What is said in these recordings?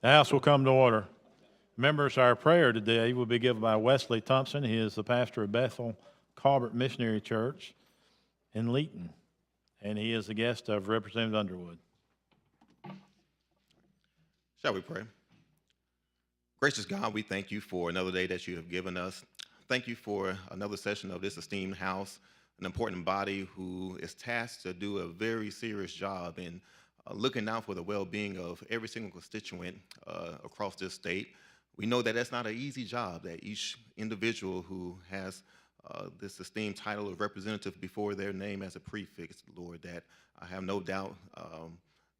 The House will come to order. Members, our prayer today will be given by Wesley Thompson. He is the pastor of Bethel Colbert Missionary Church in Leeton, and he is the guest of Representative Underwood. Shall we pray? Gracious God, we thank you for another day that you have given us. Thank you for another session of this esteemed house, an important body who is tasked to do a very serious job in looking out for the well-being of every single constituent across this state. We know that that's not an easy job, that each individual who has this esteemed title of representative before their name as a prefix, Lord, that I have no doubt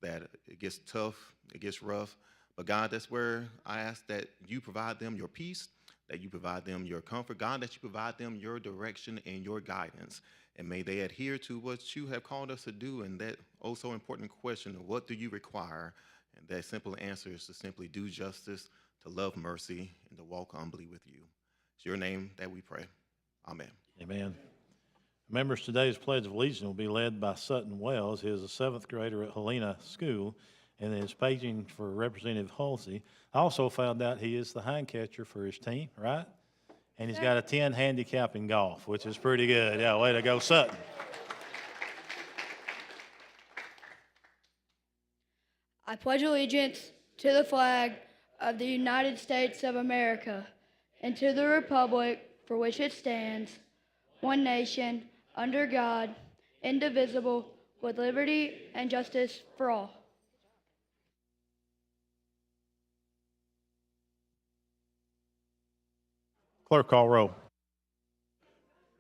that it gets tough, it gets rough. But God, that's where I ask that you provide them your peace, that you provide them your comfort, God, that you provide them your direction and your guidance. And may they adhere to what you have called us to do, and that oh so important question of what do you require? And that simple answer is to simply do justice, to love mercy, and to walk humbly with you. It's your name that we pray. Amen. Amen. Members, today's Pledge of Allegiance will be led by Sutton Wells. He is a 7th grader at Helena School and is paging for Representative Halsey. I also found out he is the hind catcher for his team, right? And he's got a 10 handicap in golf, which is pretty good. Yeah, way to go, Sutton. I pledge allegiance to the flag of the United States of America and to the republic for which it stands, one nation, under God, indivisible, with liberty and justice for all. Clerk, call roll.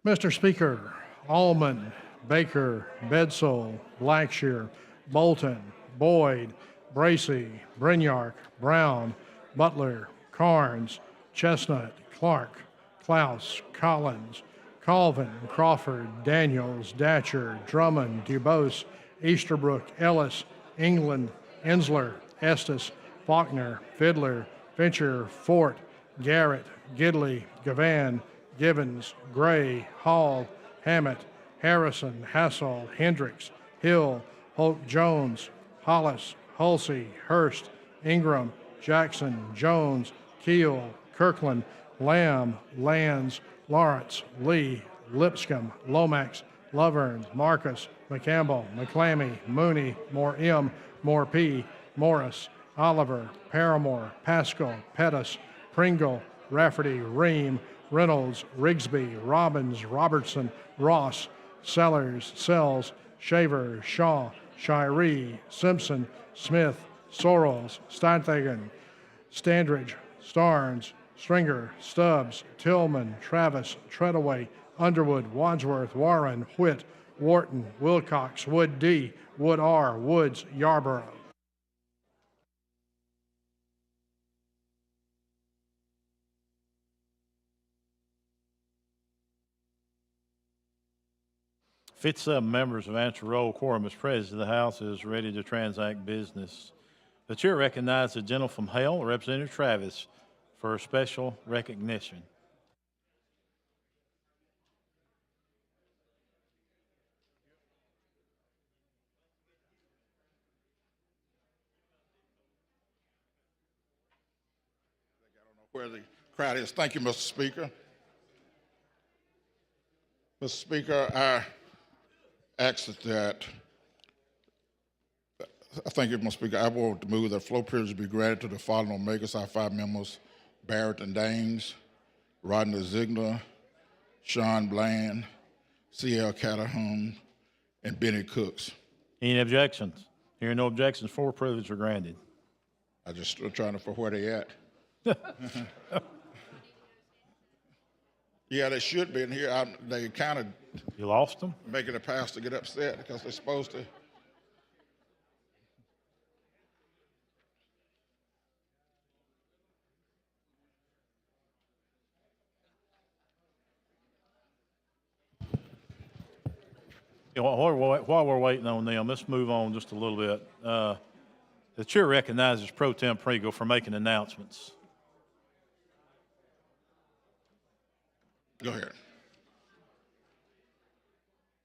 Mr. Speaker, Allman, Baker, Bedsole, Blackshear, Bolton, Boyd, Bracey, Brinyark, Brown, Butler, Carnes, Chestnut, Clark, Klaus, Collins, Colvin, Crawford, Daniels, Datcher, Drummond, Dubose, Easterbrook, Ellis, England, Ensler, Estes, Faulkner, Fiddler, Fincher, Fort, Garrett, Gidley, Gavan, Givens, Gray, Hall, Hammett, Harrison, Hassall, Hendricks, Hill, Holt Jones, Hollis, Hulsey, Hurst, Ingram, Jackson, Jones, Keel, Kirkland, Lamb, Lands, Lawrence, Lee, Lipscomb, Lomax, Lovern, Marcus, McCampbell, McClammy, Mooney, Moore M, Moore P, Morris, Oliver, Paramore, Pascal, Pettis, Pringle, Rafferty, Ream, Reynolds, Rigsby, Robbins, Robertson, Ross, Sellers, Sells, Shaver, Shaw, Shiree, Simpson, Smith, Sorrells, Steinhagen, Standridge, Starnes, Stringer, Stubbs, Tillman, Travis, Treadaway, Underwood, Wadsworth, Warren, Whit, Wharton, Wilcox, Wood D, Wood R, Woods, Yarborough. Fifty-seven members have answered roll. Quorum is present. The House is ready to transact business. The chair recognizes the gentleman from Hale, Representative Travis, for a special recognition. I don't know where the crowd is. Thank you, Mr. Speaker. Mr. Speaker, I ask that, thank you, Mr. Speaker. I want to move that floor privilege be granted to the following Omegas, our 5 members: Barrett and Daines, Rodney Ziegler, Sean Bland, C.L. Caterham, and Benny Cooks. Any objections? Hearing no objections, floor privilege are granted. I just trying to for where they at. Yeah, they should be in here. They kind of You lost them? making the pastor get upset because they're supposed to. Yeah, while we're waiting on them, let's move on just a little bit. The chair recognizes Pro Tem Pringle for making announcements. Go ahead.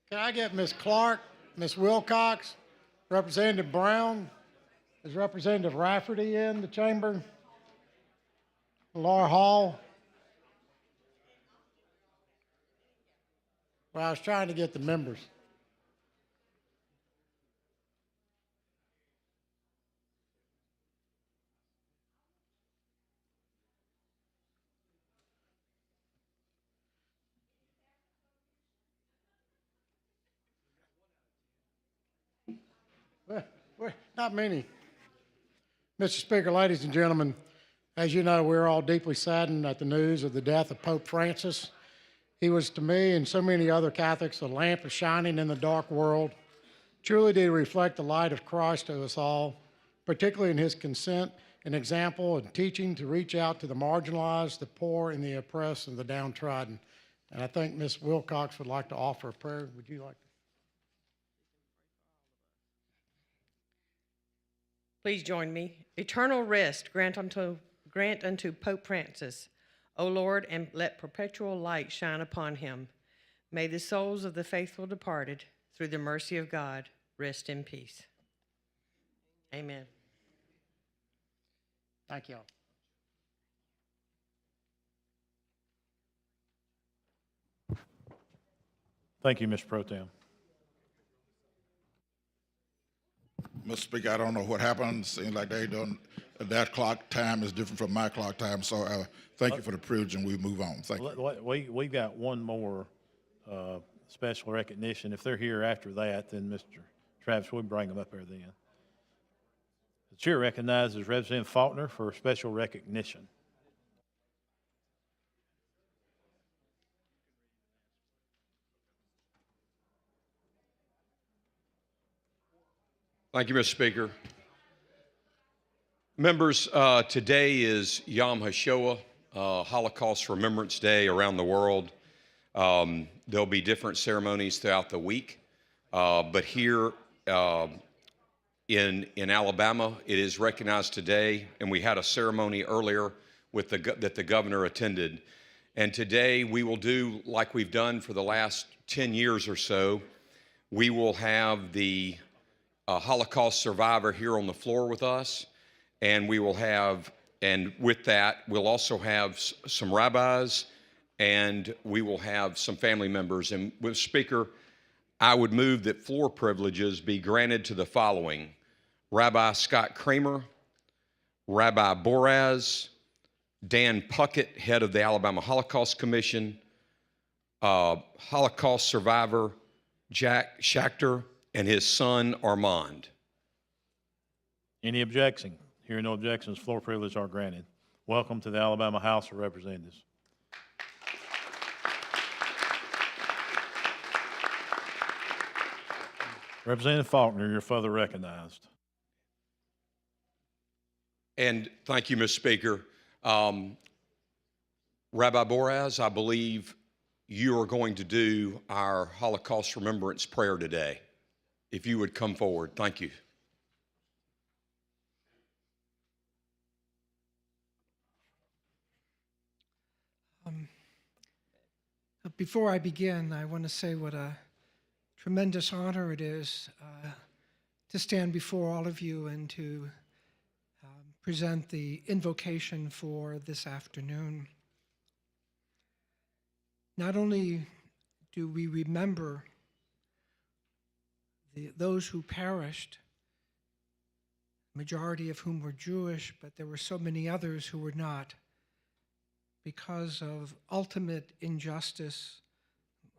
Can I get Ms. Clark, Ms. Wilcox, Representative Brown, Is Representative Rafferty in the chamber? Laura Hall? Well, I was trying to get the members. Not many. Mr. Speaker, ladies and gentlemen, as you know, we're all deeply saddened at the news of the death of Pope Francis. He was to me and so many other Catholics a lamp of shining in the dark world. Truly did he reflect the light of Christ to us all, particularly in his consent and example and teaching to reach out to the marginalized, the poor, and the oppressed, and the downtrodden. And I think Ms. Wilcox would like to offer a prayer. Would you like to? Please join me. Eternal rest grant unto Pope Francis, O Lord, and let perpetual light shine upon him. May the souls of the faithful departed, through the mercy of God, rest in peace. Amen. Thank you all. Thank you, Mr. Pro Tem. Mr. Speaker, I don't know what happened. Seems like they don't, that clock time is different from my clock time. So thank you for the privilege, and we move on. Thank you. We got one more special recognition. If they're here after that, then Mr. Travis, we'll bring them up there then. The chair recognizes Representative Faulkner for special recognition. Thank you, Mr. Speaker. Members, today is Yom HaShoah, Holocaust Remembrance Day around the world. There'll be different ceremonies throughout the week, but here in Alabama, it is recognized today, and we had a ceremony earlier with that the governor attended. And today we will do like we've done for the last 10 years or so. We will have the Holocaust survivor here on the floor with us, and we will have, and with that, we'll also have some rabbis, and we will have some family members. And with Speaker, I would move that floor privileges be granted to the following: Rabbi Scott Kramer, Rabbi Boraz, Dan Puckett, head of the Alabama Holocaust Commission, Holocaust survivor Jack Schachter, and his son Armand. Any objection? Hearing no objections, floor privileges are granted. Welcome to the Alabama House of Representatives. Representative Faulkner, you're further recognized. And thank you, Mr. Speaker. Rabbi Boraz, I believe you are going to do our Holocaust Remembrance Prayer today. If you would come forward, thank you. Before I begin, I want to say what a tremendous honor it is to stand before all of you and to present the invocation for this afternoon. Not only do we remember those who perished, majority of whom were Jewish, but there were so many others who were not, because of ultimate injustice,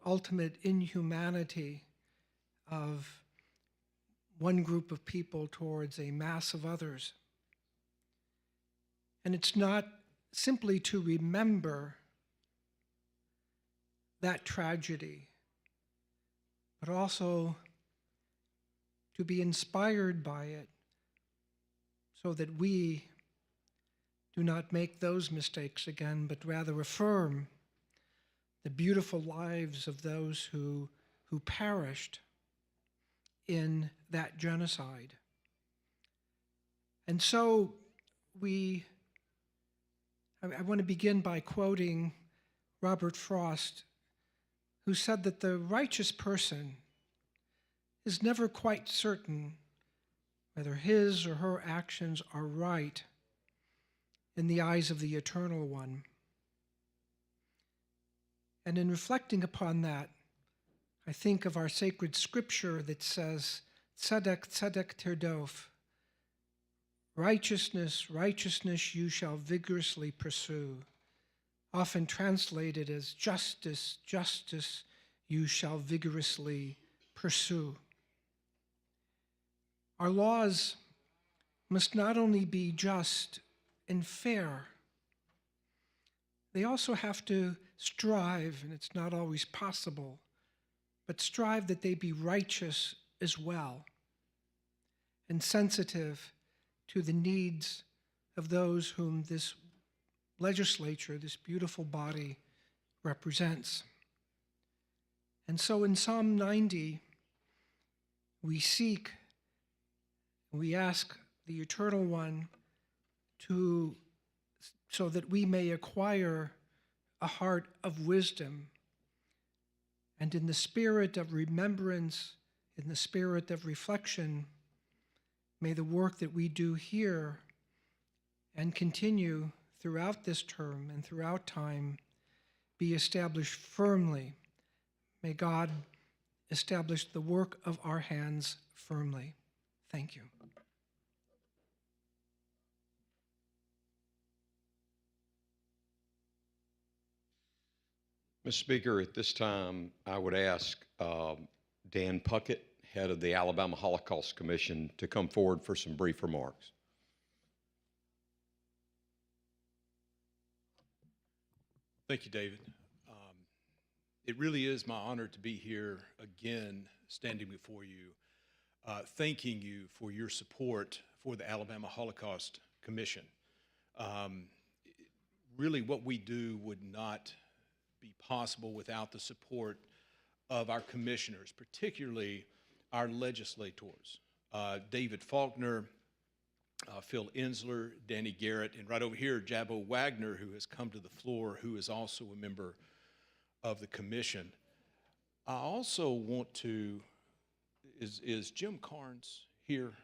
ultimate inhumanity of one group of people towards a mass of others. And it's not simply to remember that tragedy, but also to be inspired by it so that we do not make those mistakes again, but rather affirm the beautiful lives of those who perished in that genocide. And so I want to begin by quoting Robert Frost, who said that the righteous person is never quite certain whether his or her actions are right in the eyes of the Eternal One. And in reflecting upon that, I think of our sacred scripture that says, Tzedek, tzedek tirdof, righteousness, righteousness you shall vigorously pursue, often translated as justice, justice you shall vigorously pursue. Our laws must not only be just and fair, they also have to strive, and it's not always possible, but strive that they be righteous as well and sensitive to the needs of those whom this legislature, this beautiful body, represents. And so in Psalm 90, we seek, we ask the Eternal One so that we may acquire a heart of wisdom. And in the spirit of remembrance, in the spirit of reflection, may the work that we do here and continue throughout this term and throughout time be established firmly. May God establish the work of our hands firmly. Thank you. Mr. Speaker, at this time, I would ask Dan Puckett, head of the Alabama Holocaust Commission, to come forward for some brief remarks. Thank you, David. It really is my honor to be here again, standing before you, thanking you for your support for the Alabama Holocaust Commission. Really, what we do would not be possible without the support of our commissioners, particularly our legislators, David Faulkner, Phil Insler, Danny Garrett, and right over here, Jabbo Wagner, who has come to the floor, who is also a member of the commission. I also want to, is Jim Carnes here?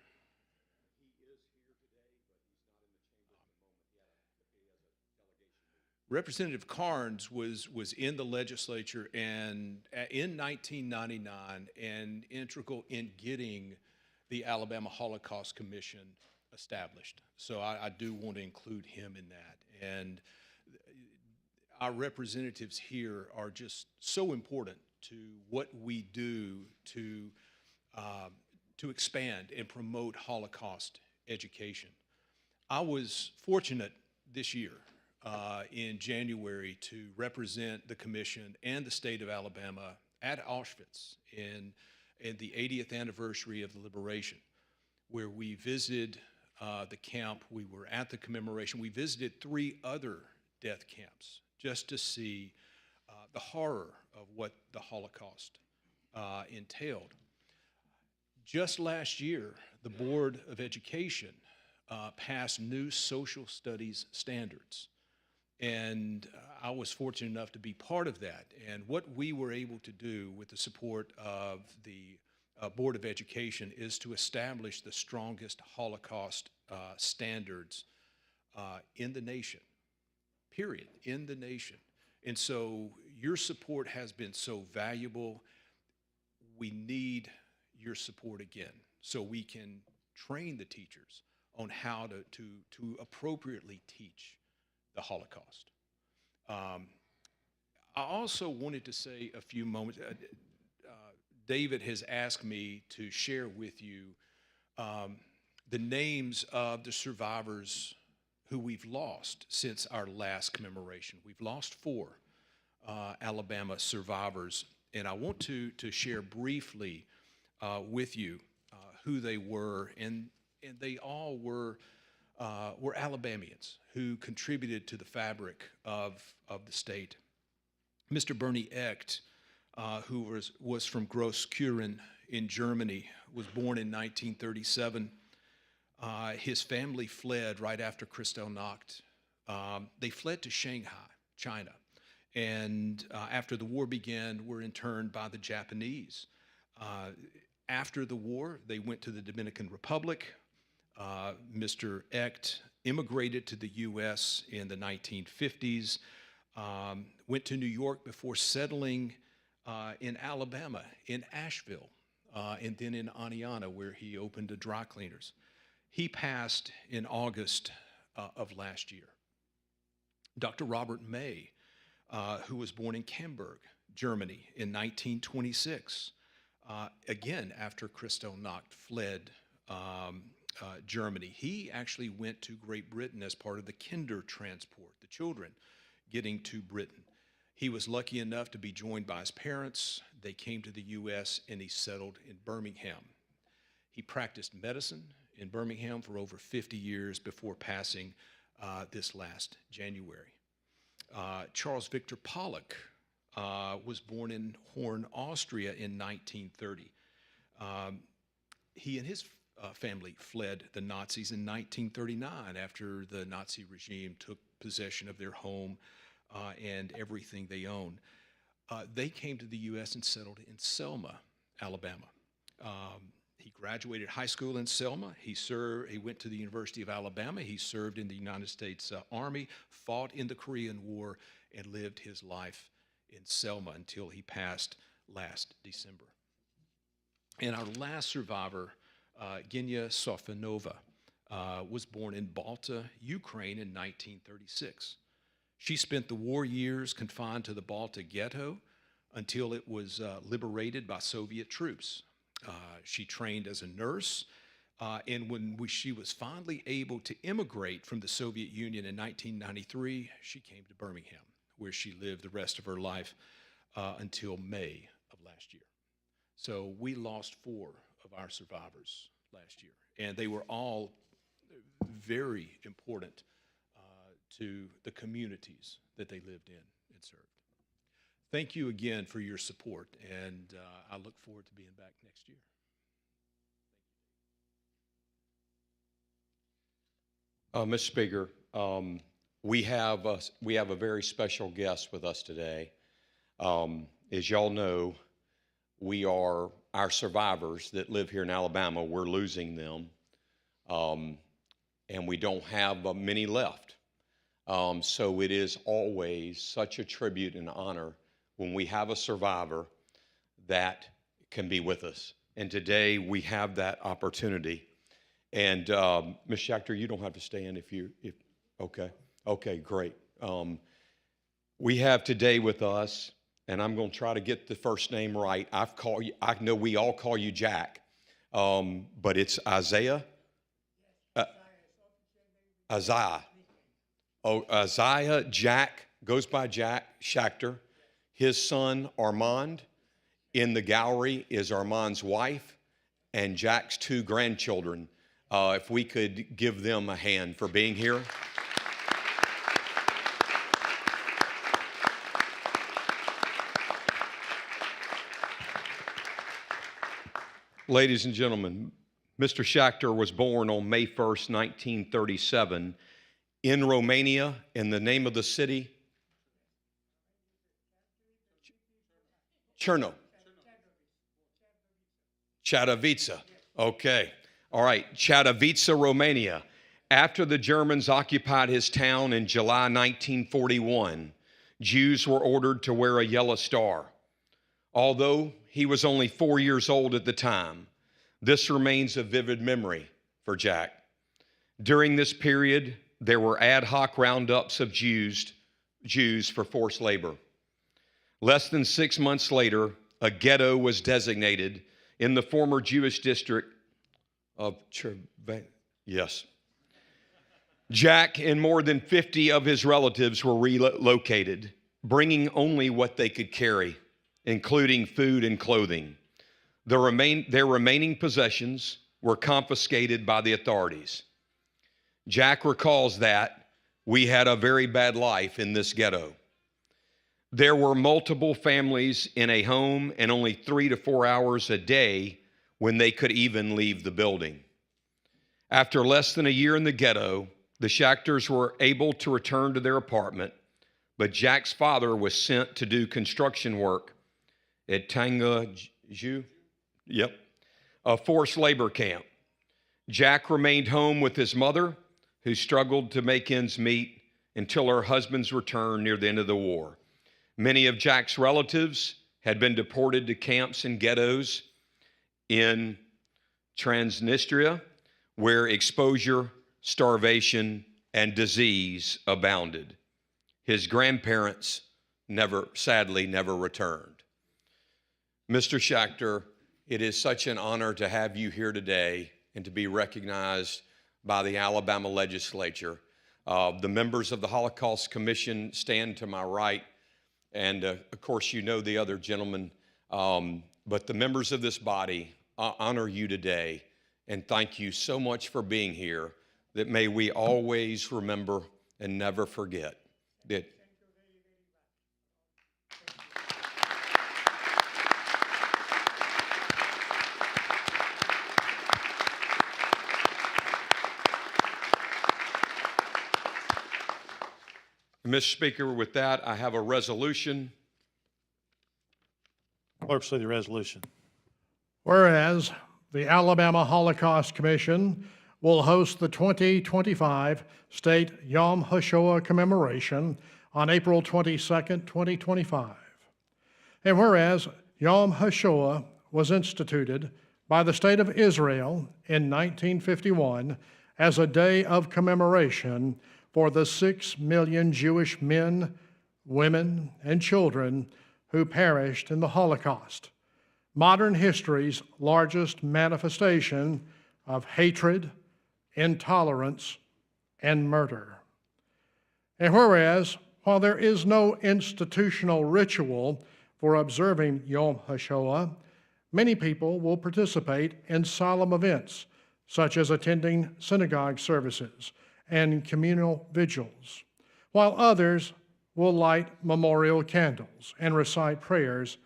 Representative Carnes was in the legislature and in 1999 and integral in getting the Alabama Holocaust Commission established. So I do want to include him in that. And our representatives here are just so important to what we do to expand and promote Holocaust education. I was fortunate this year in January to represent the commission and the state of Alabama at Auschwitz in the 80th anniversary of the liberation, where we visited the camp. We were at the commemoration. We visited 3 other death camps just to see the horror of what the Holocaust entailed. Just last year, the Board of Education passed new social studies standards. And I was fortunate enough to be part of that. And what we were able to do with the support of the Board of Education is to establish the strongest Holocaust standards in the nation, period, in the nation. And so your support has been so valuable. We need your support again so we can train the teachers on how to appropriately teach the Holocaust. I also wanted to say a few moments. David has asked me to share with you the names of the survivors who we've lost since our last commemoration. We've lost 4 Alabama survivors, and I want to share briefly with you who they were, and they all were Alabamians who contributed to the fabric of the state. Mr. Bernie Echt, who was from Groß-Kuren in Germany, was born in 1937. His family fled right after Kristallnacht. They fled to Shanghai, China, and after the war began, were interned by the Japanese. After the war, they went to the Dominican Republic. Mr. Echt immigrated to the U.S. in the 1950s, went to New York before settling in Alabama, in Asheville, and then in Aniana, where he opened a dry cleaners. He passed in August of last year. Dr. Robert May, who was born in Camberg, Germany in 1926, again, after Kristallnacht fled Germany. He actually went to Great Britain as part of the Kinder transport, the children getting to Britain. He was lucky enough to be joined by his parents. They came to the U.S. and he settled in Birmingham. He practiced medicine in Birmingham for over 50 years before passing this last January. Charles Victor Pollock was born in Horn, Austria in 1930. He and his family fled the Nazis in 1939 after the Nazi regime took possession of their home and everything they owned. They came to the U.S. and settled in Selma, Alabama. He graduated high school in Selma. He went to the University of Alabama. He served in the United States Army, fought in the Korean War, and lived his life in Selma until he passed last December. And our last survivor, Genia Sofinova, was born in Balta, Ukraine in 1936. She spent the war years confined to the Balta ghetto until it was liberated by Soviet troops. She trained as a nurse, and when she was finally able to immigrate from the Soviet Union in 1993, she came to Birmingham, where she lived the rest of her life until May of last year. So we lost 4 of our survivors last year, and they were all very important to the communities that they lived in and served. Thank you again for your support, and I look forward to being back next year. Mr. Speaker, we have a very special guest with us today. As y'all know, our survivors that live here in Alabama, we're losing them, and we don't have many left. So it is always such a tribute and honor when we have a survivor that can be with us. And today we have that opportunity. And Ms. Schachter, you don't have to stand okay, great. We have today with us, and I'm going to try to get the first name right. I know we all call you Jack, but it's Isaiah. Isaiah Jack, goes by Jack Schachter. His son, Armand. In the gallery is Armand's wife and Jack's 2 grandchildren. If we could give them a hand for being here. Ladies and gentlemen, Mr. Schachter was born on May 1st, 1937 in Romania, in the name of the city, Chatovița. Okay. All right. Chatovița, Romania. After the Germans occupied his town in July 1941, Jews were ordered to wear a yellow star. Although he was only 4 years old at the time, this remains a vivid memory for Jack. During this period, there were ad hoc roundups of Jews for forced labor. Less than 6 months later, a ghetto was designated in the former Jewish district of Yes. Jack and more than 50 of his relatives were relocated, bringing only what they could carry, including food and clothing. Their remaining possessions were confiscated by the authorities. Jack recalls that we had a very bad life in this ghetto. There were multiple families in a home and only 3 to 4 hours a day when they could even leave the building. After less than a year in the ghetto, the Schachters were able to return to their apartment, but Jack's father was sent to do construction work at Tangaju. a forced labor camp. Jack remained home with his mother, who struggled to make ends meet until her husband's return near the end of the war. Many of Jack's relatives had been deported to camps and ghettos in Transnistria, where exposure, starvation, and disease abounded. His grandparents sadly never returned. Mr. Schachter, it is such an honor to have you here today and to be recognized by the Alabama legislature. The members of the Holocaust Commission stand to my right, and of course you know the other gentlemen, but the members of this body honor you today, and thank you so much for being here, that may we always remember and never forget that. Mr. Speaker, with that, I have a resolution. Clerk, see the resolution. Whereas the Alabama Holocaust Commission will host the 2025 State Yom HaShoah commemoration on April 22nd, 2025. And whereas Yom HaShoah was instituted by the State of Israel in 1951 as a day of commemoration for the 6 million Jewish men, women, and children who perished in the Holocaust, modern history's largest manifestation of hatred, intolerance, and murder. And whereas, while there is no institutional ritual for observing Yom HaShoah, many people will participate in solemn events such as attending synagogue services and communal vigils, while others will light memorial candles and recite prayers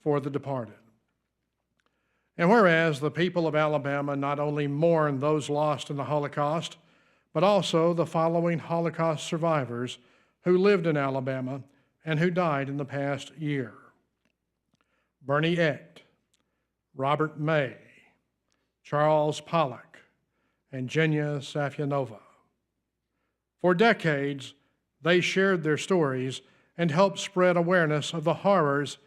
for the departed. And whereas the people of Alabama not only mourn those lost in the Holocaust, but also the following Holocaust survivors who lived in Alabama and who died in the past year: Bernie Echt, Robert May, Charles Pollock, and Genya Safyanova. For decades, they shared their stories and helped spread awareness of the horrors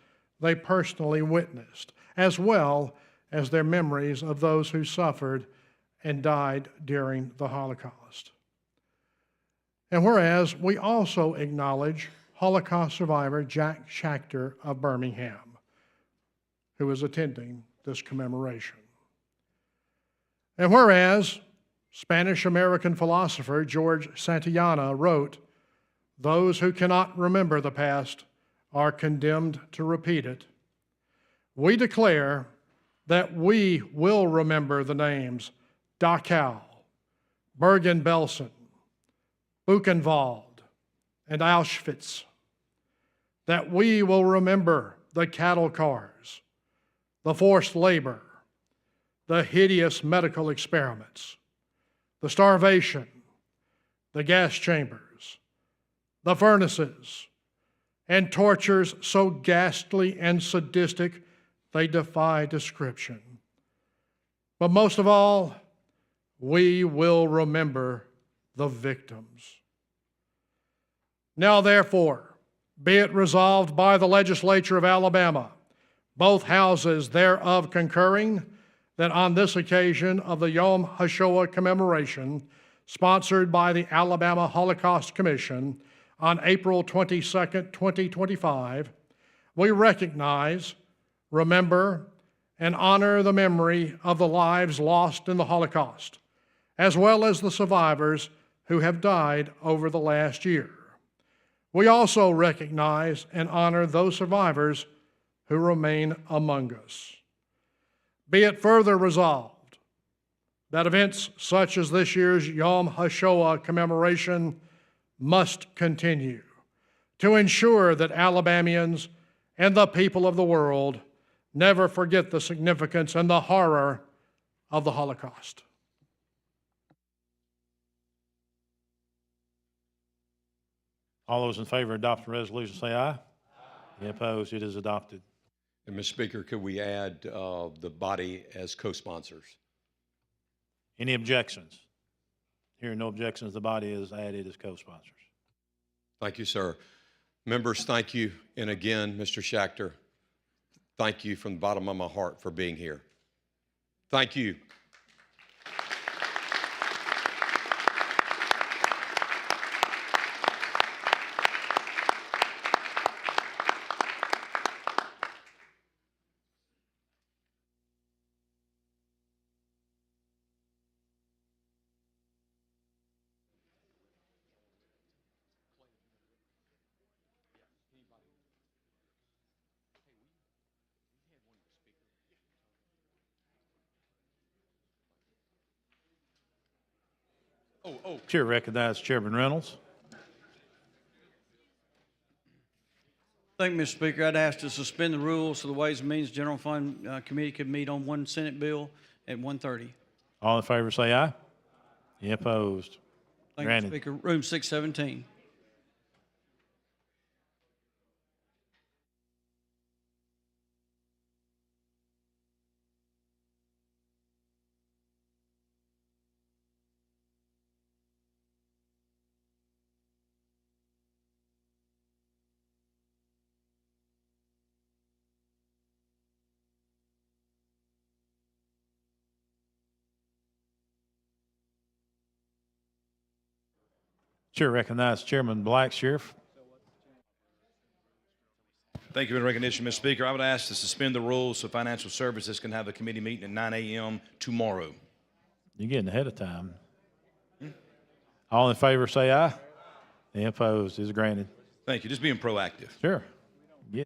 they personally witnessed, as well as their memories of those who suffered and died during the Holocaust. And whereas we also acknowledge Holocaust survivor Jack Schachter of Birmingham, who is attending this commemoration. And whereas Spanish-American philosopher George Santayana wrote, "Those who cannot remember the past are condemned to repeat it," we declare that we will remember the names Dachau, Bergen-Belsen, Buchenwald, and Auschwitz, that we will remember the cattle cars, the forced labor, the hideous medical experiments, the starvation, the gas chambers, the furnaces, and tortures so ghastly and sadistic they defy description. But most of all, we will remember the victims. Now, therefore, be it resolved by the legislature of Alabama, both houses thereof concurring, that on this occasion of the Yom HaShoah commemoration, sponsored by the Alabama Holocaust Commission on April 22nd, 2025, we recognize, remember, and honor the memory of the lives lost in the Holocaust, as well as the survivors who have died over the last year. We also recognize and honor those survivors who remain among us. Be it further resolved that events such as this year's Yom HaShoah commemoration must continue to ensure that Alabamians and the people of the world never forget the significance and the horror of the Holocaust. All those in favor of adopting the resolution say aye. Any opposed? It is adopted. And Mr. Speaker, could we add the body as co-sponsors? Any objections? Hearing no objections, the body is added as co-sponsors. Thank you, sir. Members, thank you. And again, Mr. Schachter, thank you from the bottom of my heart for being here. Thank you. Chair recognizes Chairman Reynolds. Thank you, Mr. Speaker. I'd ask to suspend the rules so the Ways and Means General Fund Committee could meet on one Senate bill at 1:30. All in favor say aye. Any opposed? Thank you, Granted. Mr. Speaker. Room 617. Chair recognizes Chairman Blackshear. Thank you for the recognition, Mr. Speaker. I would ask to suspend the rules so Financial Services can have a committee meeting at 9 a.m. tomorrow. You're getting ahead of time. All in favor say aye. Any opposed is granted. Thank you. Just being proactive. Sure. Yeah.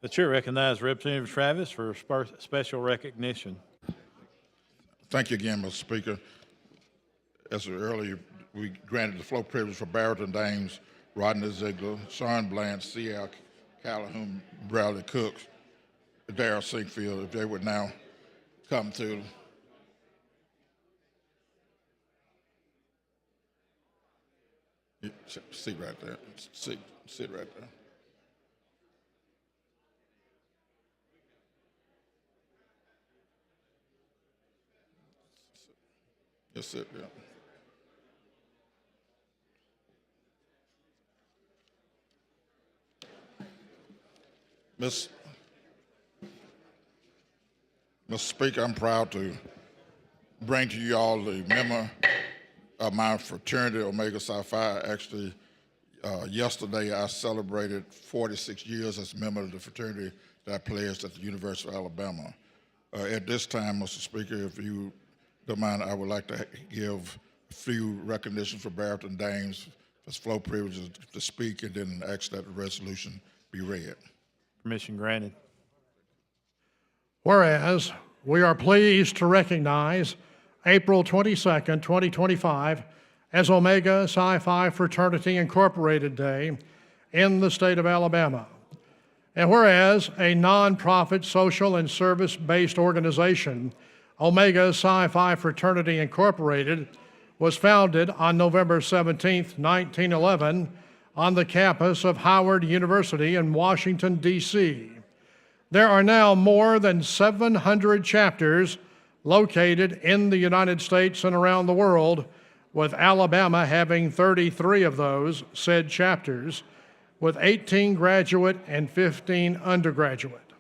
The chair recognizes Representative Travis for special recognition. Thank you again, Mr. Speaker. As earlier, we granted the floor privilege for Barrett and Dames, Rodney Ziegler, Sean Bland, C.L. Calhoun, Bradley Cooks, Darrell Sinkfield, if they would now come to. Sit right there. Sit right there. Just sit there. Mr. Speaker, I'm proud to bring to you all the member of my fraternity, Omega Psi Phi. Actually, yesterday I celebrated 46 years as a member of the fraternity that I pledged at the University of Alabama. At this time, Mr. Speaker, if you don't mind, I would like to give a few recognitions for Barrett and Dames as flow privileges to speak, and then ask that the resolution be read. Permission granted. Whereas we are pleased to recognize April 22nd, 2025 as Omega Psi Phi Fraternity Incorporated Day in the state of Alabama. And whereas a nonprofit social and service-based organization, Omega Psi Phi Fraternity Incorporated, was founded on November 17, 1911, on the campus of Howard University in Washington, D.C. There are now more than 700 chapters located in the United States and around the world, with Alabama having 33 of those said chapters, with 18 graduate and 15 undergraduate.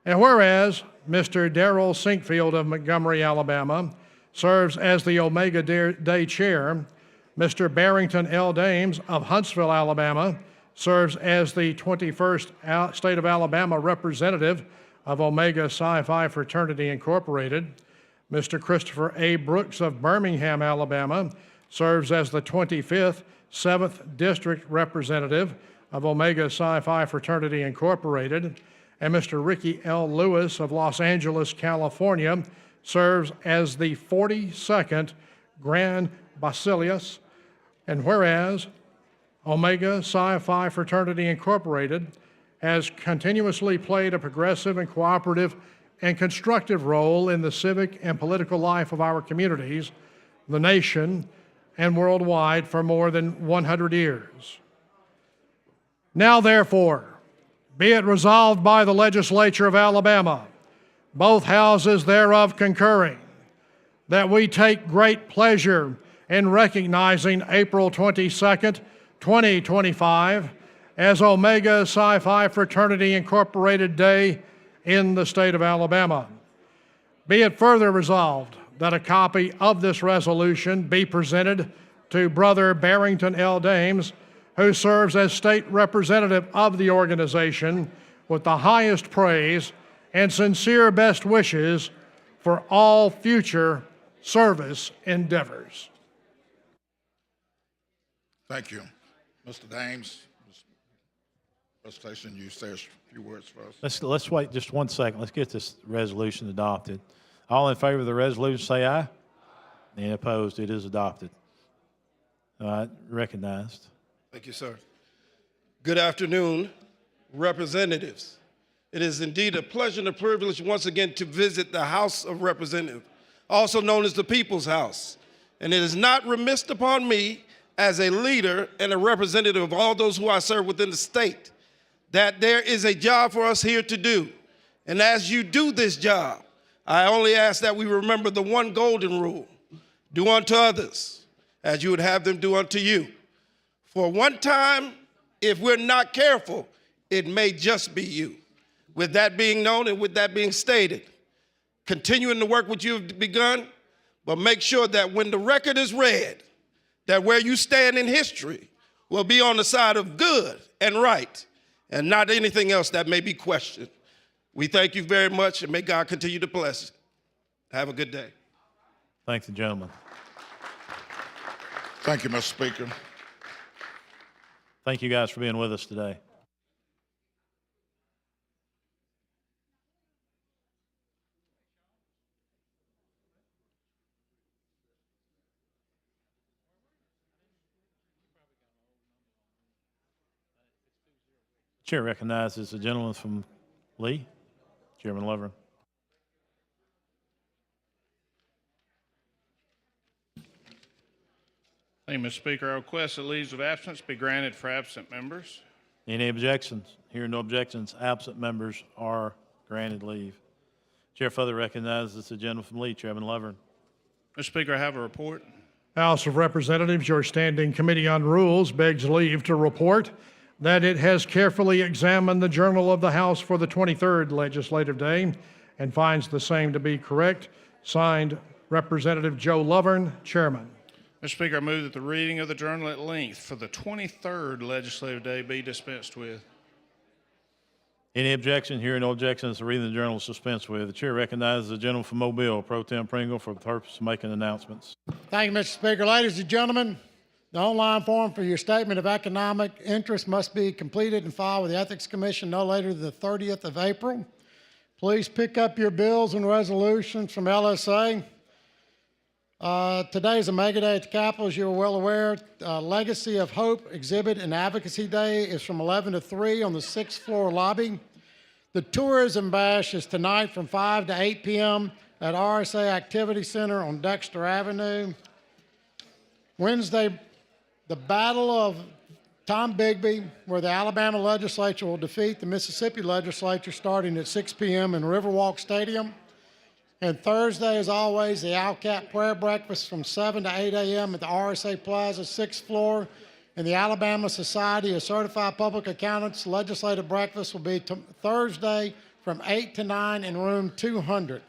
And whereas Mr. Darrell Sinkfield of Montgomery, Alabama, serves as the Omega Day Chair, Mr. Barrington L. Dames of Huntsville, Alabama, serves as the 21st State of Alabama representative of Omega Psi Phi Fraternity Incorporated. Mr. Christopher A. Brooks of Birmingham, Alabama, serves as the 25th 7th District representative of Omega Psi Phi Fraternity Incorporated. And Mr. Ricky L. Lewis of Los Angeles, California, serves as the 42nd Grand Basileus. And whereas Omega Psi Phi Fraternity Incorporated has continuously played a progressive and cooperative and constructive role in the civic and political life of our communities, the nation, and worldwide for more than 100 years. Now, therefore, be it resolved by the legislature of Alabama, both houses thereof concurring, that we take great pleasure in recognizing April 22nd, 2025 as Omega Psi Phi Fraternity Incorporated Day in the state of Alabama. Be it further resolved that a copy of this resolution be presented to Brother Barrington L. Dames, who serves as state representative of the organization, with the highest praise and sincere best wishes for all future service endeavors. Thank you. Mr. Dames, Mr. Taxation, you say a few words for us. Let's wait just 1 second. Let's get this resolution adopted. All in favor of the resolution, say aye. Any opposed? It is adopted. All right, recognized. Thank you, sir. Good afternoon, representatives. It is indeed a pleasure and a privilege once again to visit the House of Representatives, also known as the People's House. And it is not remiss upon me as a leader and a representative of all those who I serve within the state that there is a job for us here to do. And as you do this job, I only ask that we remember the one golden rule: do unto others as you would have them do unto you. For one time, if we're not careful, it may just be you. With that being known and with that being stated, continuing the work which you've begun, but make sure that when the record is read, that where you stand in history will be on the side of good and right, and not anything else that may be questioned. We thank you very much, and may God continue to bless you. Have a good day. Thank the gentleman. Thank you, Mr. Speaker. Thank you guys for being with us today. Chair recognizes the gentleman from Lee, Chairman Lovren. Thank you, Mr. Speaker. I request that leaves of absence be granted for absent members. Any objections? Hearing no objections, absent members are granted leave. Chair further recognizes the gentleman from Lee, Chairman Lovren. Mr. Speaker, I have a report. House of Representatives, your Standing Committee on Rules begs leave to report that it has carefully examined the Journal of the House for the 23rd Legislative Day and finds the same to be correct. Signed, Representative Joe Lovern, Chairman. Mr. Speaker, I move that the reading of the journal at length for the 23rd Legislative Day be dispensed with. Any objection? Hearing no objections, the reading of the journal is dispensed with. The chair recognizes the gentleman from Mobile, Pro Tem Pringle, for the purpose of making announcements. Thank you, Mr. Speaker. Ladies and gentlemen, the online form for your statement of economic interest must be completed and filed with the Ethics Commission no later than the 30th of April. Please pick up your bills and resolutions from LSA. Today is a mega day at the Capitol, as you are well aware. Legacy of Hope Exhibit and Advocacy Day is from 11 to 3 on the 6th floor lobby. The Tourism Bash is tonight from 5 to 8 p.m. at RSA Activity Center on Dexter Avenue. Wednesday, the Battle of Tom Bigby, where the Alabama legislature will defeat the Mississippi legislature starting at 6 p.m. in Riverwalk Stadium. And Thursday, as always, the Alcat Prayer Breakfast from 7 to 8 a.m. at the RSA Plaza, 6th floor. And the Alabama Society of Certified Public Accountants Legislative Breakfast will be Thursday from 8 to 9 in room 200.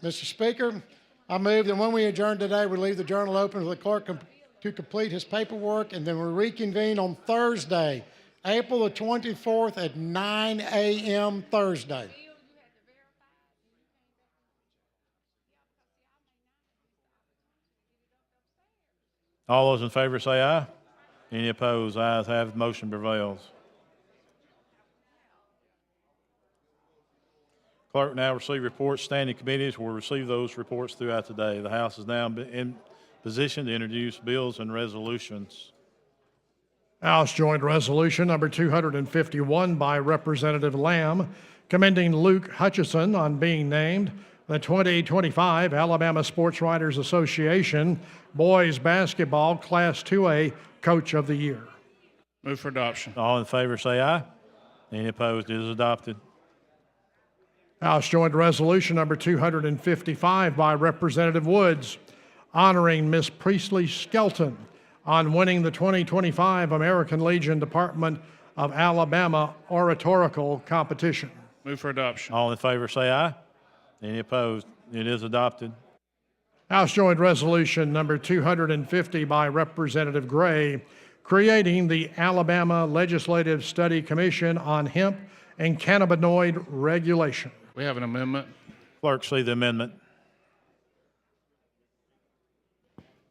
Mr. Speaker, I move that when we adjourn today, we leave the journal open for the clerk to complete his paperwork, and then we reconvene on Thursday, April the 24th at 9 a.m. Thursday. All those in favor say aye. Any opposed? Ayes have it, motion prevails. Clerk now receive reports. Standing committees will receive those reports throughout the day. The House is now in position to introduce bills and resolutions. House Joint Resolution number 251 by Representative Lamb, commending Luke Hutchison on being named the 2025 Alabama Sports Writers Association Boys Basketball Class 2A Coach of the Year. Move for adoption. All in favor say aye. Any opposed? It is adopted. House Joint Resolution number 255 by Representative Woods, honoring Miss Priestley Skelton on winning the 2025 American Legion Department of Alabama Oratorical Competition. Move for adoption. All in favor say aye. Any opposed? It is adopted. House Joint Resolution number 250 by Representative Gray, creating the Alabama Legislative Study Commission on Hemp and Cannabinoid Regulation. We have an amendment. Clerk, see the amendment.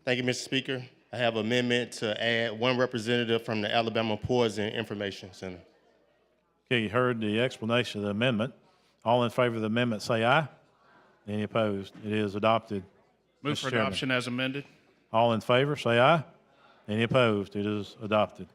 Thank you, Mr. Speaker. I have an amendment to add one representative from the Alabama Poison Information Center. Okay, you heard the explanation of the amendment. All in favor of the amendment say aye. Any opposed? It is adopted. Move Mr. for Chairman. adoption as amended. All in favor say aye. Any opposed? It is adopted.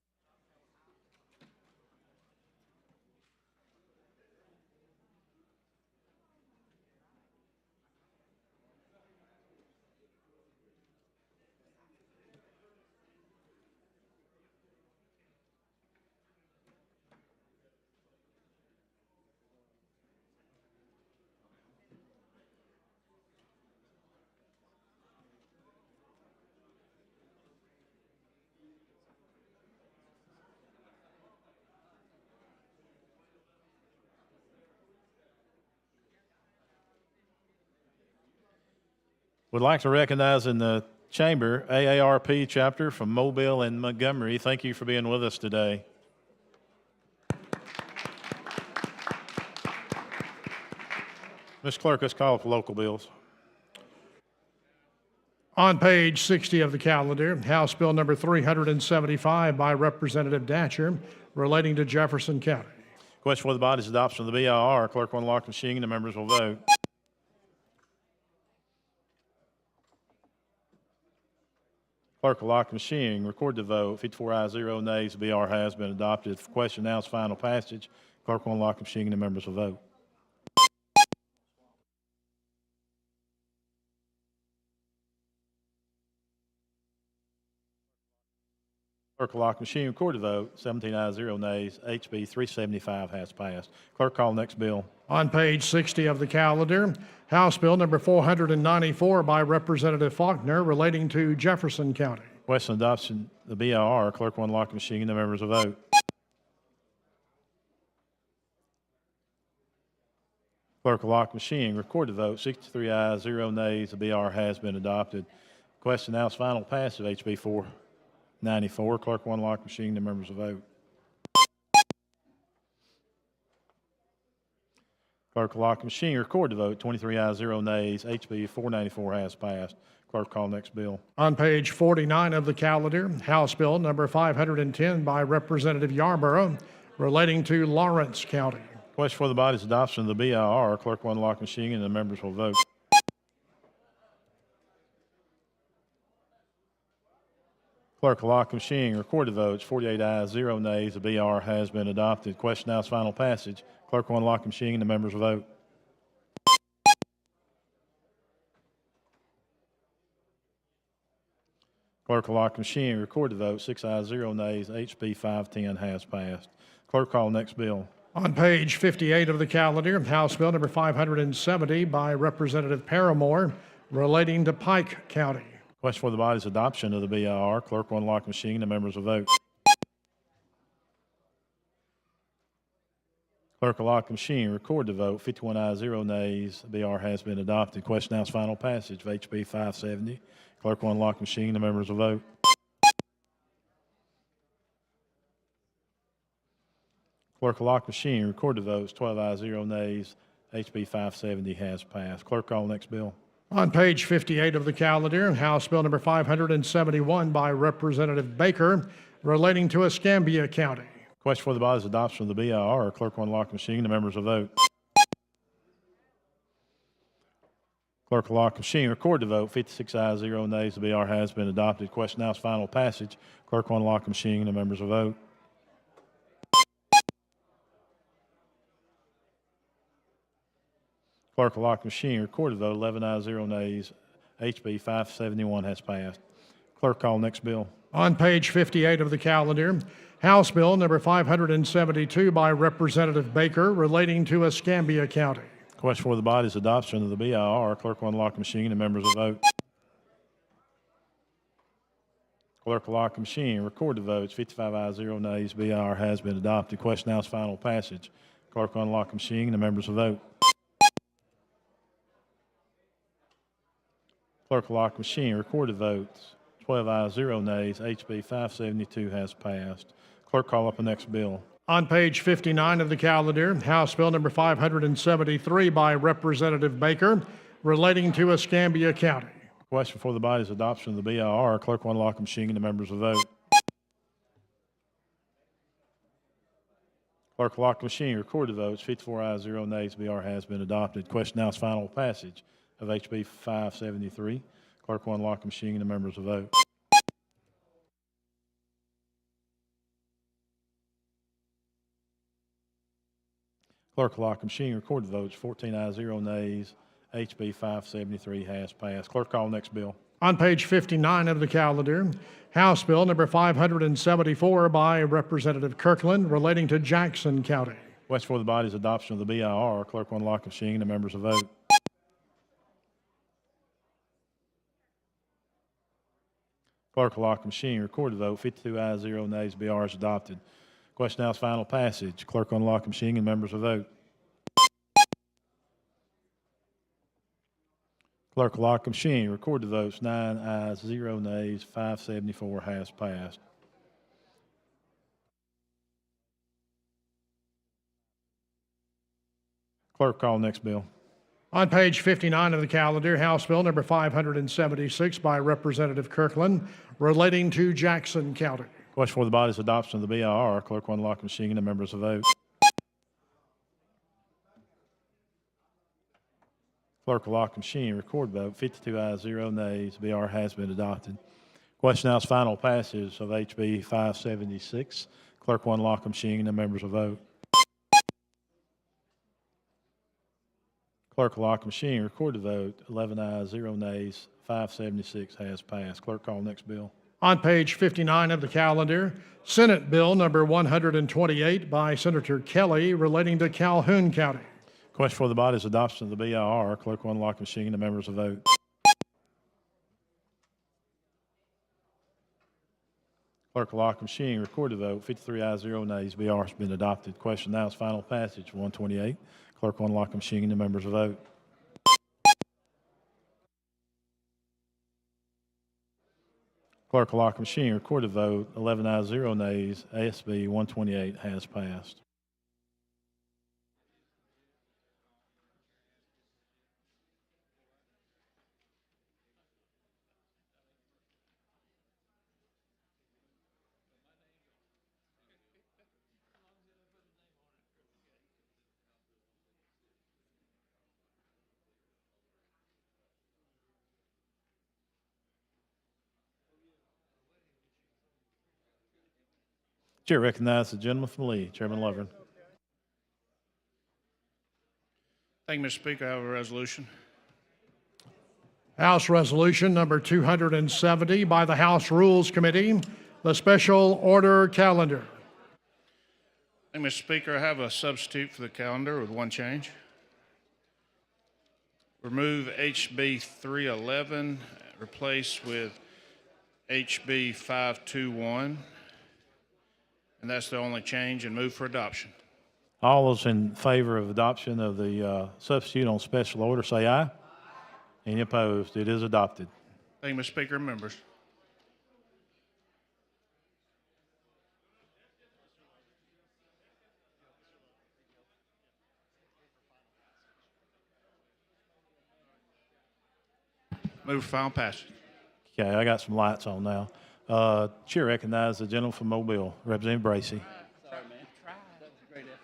Would like to recognize in the chamber AARP chapter from Mobile and Montgomery. Thank you for being with us today. Ms. Clerk, let's call for local bills. On page 60 of the calendar, House Bill number 375 by Representative Datcher, relating to Jefferson County. Question for the body's adoption of the BIR. Clerk will unlock the machine and the members will vote. Clerk will lock the machine. Record the vote. 54 ayes, 0 nays. The BR has been adopted. If the question now is final passage, clerk will unlock the machine and the members will vote. Clerk will lock the machine. Record the vote. 17 ayes, 0 nays. HB 375 has passed. Clerk, call next bill. On page 60 of the calendar, House Bill number 494 by Representative Faulkner, relating to Jefferson County. Question adoption, the BIR. Clerk will unlock the machine and the members will vote. Clerk will lock the machine. Record the vote. 63 ayes, 0 nays. The BR has been adopted. Question now is final passage of HB 494. Clerk will unlock the machine and the members will vote. Clerk will lock the machine. Record the vote. 23 ayes, 0 nays. HB 494 has passed. Clerk, call next bill. On page 49 of the calendar, House Bill number 510 by Representative Yarborough, relating to Lawrence County. Question for the body's adoption of the BIR. Clerk will unlock the machine and the members will vote. Clerk will lock the machine. Record the votes. 48 ayes, 0 nays. The BR has been adopted. Question now is final passage. Clerk will unlock the machine and the members will vote. Clerk will lock the machine. Record the vote. 6 ayes, 0 nays. HB 510 has passed. Clerk, call next bill. On page 58 of the calendar, House Bill number 570 by Representative Paramore, relating to Pike County. Question for the body's adoption of the BIR. Clerk will unlock the machine. The members will vote. Clerk will lock the machine. Record the vote. 51 ayes, 0 nays. The BR has been adopted. Question now is final passage of HB 570. Clerk will unlock the machine. The members will vote. Clerk will lock machine, record the votes, 12 ayes, 0 nays. HB 570 has passed. Clerk, call next bill. On page 58 of the calendar, House Bill number 571 by Representative Baker relating to Escambia County. Question for the body's adoption of the BIR. Clerk will unlock the machine. The members will vote. Clerk will lock the machine. Record the vote. 56 ayes, 0 nays. The BR has been adopted. Question now is final passage. Clerk will unlock the machine. The members will vote. Clerk will lock the machine. Record the vote. 11 ayes, 0 nays. HB 571 has passed. Clerk, call next bill. On page 58 of the calendar, House Bill number 572 by Representative Baker relating to Escambia County. Question for the body's adoption of the BIR. Clerk will unlock the machine. The members will vote. Clerk will lock the machine. Record the votes. 55 ayes, 0 nays. BIR has been adopted. Question now is final passage. Clerk will unlock the machine. The members will vote. Clerk will lock the machine. Record the votes. 12 ayes, 0 nays. HB 572 has passed. Clerk, call up the next bill. On page 59 of the calendar, House Bill number 573 by Representative Baker relating to Escambia County. Question for the body's adoption of the BIR. Clerk will unlock the machine and the members will vote. Clerk will lock the machine. Record the votes. 54 ayes, 0 nays. BR has been adopted. Question now is final passage of HB 573. Clerk will unlock the machine and the members will vote. Clerk will lock the machine. Record the votes. 14 ayes, 0 nays. HB 573 has passed. Clerk, call next bill. On page 59 of the calendar, House Bill number 574 by Representative Kirkland relating to Jackson County. Question for the body's adoption of the BIR. Clerk will unlock the machine and the members will vote. Clerk will lock the machine. Record the vote. 52 ayes, 0 nays. BR is adopted. Question now is final passage. Clerk will unlock the machine and members will vote. Clerk will lock the machine. Record the votes. 9 ayes, 0 nays. 574 has passed. Clerk, call next bill. On page 59 of the calendar, House Bill number 576 by Representative Kirkland relating to Jackson County. Question for the body's adoption of the BIR. Clerk will unlock the machine and the members will vote. Clerk will lock the machine. Record vote. 52 ayes, 0 nays. BR has been adopted. Question now is final passage of HB 576. Clerk will unlock the machine and the members will vote. Clerk will lock the machine. Record the vote. 11 ayes, 0 nays. 576 has passed. Clerk, call next bill. On page 59 of the calendar, Senate Bill number 128 by Senator Kelly relating to Calhoun County. Question for the body's adoption of the BIR. Clerk will unlock the machine and the members will vote. Clerk will lock the machine. Record the vote. 53 ayes, 0 nays. BR has been adopted. Question now is final passage. 128. Clerk will unlock the machine and the members will vote. Clerk will lock the machine. Record the vote. 11 ayes, 0 nays. ASB 128 has passed. Chair recognizes the gentleman from Lee, Chairman Lovren. Thank you, Mr. Speaker. I have a resolution. House Resolution number 270 by the House Rules Committee, the special order calendar. Thank you, Mr. Speaker. I have a substitute for the calendar with one change. Remove HB 311, replace with HB 521. And that's the only change, and move for adoption. All those in favor of adoption of the substitute on special order say aye. Any opposed? It is adopted. Thank you, Mr. Speaker and members. Move for final passage. Okay, I got some lights on now. Chair recognizes the gentleman from Mobile, Representative Bracy. Sorry, man. That was a great effort.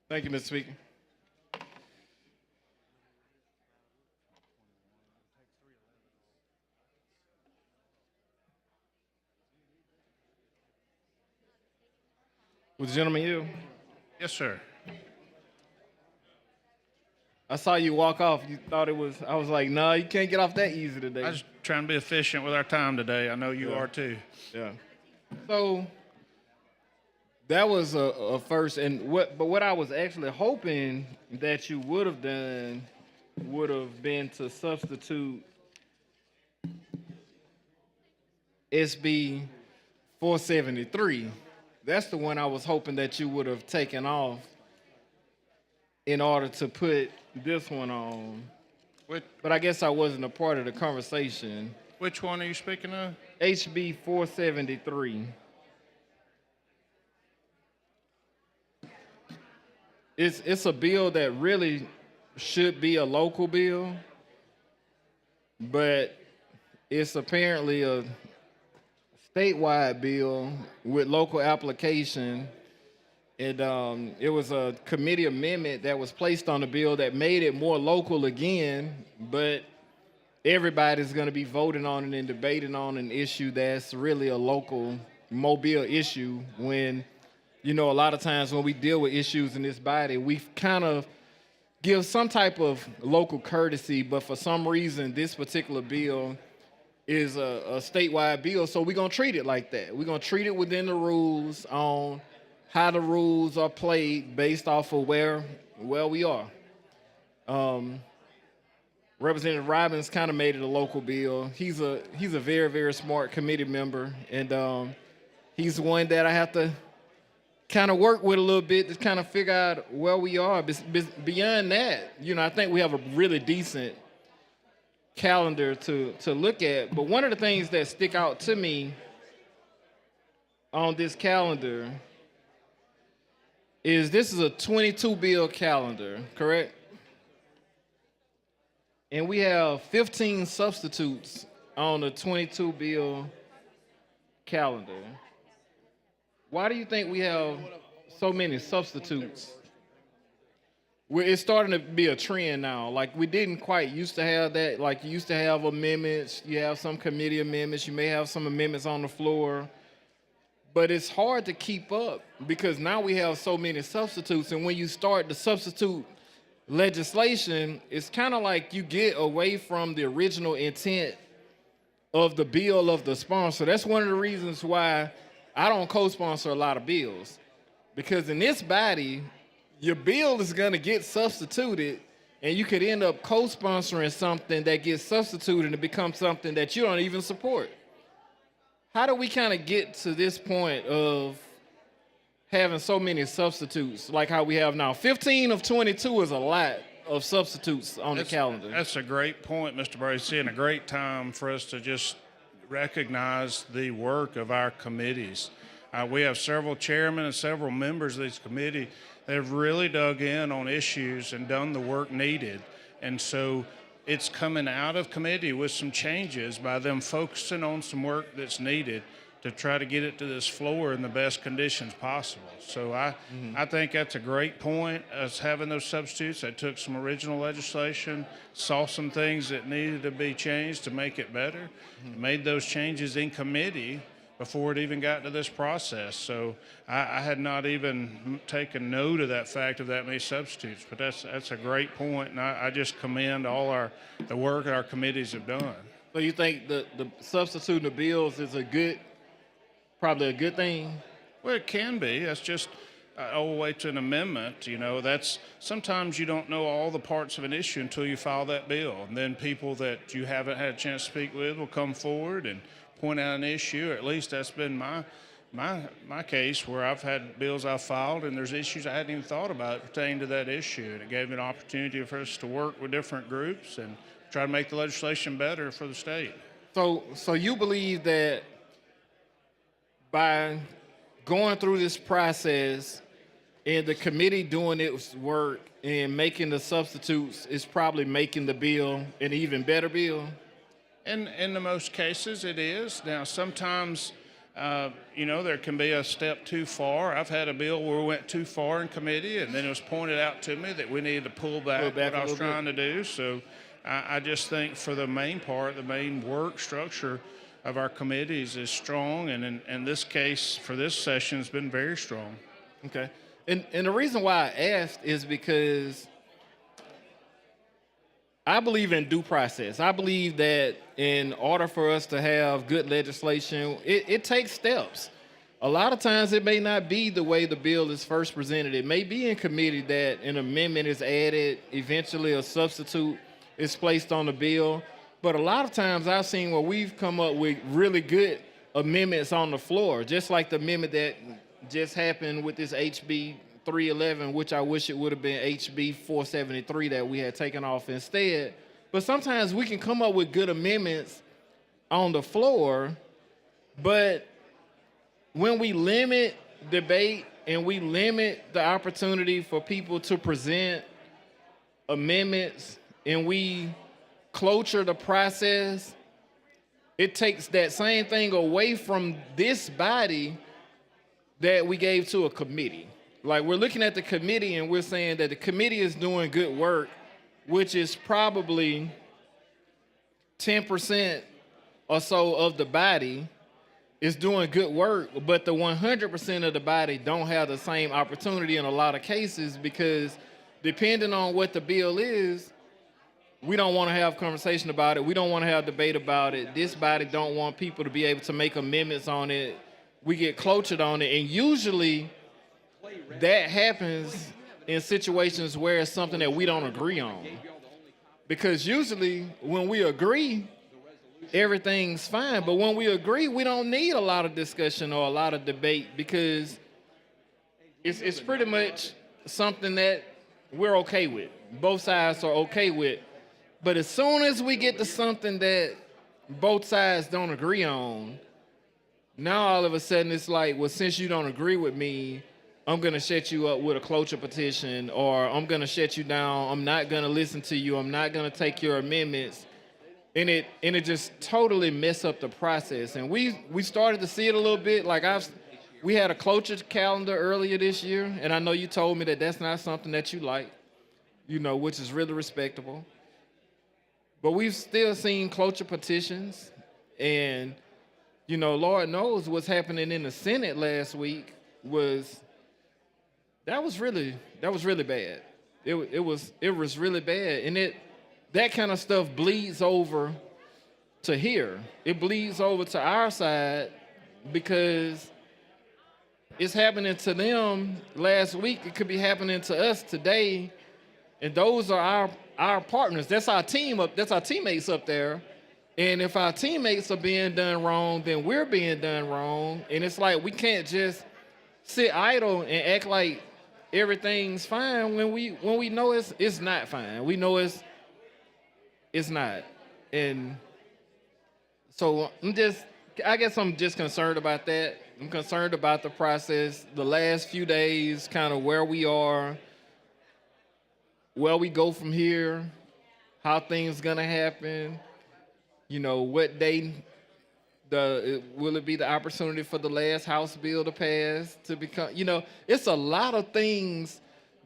Thank you, Mr. Speaker. Was the gentleman you? Yes, sir. I saw you walk off. You thought it was, I was like, nah, you can't get off that easy today. I was trying to be efficient with our time today. I know you are too. Yeah. So that was a first, but what I was actually hoping that you would have done would have been to substitute SB 473. That's the one I was hoping that you would have taken off in order to put this one on. But I guess I wasn't a part of the conversation. Which one are you speaking of? HB 473. It's a bill that really should be a local bill, but it's apparently a statewide bill with local application. And it was a committee amendment that was placed on the bill that made it more local again, but everybody's going to be voting on it and debating on an issue that's really a local Mobile issue when, you know, a lot of times when we deal with issues in this body, we kind of give some type of local courtesy, but for some reason, this particular bill is a statewide bill, so we're going to treat it like that. We're going to treat it within the rules on how the rules are played based off of where we are. Representative Robbins kind of made it a local bill. He's a very, very smart committee member, and he's the one that I have to kind of work with a little bit to kind of figure out where we are. Beyond that, you know, I think we have a really decent calendar to look at. But one of the things that stick out to me on this calendar is this is a 22 bill calendar, correct? And we have 15 substitutes on the 22 bill calendar. Why do you think we have so many substitutes? It's starting to be a trend now. Like, we didn't quite used to have that. Like, you used to have amendments. You have some committee amendments. You may have some amendments on the floor. But it's hard to keep up because now we have so many substitutes. And when you start the substitute legislation, it's kind of like you get away from the original intent of the bill of the sponsor. That's one of the reasons why I don't co-sponsor a lot of bills. Because in this body, your bill is going to get substituted, and you could end up co-sponsoring something that gets substituted and becomes something that you don't even support. How do we kind of get to this point of having so many substitutes like how we have now? 15 of 22 is a lot of substitutes on the calendar. That's a great point, Mr. Bracy, and a great time for us to just recognize the work of our committees. We have several chairmen and several members of this committee that have really dug in on issues and done the work needed. And so it's coming out of committee with some changes by them focusing on some work that's needed to try to get it to this floor in the best conditions possible. So I think that's a great point, us having those substitutes. I took some original legislation, saw some things that needed to be changed to make it better, made those changes in committee before it even got to this process. So I had not even taken note of that fact of that many substitutes, but that's a great point, and I just commend all the work our committees have done. So you think the substituting the bills is probably a good thing? Well, it can be. That's just all the way to an amendment. You know, that's sometimes you don't know all the parts of an issue until you file that bill, and then people that you haven't had a chance to speak with will come forward and point out an issue. Or at least that's been my case where I've had bills I've filed and there's issues I hadn't even thought about pertaining to that issue. And it gave me an opportunity for us to work with different groups and try to make the legislation better for the state. So you believe that by going through this process and the committee doing its work and making the substitutes is probably making the bill an even better bill? In the most cases, it is. Now, sometimes, there can be a step too far. I've had a bill where we went too far in committee, and then it was pointed out to me that we needed to pull back what I was trying to do. So I just think for the main part, the main work structure of our committees is strong, and in this case, for this session, it's been very strong. Okay. And the reason why I asked is because I believe in due process. I believe that in order for us to have good legislation, it takes steps. A lot of times it may not be the way the bill is first presented. It may be in committee that an amendment is added, eventually a substitute is placed on the bill. But a lot of times I've seen where we've come up with really good amendments on the floor, just like the amendment that just happened with this HB 311, which I wish it would have been HB 473 that we had taken off instead. But sometimes we can come up with good amendments on the floor, but when we limit debate and we limit the opportunity for people to present amendments and we cloture the process, it takes that same thing away from this body that we gave to a committee. Like, we're looking at the committee and we're saying that the committee is doing good work, which is probably 10% or so of the body is doing good work, but the 100% of the body don't have the same opportunity in a lot of cases because depending on what the bill is, we don't want to have conversation about it. We don't want to have debate about it. This body don't want people to be able to make amendments on it. We get clotured on it, and usually that happens in situations where it's something that we don't agree on. Because usually when we agree, everything's fine. But when we agree, we don't need a lot of discussion or a lot of debate because it's pretty much something that we're okay with. Both sides are okay with. But as soon as we get to something that both sides don't agree on, now all of a sudden it's like, well, since you don't agree with me, I'm going to shut you up with a cloture petition, or I'm going to shut you down. I'm not going to listen to you. I'm not going to take your amendments. And it just totally mess up the process. And we started to see it a little bit. Like we had a cloture calendar earlier this year, and I know you told me that that's not something that you like, which is really respectable. But we've still seen cloture petitions, and Lord knows what's happening in the Senate last week was really bad. It was really bad, and that kind of stuff bleeds over to here. It bleeds over to our side because it's happening to them last week. It could be happening to us today, and those are our partners. That's our team up. That's our teammates up there. And if our teammates are being done wrong, then we're being done wrong. And it's like we can't just sit idle and act like everything's fine when we know it's not fine. We know it's not. And so I guess I'm just concerned about that. I'm concerned about the process, the last few days, kind of where we are, where we go from here, how things gonna happen, what day will it be the opportunity for the last House bill to pass to become, it's a lot of things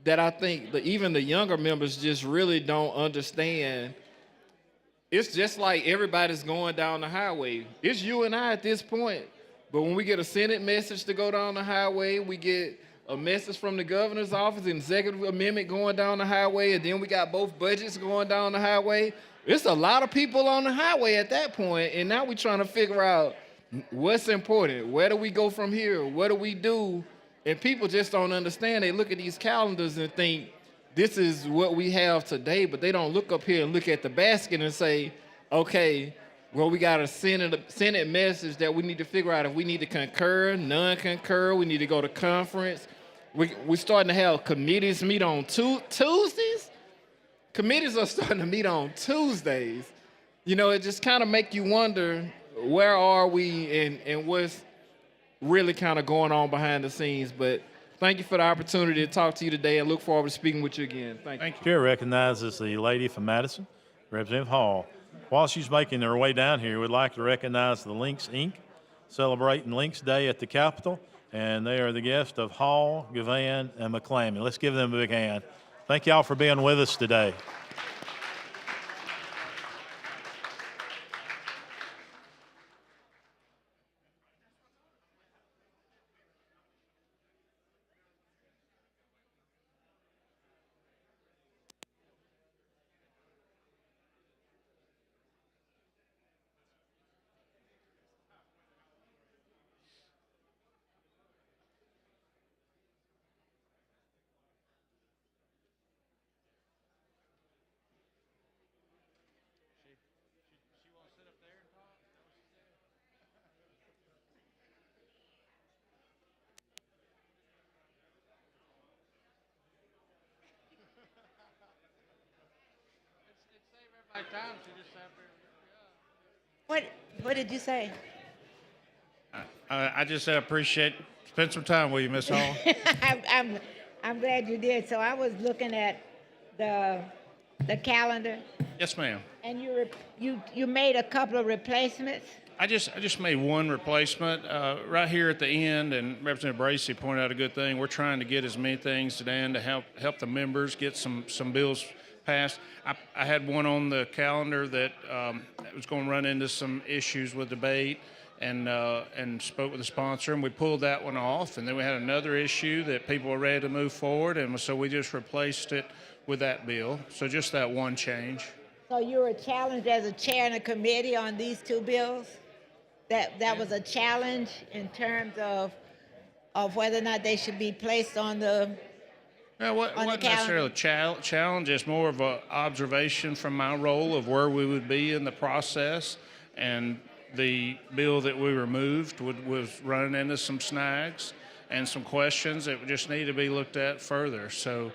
that I think that even the younger members just really don't understand. It's just like everybody's going down the highway. It's you and I at this point. But when we get a Senate message to go down the highway, we get a message from the governor's office, an executive amendment going down the highway, and then we got both budgets going down the highway. It's a lot of people on the highway at that point, and now we're trying to figure out what's important. Where do we go from here? What do we do? And people just don't understand. They look at these calendars and think, this is what we have today, but they don't look up here and look at the basket and say, okay, Well, we got a Senate message that we need to figure out if we need to concur, non-concur, we need to go to conference. We're starting to have committees meet on Tuesdays. Committees are starting to meet on Tuesdays. You know, it just kind of make you wonder, where are we and what's really kind of going on behind the scenes. But thank you for the opportunity to talk to you today. I look forward to speaking with you again. Thank you. Chair recognizes the lady from Madison, Representative Hall. While she's making her way down here, we'd like to recognize the Lynx Inc., celebrating Lynx Day at the Capitol, and they are the guests of Hall, Gavan, and McClammy. Let's give them a big hand. Thank y'all for being with us today. What did you say? I just appreciate, spend some time with you, Miss Hall. I'm glad you did. So I was looking at the calendar, Yes, ma'am. and you made a couple of replacements. I just made one replacement right here at the end, and Representative Bracy pointed out a good thing. We're trying to get as many things today to help the members get some bills passed. I had one on the calendar that was going to run into some issues with debate, and spoke with the sponsor, and we pulled that one off. And then we had another issue that people were ready to move forward, and so we just replaced it with that bill. So just that one change. So you were challenged as a chair in a committee on these two bills? That was a challenge in terms of whether or not they should be placed on the Wasn't necessarily a challenge. It's more of an observation from my role of where we would be in the process. And the bill that we removed was running into some snags and some questions that just need to be looked at further. So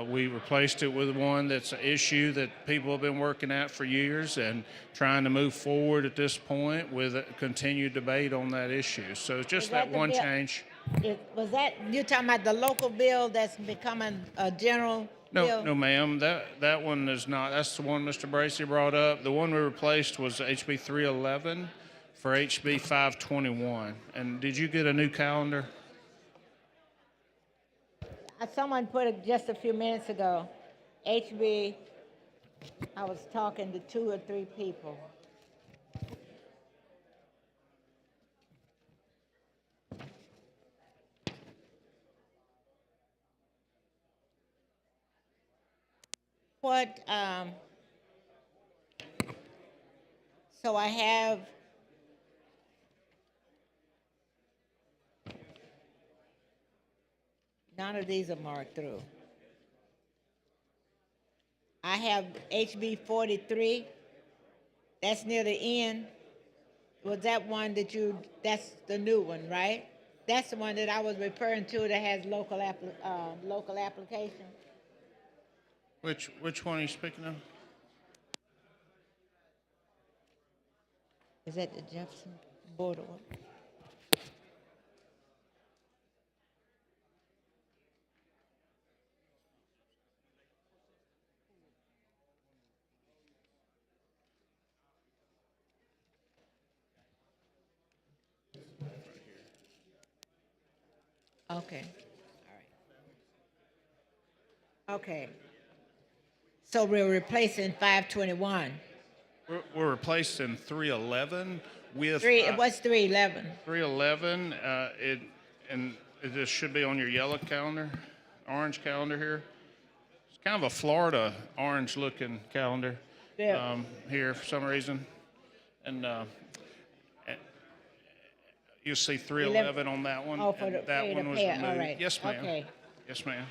we replaced it with one that's an issue that people have been working at for years and trying to move forward at this point with a continued debate on that issue. So it's just that one change. Was that, you're talking about the local bill that's becoming a general bill? No, ma'am. That one is not. That's the one Mr. Bracy brought up. The one we replaced was HB 311 for HB 521. And did you get a new calendar? Someone put it just a few minutes ago. HB, I was talking to 2 or 3 people. So I have none of these are marked through. I have HB 43. That's near the end. Was that one that that's the new one, right? That's the one that I was referring to that has local application. Which one are you speaking of? Is that the Jefferson Board of Works? Okay, all right. Okay. So we're replacing 521. We're replacing 311 with What's 311? 311. It just should be on your yellow calendar, orange calendar here. It's kind of a Florida orange-looking calendar here for some reason, and you'll see 311 on that one. Oh, for the that one was removed. All right. Yes, ma'am. Okay. Yes, ma'am.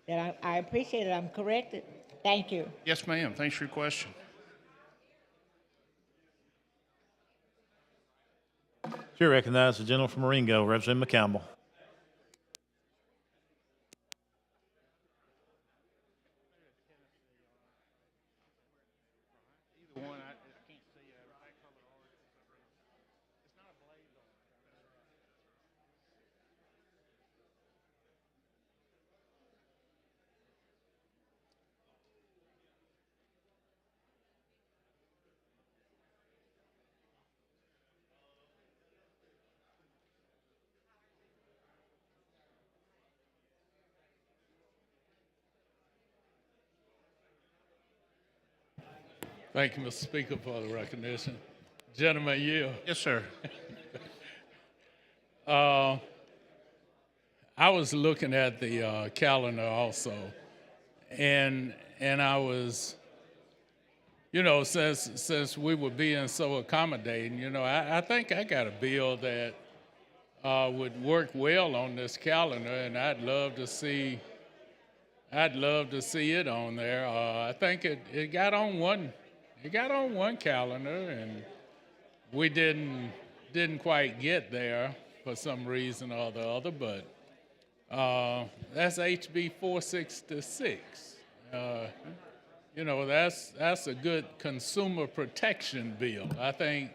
Then I appreciate it. I'm corrected. Thank you. Yes, ma'am. Thanks for your question. Chair recognizes the gentleman from Marengo, Representative McCampbell. Thank you, Mr. Speaker, for the recognition. Gentleman yield. Yes, sir. I was looking at the calendar also, and I was, since we were being so accommodating, I think I got a bill that would work well on this calendar, and I'd love to see it on there. I think it got on one calendar, and we didn't quite get there for some reason or the other, but that's HB 466. That's a good consumer protection bill. I think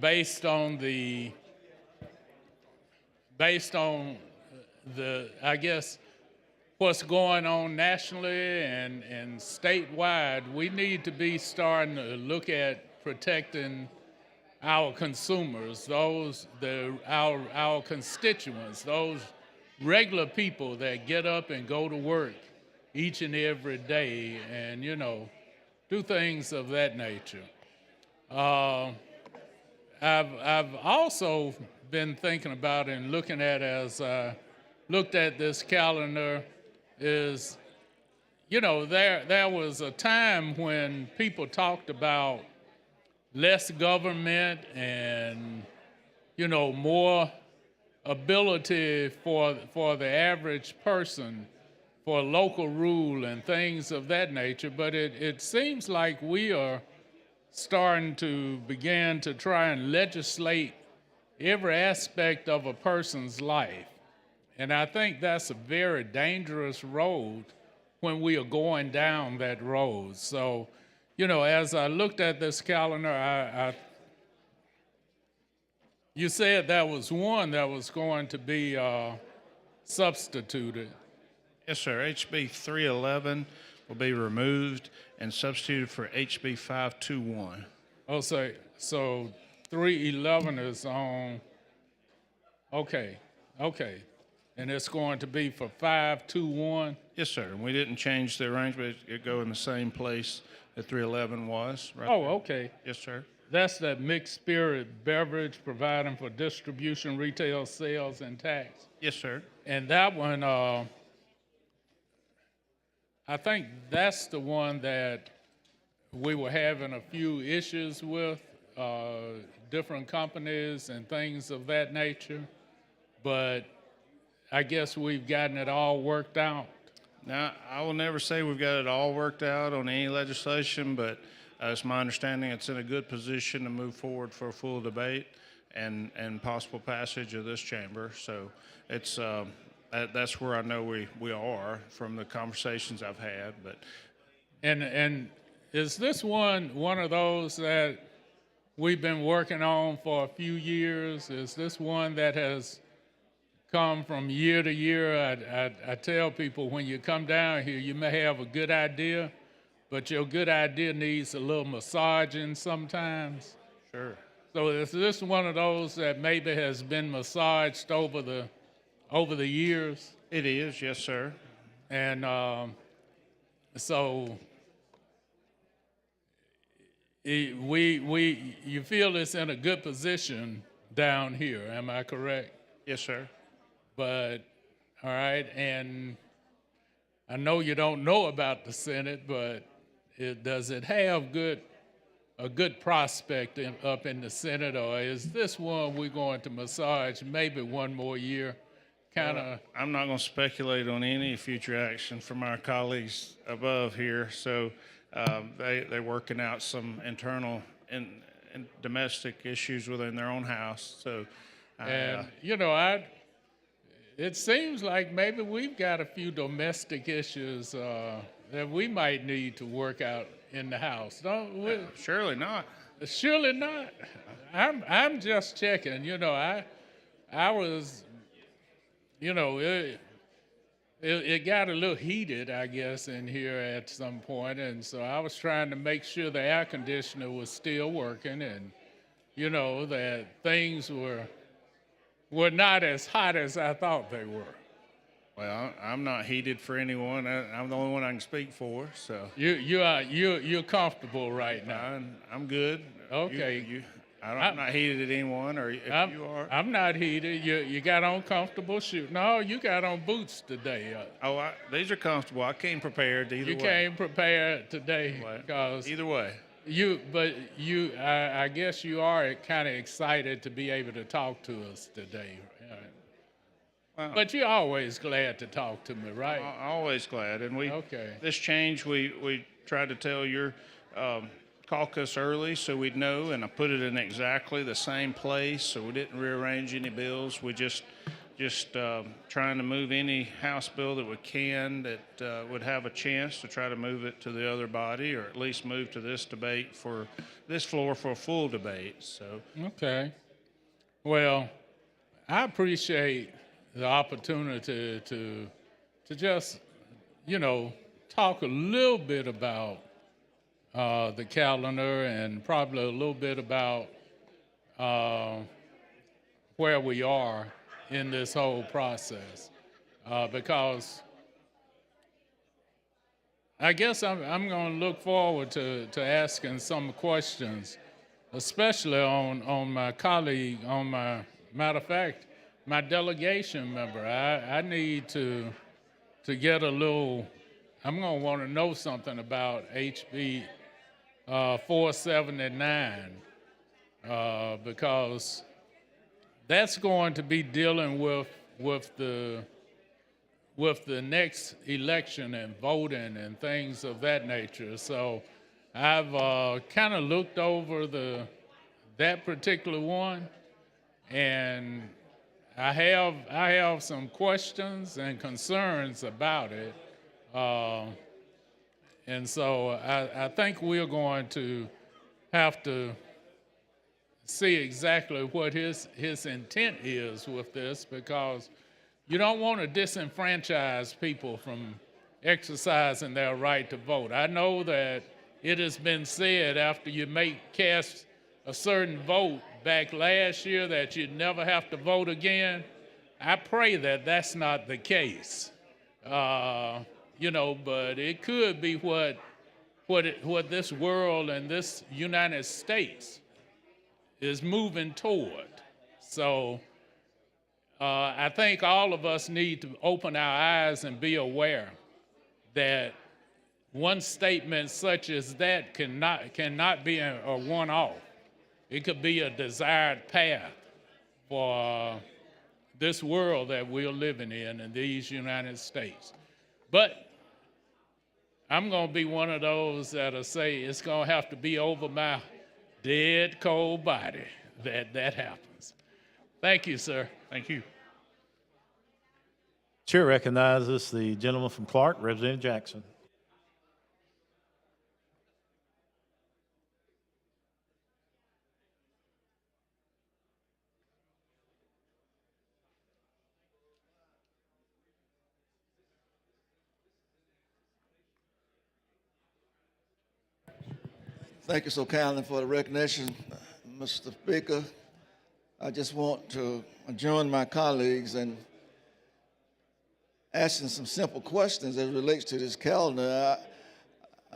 based on the I guess what's going on nationally and statewide, we need to be starting to look at protecting our consumers, our constituents, those regular people that get up and go to work each and every day and, do things of that nature. I've also been thinking about and looking at as I looked at this calendar is, there was a time when people talked about less government and, more ability for the average person for local rule and things of that nature. But it seems like we are starting to begin to try and legislate every aspect of a person's life. And I think that's a very dangerous road when we are going down that road. So, as I looked at this calendar, you said there was one that was going to be substituted. Yes, sir. HB 311 will be removed and substituted for HB 521. Oh, so 311 is on, okay. And it's going to be for 521? Yes, sir. And we didn't change the arrangement. It go in the same place that 311 was. Right Oh, there. okay. Yes, sir. That's that mixed spirit beverage providing for distribution, retail, sales, and tax. Yes, sir. And that one, I think that's the one that we were having a few issues with, different companies and things of that nature. But I guess we've gotten it all worked out. Now, I will never say we've got it all worked out on any legislation, but it's my understanding it's in a good position to move forward for a full debate and possible passage of this chamber. So it's that's where I know we are from the conversations I've had. But and is this one of those that we've been working on for a few years? Is this one that has come from year to year? I tell people when you come down here, you may have a good idea, but your good idea needs a little massaging sometimes. Sure. So is this one of those that maybe has been massaged over the years? It is, yes, sir. And so you feel it's in a good position down here, am I correct? Yes, sir. But, all right, and I know you don't know about the Senate, but does it have a good prospect up in the Senate, or is this one we're going to massage maybe one more year? I'm not going to speculate on any future action from our colleagues above here. So they're working out some internal and domestic issues within their own house. So, And, it seems like maybe we've got a few domestic issues that we might need to work out in the house. Don't we? surely not. Surely not. I'm just checking. I was, it got a little heated, I guess, in here at some point, and so I was trying to make sure the air conditioner was still working, and that things were not as hot as I thought they were. Well, I'm not heated for anyone. I'm the only one I can speak for. So You're comfortable right now. I'm good. Okay. I'm not heated at anyone, or if you are. I'm not heated. You got on comfortable shoes. No, you got on boots today. These are comfortable. I came prepared either way. You came prepared today because either way. I guess you are kind of excited to be able to talk to us today. But you're always glad to talk to me, right? Always glad. And this change, we tried to tell your caucus early so we'd know, and I put it in exactly the same place, so we didn't rearrange any bills. We just trying to move any House bill that we can that would have a chance to try to move it to the other body, or at least move to this debate for this floor for a full debate. So okay. Well, I appreciate the opportunity to just talk a little bit about the calendar, and probably a little bit about where we are in this whole process, because I guess I'm going to look forward to asking some questions, especially on my colleague, matter of fact, my delegation member. I need to get a little, I'm going to want to know something about HB 479, because that's going to be dealing with the next election and voting and things of that nature. So I've kind of looked over that particular one, and I have some questions and concerns about it. And so I think we're going to have to see exactly what his intent is with this, because you don't want to disenfranchise people from exercising their right to vote. I know that it has been said after you cast a certain vote back last year that you'd never have to vote again. I pray that that's not the case. But it could be what this world and this United States is moving toward. So I think all of us need to open our eyes and be aware that one statement such as that cannot be a one-off. It could be a desired path for this world that we're living in these United States. But I'm going to be one of those that'll say it's going to have to be over my dead cold body that happens. Thank you, sir. thank you. Chair recognizes the gentleman from Clark, Representative Jackson. Thank you so kindly for the recognition, Mr. Speaker. I just want to join my colleagues in asking some simple questions as it relates to this calendar.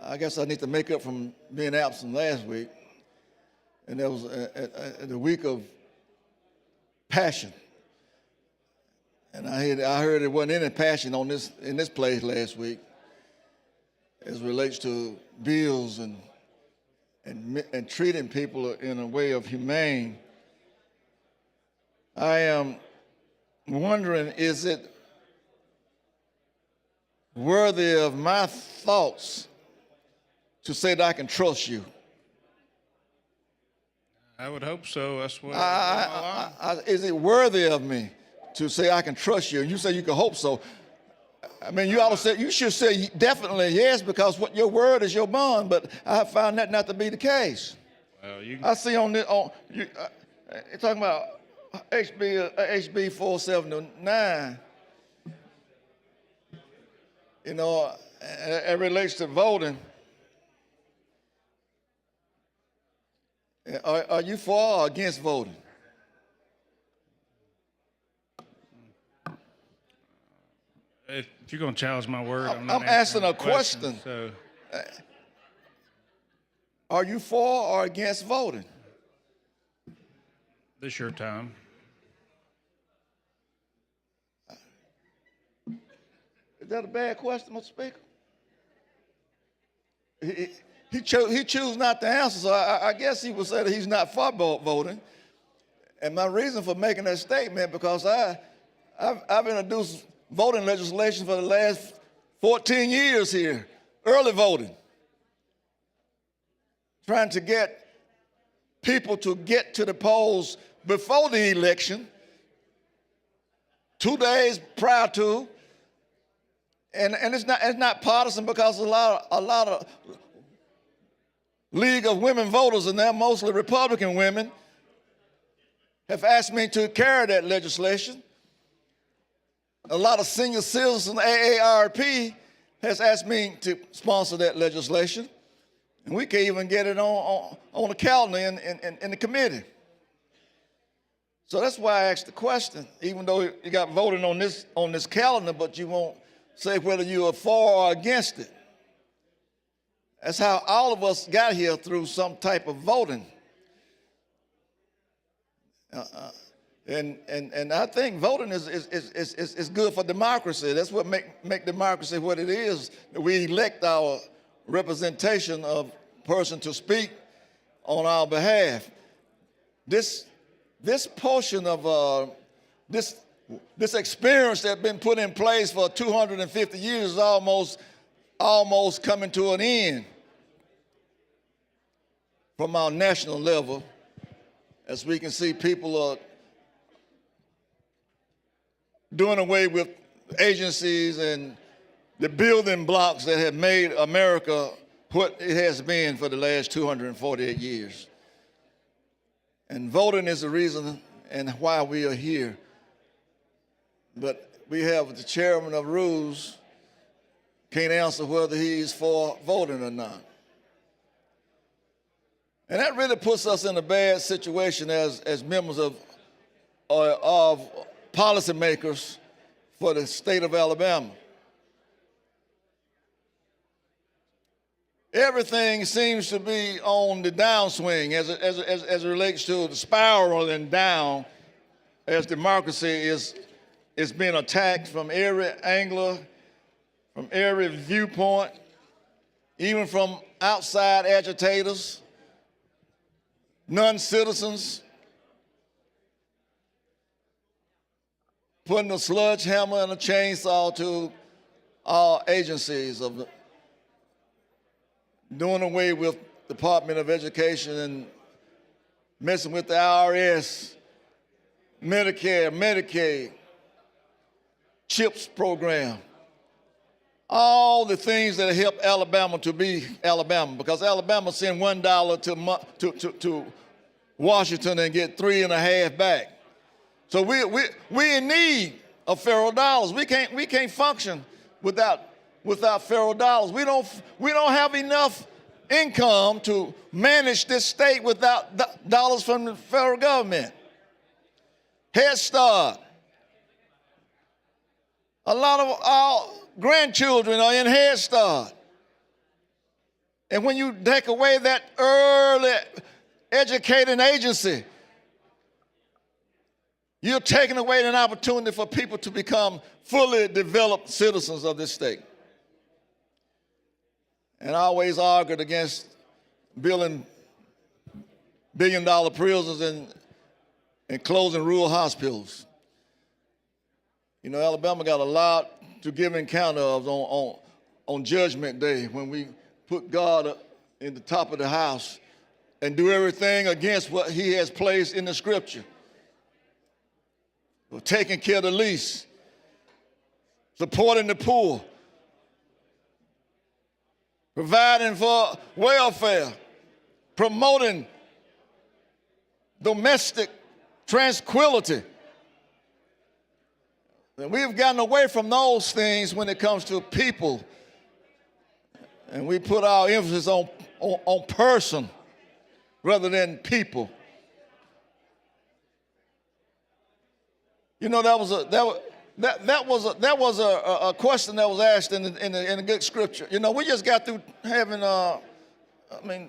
I guess I need to make up from being absent last week, and that was the week of passion. And I heard there wasn't any passion in this place last week as it relates to bills and treating people in a way of humane. I am wondering, is it worthy of my thoughts to say that I can trust you? I would hope so. That's what. Is it worthy of me to say I can trust you? And you say you can hope so. I mean, you ought to say, you should say definitely yes, because what your word is your bond. But I have found that not to be the case. Well, you. I see on this, you're talking about HB 479. You know, it relates to voting. Are you for or against voting? If you're going to challenge my word, I'm I'm asking a question. So, are you for or against voting? this your time. Is that a bad question, Mr. Speaker? He chose not to answer, so I guess he would say that he's not for voting. And my reason for making that statement, because I've introduced voting legislation for the last 14 years here, early voting, trying to get people to get to the polls before the election, 2 days prior to, and it's not partisan, because a lot of League of Women Voters, and they're mostly Republican women, have asked me to carry that legislation. A lot of senior citizens, AARP, has asked me to sponsor that legislation. And we can even get it on the calendar in the committee. So that's why I asked the question, even though you got voting on this calendar, but you won't say whether you are for or against it. That's how all of us got here, through some type of voting. And I think voting is good for democracy. That's what make democracy what it is. We elect our representation of person to speak on our behalf. This portion of this experience that's been put in place for 250 years is almost coming to an end from our national level, as we can see people are doing away with agencies and the building blocks that have made America what it has been for the last 248 years. And voting is the reason and why we are here. But we have the chairman of rules can't answer whether he's for voting or not. And that really puts us in a bad situation as members of policymakers for the state of Alabama. Everything seems to be on the downswing as it relates to the spiraling down, as democracy is being attacked from every angle, from every viewpoint, even from outside agitators, non-citizens, putting a sledgehammer and a chainsaw to our agencies, of doing away with Department of Education and messing with the IRS, Medicare, Medicaid, CHIPS program. All the things that help Alabama to be Alabama, because Alabama send $1 to Washington and get 3.5 back. So we in need of federal dollars. We can't function without federal dollars. We don't have enough income to manage this state without dollars from the federal government. Head Start. A lot of our grandchildren are in Head Start. And when you take away that early educating agency, you're taking away an opportunity for people to become fully developed citizens of this state. And I always argued against building billion-dollar prisons and closing rural hospitals. You know, Alabama got a lot to give an account of on Judgment Day, when we put God in the top of the house and do everything against what he has placed in the scripture. For taking care of the least, supporting the poor, providing for welfare, promoting domestic tranquility. And we've gotten away from those things when it comes to people. And we put our emphasis on person rather than people. You know, that was a question that was asked in a good scripture. You know, we just got through having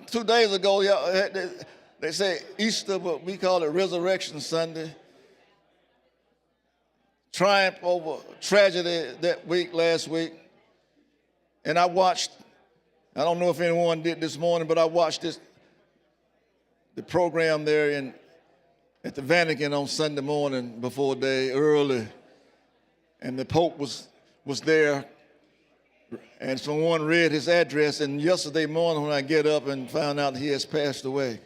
2 days ago, they say Easter, but we call it Resurrection Sunday. Triumph over tragedy that week, last week. And I watched, I don't know if anyone did this morning, but I watched the program there at the Vatican on Sunday morning before day early. And the Pope was there. And someone read his address, and yesterday morning when I get up and found out he has passed away.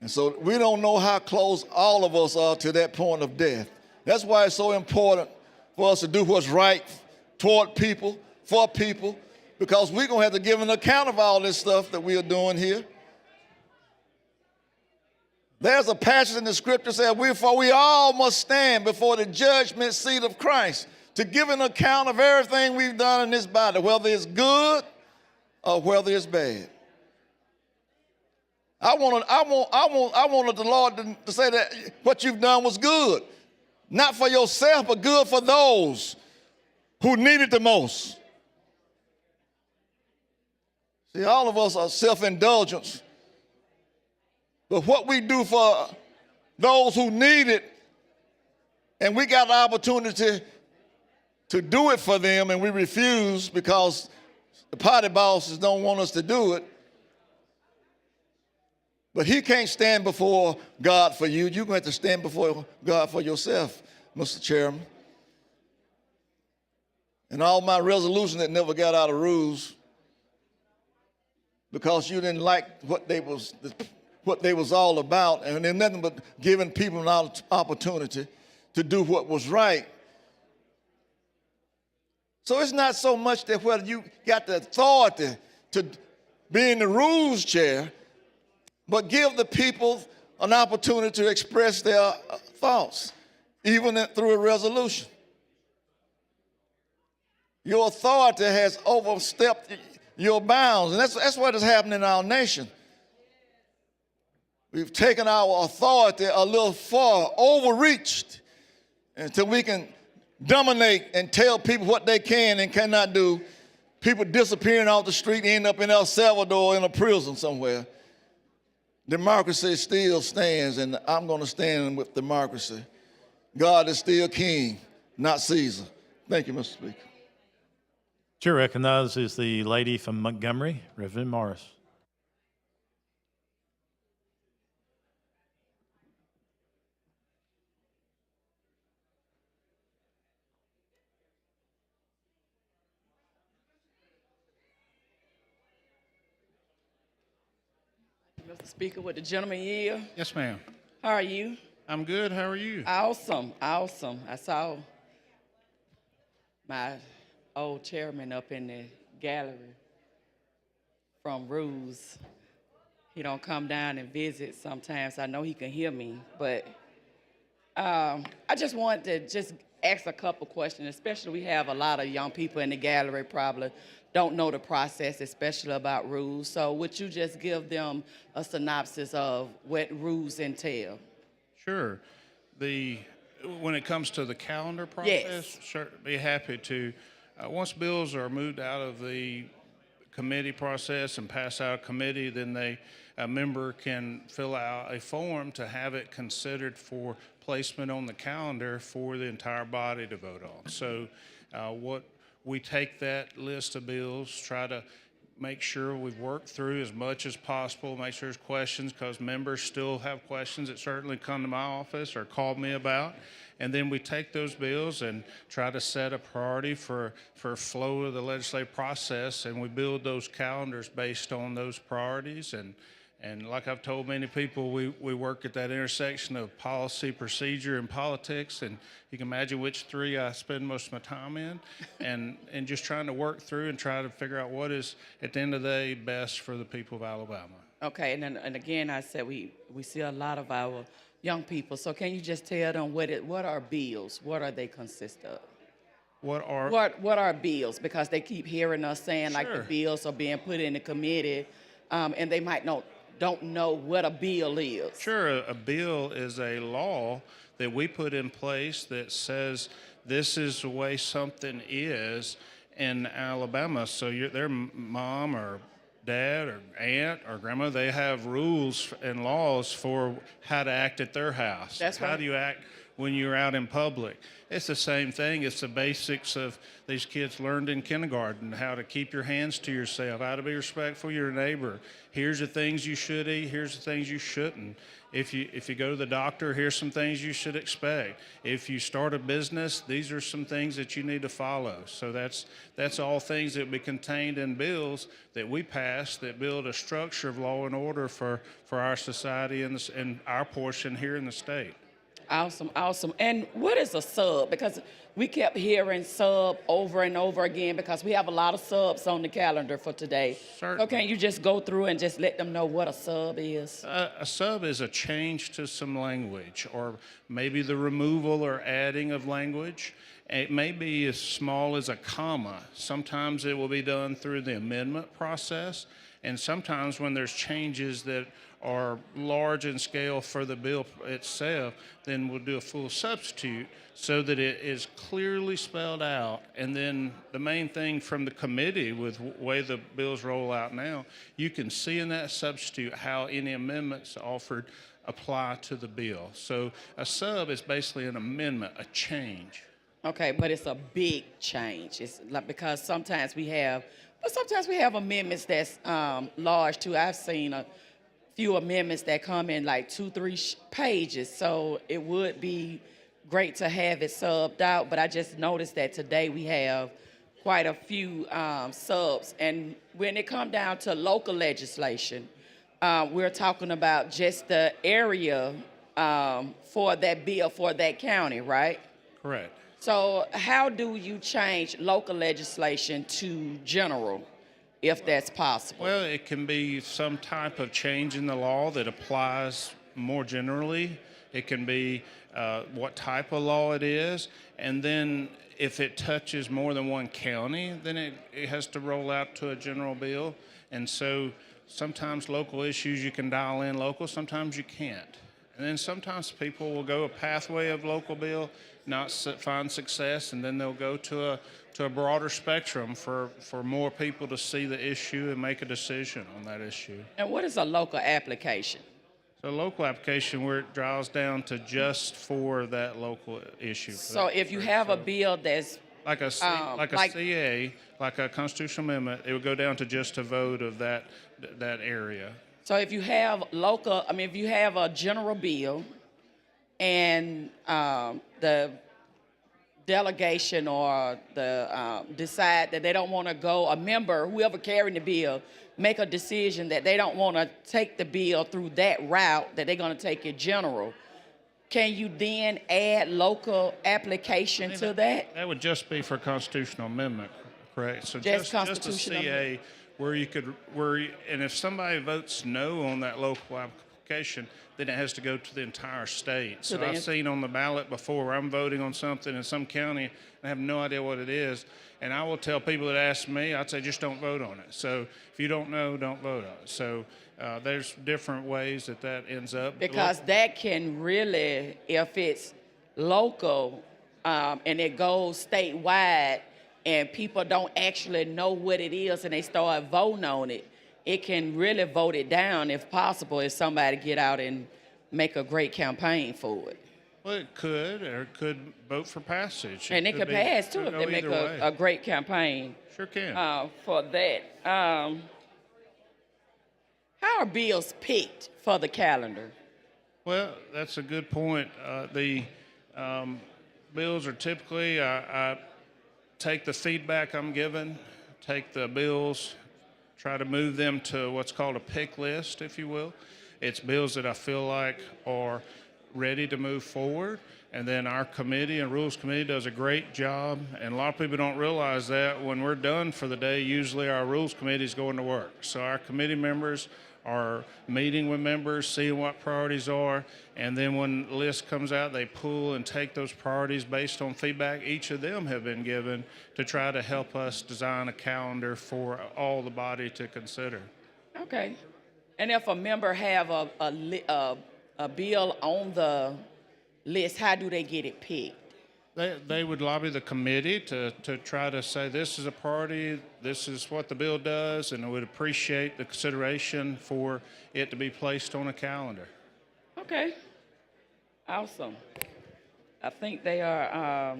And so we don't know how close all of us are to that point of death. That's why it's so important for us to do what's right toward people, for people, because we're going to have to give an account of all this stuff that we are doing here. There's a passage in the scripture that says, for we all must stand before the judgment seat of Christ to give an account of everything we've done in this body, whether it's good or whether it's bad. I wanted the Lord to say that what you've done was good. Not for yourself, but good for those who need it the most. See, all of us are self-indulgence. But what we do for those who need it, and we got the opportunity to do it for them, and we refuse because the party bosses don't want us to do it. But he can't stand before God for you. You're going to have to stand before God for yourself, Mr. Chairman. And all my resolutions that never got out of rules because you didn't like what they was all about, and they're nothing but giving people an opportunity to do what was right. So it's not so much that whether you got the authority to be in the rules chair, but give the people an opportunity to express their thoughts, even through a resolution. Your authority has overstepped your bounds, and that's what is happening in our nation. We've taken our authority a little far, overreached, until we can dominate and tell people what they can and cannot do. People disappearing off the street, end up in El Salvador in a prison somewhere. Democracy still stands, and I'm going to stand with democracy. God is still king, not Caesar. Thank you, Mr. Speaker. Chair recognizes the lady from Montgomery, Reverend Morris. Mr. Speaker, with the gentleman here. Yes, ma'am. How are you? I'm good. How are you? Awesome, awesome. I saw my old chairman up in the gallery from Ruse. He don't come down and visit sometimes. I know he can hear me, but I just wanted to just ask a couple questions, especially we have a lot of young people in the gallery probably don't know the process, especially about rules. So would you just give them a synopsis of what rules entail? Sure. When it comes to the calendar process, sure, be happy to. Once bills are moved out of the committee process and pass out of committee, then a member can fill out a form to have it considered for placement on the calendar for the entire body to vote on. So we take that list of bills, try to make sure we've worked through as much as possible, make sure there's questions, because members still have questions that certainly come to my office or call me about. And then we take those bills and try to set a priority for flow of the legislative process, and we build those calendars based on those priorities. And like I've told many people, we work at that intersection of policy, procedure, and politics, and you can imagine which three I spend most of my time in, and just trying to work through and try to figure out what is, at the end of the day, best for the people of Alabama. Okay, and again, I said we see a lot of our young people. So can you just tell them what are bills? What are they consist of? What are bills? Because they keep hearing us saying like the bills are being put in the committee, and they might don't know what a bill is. Sure, a bill is a law that we put in place that says this is the way something is in Alabama. So their mom or dad or aunt or grandma, they have rules and laws for how to act at their house. That's right. How do you act when you're out in public? It's the same thing. It's the basics of these kids learned in kindergarten, how to keep your hands to yourself, how to be respectful of your neighbor. Here's the things you should eat. Here's the things you shouldn't. If you go to the doctor, here's some things you should expect. If you start a business, these are some things that you need to follow. So that's all things that will be contained in bills that we pass that build a structure of law and order for our society and our portion here in the state. Awesome, awesome. And what is a sub? Because we kept hearing sub over and over again because we have a lot of subs on the calendar for today. Certainly. So can you just go through and just let them know what a sub is? A sub is a change to some language, or maybe the removal or adding of language. It may be as small as a comma. Sometimes it will be done through the amendment process, and sometimes when there's changes that are large in scale for the bill itself, then we'll do a full substitute so that it is clearly spelled out. And then the main thing from the committee, with the way the bills roll out now, you can see in that substitute how any amendments offered apply to the bill. So a sub is basically an amendment, a change. Okay, but it's a big change. It's like, because sometimes we have amendments that's large too. I've seen a few amendments that come in like 2-3 pages. So it would be great to have it subbed out, but I just noticed that today we have quite a few subs. And when it comes down to local legislation, we're talking about just the area for that bill for that county, right? Correct. So how do you change local legislation to general, if that's possible? Well, it can be some type of change in the law that applies more generally. It can be what type of law it is. And then if it touches more than one county, then it has to roll out to a general bill. And so sometimes local issues you can dial in local, sometimes you can't. And then sometimes people will go a pathway of local bill, not find success, and then they'll go to a broader spectrum for more people to see the issue and make a decision on that issue. And what is a local application? So a local application where it draws down to just for that local issue. So if you have a bill that's like a CA, like a constitutional amendment, it would go down to just a vote of that area. So if you have if you have a general bill and the delegation or the decide that they don't want to go, a member, whoever carrying the bill, make a decision that they don't want to take the bill through that route, that they're going to take it general, can you then add local application to that? That would just be for constitutional amendment, correct? So Just a constitutional CA where and if somebody votes no on that local application, then it has to go to the entire state. So I've seen on the ballot before where I'm voting on something in some county and I have no idea what it is. And I will tell people that ask me, I'd say just don't vote on it. So if you don't know, don't vote on it. So there's different ways that ends up. Because that can really, if it's local and it goes statewide and people don't actually know what it is and they start voting on it, it can really vote it down if possible if somebody get out and make a great campaign for it. Well, it could, or it could vote for passage. And it could be- pass too could if go they make either way. a great campaign Sure can. for that. How are bills picked for the calendar? Well, that's a good point. The bills are typically, I take the feedback I'm given, take the bills, try to move them to what's called a pick list, if you will. It's bills that I feel like are ready to move forward. And then our committee and Rules Committee does a great job. And a lot of people don't realize that when we're done for the day, usually our Rules Committee is going to work. So our committee members are meeting with members, seeing what priorities are, and then when the list comes out, they pull and take those priorities based on feedback each of them have been given to try to help us design a calendar for all the body to consider. Okay. And if a member have a bill on the list, how do they get it picked? They would lobby the committee to try to say this is a priority, this is what the bill does, and I would appreciate the consideration for it to be placed on a calendar. Okay. Awesome. I think they are.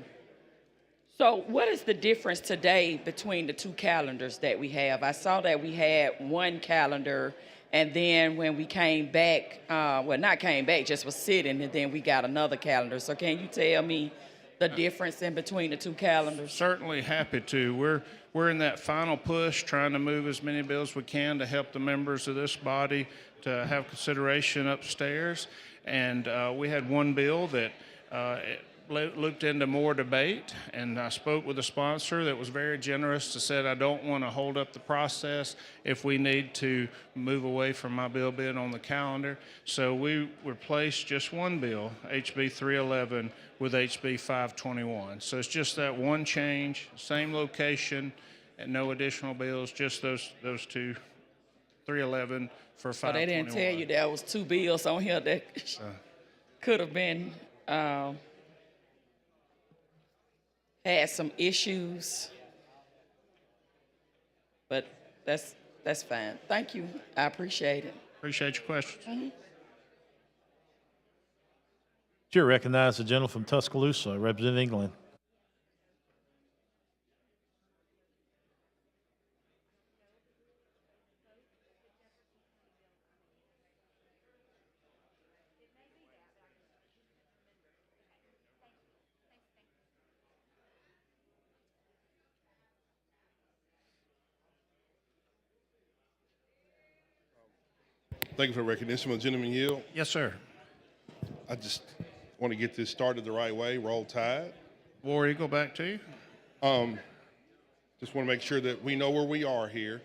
So what is the difference today between the two calendars that we have? I saw that we had one calendar, and then when we came back, well, not came back, just was sitting, and then we got another calendar. So can you tell me the difference in between the two calendars? Certainly happy to. We're in that final push, trying to move as many bills as we can to help the members of this body to have consideration upstairs. And we had one bill that looked into more debate, and I spoke with a sponsor that was very generous to said, I don't want to hold up the process if we need to move away from my bill being on the calendar. So we replaced just one bill, HB 311, with HB 521. So it's just that one change, same location, and no additional bills, just those two, 311 for 521. So they didn't tell you there was two bills on here that could have been had some issues, but that's fine. Thank you. I appreciate it. Appreciate your questions. Mm-hmm. Chair recognizes the gentleman from Tuscaloosa, representing England. Thank you for the recognition. Will the gentleman yield? Yes, sir. I just want to get this started the right way. Roll Tide. War Eagle, back to you. Just want to make sure that we know where we are here.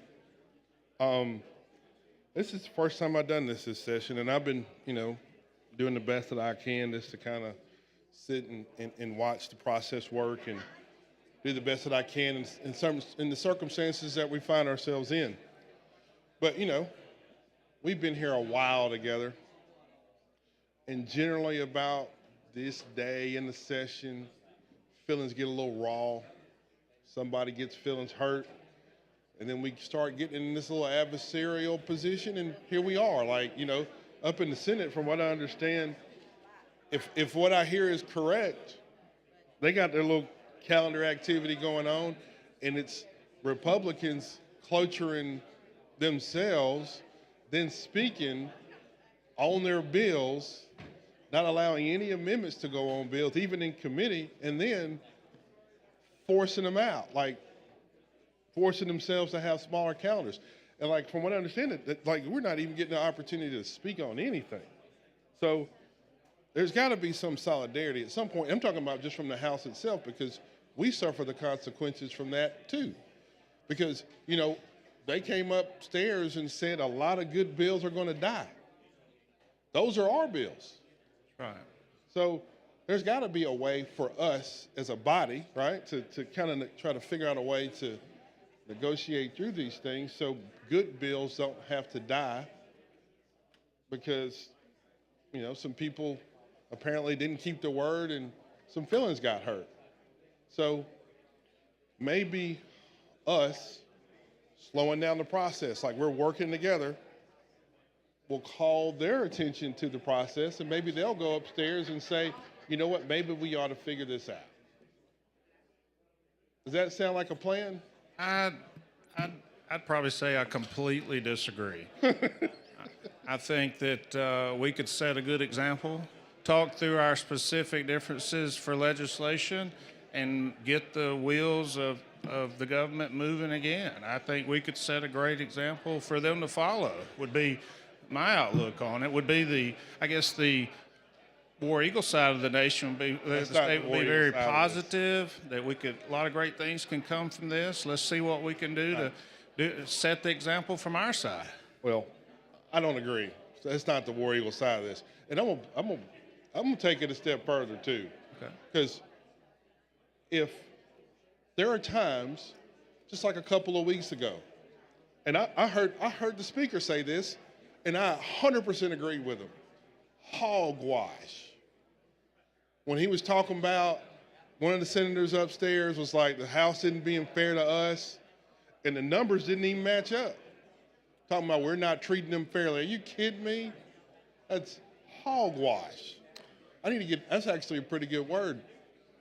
This is the first time I've done this session, and I've been, doing the best that I can just to kind of sit and watch the process work and do the best that I can in the circumstances that we find ourselves in. But, we've been here a while together, and generally about this day in the session, feelings get a little raw. Somebody gets feelings hurt, and then we start getting in this little adversarial position, and here we are, up in the Senate, from what I understand, if what I hear is correct, they got their little calendar activity going on, and it's Republicans cloturing themselves, then speaking on their bills, not allowing any amendments to go on bills, even in committee, and then forcing them out, forcing themselves to have smaller calendars. And from what I understand, we're not even getting the opportunity to speak on anything. So there's got to be some solidarity at some point. I'm talking about just from the House itself, because we suffer the consequences from that too. Because, they came upstairs and said a lot of good bills are going to die. Those are our bills. Right. So there's got to be a way for us as a body, right, to kind of try to figure out a way to negotiate through these things so good bills don't have to die because, some people apparently didn't keep their word and some feelings got hurt. So maybe us slowing down the process, we're working together, will call their attention to the process, and maybe they'll go upstairs and say, you know what, maybe we ought to figure this out. Does that sound like a plan? I'd probably say I completely disagree. I think that we could set a good example, talk through our specific differences for legislation, and get the wheels of the government moving again. I think we could set a great example for them to follow, would be my outlook on it. Would be the War Eagle side of the nation would be, the state would be very positive, that a lot of great things can come from this. Let's see what we can do to set the example from our side. Well, I don't agree. That's not the War Eagle side of this. And I'm gonna take it a step further too. Okay. Because if there are times, just like a couple of weeks ago, and I heard the speaker say this, and I 100% agree with him. Hogwash. When he was talking about one of the senators upstairs was like the House isn't being fair to us, and the numbers didn't even match up. Talking about we're not treating them fairly. Are you kidding me? That's hogwash. That's actually a pretty good word.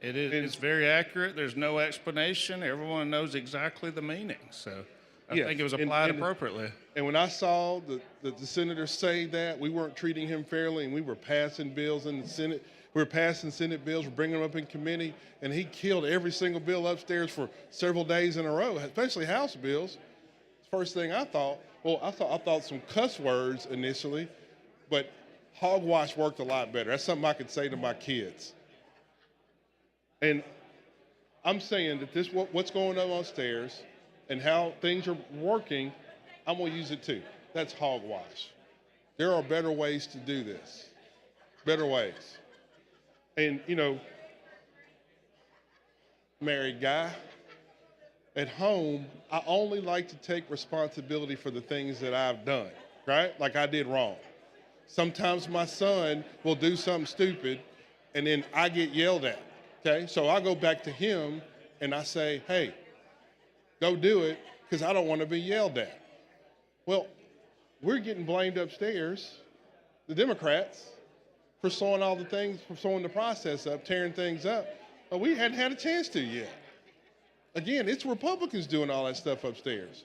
It is. It's very accurate. There's no explanation. Everyone knows exactly the meaning. So I think it was applied appropriately. And when I saw the senator say that we weren't treating him fairly and we were passing bills in the Senate, we were passing Senate bills, we're bringing them up in committee, and he killed every single bill upstairs for several days in a row, especially House bills. First thing I thought, I thought some cuss words initially, but hogwash worked a lot better. That's something I could say to my kids. And I'm saying that what's going on upstairs and how things are working, I'm gonna use it too. That's hogwash. There are better ways to do this. Better ways. And married guy, at home, I only like to take responsibility for the things that I've done, right? Like I did wrong. Sometimes my son will do something stupid and then I get yelled at, okay? So I go back to him and I say, hey, go do it because I don't want to be yelled at. Well, we're getting blamed upstairs, the Democrats, for slowing the process up, tearing things up. But we hadn't had a chance to yet. Again, it's Republicans doing all that stuff upstairs.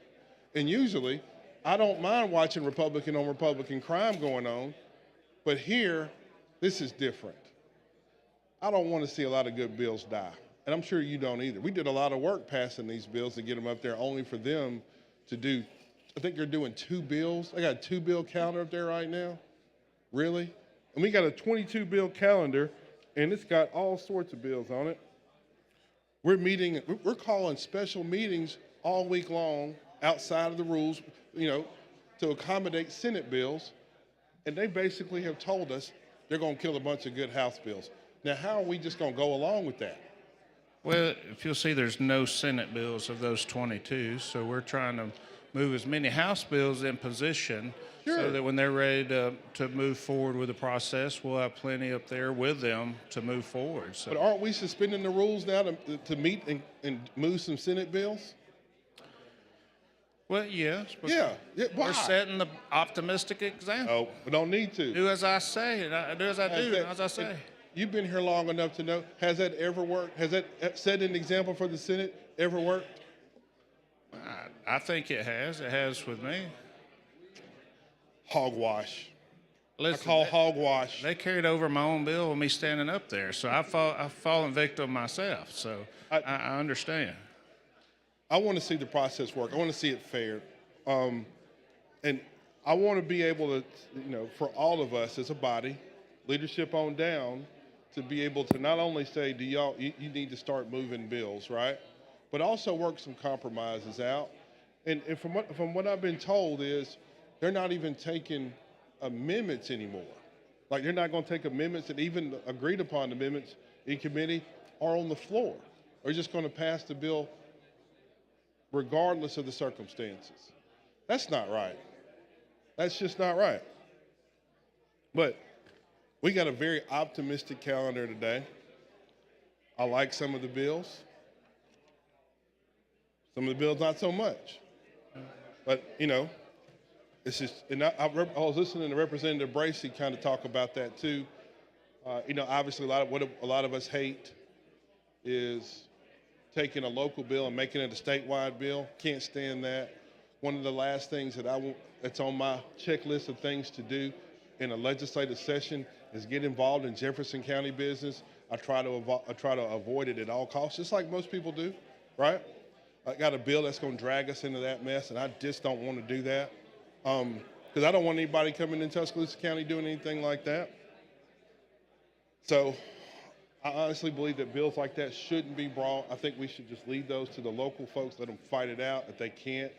And usually, I don't mind watching Republican on Republican crime going on, but here, this is different. I don't want to see a lot of good bills die, and I'm sure you don't either. We did a lot of work passing these bills to get them up there only for them to do, I think they're doing 2 bills. I got a 2-bill calendar up there right now. Really? And we got a 22-bill calendar, and it's got all sorts of bills on it. We're calling special meetings all week long outside of the rules, to accommodate Senate bills. And they basically have told us they're going to kill a bunch of good House bills. Now, how are we just going to go along with that? Well, if you'll see, there's no Senate bills of those 22, so we're trying to move as many House bills in position so that when they're ready to move forward with the process, we'll have plenty up there with them to move forward. So. But aren't we suspending the rules now to meet and move some Senate bills? Well, yes. Yeah. Why? We're setting the optimistic example. Oh, we don't need to. Do as I say, and do as I do, as I say. You've been here long enough to know, has that ever worked? Has that set an example for the Senate ever worked? I think it has. It has with me. Hogwash. Listen, I call hogwash. They carried over my own bill with me standing up there, so I've fallen victim myself. So I understand. I want to see the process work. I want to see it fair, and I want to be able to, for all of us as a body, leadership on down, to be able to not only say, you need to start moving bills, right, but also work some compromises out. And from what I've been told is, they're not even taking amendments anymore. Like they're not going to take amendments that even agreed upon amendments in committee or on the floor. They're just going to pass the bill regardless of the circumstances. That's not right. That's just not right. But we got a very optimistic calendar today. I like some of the bills. Some of the bills not so much. But, it's just, and I was listening to Representative Bracey kind of talk about that too. Obviously, what a lot of us hate is taking a local bill and making it a statewide bill. Can't stand that. One of the last things that's on my checklist of things to do in a legislative session is get involved in Jefferson County business. I try to avoid it at all costs, just like most people do, right? I got a bill that's going to drag us into that mess, and I just don't want to do that because I don't want anybody coming in Tuscaloosa County doing anything like that. So I honestly believe that bills like that shouldn't be brought. I think we should just leave those to the local folks, let them fight it out. If they can't,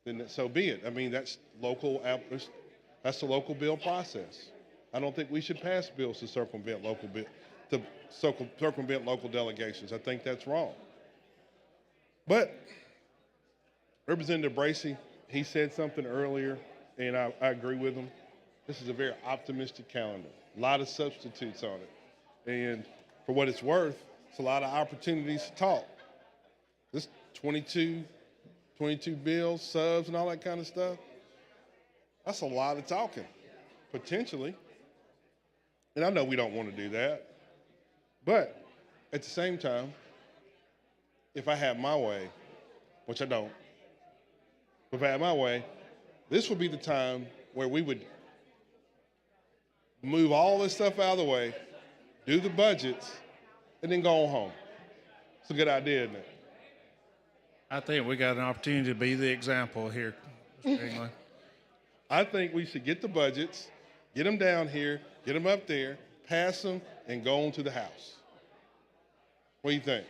then so be it. I mean, that's the local bill process. I don't think we should pass bills to circumvent local delegations. I think that's wrong. But Representative Bracy, he said something earlier, and I agree with him. This is a very optimistic calendar. A lot of substitutes on it. And for what it's worth, it's a lot of opportunities to talk. This 22 bills, subs, and all that kind of stuff, that's a lot of talking, potentially. And I know we don't want to do that. But at the same time, if I had my way, which I don't, if I had my way, this would be the time where we would move all this stuff out of the way, do the budgets, and then go on home. It's a good idea, isn't it? I think we got an opportunity to be the example here, Mr. England. I think we should get the budgets, get them down here, get them up there, pass them, and go on to the House. What do you think?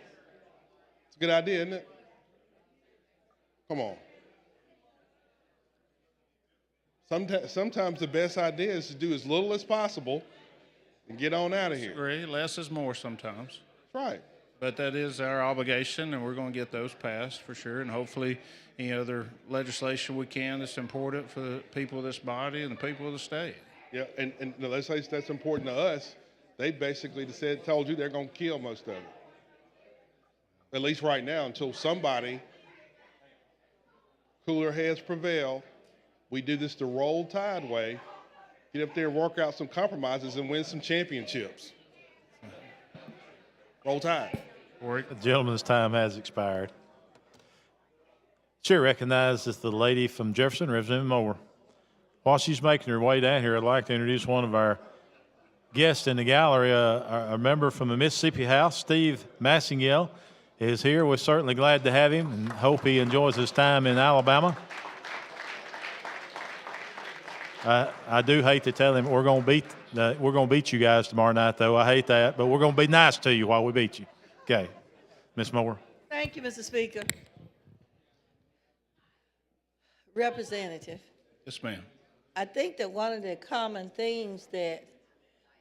It's a good idea, isn't it? Come on. Sometimes the best idea is to do as little as possible and get on out of here. Agree, less is more sometimes. That's right. But that is our obligation, and we're going to get those passed for sure. And hopefully any other legislation we can that's important for the people of this body and the people of the state. Yeah, and the legislation that's important to us, they basically told you they're going to kill most of it. At least right now, until somebody, cooler heads prevail, we do this the roll tide way, get up there, work out some compromises, and win some championships. Roll tide. The gentleman's time has expired. Chair recognizes the lady from Jefferson, Representative Moore. While she's making her way down here, I'd like to introduce one of our guests in the gallery, a member from the Mississippi House, Steve Massingill, is here. We're certainly glad to have him and hope he enjoys his time in Alabama. I do hate to tell him we're going to beat you guys tomorrow night, though. I hate that, but we're going to be nice to you while we beat you. Okay, Ms. Moore. Thank you, Mr. Speaker. Representative. Yes, ma'am. I think that one of the common things that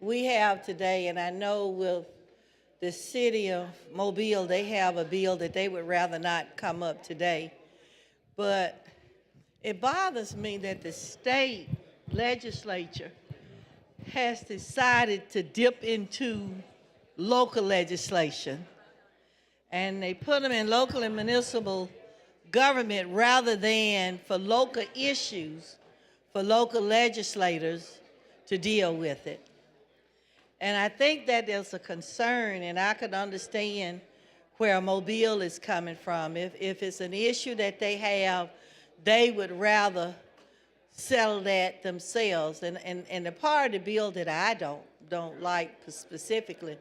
we have today, and I know with the city of Mobile, they have a bill that they would rather not come up today, but it bothers me that the state legislature has decided to dip into local legislation, and they put them in local and municipal government rather than for local issues, for local legislators to deal with it. And I think that there's a concern, and I could understand where Mobile is coming from. If it's an issue that they have, they would rather settle that themselves. And the part of the bill that I don't like specifically,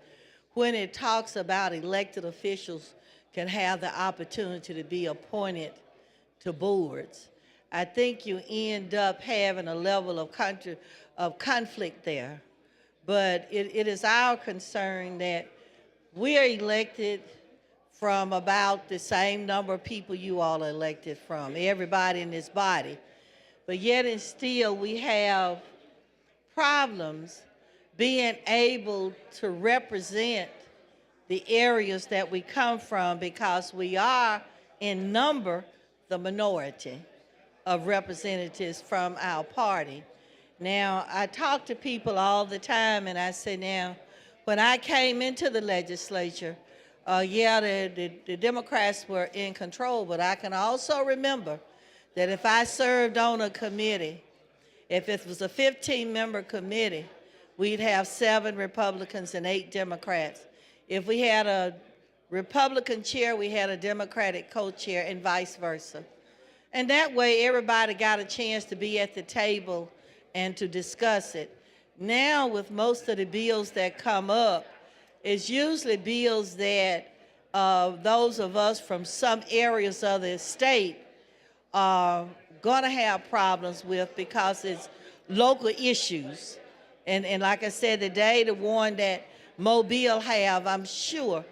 when it talks about elected officials can have the opportunity to be appointed to boards, I think you end up having a level of conflict there. But it is our concern that we are elected from about the same number of people you all are elected from, everybody in this body. But yet and still we have problems being able to represent the areas that we come from because we are in number the minority of representatives from our party. Now, I talk to people all the time, and I say now, when I came into the legislature, the Democrats were in control, but I can also remember that if I served on a committee, if it was a 15-member committee, we'd have 7 Republicans and 8 Democrats. If we had a Republican chair, we had a Democratic co-chair, and vice versa. And that way, everybody got a chance to be at the table and to discuss it. Now, with most of the bills that come up, it's usually bills that those of us from some areas of the state are going to have problems with because it's local issues. And like I said today, the one that Mobile have, I'm sure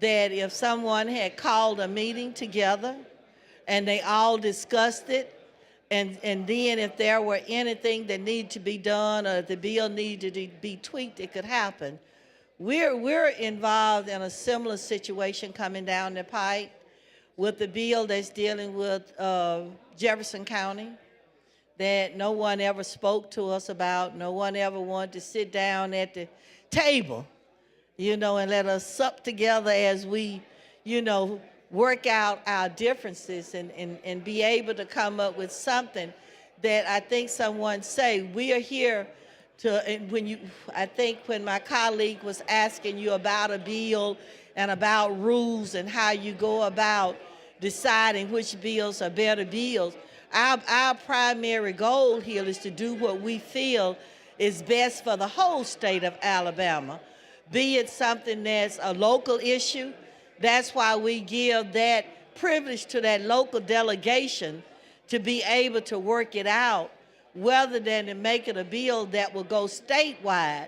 that if someone had called a meeting together and they all discussed it, and then if there were anything that needed to be done or the bill needed to be tweaked, it could happen. We're involved in a similar situation coming down the pike with the bill that's dealing with Jefferson County that no one ever spoke to us about. No one ever wanted to sit down at the table, and let us sup together as we, work out our differences and be able to come up with something that I think someone say, we are here to, and when my colleague was asking you about a bill and about rules and how you go about deciding which bills are better bills, our primary goal here is to do what we feel is best for the whole state of Alabama, be it something that's a local issue. That's why we give that privilege to that local delegation to be able to work it out, rather than to make it a bill that will go statewide,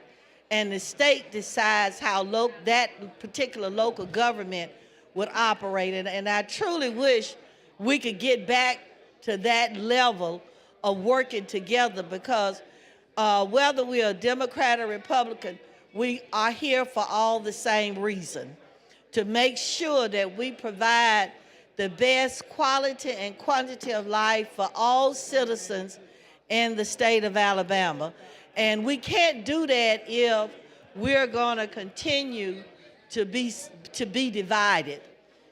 and the state decides how that particular local government would operate. And I truly wish we could get back to that level of working together, because whether we're a Democrat or Republican, we are here for all the same reason, to make sure that we provide the best quality and quantity of life for all citizens in the state of Alabama. And we can't do that if we're going to continue to be divided.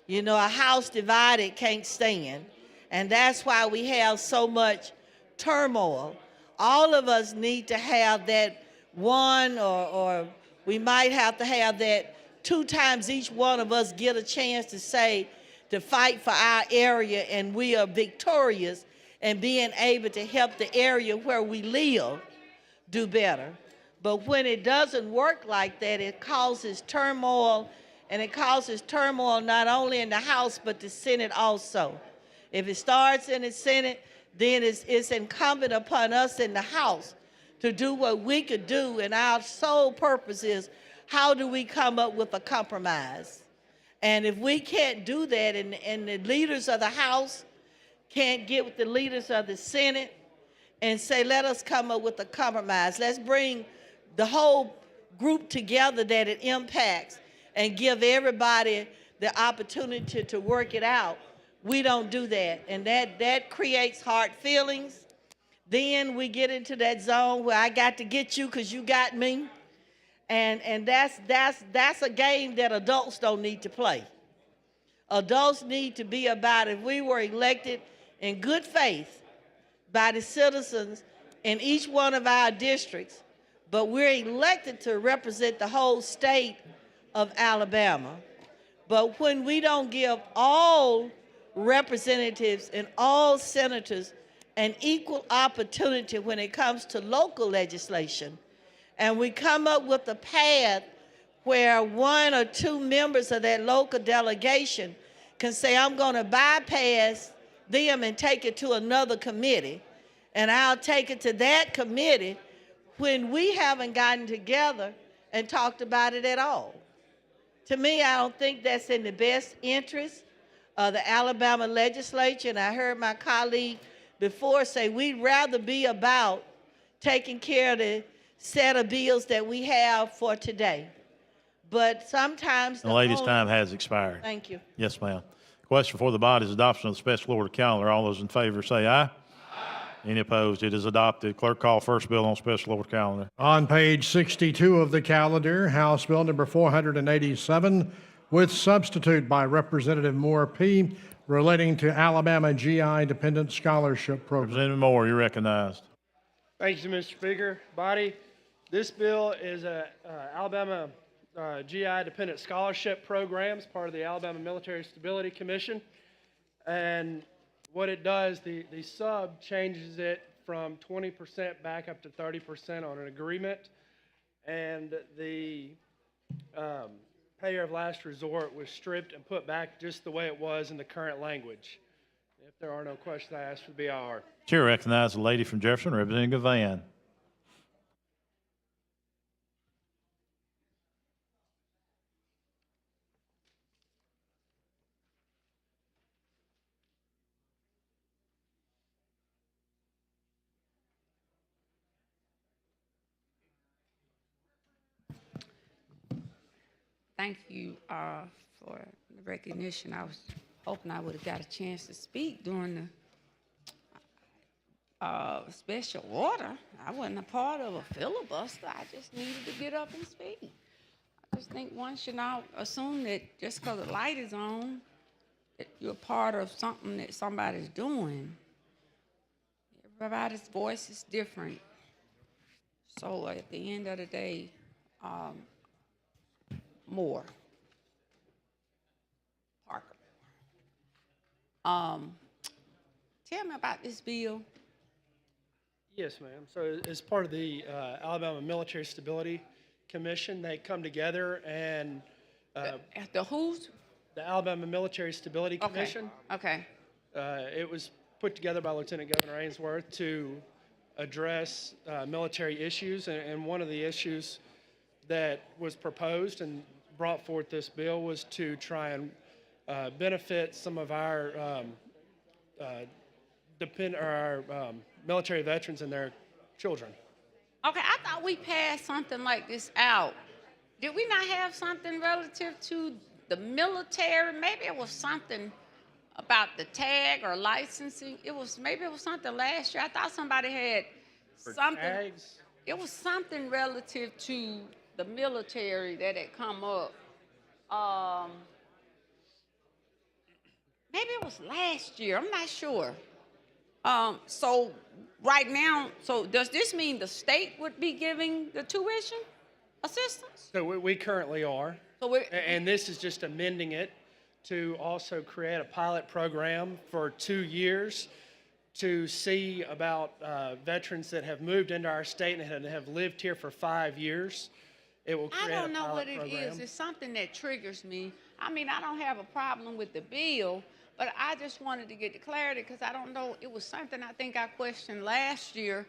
A house divided can't stand. And that's why we have so much turmoil. All of us need to have that one, or we might have to have that 2 times each one of us get a chance to fight for our area, and we are victorious and being able to help the area where we live do better. But when it doesn't work like that, it causes turmoil, and it causes turmoil not only in the House, but the Senate also. If it starts in the Senate, then it's incumbent upon us in the House to do what we could do, and our sole purpose is, how do we come up with a compromise? And if we can't do that, and the leaders of the House can't get with the leaders of the Senate and say, let us come up with a compromise. Let's bring the whole group together that it impacts and give everybody the opportunity to work it out. We don't do that, and that creates hard feelings. Then we get into that zone where I got to get you because you got me. And that's a game that adults don't need to play. Adults need to be about, if we were elected in good faith by the citizens in each one of our districts, but we're elected to represent the whole state of Alabama. But when we don't give all representatives and all senators an equal opportunity when it comes to local legislation, and we come up with a path where 1 or 2 members of that local delegation can say, I'm going to bypass them and take it to another committee, and I'll take it to that committee, when we haven't gotten together and talked about it at all. To me, I don't think that's in the best interest of the Alabama legislature, and I heard my colleague before say we'd rather be about taking care of the set of bills that we have for today. But sometimes The lady's time has expired. Thank you. Yes, ma'am. Question for the body is adoption of the special order calendar. All those in favor say aye. Aye. Any opposed? It is adopted. Clerk, call first bill on special order calendar. On page 62 of the calendar, House Bill number 487, with substitute by Representative Moore P., relating to Alabama GI Dependent Scholarship Program. Representative Moore, you're recognized. Thank you, Mr. Speaker. Body, This bill is a Alabama GI dependent scholarship program. It's part of the Alabama Military Stability Commission. And what it does, the sub changes it from 20% back up to 30% on an agreement. And the payer of last resort was stripped and put back just the way it was in the current language. If there are no questions, I ask for the BIR. Chair recognizes the lady from Jefferson, Representative Gavan. Thank you for the recognition. I was hoping I would have got a chance to speak during the special order. I wasn't a part of a filibuster. I just needed to get up and speak. I just think one should not assume that just because the light is on, that you're part of something that somebody's doing. Everybody's voice is different. So at the end of the day, more. Parker. Tell me about this bill. Yes, ma'am. So as part of the Alabama Military Stability Commission, they come together and The who's? the Alabama Military Stability Commission. Okay. It was put together by Lieutenant Governor Ainsworth to address military issues, and one of the issues that was proposed and brought forth this bill was to try and benefit some of our military veterans and their children. Okay, I thought we passed something like this out. Did we not have something relative to the military? Maybe it was something about the tag or licensing. Maybe it was something last year. I thought somebody had something. Tags? It was something relative to the military that had come up. Maybe it was last year. I'm not sure. So right now, so does this mean the state would be giving the tuition assistance? So we currently are. So and this is just amending it to also create a pilot program for 2 years to see about veterans that have moved into our state and have lived here for 5 years. It will create I don't a know pilot what it program. is. It's something that triggers me. I mean, I don't have a problem with the bill, but I just wanted to get the clarity because I don't know. It was something I think I questioned last year,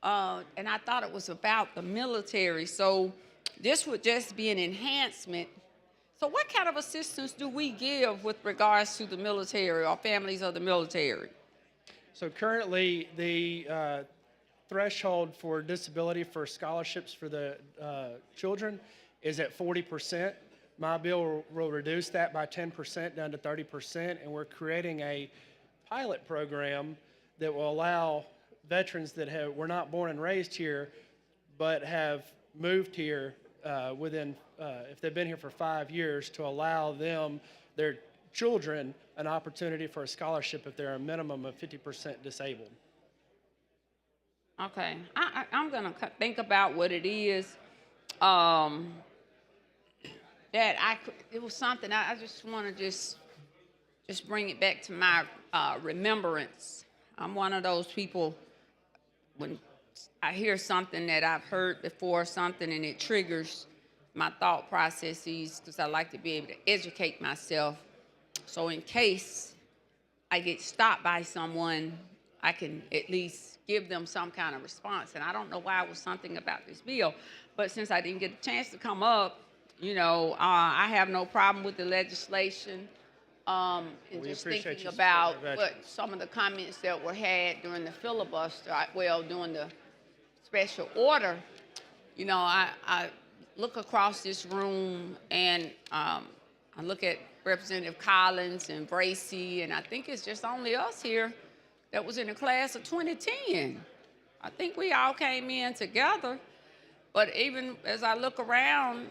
and I thought it was about the military. So this would just be an enhancement. So what kind of assistance do we give with regards to the military or families of the military? So currently, the threshold for disability for scholarships for the children is at 40%. My bill will reduce that by 10% down to 30%, and we're creating a pilot program that will allow veterans that were not born and raised here, but have moved here if they've been here for 5 years, to allow them, their children, an opportunity for a scholarship if they're a minimum of 50% disabled. Okay, I'm gonna think about what it is. It was something I just want to just bring it back to my remembrance. I'm one of those people when I hear something that I've heard before, something, and it triggers my thought processes because I like to be able to educate myself. So in case I get stopped by someone, I can at least give them some kind of response. And I don't know why it was something about this bill, but since I didn't get a chance to come up, I have no problem with the legislation. And just thinking about what some of the comments that were had during the filibuster, during the special order, I look across this room and I look at Representative Collins and Bracy, and I think it's just only us here that was in the class of 2010. I think we all came in together, but even as I look around,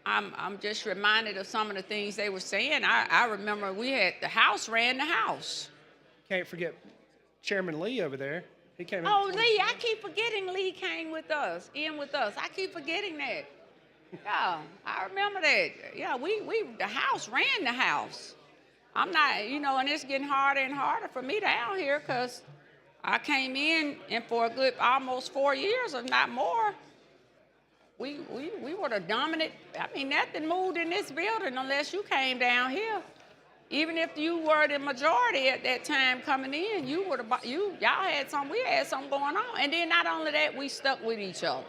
I'm just reminded of some of the things they were saying. I remember the House ran the House. Can't forget Chairman Lee over there. He came in. Oh, Lee, I keep forgetting Lee came with us, I keep forgetting that. Yeah, I remember that. Yeah, the house ran the house. I'm not, and it's getting harder and harder for me down here because I came in and for a good almost 4 years, if not more, we were the dominant. I mean, nothing moved in this building unless you came down here. Even if you were the majority at that time coming in, y'all had we had something going on. And then not only that, we stuck with each other.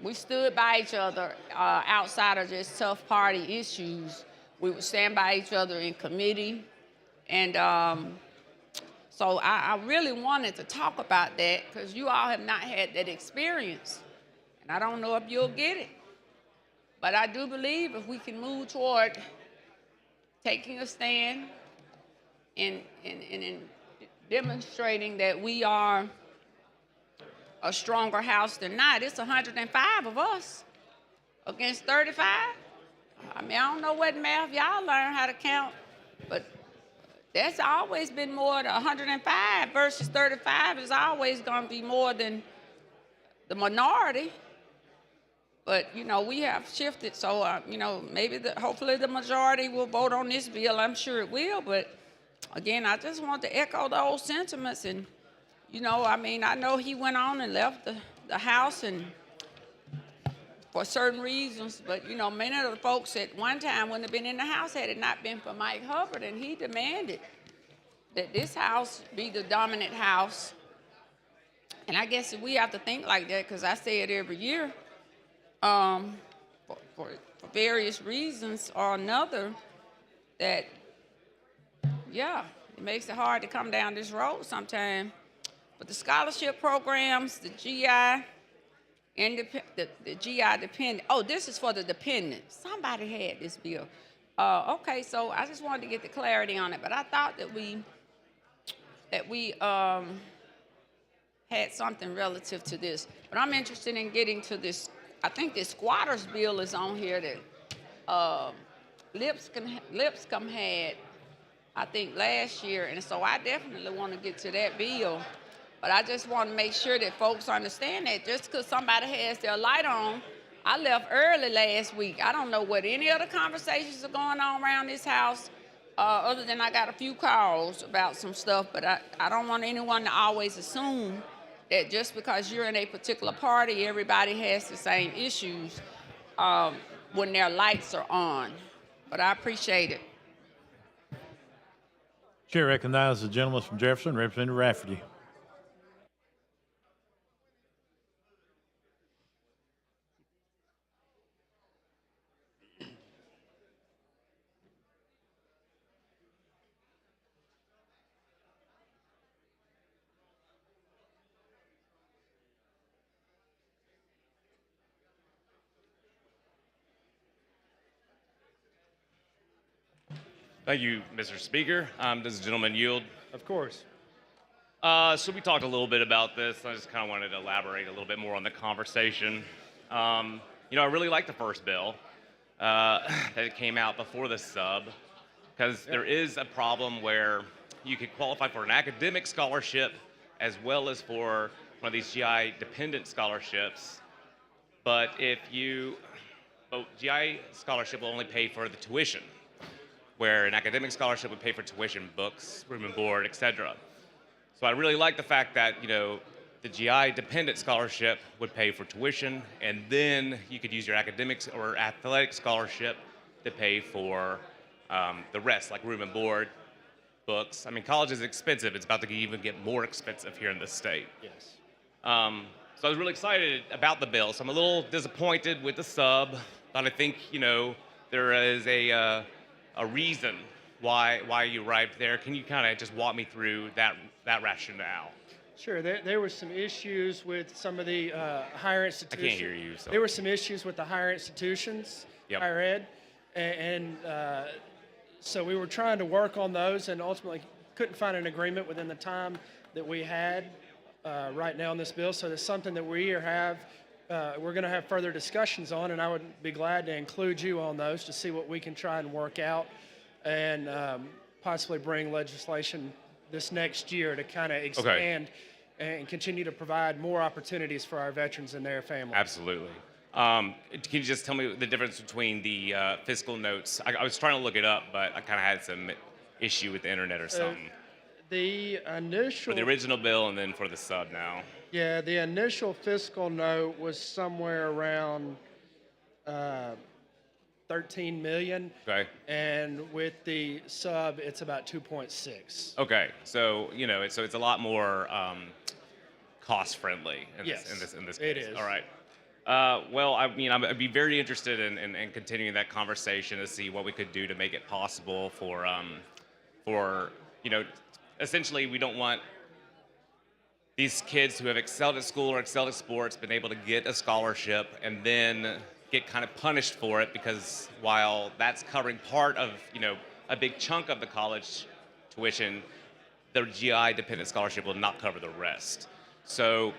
We stood by each other outside of just tough party issues. We would stand by each other in committee. And so I really wanted to talk about that because you all have not had that experience. And I don't know if you'll get it. But I do believe if we can move toward taking a stand and demonstrating that we are a stronger house than not. It's 105 of us against 35. I mean, I don't know what math y'all learn how to count, but that's always been more than 105 versus 35 is always going to be more than the minority. But, we have shifted, so, maybe hopefully the majority will vote on this bill. I'm sure it will, but again, I just want to echo those sentiments. And, I know he went on and left the House and for certain reasons, but, many of the folks at one time wouldn't have been in the House had it not been for Mike Hubbard, and he demanded that this House be the dominant House. And I guess we have to think like that because I say it every year. For various reasons or another, that, it makes it hard to come down this road sometimes. But the scholarship programs, the GI, and the GI dependent. Oh, this is for the dependents. Somebody had this bill. Okay, so I just wanted to get the clarity on it, but I thought that we had something relative to this. But I'm interested in getting to this. I think this squatters bill is on here that Lipscomb had, I think, last year. And so I definitely want to get to that bill. But I just want to make sure that folks understand that just because somebody has their light on, I left early last week. I don't know what any other conversations are going on around this house, other than I got a few calls about some stuff. But I don't want anyone to always assume that just because you're in a particular party, everybody has the same issues when their lights are on. But I appreciate it. Chair recognizes the gentleman from Jefferson, Representative Rafferty. Thank you, Mr. Speaker. Does the gentleman yield? Of course. So we talked a little bit about this. I just kind of wanted to elaborate a little bit more on the conversation. I really like the first bill that came out before the sub, because there is a problem where you could qualify for an academic scholarship as well as for one of these GI dependent scholarships. But GI scholarship will only pay for the tuition, where an academic scholarship would pay for tuition, books, room and board, etc. So I really like the fact that, the GI dependent scholarship would pay for tuition, and then you could use your academics or athletic scholarship to pay for the rest, like room and board, books. I mean, college is expensive. It's about to even get more expensive here in this state. Yes. So I was really excited about the bill. So I'm a little disappointed with the sub, but I think, there is a reason why you arrived there. Can you kind of just walk me through that rationale? Sure. There were some issues with some of the higher institutions. I can't hear you. So. There were some issues with the higher institutions, higher ed, and so we were trying to work on those and ultimately couldn't find an agreement within the time that we had right now on this bill. So there's something that we're going to have further discussions on, and I would be glad to include you on those to see what we can try and work out and possibly bring legislation this next year to kind of expand and continue to provide more opportunities for our veterans and their families. Absolutely. Can you just tell me the difference between the fiscal notes? I was trying to look it up, but I kind of had some issue with the internet or something. The initial For the original bill and then for the sub now. Yeah, the initial fiscal note was somewhere around 13 million. Okay. And with the sub, it's about 2.6. Okay. So it's a lot more cost friendly in Yes, this case. it is. All right. Well, I mean, I'd be very interested in continuing that conversation to see what we could do to make it possible for essentially we don't want these kids who have excelled at school or excelled at sports been able to get a scholarship and then get kind of punished for it, because while that's covering part of a big chunk of the college tuition, the GI dependent scholarship will not cover the rest. So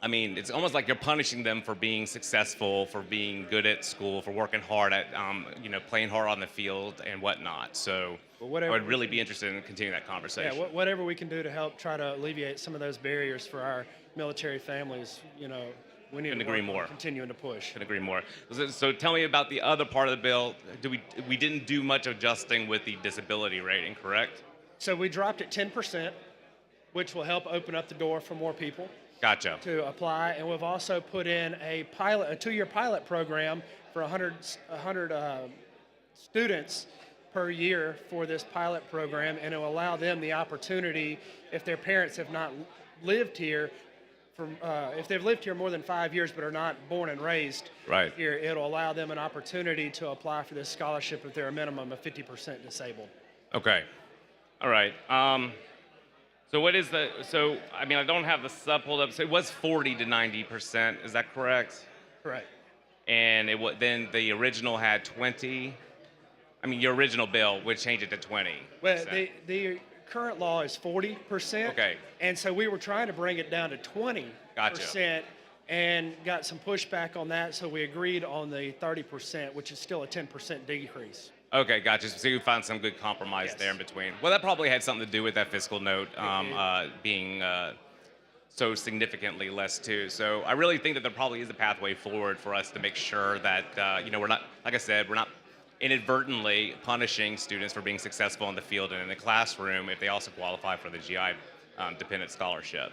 I mean, it's almost like you're punishing them for being successful, for being good at school, for working hard at, playing hard on the field and whatnot. So I would really be interested in continuing that conversation. Yeah, whatever we can do to help try to alleviate some of those barriers for our military families, we need Couldn't to agree work on more. continuing to push. Couldn't agree more. So tell me about the other part of the bill. We didn't do much adjusting with the disability rating, correct? So we dropped it 10%, which will help open up the door for more people Gotcha. to apply. And we've also put in a 2-year pilot program for 100 students per year for this pilot program, and it will allow them the opportunity, if their parents have not lived here, if they've lived here more than 5 years but are not born and raised Right. here, it'll allow them an opportunity to apply for this scholarship if they're a minimum of 50% disabled. Okay. All right. So what is I don't have the sub pulled up. So it was 40 to 90%. Is that correct? Correct. And then the original had 20. I mean, your original bill would change it to 20. Well, the current law is 40%. Okay. And so we were trying to bring it down to 20%. Gotcha. And got some pushback on that, so we agreed on the 30%, which is still a 10% decrease. Okay, gotcha. So you found some good compromise there in between. Well, that probably had something to do with that fiscal note being so significantly less too. So I really think that there probably is a pathway forward for us to make sure that we're not, like I said, we're not inadvertently punishing students for being successful in the field and in the classroom if they also qualify for the GI dependent scholarship.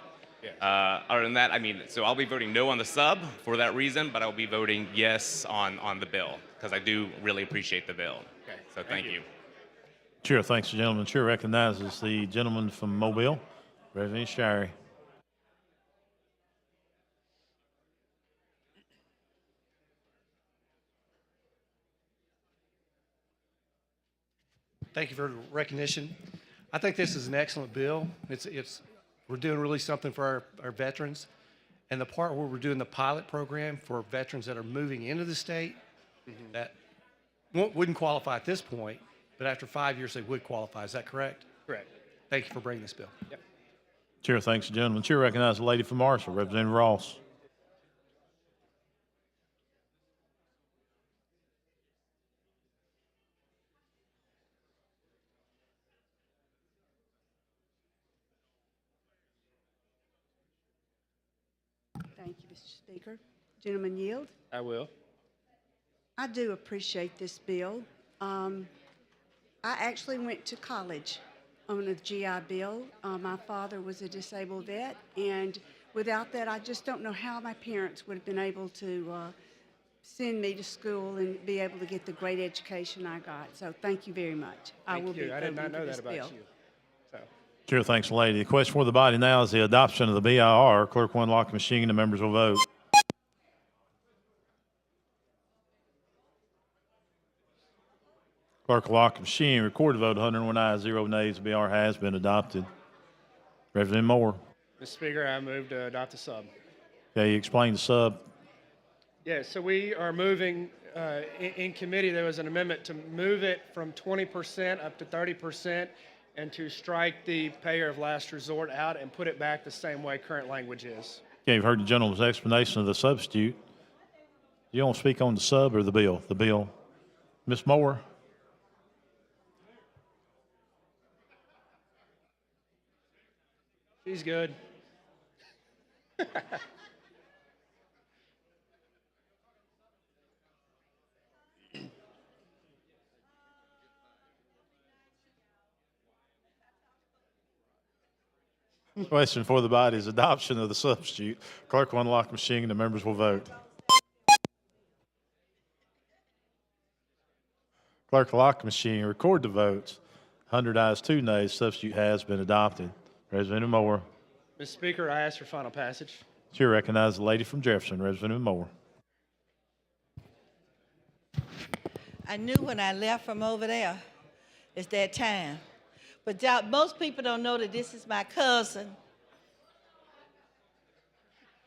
Other than that, so I'll be voting no on the sub for that reason, but I'll be voting yes on the bill because I do really appreciate the bill. Okay. So thank you. Chair thanks the gentleman. Chair recognizes the gentleman from Mobile, Reverend Shirey. Thank you for the recognition. I think this is an excellent bill. We're doing really something for our veterans. And the part where we're doing the pilot program for veterans that are moving into the state, that wouldn't qualify at this point, but after 5 years they would qualify. Is that correct? Correct. Thank you for bringing this bill. Yep. Chair thanks the gentleman. Chair recognizes the lady from Marshall, Representative Ross. Thank you, Mr. Speaker. Gentlemen yield. I will. I do appreciate this bill. I actually went to college on a GI Bill. My father was a disabled vet, and without that, I just don't know how my parents would have been able to send me to school and be able to get the great education I got. So thank you very much. I will be I did not voting for know this that about bill. you. So. Chair thanks the lady. The question for the body now is the adoption of the BIR. Clerk will unlock the machine. The members will vote. Clerk will lock the machine. Recorded vote 101 ayes, 0 nays. The BIR has been adopted. Representative Moore. Mr. Speaker, I move to adopt the sub. Okay, you explained the sub. Yeah, so we are moving, in committee, there was an amendment to move it from 20% up to 30% and to strike the payer of last resort out and put it back the same way current language is. Okay, you've heard the gentleman's explanation of the substitute. You don't speak on the sub or the bill? The bill. Ms. Moore? She's good. Question for the body is adoption of the substitute. Clerk will unlock the machine and the members will vote. Clerk will lock the machine, record the votes. 100 ayes, 2 nays. Substitute has been adopted. Representative Moore. Mr. Speaker, I ask for final passage. Chair recognizes the lady from Jefferson, Representative Moore. I knew when I left from over there, it's that time. But most people don't know that this is my cousin.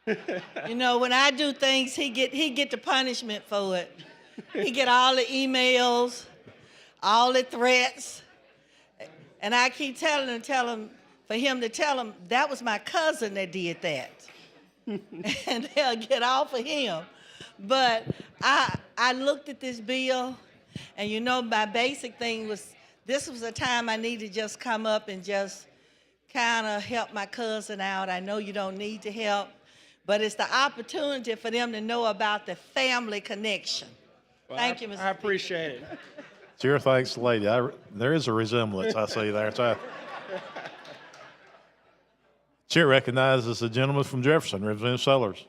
You know, when I do things, he get the punishment for it. He get all the emails, all the threats, and I keep telling him for him to tell him that was my cousin that did that, and they'll get off of him. But I looked at this bill, and you know, my basic thing was this was a time I need to just come up and just kind of help my cousin out. I know you don't need to help, but it's the opportunity for them to know about the family connection. Well, Thank you, Mr. I appreciate it. Chair thanks the lady. There is a resemblance I see there. Chair recognizes the gentleman from Jefferson, Representative Sellers.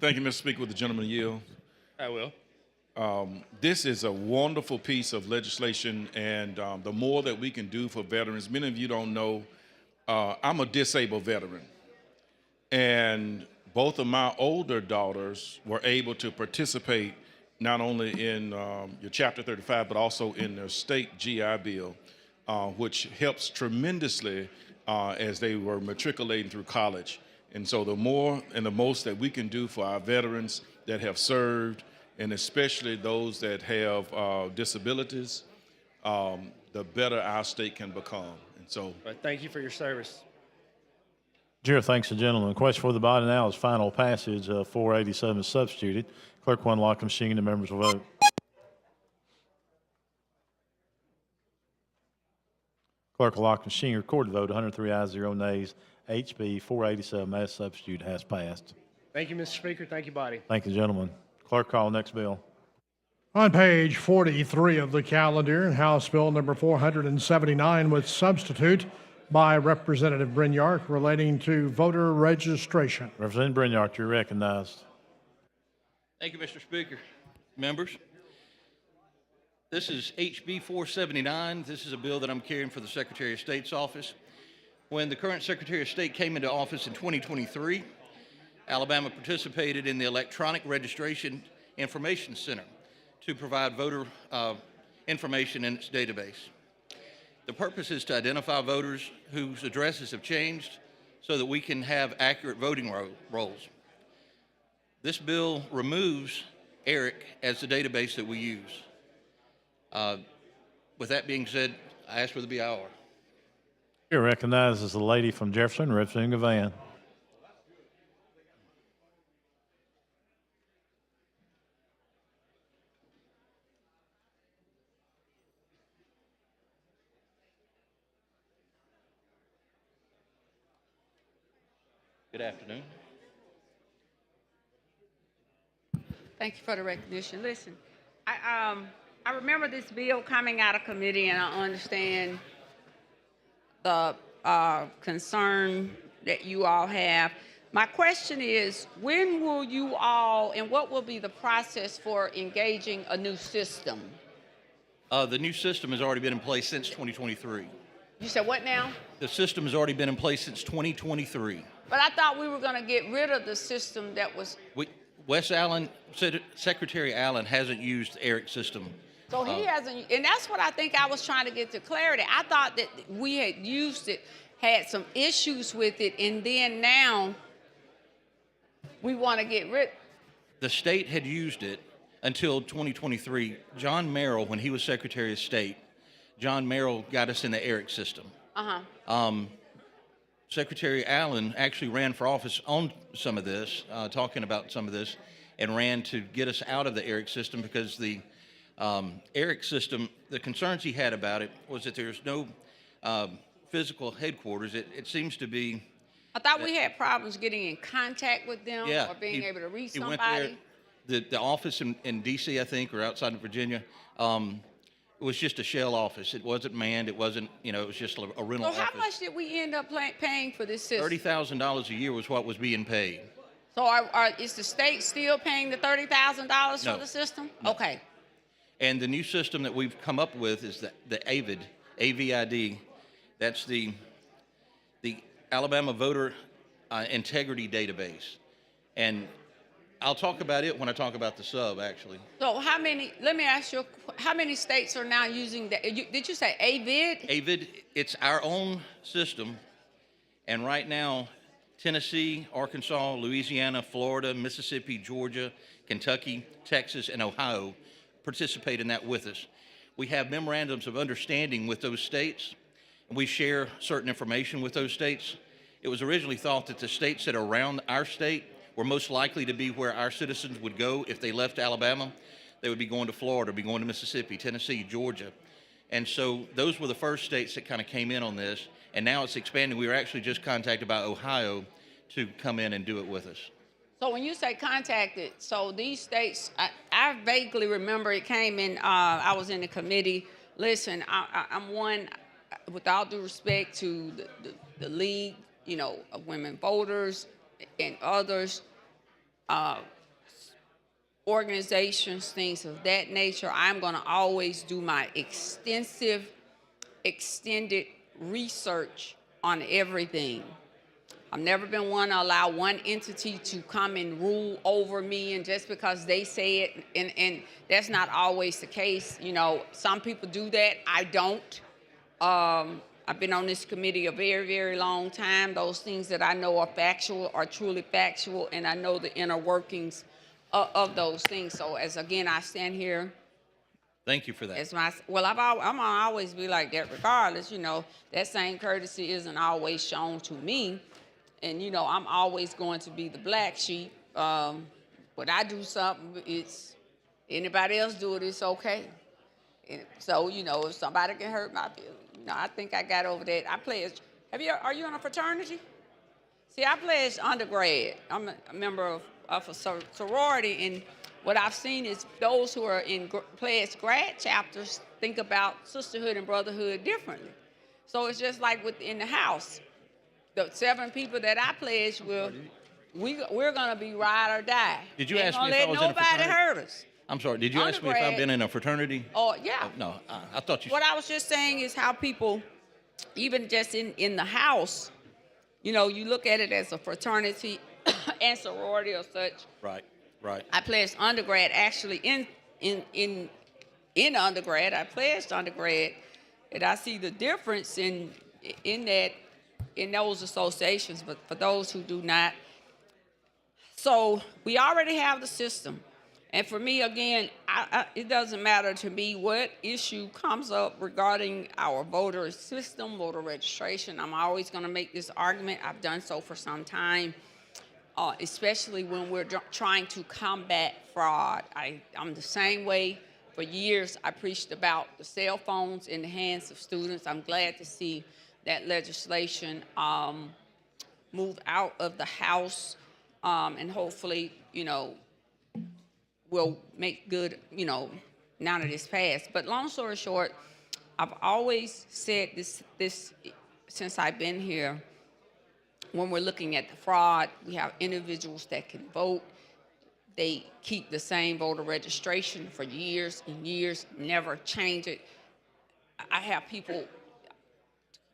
Thank you, Mr. Speaker. With the gentleman yield. I will. This is a wonderful piece of legislation, and the more that we can do for veterans, many of you don't know, I'm a disabled veteran, and both of my older daughters were able to participate not only in your Chapter 35, but also in their state GI Bill, which helps tremendously as they were matriculating through college. And so the more and the most that we can do for our veterans that have served, and especially those that have disabilities, the better our state can become. And so, Thank you for your service. Chair thanks the gentleman. The question for the body now is final passage of 487 is substituted. Clerk will unlock the machine and the members will vote. Clerk will lock the machine, record the vote. 103 ayes, 0 nays. HB 487 as substitute has passed. Thank you, Mr. Speaker. Thank you, body. Thank you, gentlemen. Clerk, call next bill. On page 43 of the calendar, House Bill number 479 with substitute by Representative Brignac relating to voter registration. Representative Brignac, you're recognized. Thank you, Mr. Speaker. Members, this is HB 479. This is a bill that I'm carrying for the Secretary of State's office. When the current Secretary of State came into office in 2023, Alabama participated in the Electronic Registration Information Center to provide voter information in its database. The purpose is to identify voters whose addresses have changed so that we can have accurate voting rolls. This bill removes ERIC as the database that we use. With that being said, I ask for the BIR. Chair recognizes the lady from Jefferson, Representative Gavan. Good afternoon. Thank you for the recognition. Listen, I remember this bill coming out of committee, and I understand the concern that you all have. My question is, when will you all, and what will be the process for engaging a new system? The new system has already been in place since 2023. You said what now? The system has already been in place since 2023. But I thought we were going to get rid of the system that was. Secretary Allen hasn't used the ERIC system. So he hasn't, and that's what I think I was trying to get to clarity. I thought that we had used it, had some issues with it, and then now we want to get rid. The state had used it until 2023. John Merrill, when he was Secretary of State, John Merrill got us in the ERIC system. Secretary Allen actually ran for office on some of this, talking about some of this, and ran to get us out of the ERIC system because the Eric's system, the concerns he had about it was that there's no physical headquarters. It seems to be. I thought we had problems getting in contact with them Yeah, or being able to reach he somebody. went there. The office in D.C., I think, or outside of Virginia, it was just a shell office. It wasn't manned. It wasn't, it was just a rental So how office. much did we end up paying for this system? $30,000 a year was what was being paid. So is the state still paying the $30,000 No. for the system? No. Okay. And the new system that we've come up with is the AVID, A-V-I-D. That's the Alabama Voter Integrity Database. And I'll talk about it when I talk about the sub, actually. So let me ask you, how many states are now using that? Did you say AVID? AVID, it's our own system. And right now, Tennessee, Arkansas, Louisiana, Florida, Mississippi, Georgia, Kentucky, Texas, and Ohio participate in that with us. We have memorandums of understanding with those states, and we share certain information with those states. It was originally thought that the states that are around our state were most likely to be where our citizens would go if they left Alabama. They would be going to Florida, be going to Mississippi, Tennessee, Georgia. And so those were the first states that kind of came in on this, and now it's expanding. We were actually just contacted by Ohio to come in and do it with us. So when you say contacted, so these states, I vaguely remember it came in, I was in the committee. Listen, I'm one, with all due respect to the League, of Women Voters and others, organizations, things of that nature, I'm gonna always do my extended research on everything. I've never been one to allow one entity to come and rule over me, and just because they say it, and that's not always the case. Some people do that. I don't. I've been on this committee a very, very long time. Those things that I know are factual are truly factual, and I know the inner workings of those things. So I stand here. Thank you for that. I'm gonna always be like that regardless. That same courtesy isn't always shown to me. And, I'm always going to be the black sheep. When I do something, it's anybody else do it, it's okay. And so, if somebody can hurt my feelings, I think I got over that. I pledged. Are you in a fraternity? See, I pledged undergrad. I'm a member of a sorority, and what I've seen is those who are in pledged grad chapters think about sisterhood and brotherhood differently. So it's just like within the house. The 7 people that I pledged with, we're gonna be ride or die. Did you Ain't ask me gonna if I let was in a nobody fraternity? hurt us. I'm sorry, did you ask me if I've been in a fraternity? Oh, yeah. No, I thought you. What I was just saying is how people, even just in the house, you look at it as a fraternity and sorority or such. Right. I pledged undergrad, actually in undergrad. I pledged undergrad, and I see the difference in those associations, but for those who do not. So we already have the system. And for me, again, it doesn't matter to me what issue comes up regarding our voter system, voter registration. I'm always going to make this argument. I've done so for some time, especially when we're trying to combat fraud. I'm the same way. For years, I preached about the cell phones in the hands of students. I'm glad to see that legislation move out of the House, and hopefully, will make good, now that it's passed. But long story short, I've always said this since I've been here. When we're looking at the fraud, we have individuals that can vote. They keep the same voter registration for years and years, never change it. I have people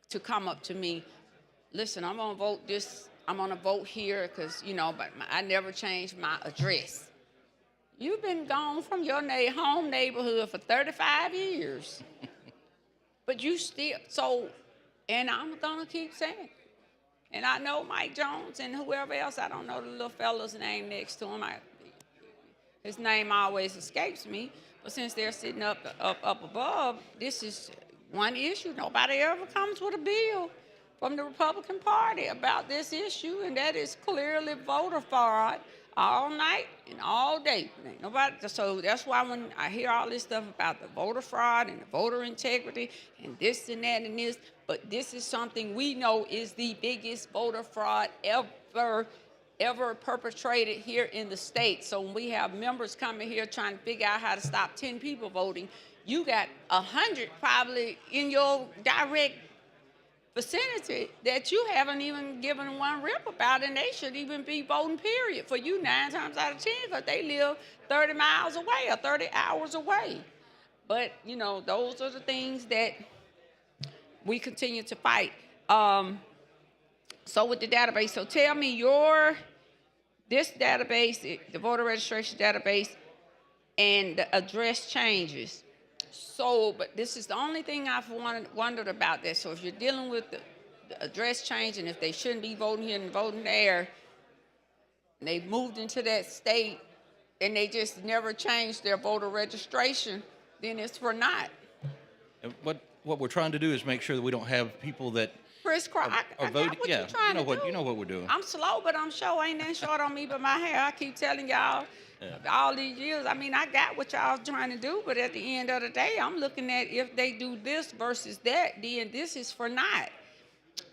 to come up to me, listen, I'm gonna vote this, I'm gonna vote here because, but I never changed my address. You've been gone from your home neighborhood for 35 years. But you still, and I'm gonna keep saying, and I know Mike Jones and whoever else, I don't know the little fella's name next to him. His name always escapes me, but since they're sitting up above, this is one issue. Nobody ever comes with a bill from the Republican Party about this issue, and that is clearly voter fraud. all night and all day. Ain't nobody, so that's why when I hear all this stuff about the voter fraud and the voter integrity and this and that and this, but this is something we know is the biggest voter fraud ever perpetrated here in the state. So when we have members coming here trying to figure out how to stop 10 people voting, you got 100 probably in your direct vicinity that you haven't even given one rip about, and they should even be voting, period, for you 9 times out of 10, because they live 30 miles away or 30 hours away. But, you know, those are the things that we continue to fight. So with the database, so tell me this database, the voter registration database, and the address changes. So, but this is the only thing I've wondered about this. So if you're dealing with the address change, and if they shouldn't be voting here and voting there, and they've moved into that state, and they just never changed their voter registration, then it's for naught. And what we're trying to do is make sure that we don't have people that Crisscross. are I voting. got what Yeah, you're trying to do. You know what we're doing. I'm slow, but I'm sure ain't that short on me but my hair. I keep telling y'all all these years. I mean, I got what y'all trying to do, but at the end of the day, I'm looking at if they do this versus that, then this is for naught.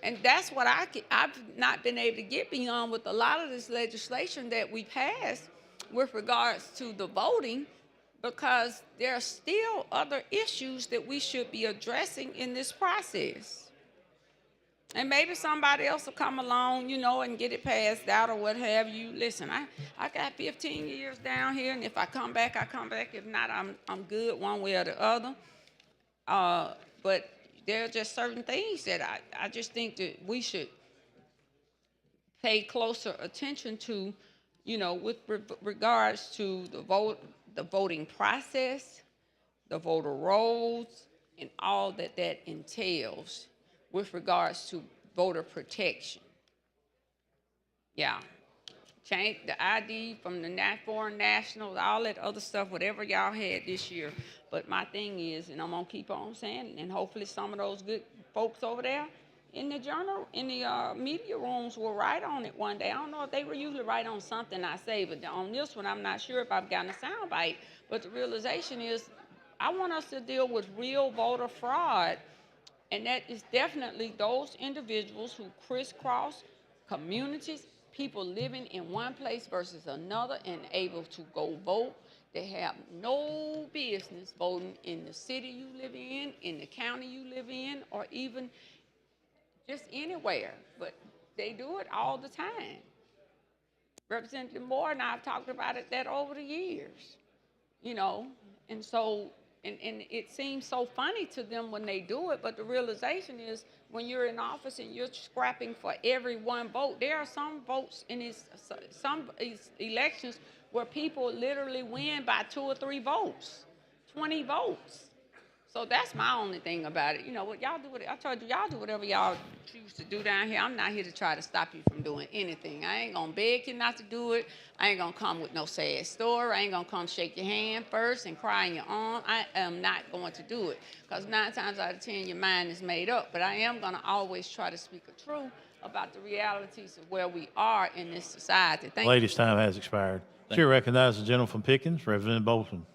And that's what I've not been able to get beyond with a lot of this legislation that we passed with regards to the voting, because there are still other issues that we should be addressing in this process. And maybe somebody else will come along, you know, and get it passed out or what have you. Listen, I got 15 years down here, and if I come back, I come back. If not, I'm good one way or the other. But there are just certain things that I just think that we should pay closer attention to, you know, with regards to the voting process, the voter rolls, and all that entails with regards to voter protection. Yeah. Change the ID from the foreign nationals, all that other stuff, whatever y'all had this year. But my thing is, and I'm gonna keep on saying, and hopefully some of those good folks over there in the journal, in the media rooms will write on it one day. I don't know if they were usually write on something I say, but on this one, I'm not sure if I've gotten a sound bite. But the realization is, I want us to deal with real voter fraud. And that is definitely those individuals who crisscross communities, people living in one place versus another and able to go vote. They have no business voting in the city you live in the county you live in, or even just anywhere. But they do it all the time. Representative Moore and I have talked about that over the years, you know, and so. And it seems so funny to them when they do it, but the realization is when you're in office and you're scrapping for every one vote, there are some votes in some elections where people literally win by 2 or 3 votes, 20 votes. So that's my only thing about it. You know what, y'all do what I told you, y'all do whatever y'all choose to do down here. I'm not here to try to stop you from doing anything. I ain't gonna beg you not to do it. I ain't gonna come with no sad story. I ain't gonna come shake your hand first and cry in your arm. I am not going to do it, because 9 times out of 10 your mind is made up. But I am gonna always try to speak the truth about the realities of where we are in this society. Thank you. Ladies' time has expired. Chair recognizes the gentleman from Pickens, Representative Bolton.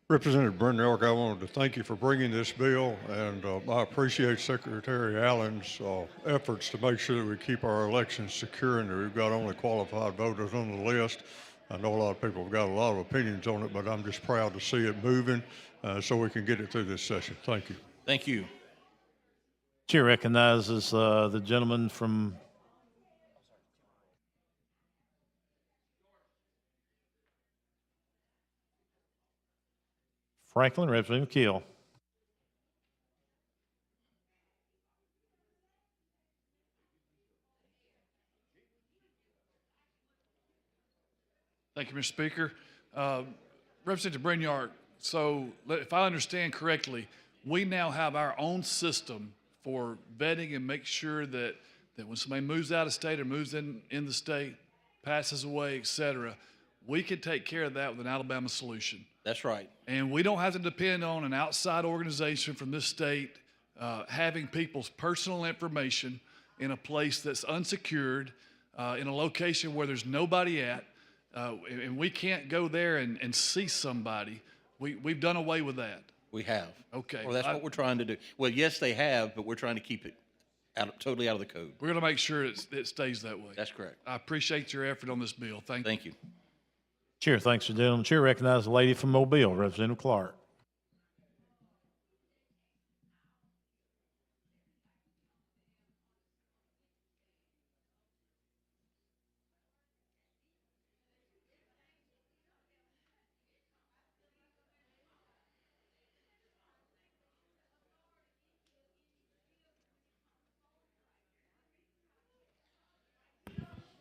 Representative Brent Elk, I wanted to thank you for bringing this bill, and I appreciate Secretary Allen's efforts to make sure that we keep our elections secure and that we've got only qualified voters on the list. I know a lot of people have got a lot of opinions on it, but I'm just proud to see it moving so we can get it through this session. Thank you. Thank you. Chair recognizes the gentleman from Franklin, Representative Keel. Thank you, Mr. Speaker. Representative Branyard, so if I understand correctly, we now have our own system for vetting and make sure that when somebody moves out of state or moves in the state, passes away, et cetera, we can take care of that with an Alabama solution. That's right. And we don't have to depend on an outside organization from this state having people's personal information in a place that's unsecured, in a location where there's nobody at, and we can't go there and see somebody. We've done away with that. We have. Okay. Well, that's what we're trying to do. Well, yes, they have, but we're trying to keep it totally out of the code. We're going to make sure it stays that way. That's correct. I appreciate your effort on this bill. Thank you. Chair, thanks, gentlemen. Chair recognizes the lady from Mobile, Representative Clark.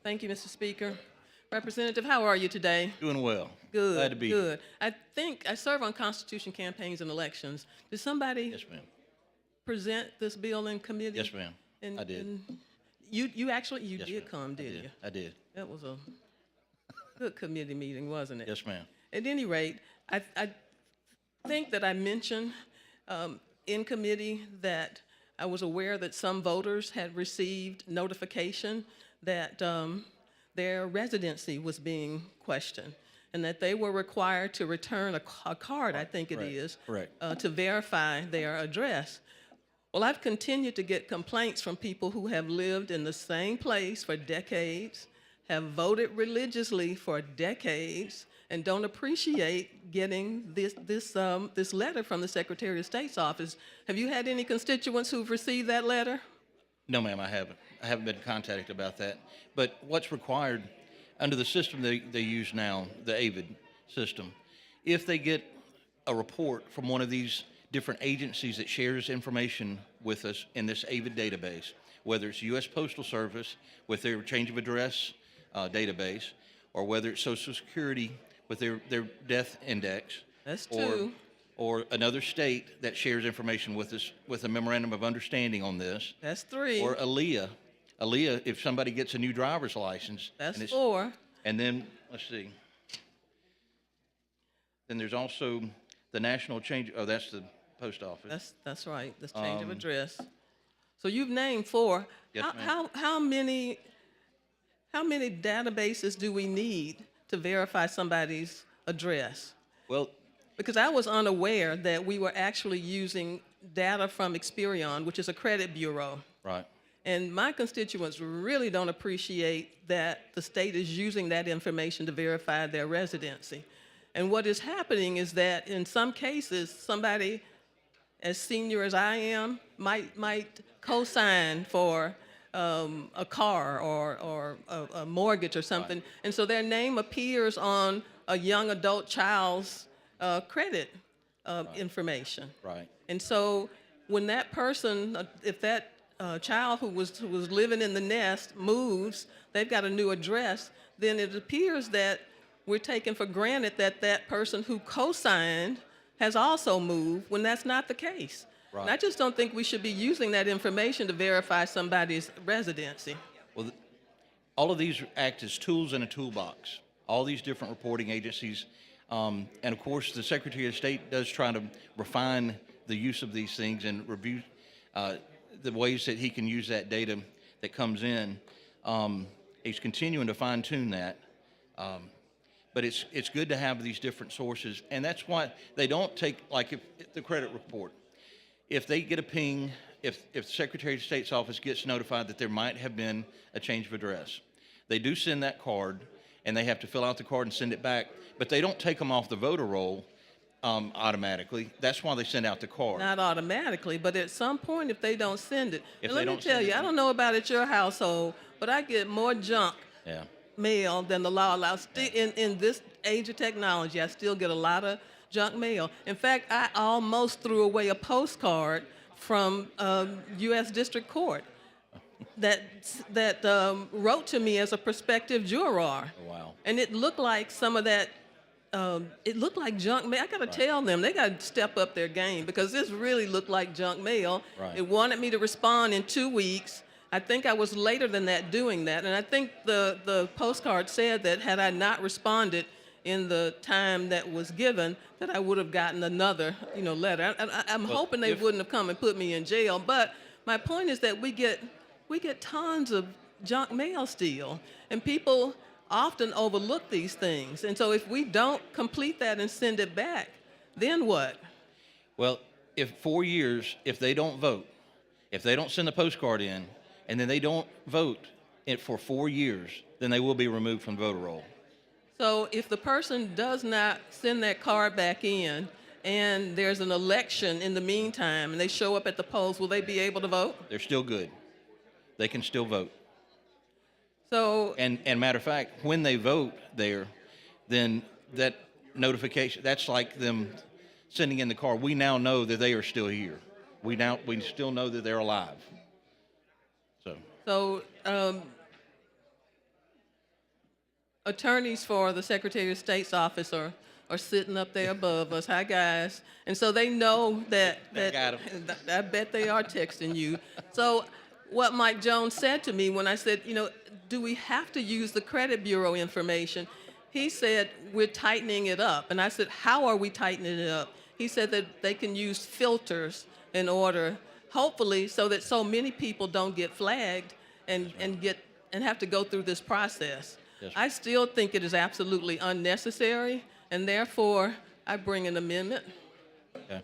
Thank you, Mr. Speaker. Representative, how are you today? Doing well. Good. Glad to be good. I think I serve on Constitution campaigns and elections. Did somebody Yes, ma'am. present this bill in committee? Yes, ma'am. I did. And you actually Yes, did ma'am. come, didn't you? I did. That was a good committee meeting, wasn't it? Yes, ma'am. At any rate, I think that I mentioned in committee that I was aware that some voters had received notification that their residency was being questioned and that they were required to return a card, I think it is, to verify their address. Well, I've continued to get complaints from people who have lived in the same place for decades, have voted religiously for decades, and don't appreciate getting this letter from the Secretary of State's office. Have you had any constituents who've received that letter? No, ma'am, I haven't. I haven't been contacted about that. But what's required under the system they use now, the AVID system, if they get a report from one of these different agencies that shares information with us in this AVID database, whether it's U.S. Postal Service with their change of address database, or whether it's Social Security with their death index, That's two. or another state that shares information with us with a memorandum of understanding on this. That's three. Or ALEA. ALEA, if somebody gets a new driver's license. That's and four. And then, let's see. Then there's also the national change, oh, that's the post office. That's right, the change of address. So you've named four. Yes, How many databases do we need to verify somebody's address? Well, because I was unaware that we were actually using data from Experian, which is a credit bureau. Right. And my constituents really don't appreciate that the state is using that information to verify their residency. And what is happening is that in some cases, somebody as senior as I am might co-sign for a car or a mortgage or something. Right. And so their name appears on a young adult child's credit information. Right. And so when that person, if that child who was living in the nest moves, they've got a new address, then it appears that we're taking for granted that that person who co-signed has also moved when that's not the case. Right. And I just don't think we should be using that information to verify somebody's residency. Well, all of these act as tools in a toolbox. All these different reporting agencies, and of course, the Secretary of State does try to refine the use of these things and review the ways that he can use that data that comes in. He's continuing to fine-tune that. But it's good to have these different sources, and that's why they don't take, like if the credit report, if they get a ping, if the Secretary of State's office gets notified that there might have been a change of address, they do send that card, and they have to fill out the card and send it back, but they don't take them off the voter roll automatically. That's why they send out the card. Not automatically, but at some point, if they don't send it, If and they let me don't tell send you, it- I don't know about at your household, but I get more junk Yeah. mail than the law allows. In this age of technology, I still get a lot of junk mail. In fact, I almost threw away a postcard from U.S. District Court that wrote to me as a prospective juror. Oh, wow. And it looked like some of that, it looked like junk mail. I gotta tell them, they gotta step up their game because this really looked like junk mail. Right. It wanted me to respond in 2 weeks. I think I was later than that doing that. And I think the postcard said that had I not responded, in the time that was given, that I would have gotten another, letter. I'm hoping they wouldn't have come and put me in jail. But my point is that we get tons of junk mail still, and people often overlook these things. And so if we don't complete that and send it back, then what? Well, if 4 years, if they don't vote, if they don't send the postcard in, and then they don't vote for 4 years, then they will be removed from the voter roll. So if the person does not send that card back in, and there's an election in the meantime, and they show up at the polls, will they be able to vote? They're still good. They can still vote. So, and matter of fact, when they vote there, then that notification, that's like them sending in the card. We now know that they are still here. We still know that they're alive. So attorneys for the Secretary of State's office are sitting up there above us. Hi, guys. And so they know that I bet they are texting you. So what Mike Jones said to me when I said, do we have to use the credit bureau information? He said, we're tightening it up. And I said, how are we tightening it up? He said that they can use filters in order, hopefully, so that so many people don't get flagged and have to go through this process. Yes, I still think it is absolutely unnecessary, and therefore, I bring an amendment. Okay.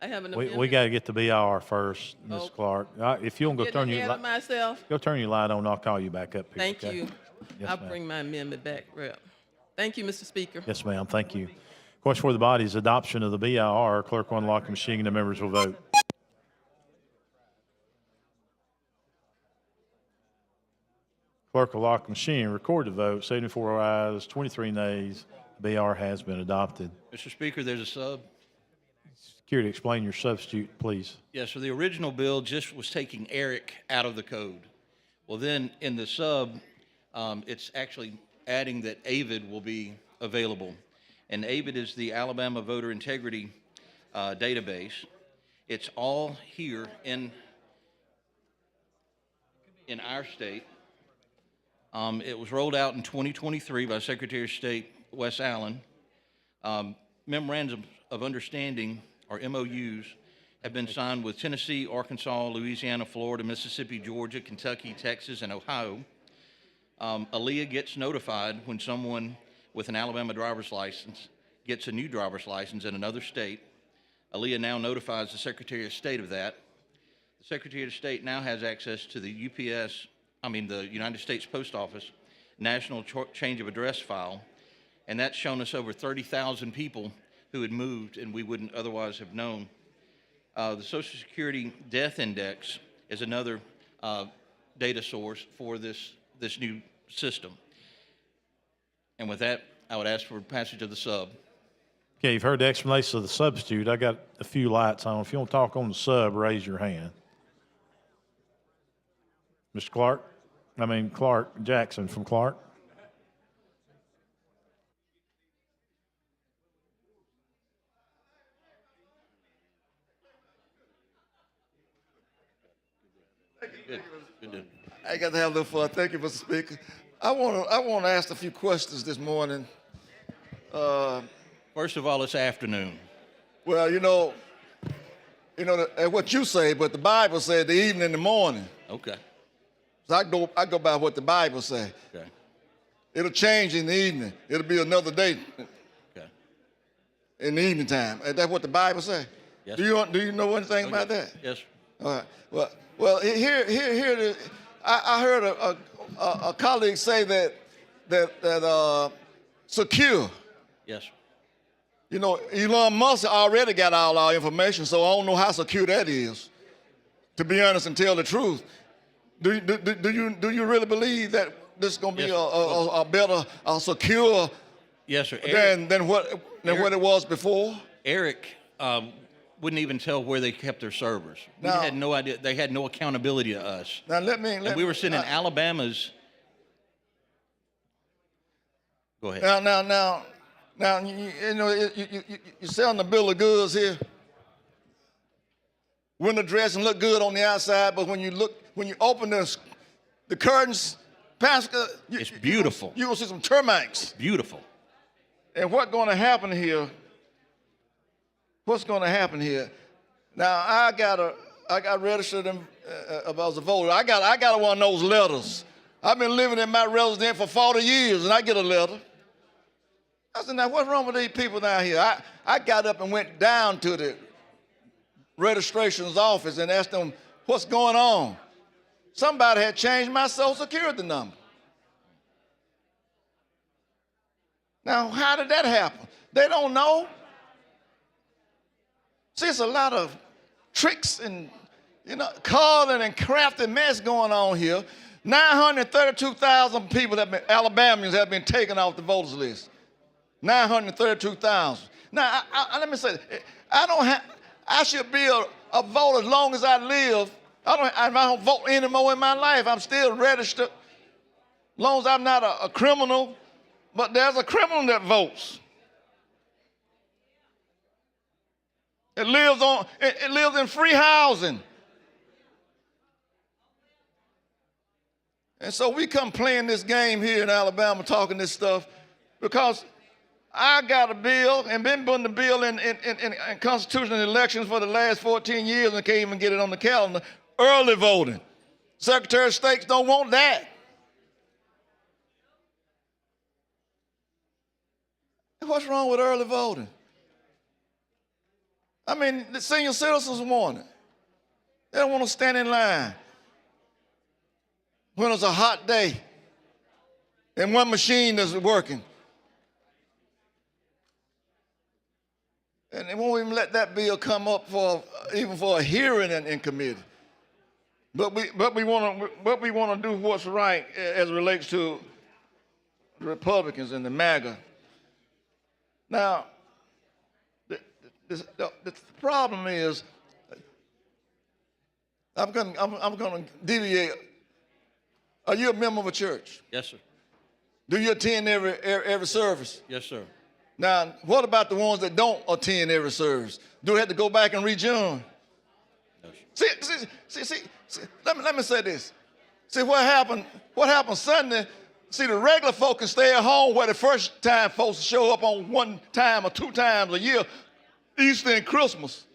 I have an amendment. We got to get the BR first, Ms. Clark. If you want to go turn your light on, I'll call you back up here. Thank you. Yes, I'll ma'am. bring my amendment back, Rep. Thank you, Mr. Speaker. Yes, ma'am. Thank you. Question for the body is adoption of the BIR. Clerk will unlock the machine and the members will vote. Clerk will lock the machine, record the vote. 74 ayes, 23 nays. The BR has been adopted. Mr. Speaker, there's a sub. Security, explain your substitute, please. Yes, so the original bill just was taking Eric out of the code. Well, then in the sub, it's actually adding that AVID will be available. And AVID is the Alabama Voter Integrity database. It's all here in our state. It was rolled out in 2023 by Secretary of State Wes Allen. Memorandums of Understanding, or MOUs, have been signed with Tennessee, Arkansas, Louisiana, Florida, Mississippi, Georgia, Kentucky, Texas, and Ohio. ALEA gets notified when someone with an Alabama driver's license gets a new driver's license in another state. ALEA now notifies the Secretary of State of that. The Secretary of State now has access to the the United States Post Office National Change of Address file, and that's shown us over 30,000 people who had moved and we wouldn't otherwise have known. The Social Security Death Index is another data source for this new system. And with that, I would ask for passage of the sub. Okay, you've heard the explanation of the substitute. I got a few lights on. If you want to talk on the sub, raise your hand. Mr. Clark Jackson from Clark. Good. I got to have a little fun. Thank you, Mr. Speaker. I want to ask a few questions this morning. First of all, it's afternoon. Well, what you say, but the Bible said the evening and the morning. Okay. So I go by what the Bible say. Okay. It'll change in the evening. It'll be another day. Okay. In the evening time. Is that what the Bible say? Yes. Do you know anything about that? Yes. All right. Well, here. I heard a colleague say that secure. Yes. Elon Musk already got all our information, so I don't know how secure that is. To be honest and tell the truth, do you really believe that this is going to be a better, secure? Yes, sir. Than what it was before? Eric wouldn't even tell where they kept their servers. We had no idea. They had no accountability to us. Now and we were sending Alabama's. Go ahead. Now, you're selling the bill of goods here. Window dressing look good on the outside, but when you open the curtains, Pastor, It's beautiful. You're going to see some termites. Beautiful. And what's going to happen here? What's going to happen here? Now, I got registered as a voter. I got one of those letters. I've been living in my residence for 40 years, and I get a letter. I said, now, what's wrong with these people down here? I got up and went down to the registration's office and asked them, what's going on? Somebody had changed my Social Security number. Now, how did that happen? They don't know. See, it's a lot of tricks and, calling and crafting mess going on here. 932,000 people Alabamians have been taken off the voters list. 932,000. Now, let me say, I should be a voter as long as I live. I don't vote anymore in my life. I'm still registered, as long as I'm not a criminal. But there's a criminal that votes. It lives in free housing. And so we come playing this game here in Alabama, talking this stuff, because I got a bill and been putting the bill in constitutional elections for the last 14 years and can't even get it on the calendar. Early voting. Secretary of State don't want that. What's wrong with early voting? I mean, the senior citizens want it. They don't want to stand in line when it's a hot day and one machine isn't working. And they won't even let that bill come up even for a hearing in committee. But we want to do what's right as it relates to the Republicans and the MAGA. Now, the problem is, I'm going to deviate. Are you a member of a church? Yes, sir. Do you attend every service? Yes, sir. Now, what about the ones that don't attend every service? Do they have to go back and rejoin? No, sir. See, let me say this. See, what happened Sunday, see, the regular folk can stay at home where the first time folks show up on one time or two times a year, Easter and Christmas.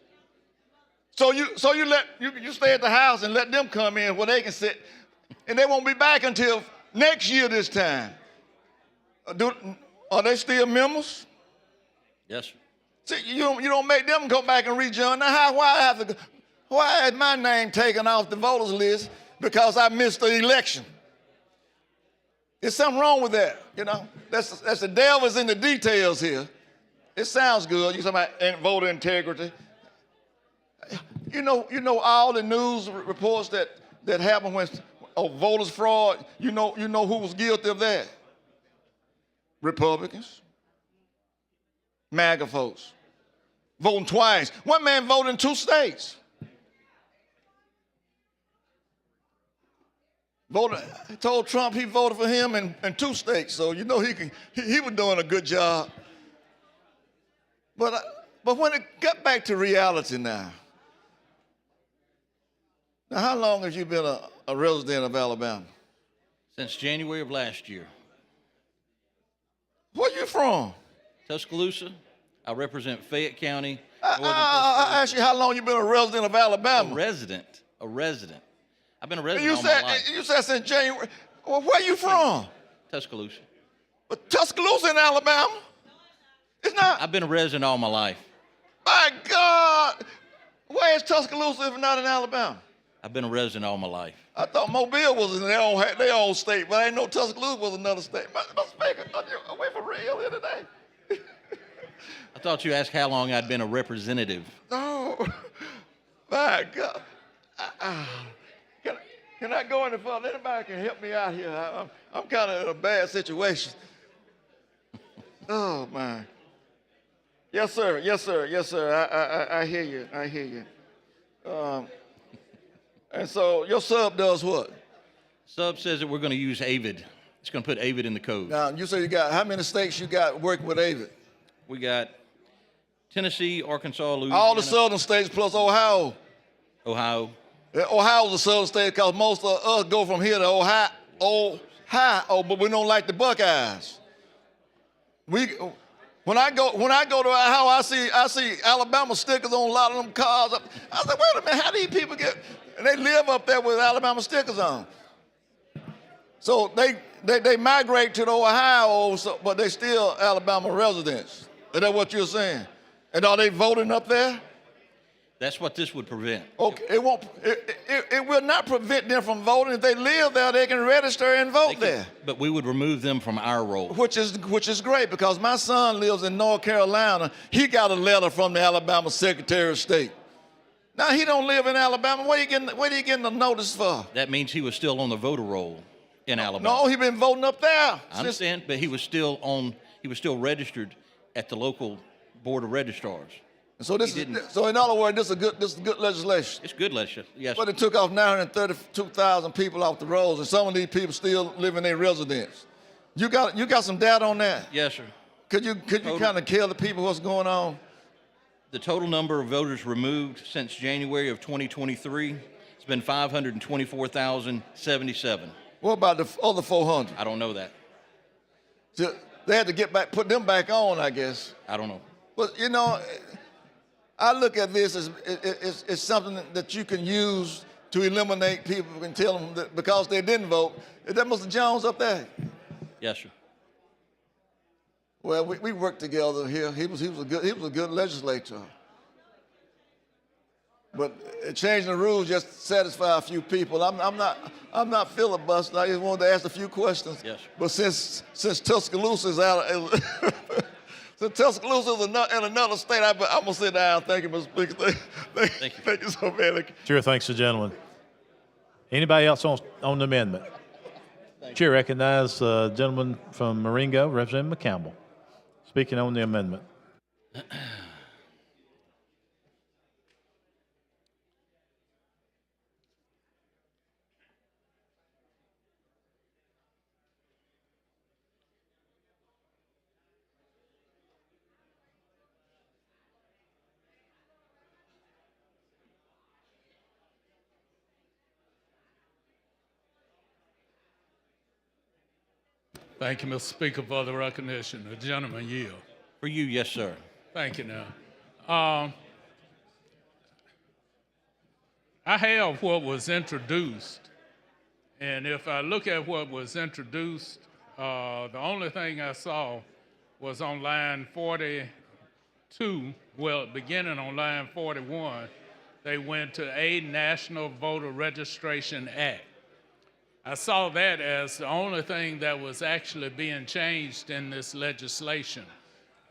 So you stay at the house and let them come in where they can sit, and they won't be back until next year this time. Are they still members? Yes, sir. See, you don't make them go back and rejoin. Now, why is my name taken off the voters list because I missed the election? There's something wrong with that, That's the devil's in the details here. It sounds good. You're talking about voter integrity. You know all the news reports that happen when voters fraud. You know who was guilty of that? Republicans, MAGA folks, voting twice. One man voted in 2 states. Told Trump he voted for him in 2 states, so he was doing a good job. But when it got back to reality now, how long have you been a resident of Alabama? Since January of last year. Where you from? Tuscaloosa. I represent Fayette County. I asked you how long you been a resident of Alabama. A resident. I've been a resident all my life. You said since January. Well, where you from? Tuscaloosa. But Tuscaloosa in Alabama? It's not. I've been a resident all my life. My God. Where is Tuscaloosa if not in Alabama? I've been a resident all my life. I thought Mobile was in their own state, but I didn't know Tuscaloosa was another state. My speaker, are you away for real here today? I thought you asked how long I'd been a representative. No. My God. Can I go any further? Anybody can help me out here. I'm kind of in a bad situation. Oh, my. Yes, sir. I hear you. And so your sub does what? Sub says that we're going to use AVID. It's going to put AVID in the code. Now, you say you got, how many states you got working with AVID? We got Tennessee, Arkansas, Louisiana. All the southern states plus Ohio. Ohio's a southern state because most of us go from here to Ohio. How? Oh, but we don't like the Buckeyes. When I go to our house, I see Alabama stickers on a lot of them cars. I said, wait a minute, how do these people get? And they live up there with Alabama stickers on. So they migrate to the Ohio, but they still Alabama residents. Is that what you're saying? And are they voting up there? That's what this would prevent. Okay, it will not prevent them from voting. If they live there, they can register and vote there. But we would remove them from our roll. Which is great, because my son lives in North Carolina. He got a letter from the Alabama Secretary of State. Now he don't live in Alabama. What are you getting the notice for? That means he was still on the voter roll in Alabama. No, he been voting up there. I understand, but he was still registered at the local board of registrars. So in other words, this is good legislation. It's good legislation, yes. But it took off 932,000 people off the roads, and some of these people still live in their residence. You got some data on that? Yes, sir. Could you kind of tell the people what's going on? The total number of voters removed since January of 2023 has been 524,077. What about the other 400? I don't know that. So they had to put them back on, I guess. I don't know. But I look at this as it's something that you can use to eliminate people and tell them that because they didn't vote. Is that Mr. Jones up there? Yes, sir. Well, we worked together here. He was a good legislator. But changing the rules just to satisfy a few people. I'm not filibustering. I just wanted to ask a few questions. Yes. But since Tuscaloosa is out, since Tuscaloosa is in another state, I'm gonna sit down. Thank you, Mr. Speaker. Thank you so very much. Chair thanks the gentleman. Anybody else on the amendment? Chair recognizes the gentleman from Marengo, Representative McCampbell, speaking on the amendment. Thank you, Mr. Speaker, for the recognition. The gentleman yield. For you, yes, sir. Thank you now. I have what was introduced, and if I look at what was introduced, the only thing I saw was on line 42, well, beginning on line 41, they went to a National Voter Registration Act. I saw that as the only thing that was actually being changed in this legislation.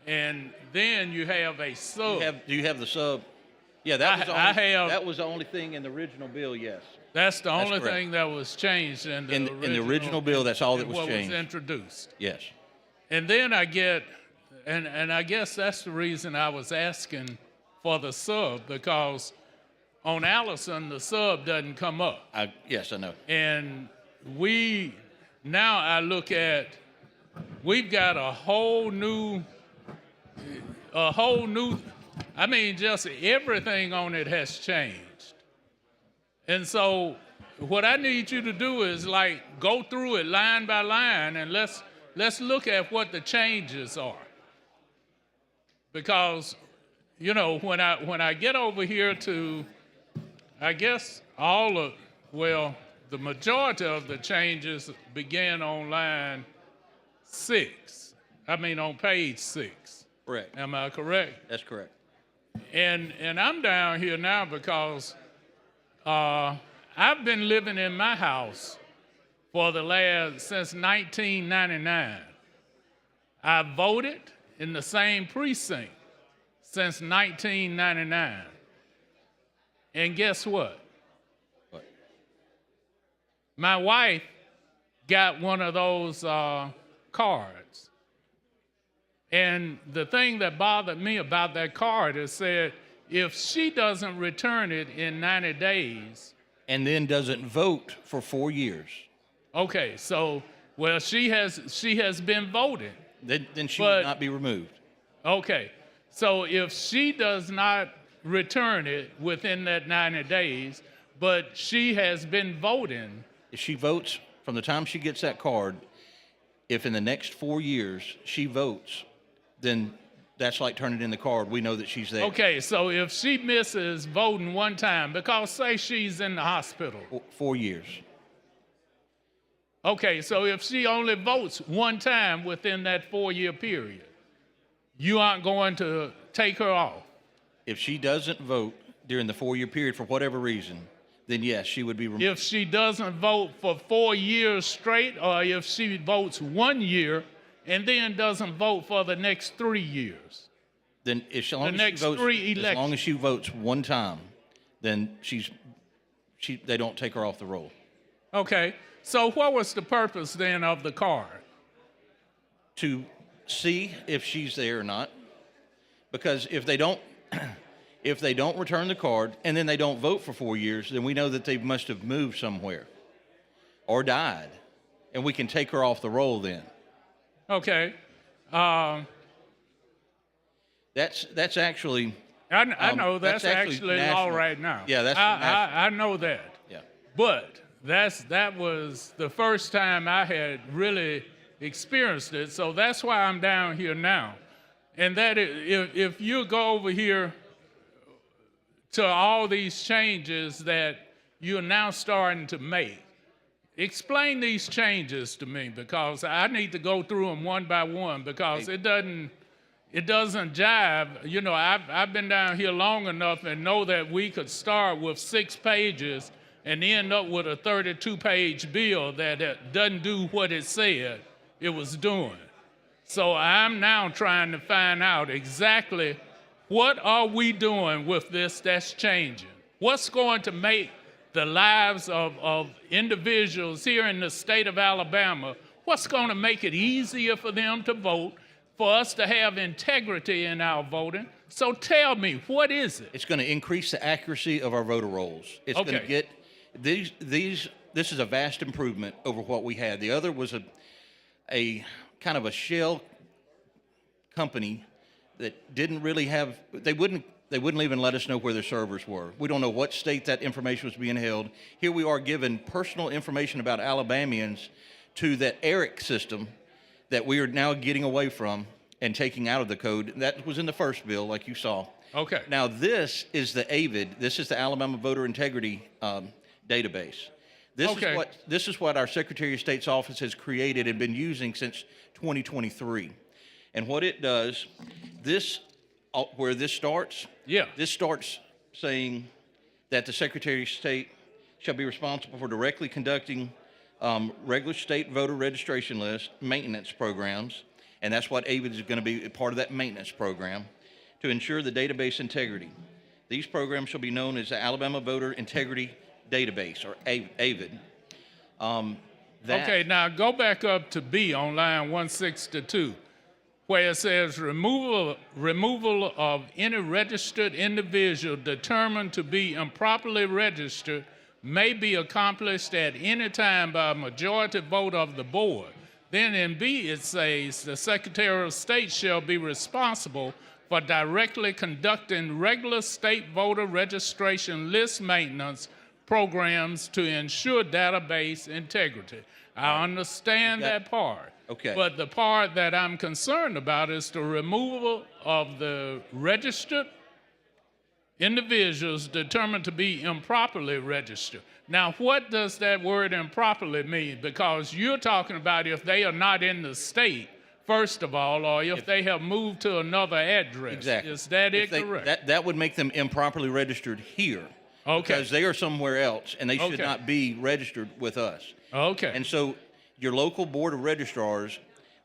And then you have a sub. Do you have the sub? Yeah, that was the only thing in the original bill, yes. That's the only thing that was changed in the original bill. That's all that was changed. Was introduced. Yes. And then I get, and I guess that's the reason I was asking for the sub, because on Allison, the sub doesn't come up. Yes, I know. And now I look at, we've got a whole new, I mean, just everything on it has changed. And so what I need you to do is like go through it line by line, and let's look at what the changes are. Because, when I get over here to, I guess the majority of the changes begin on line 6. On page 6. Correct. Am I correct? That's correct. And I'm down here now because I've been living in my house since 1999. I voted in the same precinct since 1999. And guess what? My wife got one of those cards. And the thing that bothered me about that card is said, if she doesn't return it in 90 days. And then doesn't vote for 4 years. Okay, so, she has been voting. Then she would not be removed. Okay, so if she does not return it within that 90 days, but she has been voting. If she votes from the time she gets that card, if in the next 4 years she votes, then that's like turning in the card. We know that she's there. Okay, so if she misses voting one time, because say she's in the hospital. 4 years. Okay, so if she only votes one time within that 4-year period, you aren't going to take her off? If she doesn't vote during the 4-year period for whatever reason, then yes, she would be removed. If she doesn't vote for 4 years straight, or if she votes 1 year and then doesn't vote for the next 3 years? Then as long as she votes one time, then they don't take her off the roll. Okay, so what was the purpose then of the card? To see if she's there or not, because if they don't return the card and then they don't vote for 4 years, then we know that they must have moved somewhere or died, and we can take her off the roll then. Okay. That's actually. I know that's actually law national. right now. Yeah, that's I know that. Yeah. But that was the first time I had really experienced it, so that's why I'm down here now. And that if you go over here to all these changes that you're now starting to make, explain these changes to me, because I need to go through them one by one, because it doesn't jive. You know, I've been down here long enough and know that we could start with 6 pages and end up with a 32-page bill that doesn't do what it said it was doing. So I'm now trying to find out exactly what are we doing with this that's changing? What's going to make the lives of individuals here in the state of Alabama, what's going to make it easier for them to vote, for us to have integrity in our voting? So tell me, what is it? It's going to increase the accuracy of our voter rolls. It's going to get this is a vast improvement over what we had. The other was a kind of a shell company that didn't really have, they wouldn't even let us know where their servers were. We don't know what state that information was being held. Here we are giving personal information about Alabamians to that ERIC system that we are now getting away from and taking out of the code. That was in the first bill, like you saw. Okay. Now this is the AVID. This is the Alabama Voter Integrity database. This is what our Secretary of State's office has created and been using since 2023. And what it does, where this starts, this starts saying that the Secretary of State shall be responsible for directly conducting regular state voter registration list maintenance programs, and that's what AVID is going to be, a part of that maintenance program, to ensure the database integrity. These programs shall be known as the Alabama Voter Integrity Database, or AVID. Okay, now go back up to B on line 162, where it says removal of any registered individual determined to be improperly registered may be accomplished at any time by a majority vote of the board. Then in B it says the Secretary of State shall be responsible for directly conducting regular state voter registration list maintenance programs to ensure database integrity. I understand that part. Okay. But the part that I'm concerned about is the removal of the registered individuals determined to be improperly registered. Now, what does that word improperly mean? Because you're talking about if they are not in the state, first of all, or if they have moved to another address. Exactly. Is that correct? That would make them improperly registered here. Okay. Because they are somewhere else, and they should not be registered with us. Okay. And so your local board of registrars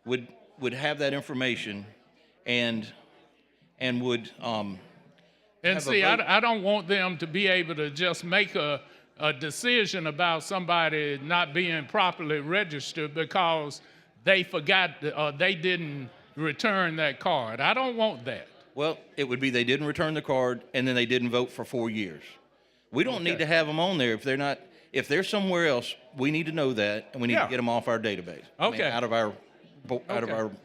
would have that information and would and see, I don't want them to be able to just make a decision about somebody not being properly registered because they forgot or they didn't return that card. I don't want that. Well, it would be they didn't return the card and then they didn't vote for 4 years. We don't need to have them on there if they're not. If they're somewhere else, we need to know that, and we need to get them off our database. Okay. Out of our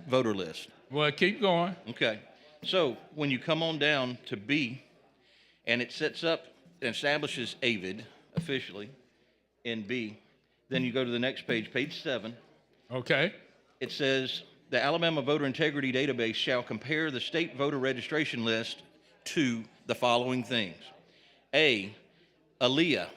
voter list. Well, keep going. Okay. So when you come on down to B, and it sets up and establishes AVID officially in B, Then you go to the next page, page 7. Okay. It says, the Alabama Voter Integrity Database shall compare the state voter registration list to the following things. A, ALEA,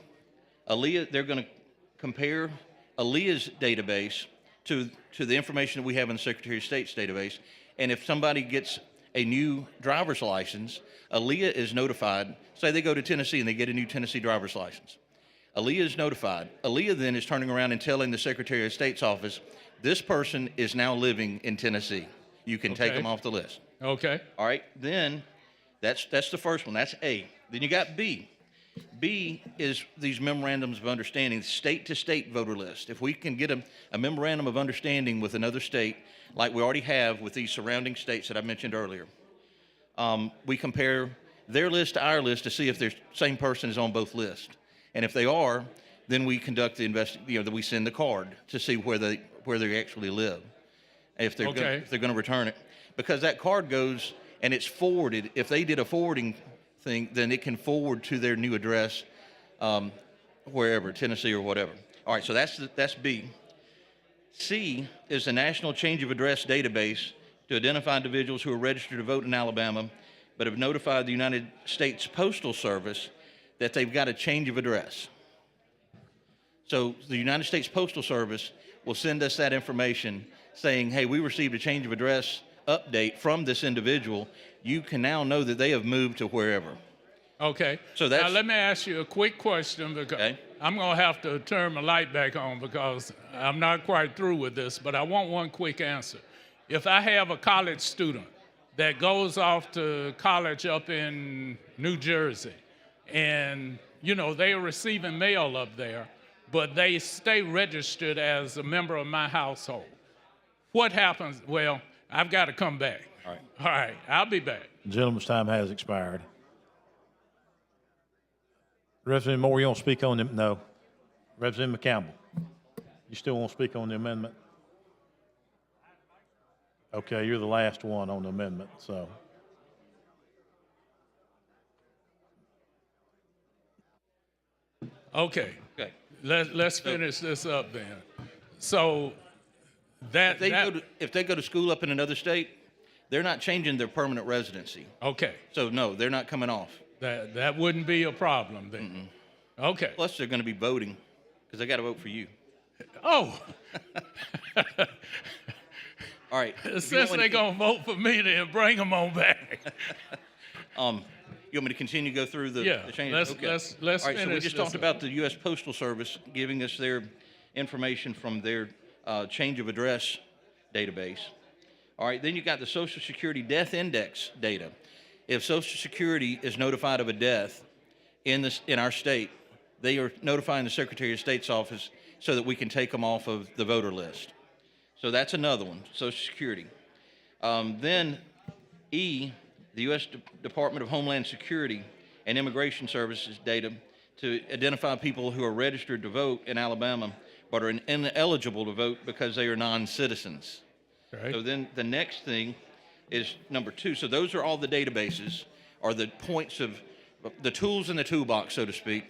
they're going to compare ALEA's database to the information that we have in the Secretary of State's database. And if somebody gets a new driver's license, ALEA is notified. Say they go to Tennessee and they get a new Tennessee driver's license. ALEA is notified. ALEA then is turning around and telling the Secretary of State's office, this person is now living in Tennessee. You can take them off the list. Okay. All right, then that's the first one. That's A. Then you got B. B is these memorandums of understanding, state-to-state voter list. If we can get a memorandum of understanding with another state, like we already have with these surrounding states that I mentioned earlier, we compare their list to our list to see if the same person is on both lists. And if they are, then we conduct the investigation, we send the card to see where they actually live, if they're going to return it. Because that card goes and it's forwarded. If they did a forwarding thing, then it can forward to their new address, wherever, Tennessee or whatever. All right, so that's B. C is the National Change of Address Database to identify individuals who are registered to vote in Alabama, but have notified the United States Postal Service that they've got a change of address. So the United States Postal Service will send us that information saying, hey, we received a change of address update from this individual. You can now know that they have moved to wherever. Okay. So that's, now let me ask you a quick question, because I'm going to have to turn my light back on because I'm not quite through with this, but I want one quick answer. If I have a college student that goes off to college up in New Jersey, and, they are receiving mail up there, but they stay registered as a member of my household, what happens? Well, I've got to come back. All right. All right, I'll be back. Gentleman's time has expired. Representative Moore, you want to speak on them? No. Representative McCampbell, you still want to speak on the amendment? Okay, you're the last one on the amendment, so. Okay. Let's finish this up then. So if they go to school up in another state, they're not changing their permanent residency. Okay. So no, they're not coming off. That wouldn't be a problem then. Okay. Plus, they're going to be voting because they got to vote for you. Oh. All right. Since they're going to vote for me, then bring them on back. You want me to continue to go through the changes? Let's All right, so we finish just this talked about the U.S. Postal Service giving us their information from their change of address database. All right, then you got the Social Security Death Index data. If Social Security is notified of a death in our state, they are notifying the Secretary of State's office so that we can take them off of the voter list. So that's another one, Social Security. Then E, the U.S. Department of Homeland Security and Immigration Services data to identify people who are registered to vote in Alabama but are ineligible to vote because they are non-citizens. Okay. So then the next thing is number 2. So those are all the databases, or the points of the tools in the toolbox, so to speak,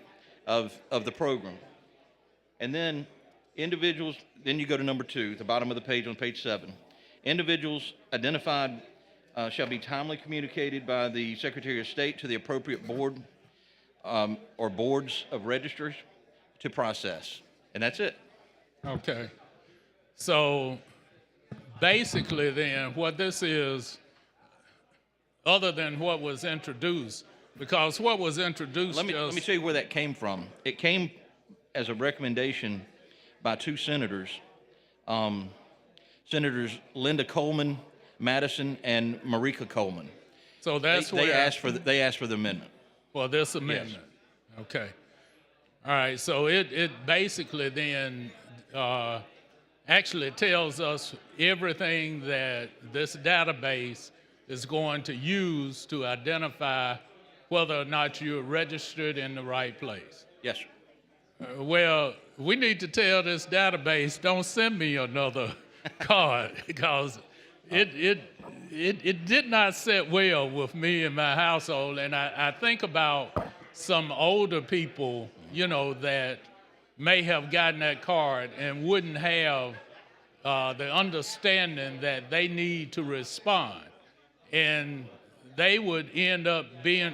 of the program. And then individuals, then you go to number 2, the bottom of the page on page 7. Individuals identified shall be timely communicated by the Secretary of State to the appropriate board or boards of registrars to process. And that's it. Okay. So basically then what this is, other than what was introduced, because what was introduced Let me tell you where that came from. It came as a recommendation by 2 senators, Senators Linda Coleman Madison and Marika Coleman. So that's they asked for the amendment. Well, this amendment. Yes. Okay. All right. So it basically then actually tells us everything that this database is going to use to identify whether or not you're registered in the right place. Yes, sir. Well, we need to tell this database, don't send me another card, because it did not sit well with me and my household. And I think about some older people, that may have gotten that card and wouldn't have the understanding that they need to respond. And they would end up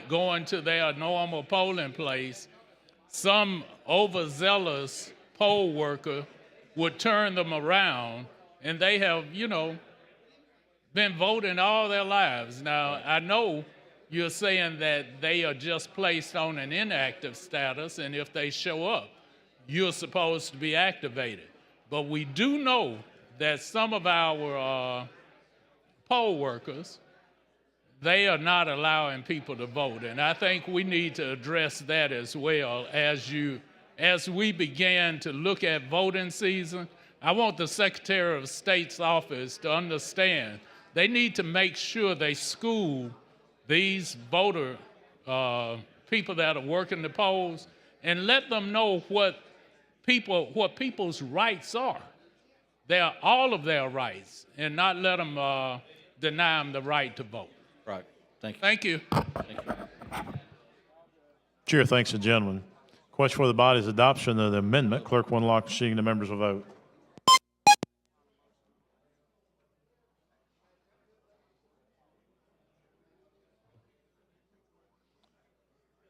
going to their normal polling place. Some overzealous poll worker would turn them around, and they have, been voting all their lives. Now, I know you're saying that they are just placed on an inactive status, and if they show up, you're supposed to be activated. But we do know that some of our poll workers, they are not allowing people to vote. And I think we need to address that as well as we begin to look at voting season. I want the Secretary of State's office to understand they need to make sure they school these voter people that are working the polls and let them know what people's rights are. They're all of their rights, and not let them deny them the right to vote. Right. Thank you. Thank you. Thank you. Chair thanks the gentleman. Question for the body's adoption of the amendment. Clerk will unlock the machine and the members will vote.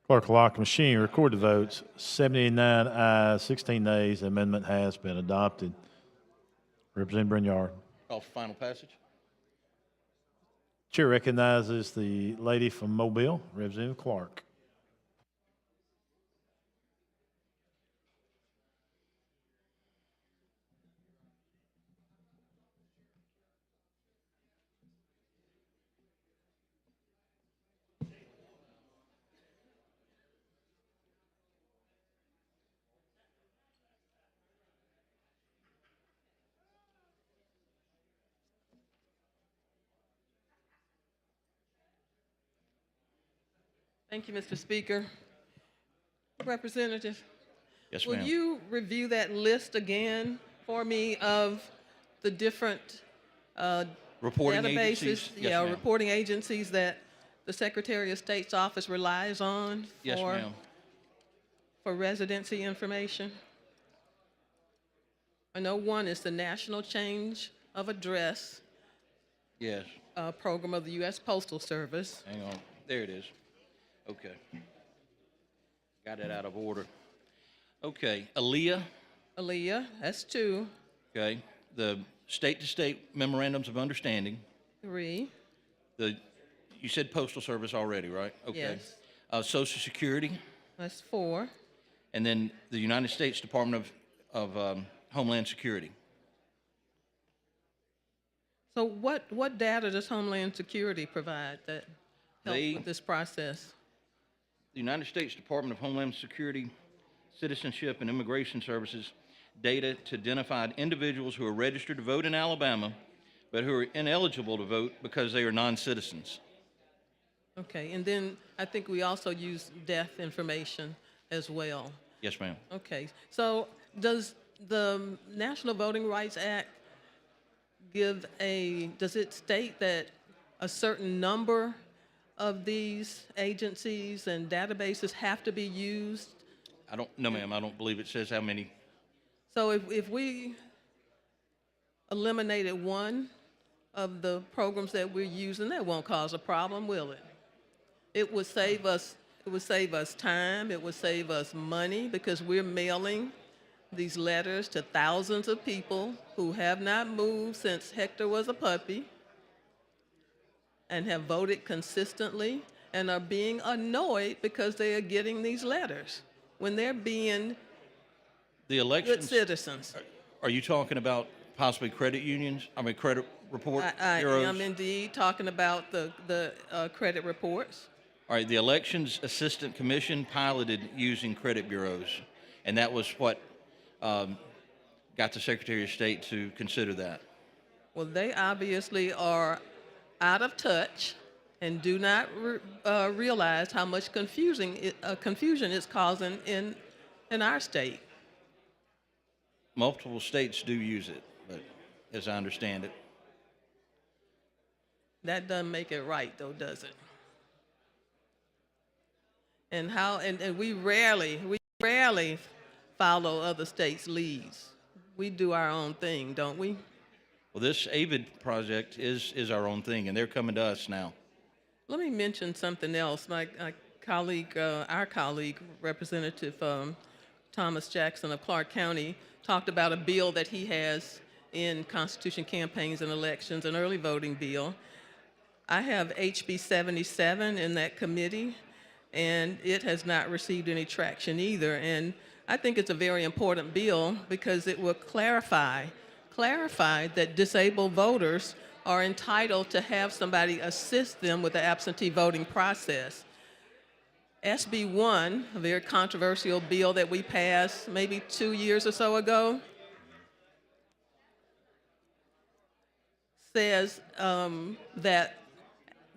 Clerk will lock the machine, record the votes. 79 ayes, 16 nays. The amendment has been adopted. Representative Brinyard. Call for final passage. Chair recognizes the lady from Mobile, Representative Clark. Thank you, Mr. Speaker. Representative, Yes, will ma'am. you review that list again for me of the different Reporting databases? agencies? Yes, ma'am. Reporting agencies that the Secretary of State's office relies on Yes, ma'am. for residency information? I know one is the National Change of Address Yes. program of the U.S. Postal Service. Hang on. There it is. Okay. Got it out of order. Okay. Aaliyah, that's 2. Okay. The state-to-state memorandums of understanding. 3. You said Postal Service already, right? Okay. Yes. Social Security. That's 4. And then the United States Department of Homeland Security. So what data does Homeland Security provide that helps with this process? The United States Department of Homeland Security, Citizenship and Immigration Services data to identify individuals who are registered to vote in Alabama, but who are ineligible to vote because they are non-citizens. Okay, and then I think we also use death information as well. Yes, ma'am. Okay, so does the National Voting Rights Act does it state that a certain number of these agencies and databases have to be used? No, ma'am, I don't believe it says how many. So if we eliminated one of the programs that we're using, that won't cause a problem, will it? It would save us time, it would save us money, because we're mailing these letters to thousands of people who have not moved since Hector was a puppy and have voted consistently and are being annoyed because they are getting these letters when they're being The elections. good citizens. Are you talking about possibly credit unions? I mean, credit report I bureaus? am indeed talking about the credit reports. All right, the Elections Assistant Commission piloted using credit bureaus, and that was what got the Secretary of State to consider that. Well, they obviously are out of touch and do not realize how much confusion it's causing in our state. Multiple states do use it, but as I understand it. That doesn't make it right, though, does it? And we rarely follow other states' leads. We do our own thing, don't we? Well, this AVID project is our own thing, and they're coming to us now. Let me mention something else. My colleague, our colleague, Representative Thomas Jackson of Clark County, talked about a bill that he has in Constitution Campaigns and Elections, an early voting bill. I have HB 77 in that committee, and it has not received any traction either. And I think it's a very important bill because it will clarify that disabled voters are entitled to have somebody assist them with the absentee voting process. SB 1, a very controversial bill that we passed maybe 2 years or so ago, says that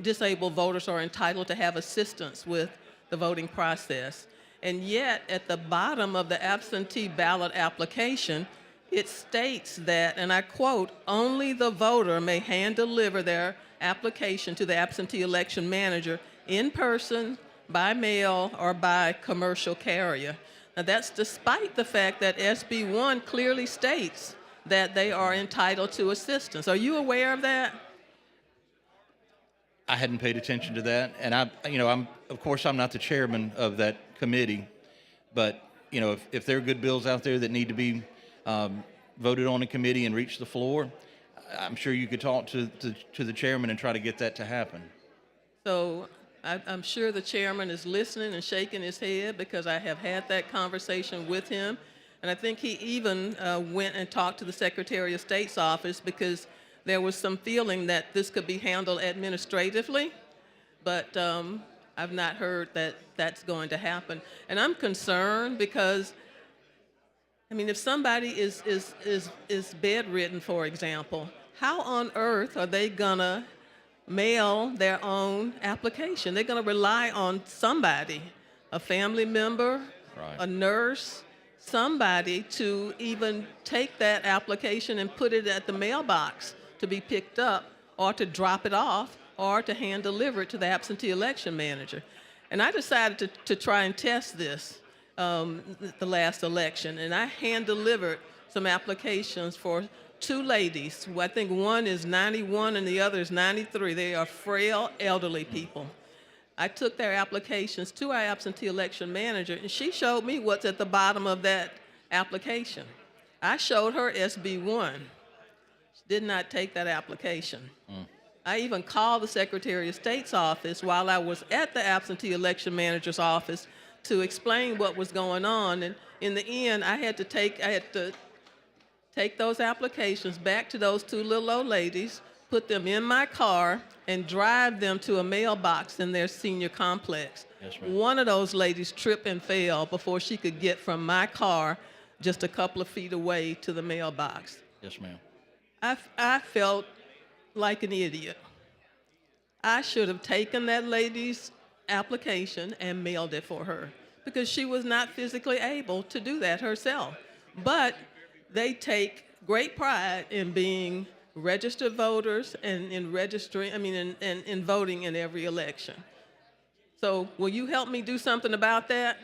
disabled voters are entitled to have assistance with the voting process. And yet, at the bottom of the absentee ballot application, it states that, and I quote, "Only the voter may hand deliver their application to the absentee election manager in person, by mail, or by commercial carrier." Now, that's despite the fact that SB 1 clearly states that they are entitled to assistance. Are you aware of that? I hadn't paid attention to that, and of course, I'm not the chairman of that committee, but if there are good bills out there that need to be voted on in committee and reach the floor, I'm sure you could talk to the chairman and try to get that to happen. So I'm sure the chairman is listening and shaking his head because I have had that conversation with him. And I think he even went and talked to the Secretary of State's office because there was some feeling that this could be handled administratively, but I've not heard that that's going to happen. And I'm concerned because, I mean, if somebody is bedridden, for example, how on earth are they gonna mail their own application? They're gonna rely on somebody, a family member, a nurse, somebody to even take that application and put it at the mailbox to be picked up, or to drop it off, or to hand deliver it to the absentee election manager. And I decided to try and test this the last election, and I hand delivered some applications for two ladies. I think one is 91 and the other is 93. They are frail, elderly people. I took their applications to our absentee election manager, and she showed me what's at the bottom of that application. I showed her SB 1. She did not take that application. I even called the Secretary of State's office while I was at the absentee election manager's office to explain what was going on. And in the end, I had to take those applications back to those two little old ladies, put them in my car, and drive them to a mailbox in their senior complex. Yes, ma'am. One of those ladies tripped and fell before she could get from my car just a couple of feet away to the mailbox. Yes, ma'am. I felt like an idiot. I should have taken that lady's application and mailed it for her because she was not physically able to do that herself. But they take great pride in being registered voters and in registering, in voting in every election. So will you help me do something about that?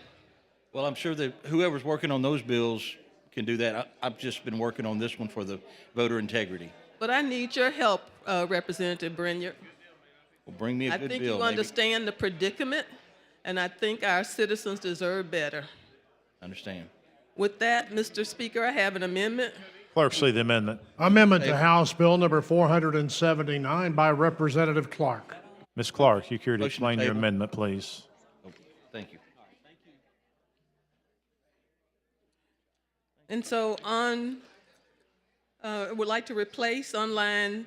Well, I'm sure that whoever's working on those bills can do that. I've just been working on this one for the voter integrity. But I need your help, Representative Brenya. Well, bring me a good bill. I think you understand the predicament, and I think our citizens deserve better. Understand. With that, Mr. Speaker, I have an amendment. Clerk, see the amendment. Amendment to House Bill number 479 by Representative Clark. Ms. Clark, you care to Motion to explain your table. amendment, please? Thank you. And so I would like to replace on line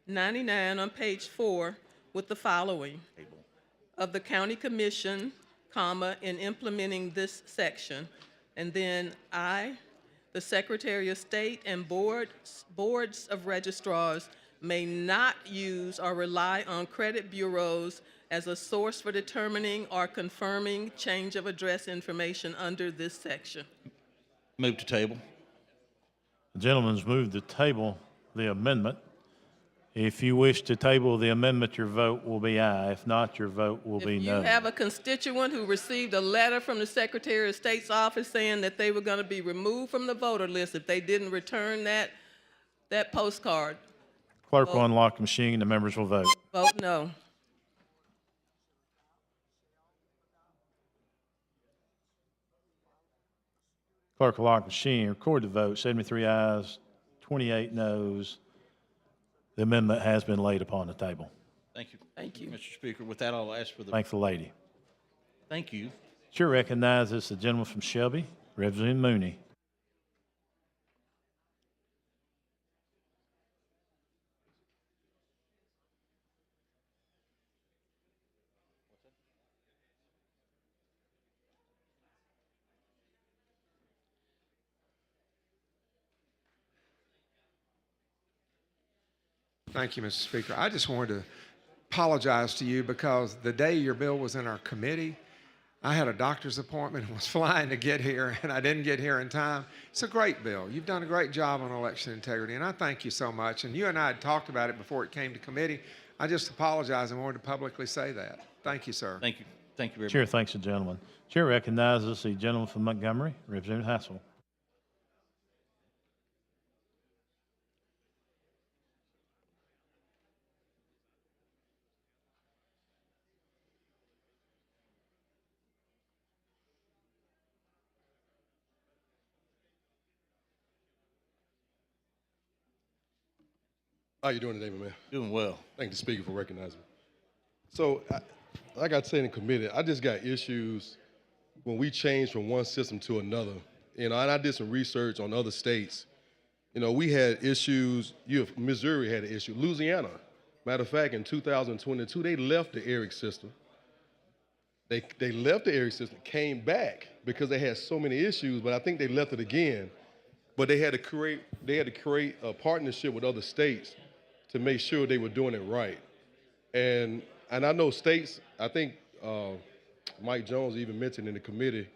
99 on page 4 with the following. Of the county commission, comma, in implementing this section, and then I, the Secretary of State and boards of registrars may not use or rely on credit bureaus as a source for determining or confirming change of address information under this section. Move to table. The gentleman's moved to table the amendment. If you wish to table the amendment, your vote will be aye. If not, your vote will be If you no. have a constituent who received a letter from the Secretary of State's office saying that they were going to be removed from the voter list if they didn't return that postcard, Clerk will unlock the machine. The members will vote. vote no. Clerk will lock the machine. Record the vote. 73 ayes, 28 noes. The amendment has been laid upon the table. Thank you. Thank you. Mr. Speaker, with that, I'll ask for the. Thank the lady. Thank you. Chair recognizes the gentleman from Shelby, Representative Mooney. Thank you, Mr. Speaker. I just wanted to apologize to you because the day your bill was in our committee, I had a doctor's appointment and was flying to get here, and I didn't get here in time. It's a great bill. You've done a great job on election integrity, and I thank you so much. And you and I had talked about it before it came to committee. I just apologize and wanted to publicly say that. Thank you, sir. Thank you. Thank you very Chair much. thanks the gentleman. Chair recognizes the gentleman from Montgomery, Representative Hassel. How you doing today, my man? Doing well. Thank the speaker for recognizing me. So, like I said in committee, I just got issues when we change from one system to another. You know, and I did some research on other states. You know, we had issues. Missouri had an issue. Louisiana, matter of fact, in 2022, they left the ERIC system. They left the ERIC system, came back because they had so many issues, but I think they left it again. But they had to create a partnership with other states to make sure they were doing it right. And I know states, I think Mike Jones even mentioned in the committee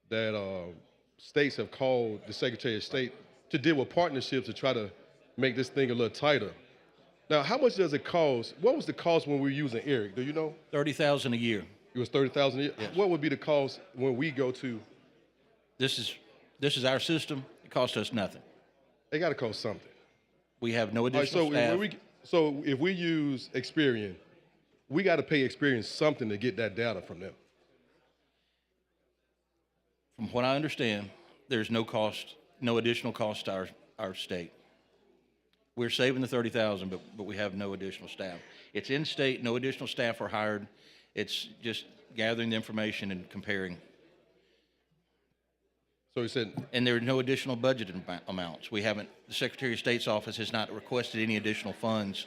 that states have called the Secretary of State to deal with partnerships to try to make this thing a little tighter. Now, how much does it cost? What was the cost when we were using ERIC? Do you know? $30,000 a year. It was $30,000 a year? Yes. What would be the cost when we go to? This is our system. It costs us nothing. They got to cost something. We have no All right, additional staff. So if we use Experian, we got to pay Experian something to get that data from them. From what I understand, there's no cost, no additional cost to our state. We're saving the $30,000, but we have no additional staff. It's in state, no additional staff are hired. It's just gathering the information and comparing. So he said, and there are no additional budget amounts. We haven't. The Secretary of State's office has not requested any additional funds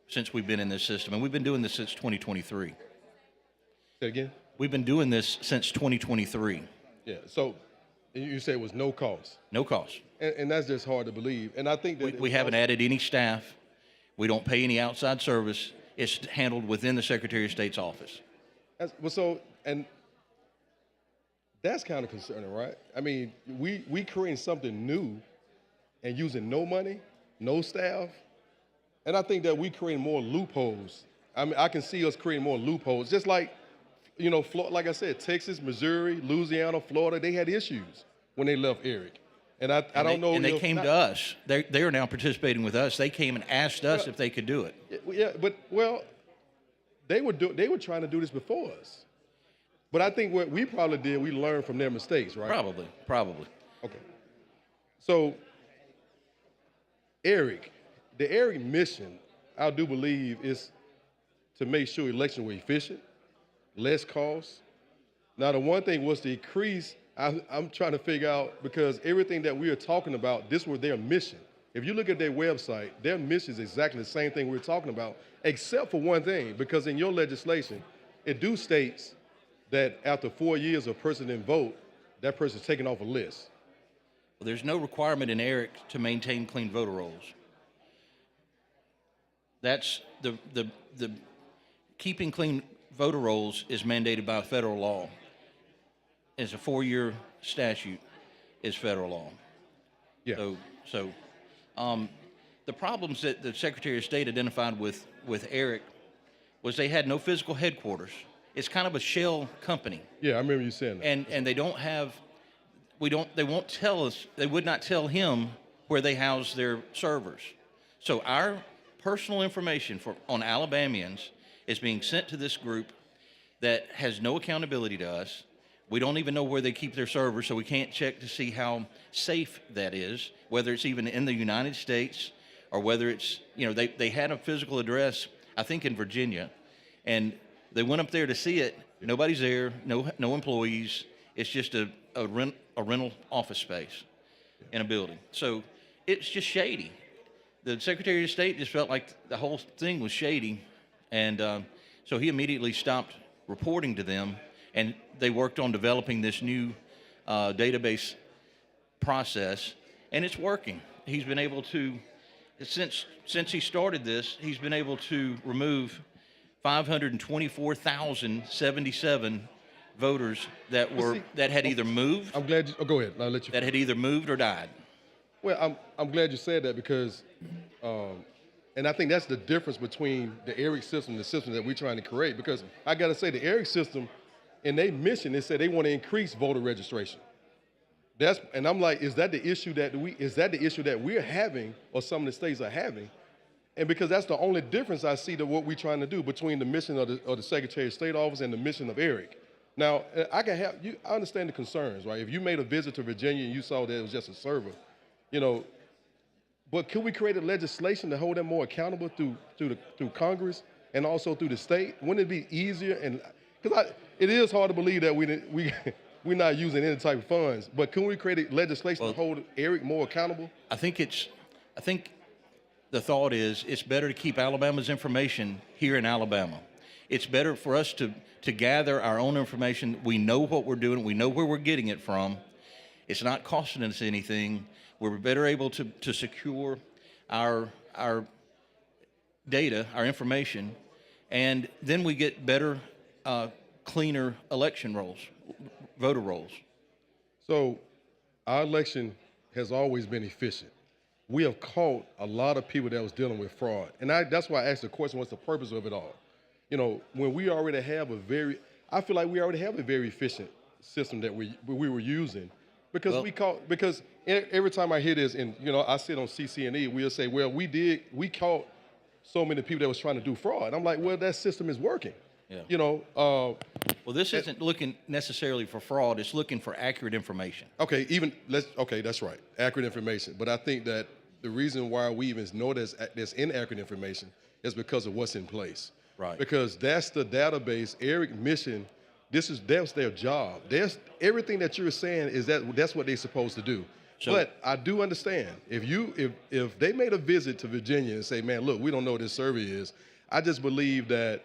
since we've been in this system, and we've been doing this since 2023. Say it again. We've been doing this since 2023. Yeah. So you say it was no cost. No cost. And that's just hard to believe. And I think that We haven't added any staff. We don't pay any outside service. It's handled within the Secretary of State's office. And that's kind of concerning, right? I mean, we creating something new and using no money, no staff. And I think that we create more loopholes. I mean, I can see us creating more loopholes. Just like, you know, like I said, Texas, Missouri, Louisiana, Florida, they had issues when they left ERIC. And I don't know. And they came to us. They are now participating with us. They came and asked us if they could do it. Yeah, but they were trying to do this before us. But I think what we probably did, we learned from their mistakes, right? Probably. Okay. So, ERIC, the ERIC mission, I do believe, is to make sure elections were efficient, less cost. Now, the one thing was to increase. I'm trying to figure out, because everything that we are talking about, this was their mission. If you look at their website, their mission is exactly the same thing we're talking about, except for one thing, because in your legislation, it do states that after 4 years a person didn't vote, that person's taken off a list. Well, there's no requirement in ERIC to maintain clean voter rolls. That's the keeping clean voter rolls is mandated by federal law. It's a 4-year statute is federal law. Yeah. the problems that the Secretary of State identified with Eric was they had no physical headquarters. It's kind of a shell company. Yeah, I remember you saying that. And they don't have, they won't tell us, they would not tell him where they house their servers. So our personal information on Alabamians is being sent to this group that has no accountability to us. We don't even know where they keep their servers, so we can't check to see how safe that is, whether it's even in the United States or whether it's, they had a physical address, I think in Virginia, and they went up there to see it. Nobody's there, no employees. It's just a rental office space in a building. So it's just shady. The Secretary of State just felt like the whole thing was shady, and so he immediately stopped reporting to them, and they worked on developing this new database process, and it's working. He's been able to, since he started this, he's been able to remove 524,077 voters that had either moved. I'm glad. Go ahead. I'll let you. That had either moved or died. Well, I'm glad you said that because, and I think that's the difference between the ERIC system and the system that we're trying to create. Because I got to say, the ERIC system, in their mission, they said they want to increase voter registration. And I'm like, is that the issue that we're having, or some of the states are having? And because that's the only difference I see to what we're trying to do between the mission of the Secretary of State office and the mission of ERIC. Now, I understand the concerns, right? If you made a visit to Virginia and you saw that it was just a server, but could we create a legislation to hold them more accountable through Congress and also through the state? Wouldn't it be easier? And because it is hard to believe that we're not using any type of funds, but can we create a legislation to hold ERIC more accountable? I think the thought is it's better to keep Alabama's information here in Alabama. It's better for us to gather our own information. We know what we're doing. We know where we're getting it from. It's not costing us anything. We're better able to secure our data, our information, and then we get better, cleaner election rolls, voter rolls. So our election has always been efficient. We have caught a lot of people that was dealing with fraud. And that's why I asked the question, what's the purpose of it all? When we already have I feel like we already have a very efficient system that we were using because because every time I hear this, and I sit on CCNE, we'll say, well, we caught so many people that was trying to do fraud. I'm like, well, that system is working. Yeah. Well, this isn't looking necessarily for fraud. It's looking for accurate information. Okay, that's right, accurate information. But I think that the reason why we even know there's inaccurate information is because of what's in place. Right. Because that's the database. ERIC mission. That's their job. Everything that you're saying is that's what they're supposed to do. But I do understand if they made a visit to Virginia and say, man, look, we don't know what this survey is. I just believe that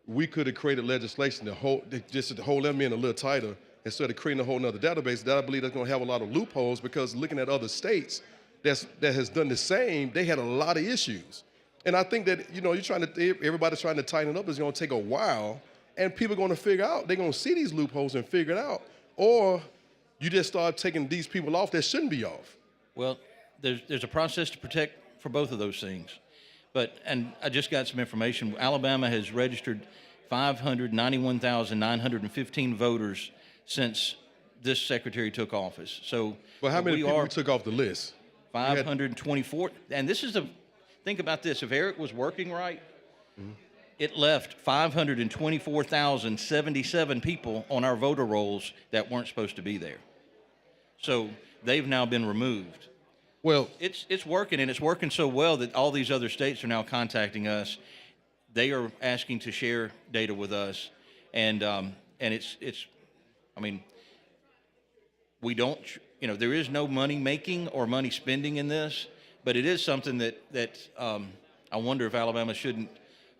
we could have created legislation to hold them in a little tighter instead of creating a whole nother database. That I believe that's going to have a lot of loopholes because looking at other states that has done the same, they had a lot of issues. And I think that everybody's trying to tighten it up. It's going to take a while, and people are going to figure out. They're going to see these loopholes and figure it out, or you just start taking these people off that shouldn't be off. Well, there's a process to protect for both of those things. And I just got some information. Alabama has registered 591,915 voters since this secretary took office. So, but how many people took off the list? 524. And think about this. If Eric was working right, it left 524,077 people on our voter rolls that weren't supposed to be there. So they've now been removed. Well, it's working, and it's working so well that all these other states are now contacting us. They are asking to share data with us, and it's. I mean, we don't. There is no money making or money spending in this, but it is something that I wonder if Alabama shouldn't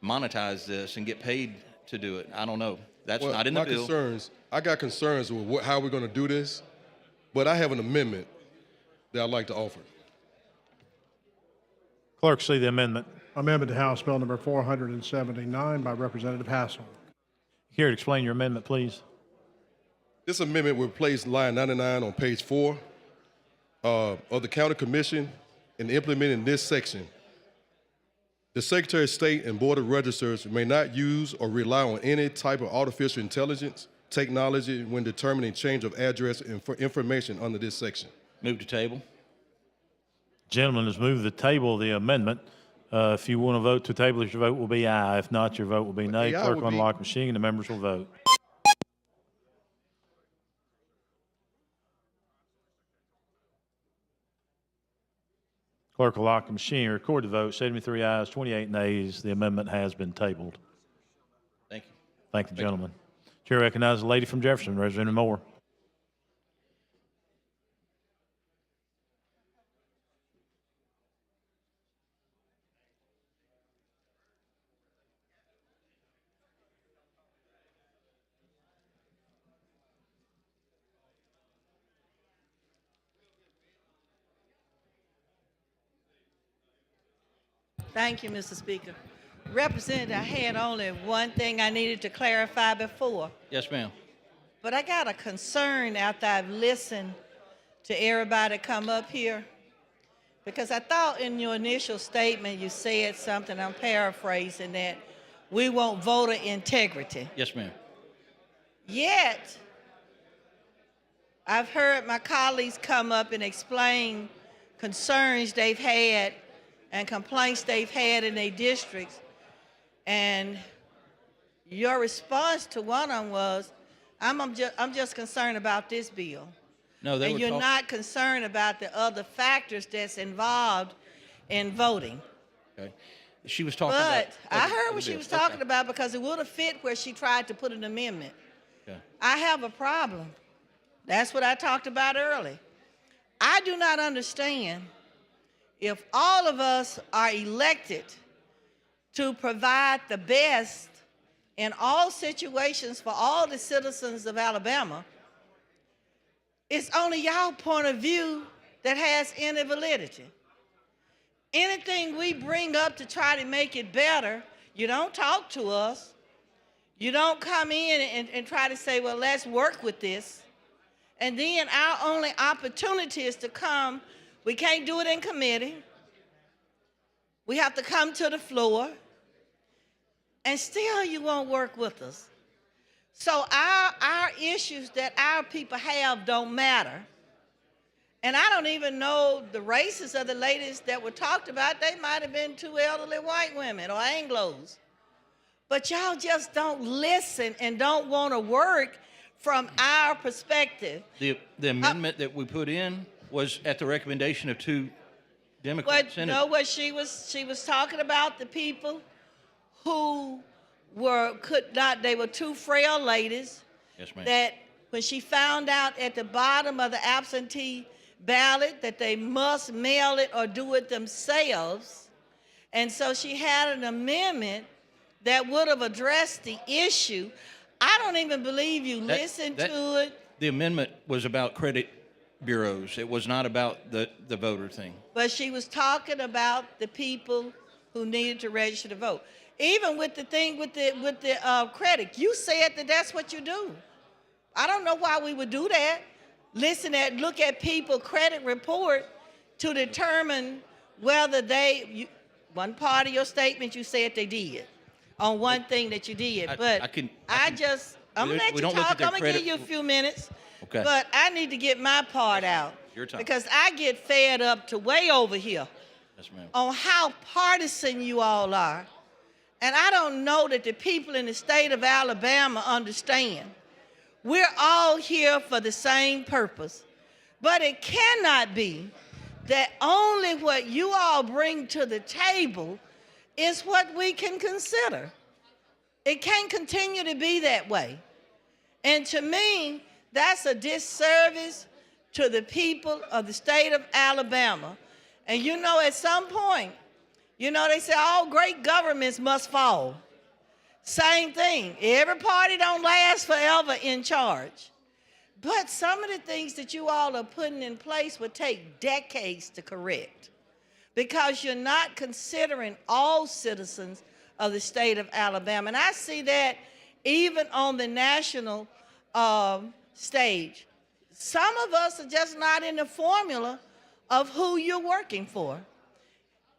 monetize this and get paid to do it. I don't know. That's not in the bill. I got concerns with how we're going to do this, but I have an amendment that I'd like to offer. Clerk, see the amendment. Amendment to House Bill number 479 by Representative Hassel. Here to explain your amendment, please. This amendment will replace line 99 on page 4 of the County Commission in implementing this section. The Secretary of State and Board of Registers may not use or rely on any type of artificial intelligence technology when determining change of address information under this section. Move to table. Gentleman has moved the table of the amendment. If you want to vote to table it, your vote will be aye. If not, your vote will be nay. The aye Clerk would will be- unlock the machine and the members will vote. Clerk will lock the machine, record the vote. 73 ayes, 28 nays. The amendment has been tabled. Thank you. Thank the gentleman. Chair recognizes the lady from Jefferson, Representative Moore. Thank you, Mr. Speaker. Representative, I had only one thing I needed to clarify before, Yes, ma'am. but I got a concern after I've listened to everybody come up here, because I thought in your initial statement you said something, I'm paraphrasing, that we want voter integrity. Yes, ma'am. Yet, I've heard my colleagues come up and explain concerns they've had and complaints they've had in their districts. And your response to one of them was, I'm just concerned about this bill. No, they and were you're talk- not concerned about the other factors that's involved in voting. Okay. She was talking But about. I heard what she bill. was talking Okay. about, because it would have fit where she tried to put an amendment. Okay. I have a problem. That's what I talked about earlier. I do not understand if all of us are elected to provide the best in all situations for all the citizens of Alabama, it's only y'all point of view that has any validity. Anything we bring up to try to make it better, you don't talk to us. You don't come in and try to say, well, let's work with this. And then our only opportunity is to come. We can't do it in committee. We have to come to the floor. And still you won't work with us. So our issues that our people have don't matter. And I don't even know the races of the ladies that were talked about. They might have been two elderly white women or Anglos. But y'all just don't listen and don't want to work from our perspective. The amendment that we put in was at the recommendation of two Democrat But senators. no, what she was talking about the people who they were two frail ladies. Yes, ma'am. That when she found out at the bottom of the absentee ballot that they must mail it or do it themselves. And so she had an amendment that would have addressed the issue. I don't even believe you listened to it. The amendment was about credit bureaus. It was not about the voter thing. But she was talking about the people who needed to register to vote. Even with the thing with the credit, you said that that's what you do. I don't know why we would do that. Look at people credit report to determine whether one part of your statement you said they did on one thing that you did. I'm gonna let you talk. I'm gonna give you a few minutes. Okay. But I need to get my part out. Your time. Because I get fed up to way over here Yes, ma'am. on how partisan you all are. And I don't know that the people in the state of Alabama understand. We're all here for the same purpose. But it cannot be that only what you all bring to the table is what we can consider. It can't continue to be that way. And to me, that's a disservice to the people of the state of Alabama. And at some point, they say all great governments must fall. Same thing. Every party don't last forever in charge. But some of the things that you all are putting in place would take decades to correct, because you're not considering all citizens of the state of Alabama. And I see that even on the national stage. Some of us are just not in the formula of who you're working for.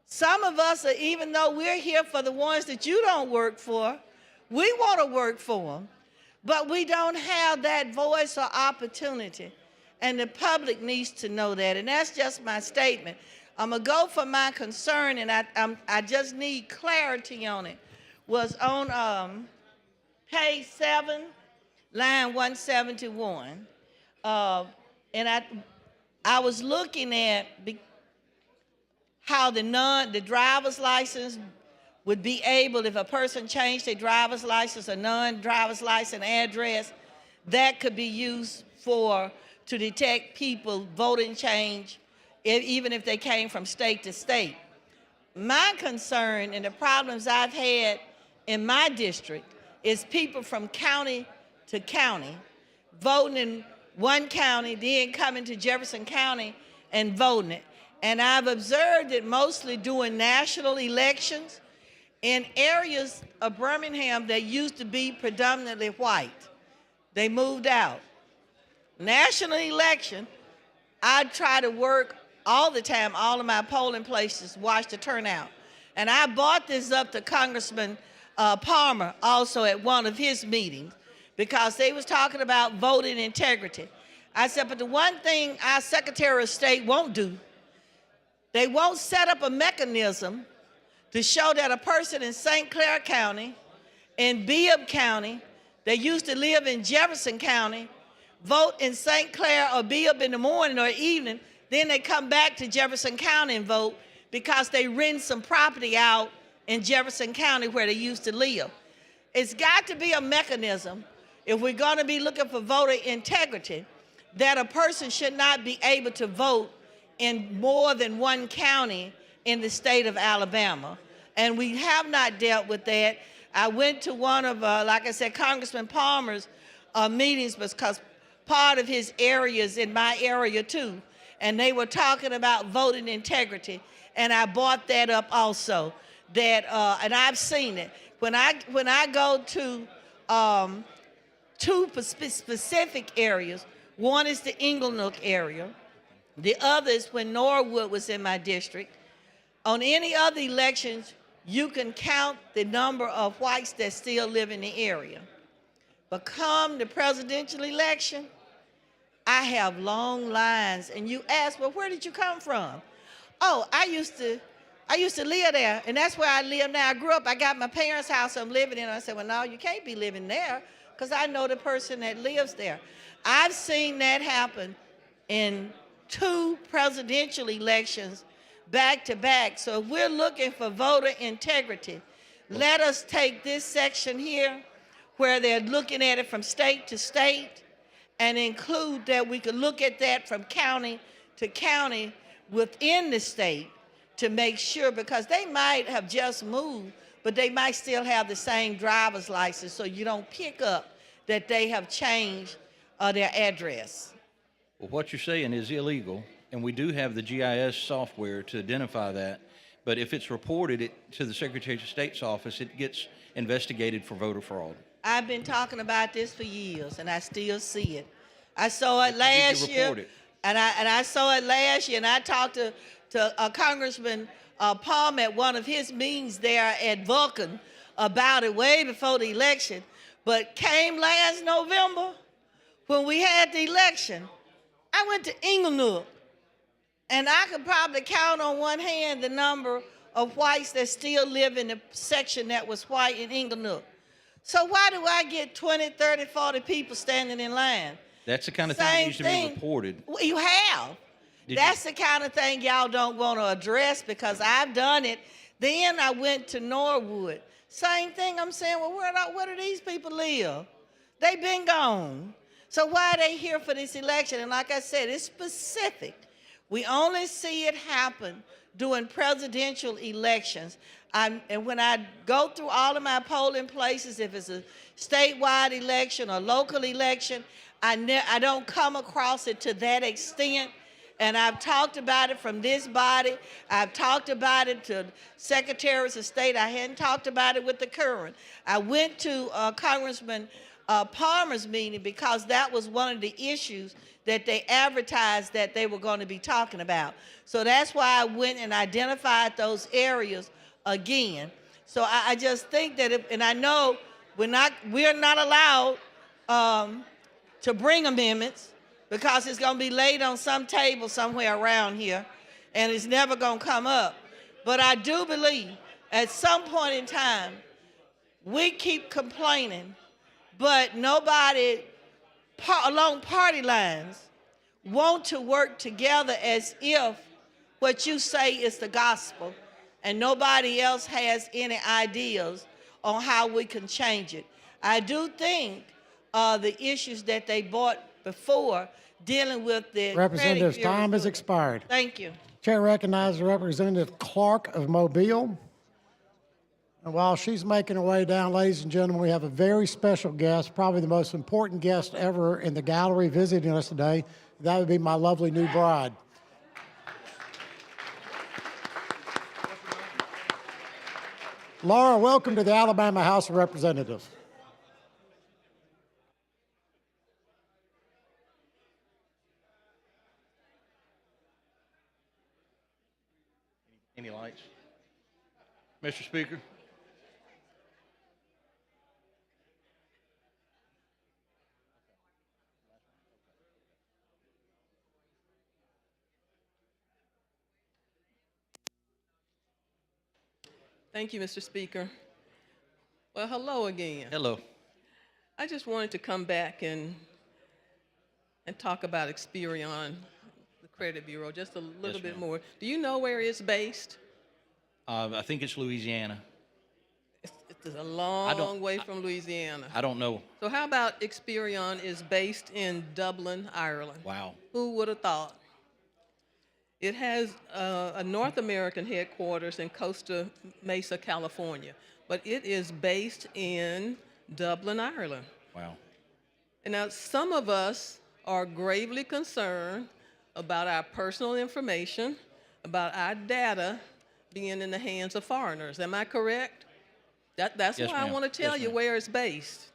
Some of us, even though we're here for the ones that you don't work for, we want to work for them, but we don't have that voice or opportunity. And the public needs to know that. And that's just my statement. I'm going to go for my concern, and I just need clarity on it. Was on page 7, line 171. And I was looking at how the driver's license would be able, if a person changed their driver's license or non-driver's license address, that could be used to detect people voting change, even if they came from state to state. My concern and the problems I've had in my district is people from county to county voting in one county, then coming to Jefferson County and voting it. And I've observed it mostly during national elections in areas of Birmingham that used to be predominantly white. They moved out. National election, I try to work all the time, all of my polling places, watch the turnout. And I brought this up to Congressman Palmer also at one of his meetings, because they was talking about voting integrity. I said, but the one thing our Secretary of State won't do, they won't set up a mechanism to show that a person in St. Clair County, in Bibb County, that used to live in Jefferson County, vote in St. Clair or Bibb in the morning or evening, then they come back to Jefferson County and vote because they rent some property out in Jefferson County where they used to live. It's got to be a mechanism, if we're going to be looking for voter integrity, that a person should not be able to vote in more than one county in the state of Alabama. And we have not dealt with that. I went to one of, like I said, Congressman Palmer's meetings, because part of his area is in my area too. And they were talking about voting integrity. And I brought that up also. That, and I've seen it. When I go to two specific areas, one is the Inglenook area. The other is when Norwood was in my district. On any other elections, you can count the number of whites that still live in the area. But come the presidential election, I have long lines, and you ask, well, where did you come from? Oh, I used to live there, and that's where I live now. I grew up, I got my parents' house I'm living in. I said, well, no, you can't be living there, because I know the person that lives there. I've seen that happen in 2 presidential elections back to back. So if we're looking for voter integrity, let us take this section here where they're looking at it from state to state and include that we could look at that from county to county within the state to make sure, because they might have just moved, but they might still have the same driver's license, so you don't pick up that they have changed their address. Well, what you're saying is illegal, and we do have the GIS software to identify that. But if it's reported to the Secretary of State's office, it gets investigated for voter fraud. I've been talking about this for years, and I still see it. I saw it last year, and I saw it last year, and I talked to Congressman Palmer at one of his meetings there at Vulcan about it way before the election. But came last November, when we had the election, I went to Inglenook, and I could probably count on one hand the number of whites that still live in the section that was white in Inglenook. So why do I get 20, 30, 40 people standing in line? That's the kind of thing that needs to be reported. Well, you have. That's the kind of thing y'all don't want to address, because I've done it. Then I went to Norwood. Same thing. I'm saying, well, where do these people live? They've been gone. So why are they here for this election? And like I said, it's specific. We only see it happen during presidential elections. And when I go through all of my polling places, if it's a statewide election or local election, I don't come across it to that extent. And I've talked about it from this body. I've talked about it to secretaries of state. I hadn't talked about it with the current. I went to Congressman Palmer's meeting because that was one of the issues that they advertised that they were going to be talking about. So that's why I went and identified those areas again. So I just think that, and I know we're not allowed to bring amendments because it's going to be laid on some table somewhere around here, and it's never going to come up. But I do believe at some point in time, we keep complaining, but nobody along party lines want to work together as if what you say is the gospel and nobody else has any ideas on how we can change it. I do think the issues that they brought before dealing with the Representative's credit time has bureaus. expired. Thank you. Chair recognizes Representative Clark of Mobile. And while she's making her way down, ladies and gentlemen, we have a very special guest, probably the most important guest ever in the gallery visiting us today. That would be my lovely new bride. Laura, welcome to the Alabama House of Representatives. Any lights? Mr. Speaker. Thank you, Mr. Speaker. Well, hello again. Hello. I just wanted to come back and talk about Experion, the credit bureau, just a little bit more. Do you know where it's based? I think it's Louisiana. It's a long way from Louisiana. I don't know. So how about Experion is based in Dublin, Ireland? Wow. Who would have thought? It has a North American headquarters in Costa Mesa, California, but it is based in Dublin, Ireland. Wow. And now some of us are gravely concerned about our personal information, about our data being in the hands of foreigners. Am I correct? That's Yes, why I ma'am. want to tell Yes, you ma'am. where it's based.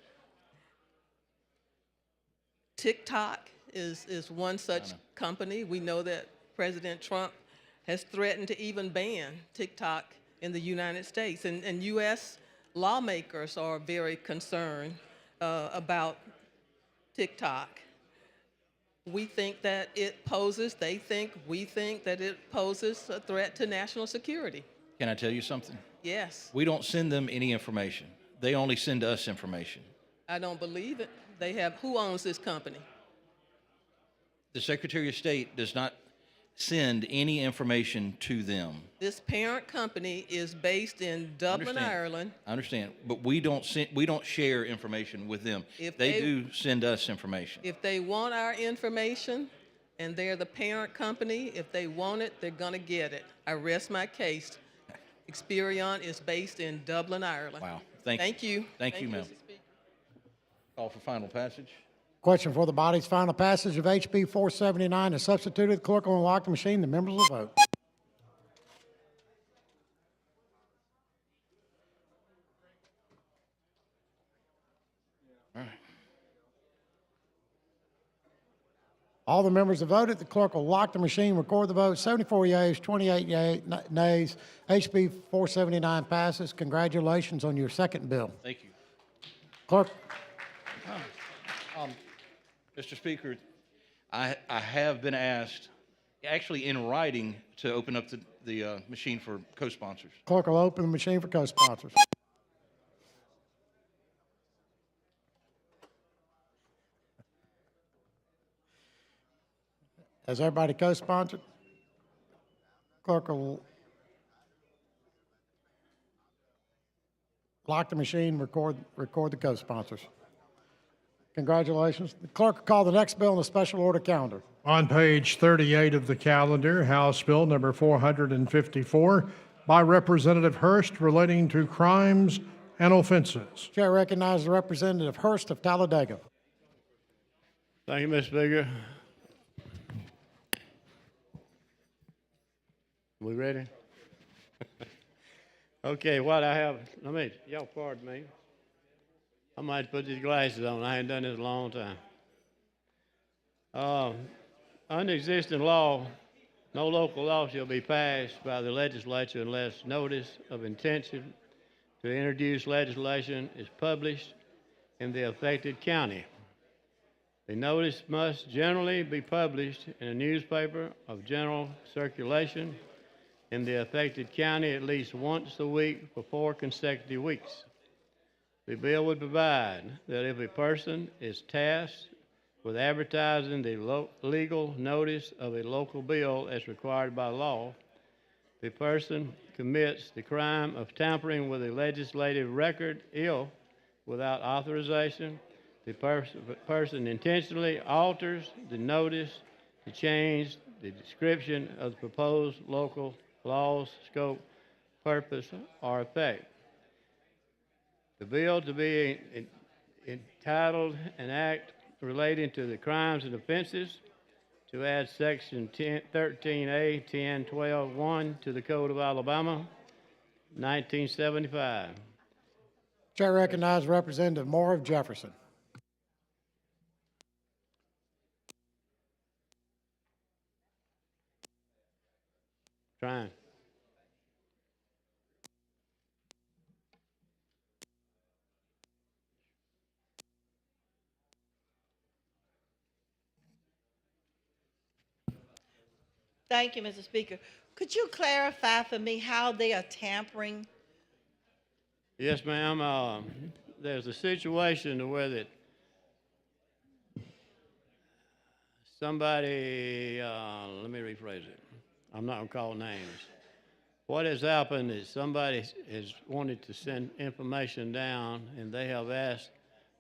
TikTok is one such company. We know that President Trump has threatened to even ban TikTok in the United States. And U.S. lawmakers are very concerned about TikTok. We think that it poses, we think that it poses a threat to national security. Can I tell you something? Yes, We don't send them any information. They only send us information. I don't believe it. Who owns this company? The Secretary of State does not send any information to them. This parent company is based in Dublin, Understand. Ireland. I understand, but we don't share information with them. If They they- do send us information. If they want our information and they're the parent company, if they want it, they're going to get it. I rest my case. Experion is based in Dublin, Ireland. Wow. Thank you. Thank you, ma'am. Mr. Speaker. Call for final passage. Question for the body's final passage of HB 479 is substituted. The clerk will unlock the machine. The members will vote. All right. All the members have voted. The clerk will lock the machine, record the vote. 74 yeas, 28 nays. HB 479 passes. Congratulations on your second bill. Thank you. Clerk. Mr. Speaker, I have been asked, actually in writing, to open up the machine for co-sponsors. Clerk will open the machine for co-sponsors. Has everybody co-sponsored? Clerk will lock the machine, record the co-sponsors. Congratulations. The clerk will call the next bill on the special order calendar. On page 38 of the calendar, House Bill number 454 by Representative Hurst relating to crimes and offenses. Chair recognizes Representative Hurst of Talladega. Thank you, Mr. Speaker. We ready? Okay, what I have, y'all pardon me. I might put these glasses on. I ain't done this in a long time. Under existing law, no local law shall be passed by the legislature unless notice of intention to introduce legislation is published in the affected county. The notice must generally be published in a newspaper of general circulation in the affected county at least once a week for 4 consecutive weeks. The bill would provide that if a person is tasked with advertising the legal notice of a local bill as required by law, the person commits the crime of tampering with a legislative record if, without authorization, the person intentionally alters the notice to change the description of the proposed local law's scope, purpose, or effect. The bill to be entitled an act relating to the crimes and offenses to add section 13A 1012(1) to the Code of Alabama, 1975. Chair recognizes Representative Moore of Jefferson. Trying. Thank you, Mr. Speaker. Could you clarify for me how they are tampering? Yes, ma'am. There's a situation where that somebody, let me rephrase it. I'm not going to call names. What has happened is somebody has wanted to send information down, and they have asked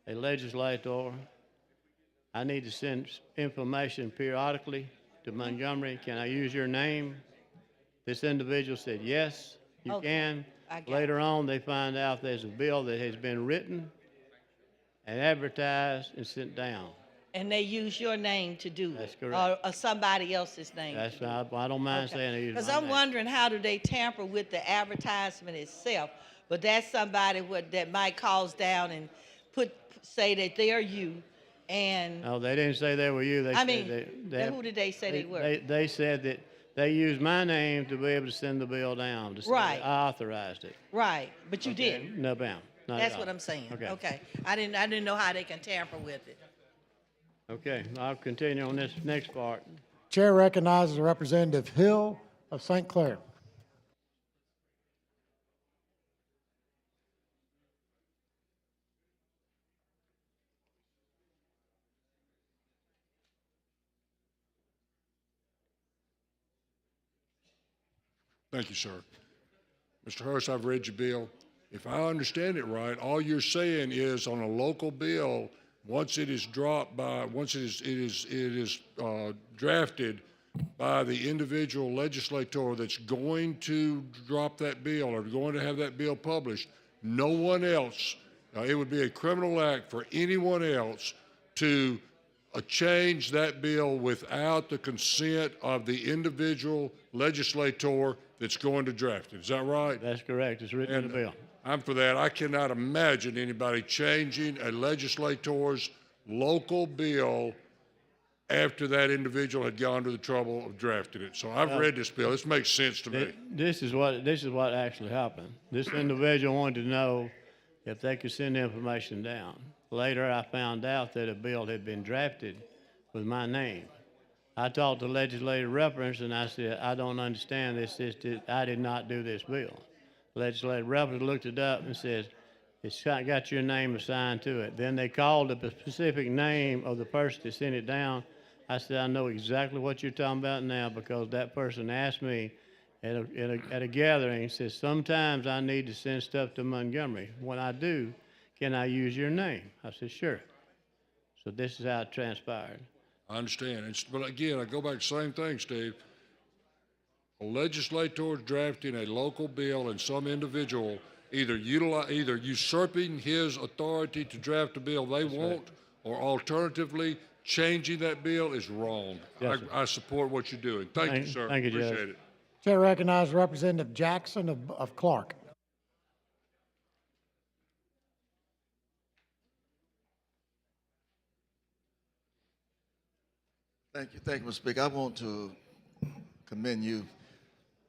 a legislator, I need to send information periodically to Montgomery. Can I use your name? This individual said, yes, you can. Later on, they find out there's a bill that has been written and advertised and sent down. And they use your name to do That's it? correct. Or somebody else's name? That's I don't mind saying they use my Because I'm name. wondering, how do they tamper with the advertisement itself? But that's somebody that might cause down and say that they're you, and No, they didn't say they were you. They I said mean, they who did they say they were? They said that they used my name to be able to send the bill down. To say Right. that I authorized it. Right, but you didn't. No, ma'am. Not at That's all. what I'm saying. Okay. Okay. I didn't know how they can tamper with it. Okay, I'll continue on this next part. Chair recognizes Representative Hill of St. Clair. Thank you, sir. Mr. Hurst, I've read your bill. If I understand it right, all you're saying is on a local bill, once it is dropped by, once it is drafted by the individual legislator that's going to drop that bill or going to have that bill published, no one else, it would be a criminal act for anyone else to change that bill without the consent of the individual legislator that's going to draft it. Is that right? That's correct. It's written in the bill. I'm for that. I cannot imagine anybody changing a legislator's local bill after that individual had gone to the trouble of drafting it. So I've read this bill. This makes sense to me. This is what actually happened. This individual wanted to know if they could send information down. Later, I found out that a bill had been drafted with my name. I talked to legislative reference, and I said, I don't understand this. I did not do this bill. Legislative reference looked it up and says, it's got your name assigned to it. Then they called the specific name of the person that sent it down. I said, I know exactly what you're talking about now because that person asked me at a gathering, says, sometimes I need to send stuff to Montgomery. When I do, can I use your name? I said, sure. So this is how it transpired. I understand. But again, I go back to the same thing, Steve. A legislator drafting a local bill and some individual either usurping his authority to draft a bill they want, or alternatively changing that bill is wrong. Yes, I support what you're doing. Thank you, sir. Thank you, Judge. Appreciate it. Chair recognizes Representative Jackson of Clark. Thank you, Mr. Speaker. I want to commend you.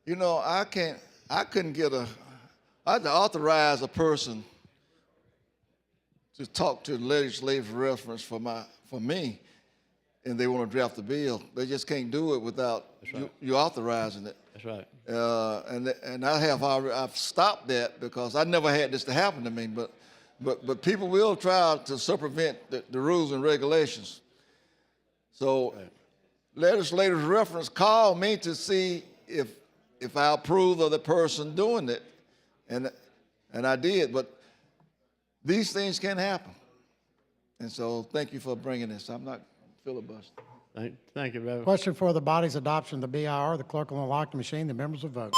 You know, I couldn't I had to authorize a person to talk to the legislative reference for me, and they want to draft the bill. They just can't do it without you authorizing it. That's right. And I've stopped that because I never had this to happen to me, but people will try to circumvent the rules and regulations. So legislative reference called me to see if I approve of the person doing it, and I did, but these things can happen. And so thank you for bringing this. I'm not filibustering. Thank you, Reverend. Question for the body's adoption of the BIR. The clerk will unlock the machine. The members will vote.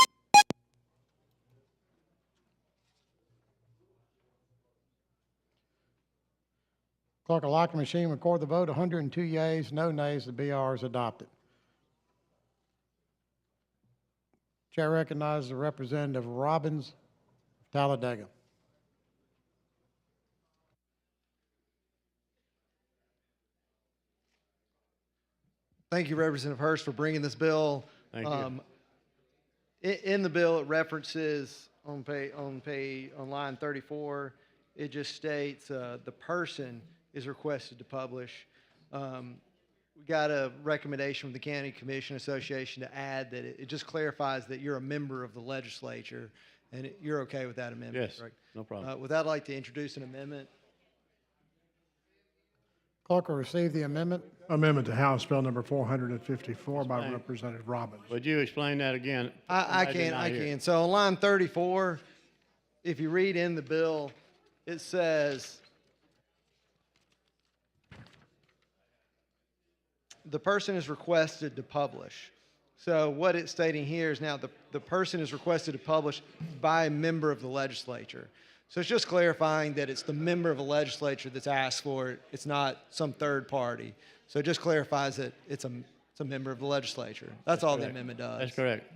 Clerk will lock the machine, record the vote. 102 yeas, no nays. The BIR is adopted. Chair recognizes the Representative Robbins, Talladega. Thank you, Representative Hurst, for bringing this bill. Thank you. In the bill, it references on line 34, it just states the person is requested to publish. We got a recommendation from the County Commission Association to add that it just clarifies that you're a member of the legislature, and you're okay with that amendment, Yes, correct? no problem. With that, I'd like to introduce an amendment. Clerk will receive the amendment. Amendment to House Bill number 454 by Explain. Representative Robbins. Would you explain that again? I did not can. hear. So on line 34, if you read in the bill, it says, the person is requested to publish. So what it's stating here is now the person is requested to publish by a member of the legislature. So it's just clarifying that it's the member of the legislature that's asked for it. It's not some third party. So it just clarifies that it's a member of the legislature. That's all correct. the amendment does. That's correct.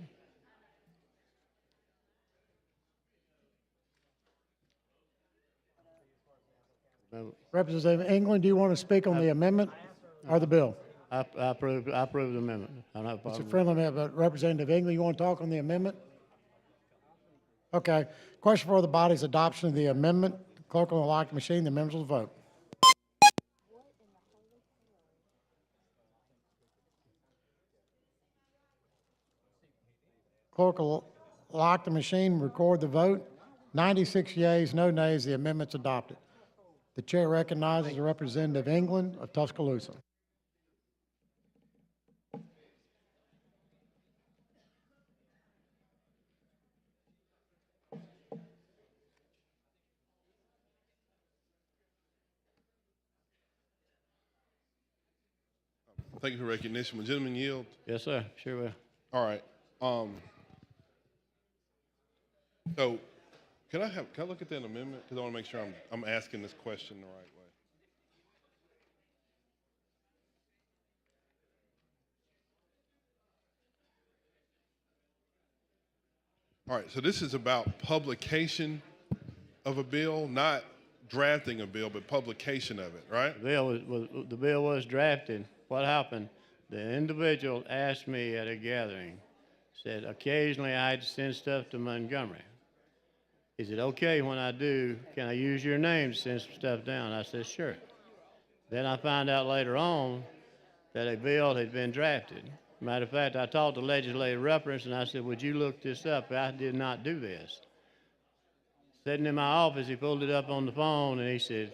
Representative England, do you want to speak on the amendment or the bill? I approve the amendment. I don't have a It's a problem. friendly amendment, but Representative England, you want to talk on the amendment? Okay. Question for the body's adoption of the amendment. Clerk will unlock the machine. The members will vote. Clerk will lock the machine, record the vote. 96 yeas, no nays. The amendment's adopted. The chair recognizes the Representative England of Tuscaloosa. Thank you for recognition. Will gentlemen yield? Yes, sir. Sure will. All right. So can I look at that amendment? Because I want to make sure I'm asking this question the right way. All right, so this is about publication of a bill, not drafting a bill, but publication of it, right? The bill was drafted. What happened? The individual asked me at a gathering, said, occasionally I'd send stuff to Montgomery. Is it okay when I do, can I use your name to send some stuff down? I said, sure. Then I found out later on that a bill had been drafted. Matter of fact, I talked to legislative reference and I said, would you look this up? I did not do this. Sitting in my office, he pulled it up on the phone and he said,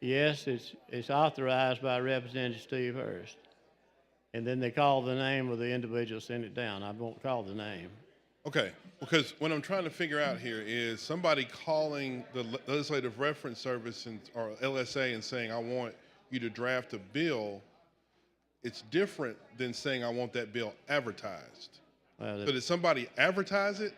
yes, it's authorized by Representative Steve Hurst. And then they called the name of the individual, sent it down. I won't call the name. Okay, because what I'm trying to figure out here is somebody calling the Legislative Reference Service or LSA and saying, I want you to draft a bill. It's different than saying, I want that bill advertised. Well, So did somebody advertise it?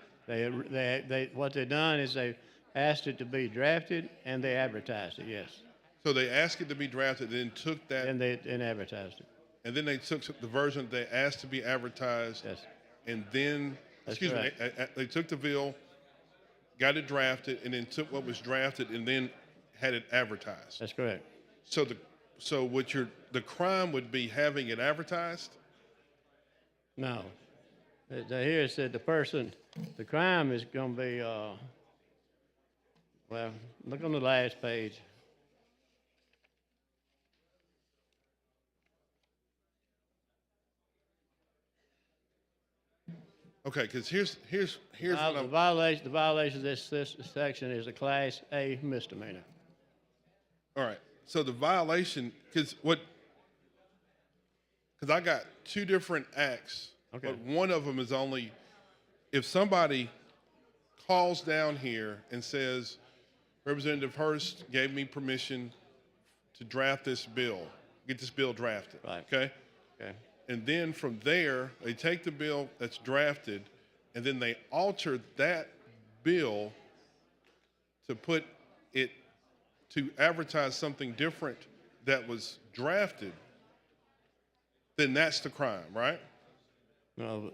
What they done is they asked it to be drafted and they advertised it, yes. So they asked it to be drafted, then took that. And they advertised it. And then they took the version they asked to be advertised. Yes. And then, That's they took the bill, got it drafted, and then took what was drafted and then had it advertised. That's correct. So what the crime would be having it advertised? No. Here it said the crime is going to be, well, look on the last page. Okay, because here's what The I'm. violation of this section is a Class A misdemeanor. All right. So the violation, because I got two different acts, Okay. but one of them is only if somebody calls down here and says, Representative Hurst gave me permission to draft this bill, get this bill drafted. Right. Okay. Okay. And then from there, they take the bill that's drafted, and then they alter that bill to put it to advertise something different that was drafted, then that's the crime, right? No,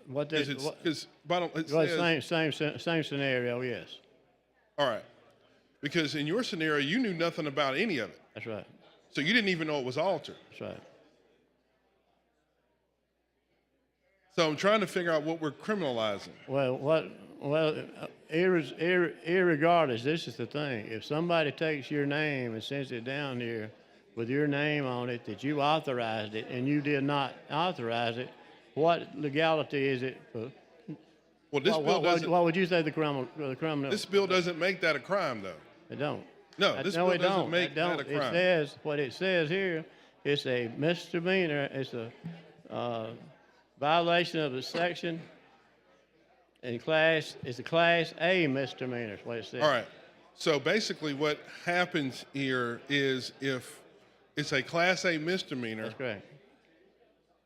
what this, Because it well, says, same scenario, yes. all right, because in your scenario, you knew nothing about any of it. That's right. So you didn't even know it was altered. That's right. So I'm trying to figure out what we're criminalizing. Well, irregardless, this is the thing. If somebody takes your name and sends it down here with your name on it that you authorized it and you did not authorize it, what legality is it for? Well, this bill doesn't. What would you say the criminal? This bill doesn't make that a crime, though. It don't. No, this bill it doesn't don't. make It don't. that a crime. It says what it says here. It's a misdemeanor. It's a violation of the section. It's a Class A misdemeanor. Is what it says. All right. So basically, what happens here is if it's a Class A misdemeanor. That's correct.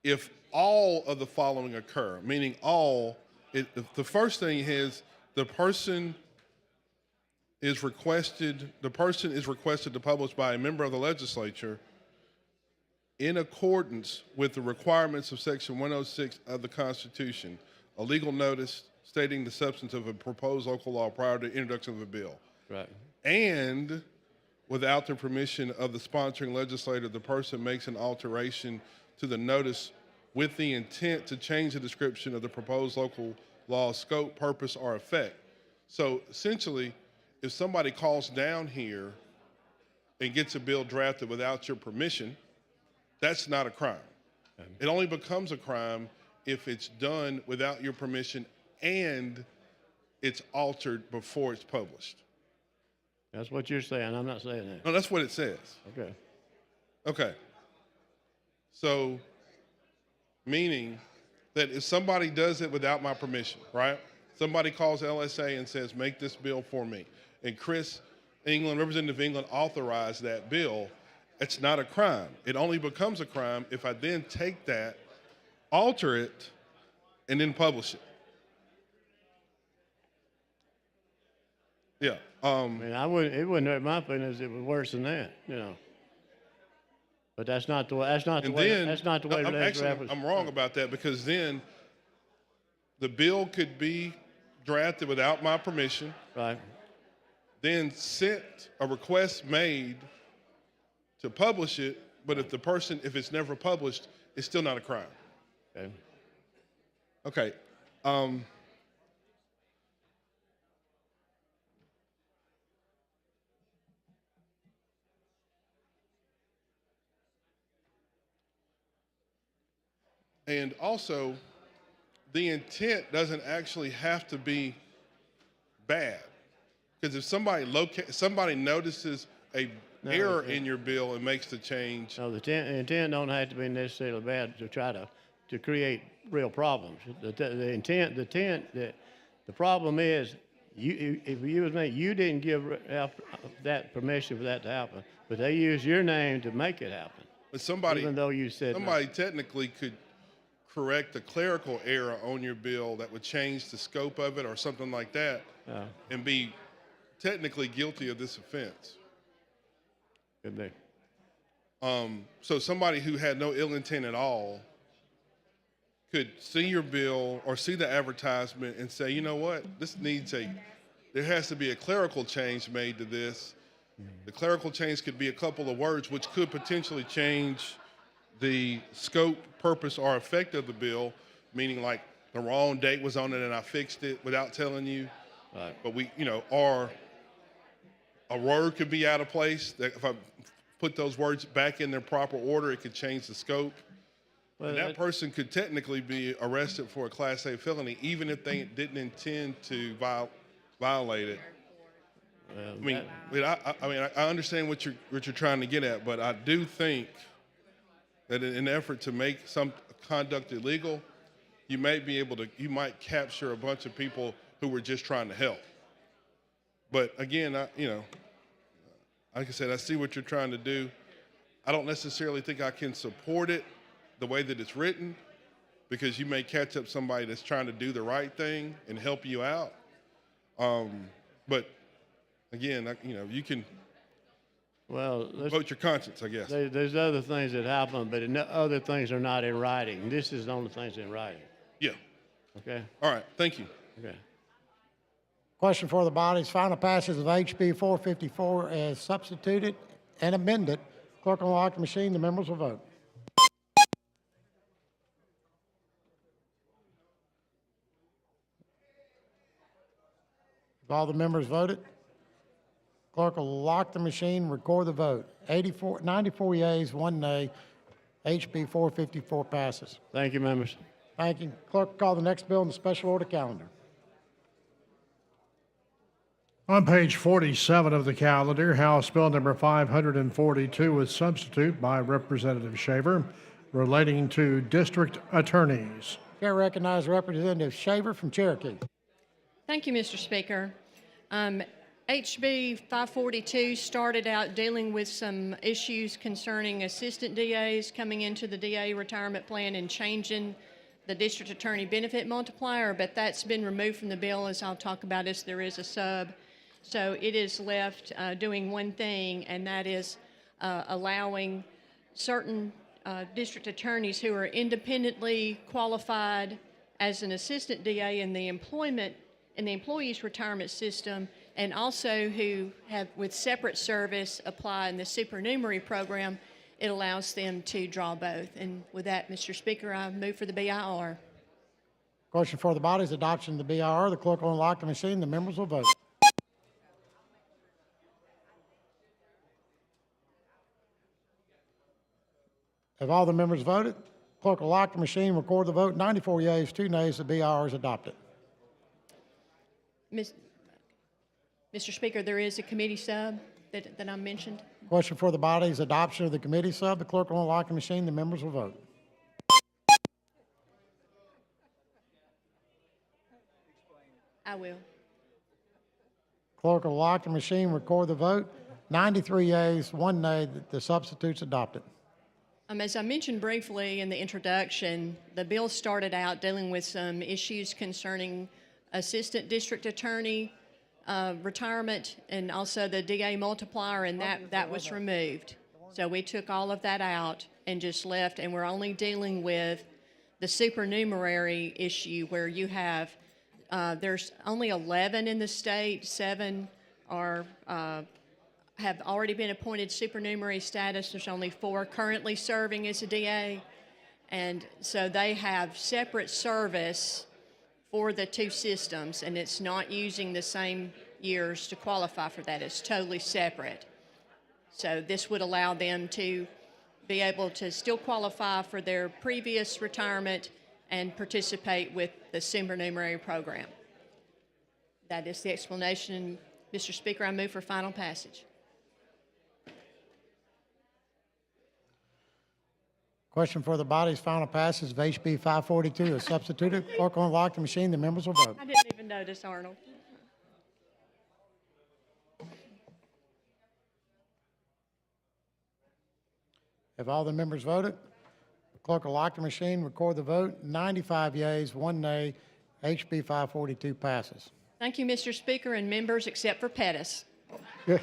If all of the following occur, meaning all, the first thing is the person is requested to publish by a member of the legislature in accordance with the requirements of Section 106 of the Constitution, a legal notice stating the substance of a proposed local law prior to introduction of a bill. Right. And without the permission of the sponsoring legislator, the person makes an alteration to the notice with the intent to change the description of the proposed local law scope, purpose, or effect. So essentially, if somebody calls down here and gets a bill drafted without your permission, that's not a crime. It only becomes a crime if it's done without your permission and it's altered before it's published. That's what you're saying. I'm not saying that. No, that's what it says. Okay. Okay. So, meaning that if somebody does it without my permission, right? Somebody calls LSA and says, make this bill for me. And Representative England authorized that bill. It's not a crime. It only becomes a crime if I then take that, alter it, and then publish it. Yeah. I mean, it wouldn't hurt my feelings if it was worse than that, you know. But that's not the way. That's not the way. I'm wrong about that because then the bill could be drafted without my permission. Right. Then sent a request made to publish it, but if it's never published, it's still not a crime. Okay. Okay. And also, the intent doesn't actually have to be bad. Because if somebody notices a error in your bill and makes the change. No, the intent don't have to be necessarily bad to try to create real problems. The problem is, if you was me, you didn't give that permission for that to happen, but they used your name to make it happen. But somebody, even though you said somebody technically could correct a clerical error on your bill that would change the scope of it or something like that, and be technically guilty of this offense. Could be. So somebody who had no ill intent at all could see your bill or see the advertisement and say, you know what, there has to be a clerical change made to this, The clerical change could be a couple of words, which could potentially change the scope, purpose, or effect of the bill, meaning like the wrong date was on it and I fixed it without telling you. Right. But or a word could be out of place. That if I put those words back in their proper order, it could change the scope. And that person could technically be arrested for a Class A felony, even if they didn't intend to violate it. I understand what you're trying to get at, but I do think that in an effort to make some conduct illegal, you might capture a bunch of people who were just trying to help. But again, like I said, I see what you're trying to do. I don't necessarily think I can support it the way that it's written, because you may catch up somebody that's trying to do the right thing and help you out. But again, you can vote your conscience, I guess. There's other things that happen, but other things are not in writing. This is the only things in writing. Yeah. Okay. All right. Thank you. Okay. Question for the body's final passage of HB 454 as substituted and amended. Clerk will unlock the machine. The members will vote. Have all the members voted? Clerk will lock the machine, record the vote. 94 yeas, 1 nay. HB 454 passes. Thank you, members. Thank you. Clerk, call the next bill in the special order calendar. On page 47 of the calendar, House Bill number 542 is substitute by Representative Shaver relating to district attorneys. Chair recognizes Representative Shaver from Cherokee. Thank you, Mr. Speaker. HB 542 started out dealing with some issues concerning assistant DAs coming into the DA retirement plan and changing the district attorney benefit multiplier, but that's been removed from the bill, as I'll talk about as there is a sub. So it is left doing one thing, and that is allowing certain district attorneys who are independently qualified as an assistant DA in the employees retirement system, and also who have with separate service apply in the supernumerary program. It allows them to draw both. And with that, Mr. Speaker, I move for the BIR. Question for the body is adoption of the BIR. The clerk will unlock the machine. The members will vote. Have all the members voted? Clerk will lock the machine, record the vote. 94 yeas, 2 nays. The BIR is adopted. Mr. Speaker, there is a committee sub that I mentioned. Question for the body is adoption of the committee sub. The clerk will unlock the machine. The members will vote. I will. Clerk will lock the machine, record the vote. 93 yeas, 1 nay. The substitute's adopted. As I mentioned briefly in the introduction, the bill started out dealing with some issues concerning assistant district attorney retirement and also the DA multiplier, and that was removed. So we took all of that out and just left, and we're only dealing with the supernumerary issue where you have, there's only 11 in the state, 7 are have already been appointed supernumerary status. There's only 4 currently serving as a DA. And so they have separate service for the 2 systems, and it's not using the same years to qualify for that. It's totally separate. So this would allow them to be able to still qualify for their previous retirement and participate with the supernumerary program. That is the explanation. Mr. Speaker, I move for final passage. Question for the body's final passage of HB 542 is substituted. Clerk will unlock the machine. The members will vote. I didn't even notice, Arnold. Have all the members voted? Clerk will lock the machine, record the vote. 95 yeas, 1 nay. HB 542 passes. Thank you, Mr. Speaker, and members except for Pettis. The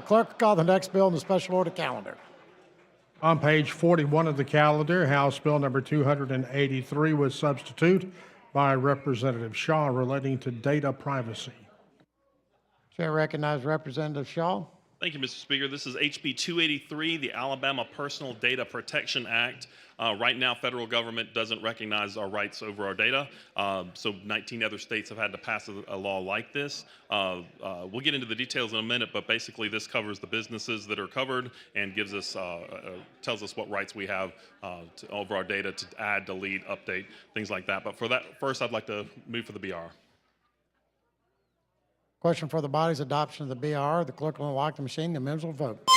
clerk will call the next bill in the special order calendar. On page 41 of the calendar, House Bill number 283 was substitute by Representative Shaw relating to data privacy. Chair recognizes Representative Shaw. Thank you, Mr. Speaker. This is HB 283, the Alabama Personal Data Protection Act. Right now, federal government doesn't recognize our rights over our data, so 19 other states have had to pass a law like this. We'll get into the details in a minute, but basically this covers the businesses that are covered and gives us, tells us what rights we have over our data to add, delete, update, things like that. But for that, first, I'd like to move for the BR. Question for the body's adoption of the BR. The clerk will unlock the machine. The members will vote.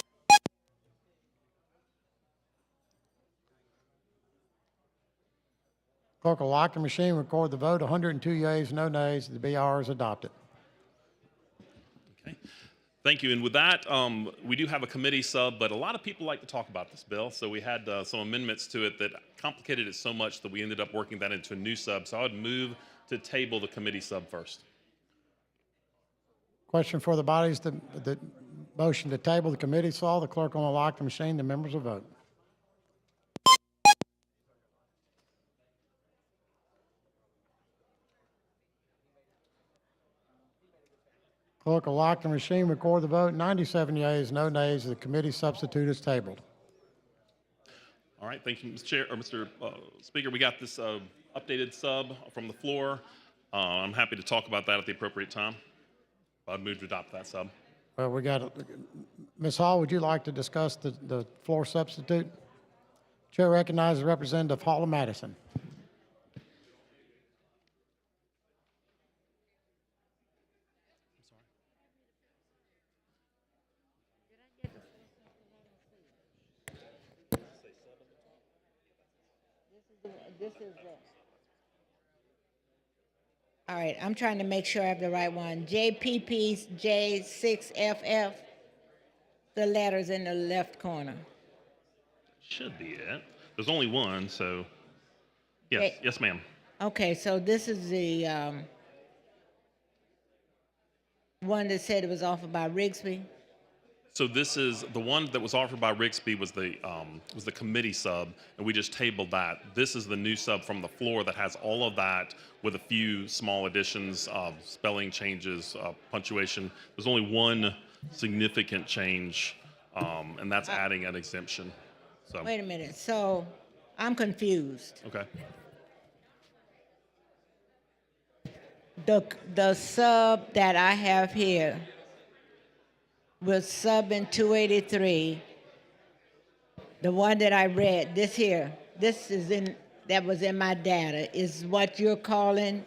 Clerk will lock the machine, record the vote. 102 yeas, no nays. The BR is adopted. Okay. Thank you. And with that, we do have a committee sub, but a lot of people like to talk about this bill. So we had some amendments to it that complicated it so much that we ended up working that into a new sub. So I would move to table the committee sub first. Question for the body's the motion to table the committee saw. The clerk will unlock the machine. The members will vote. Clerk will lock the machine, record the vote. 97 yeas, no nays. The committee substitute is tabled. All right, thank you, Mr. Chair, or Mr. Speaker. We got this updated sub from the floor. I'm happy to talk about that at the appropriate time. I'd move to adopt that sub. Well, we got Ms. Hall, would you like to discuss the floor substitute? Chair recognizes Representative Hall of Madison. All right, I'm trying to make sure I have the right one. JPPJ6FF, the letters in the left corner. Should be it. There's only one, so yes, yes, ma'am. Okay, so this is the one that said it was offered by Rigsby. So this is the one that was offered by Rigsby was the committee sub, and we just tabled that. This is the new sub from the floor that has all of that with a few small additions, spelling changes, punctuation. There's only one significant change, and that's adding an exemption. So Wait a minute, so I'm confused. okay. The sub that I have here was sub in 283. The one that I read, this here, this is that was in my data, is what you're calling,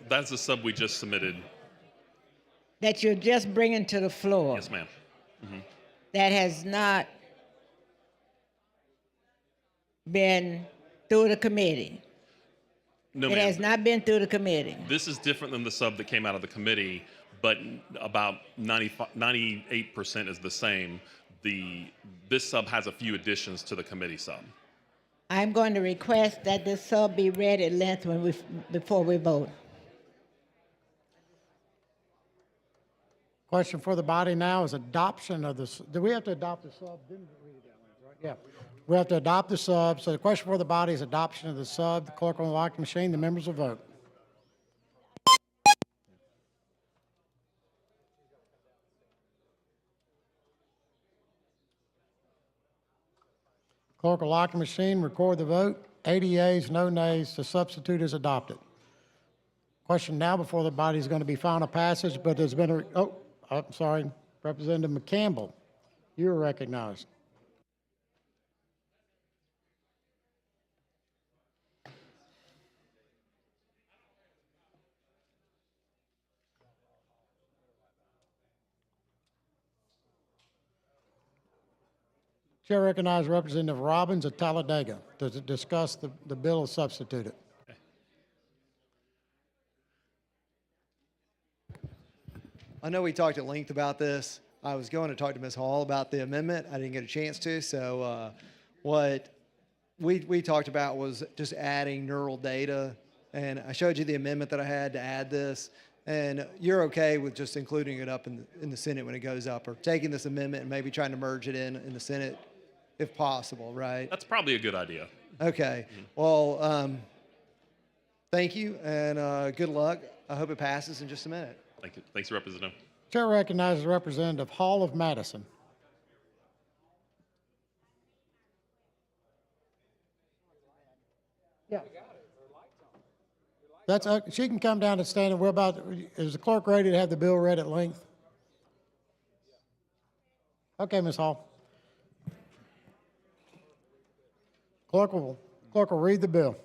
That's the sub we just submitted. that you're just bringing to the floor. Yes, ma'am. Mm-hmm. That has not been through the committee. No, It ma'am. has not been through the committee. This is different than the sub that came out of the committee, but about 98% is the same. This sub has a few additions to the committee sub. I'm going to request that this sub be read at length before we vote. Question for the body now is adoption of this. Do we have to adopt the sub? Didn't we read it that way, right? Yeah. We have to adopt the sub. So the question for the body is adoption of the sub. The clerk will unlock the machine. The members will vote. Clerk will lock the machine, record the vote. 80 yeas, no nays. The substitute is adopted. Question now before the body is going to be final passage, but there's been I'm sorry, Representative McCampbell, you are recognized. Chair recognizes Representative Robbins of Talladega to discuss the bill as substituted. I know we talked at length about this. I was going to talk to Ms. Hall about the amendment. I didn't get a chance to. So what we talked about was just adding neural data. And I showed you the amendment that I had to add this. And you're okay with just including it up in the Senate when it goes up, or taking this amendment and maybe trying to merge it in the Senate if possible, right? That's probably a good idea. Okay. Well, thank you and good luck. I hope it passes in just a minute. Thank you. Thanks, Representative. Chair recognizes Representative Hall of Madison. Yeah. That's, she can come down and stand, and we're about, is the clerk ready to have the bill read at length? Okay, Ms. Hall. Clerk will read the bill.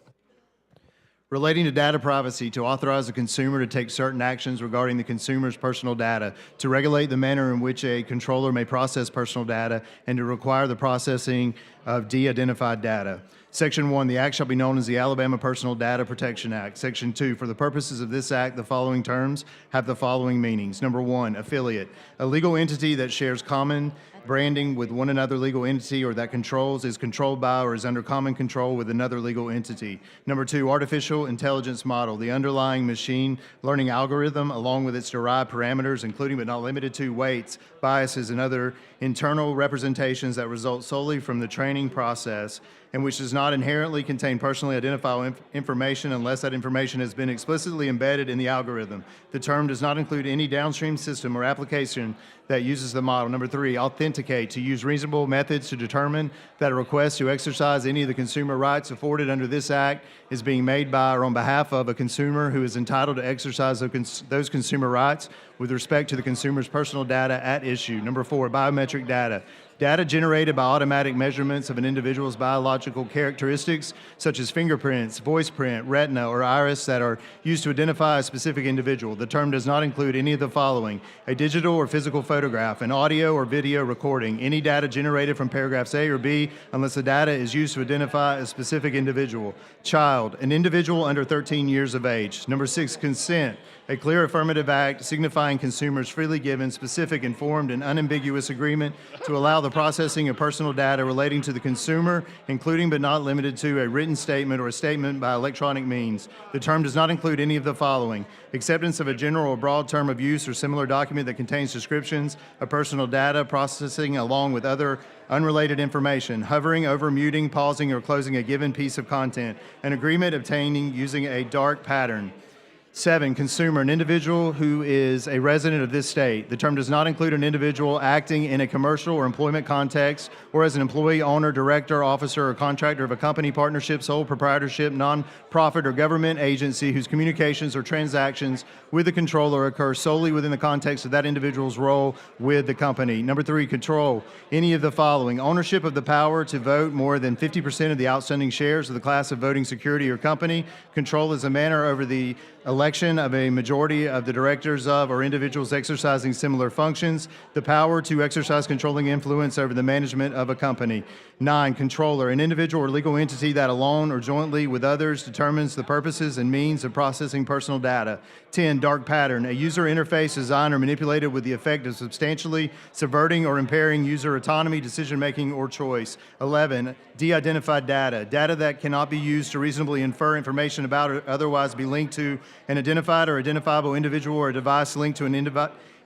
Relating to data privacy, to authorize the consumer to take certain actions regarding the consumer's personal data, to regulate the manner in which a controller may process personal data, and to require the processing of de-identified data. Section 1, the act shall be known as the Alabama Personal Data Protection Act. Section 2, for the purposes of this act, the following terms have the following meanings. Number 1, affiliate, a legal entity that shares common branding with one another legal entity or that controls, is controlled by, or is under common control with another legal entity. Number 2, artificial intelligence model, the underlying machine learning algorithm along with its derived parameters, including but not limited to weights, biases, and other internal representations that result solely from the training process, and which does not inherently contain personally identifiable information unless that information has been explicitly embedded in the algorithm. The term does not include any downstream system or application that uses the model. Number 3, authenticate, to use reasonable methods to determine that a request to exercise any of the consumer rights afforded under this act is being made by or on behalf of a consumer who is entitled to exercise those consumer rights with respect to the consumer's personal data at issue. Number 4, biometric data. Data generated by automatic measurements of an individual's biological characteristics, such as fingerprints, voice print, retina, or iris, that are used to identify a specific individual. The term does not include any of the following: a digital or physical photograph, an audio or video recording, any data generated from paragraphs A or B, unless the data is used to identify a specific individual. Child, an individual under 13 years of age. Number 6, consent, a clear affirmative act signifying consumers freely given, specific, informed, and unambiguous agreement to allow the processing of personal data relating to the consumer, including but not limited to a written statement or a statement by electronic means. The term does not include any of the following: acceptance of a general or broad term of use or similar document that contains descriptions of personal data processing along with other unrelated information, hovering over, muting, pausing, or closing a given piece of content, an agreement obtaining using a dark pattern. 7, consumer, an individual who is a resident of this state. The term does not include an individual acting in a commercial or employment context or as an employee, owner, director, officer, or contractor of a company, partnership, sole proprietorship, non-profit, or government agency whose communications or transactions with the controller occur solely within the context of that individual's role with the company. Number 3, control, any of the following: ownership of the power to vote more than 50% of the outstanding shares of the class of voting security or company. Control is a manner over the election of a majority of the directors of or individuals exercising similar functions, the power to exercise controlling influence over the management of a company. 9, controller, an individual or legal entity that alone or jointly with others determines the purposes and means of processing personal data. 10, dark pattern, a user interface designed or manipulated with the effect of substantially subverting or impairing user autonomy, decision-making, or choice. 11, de-identified data, data that cannot be used to reasonably infer information about or otherwise be linked to an identified or identifiable individual or a device linked to an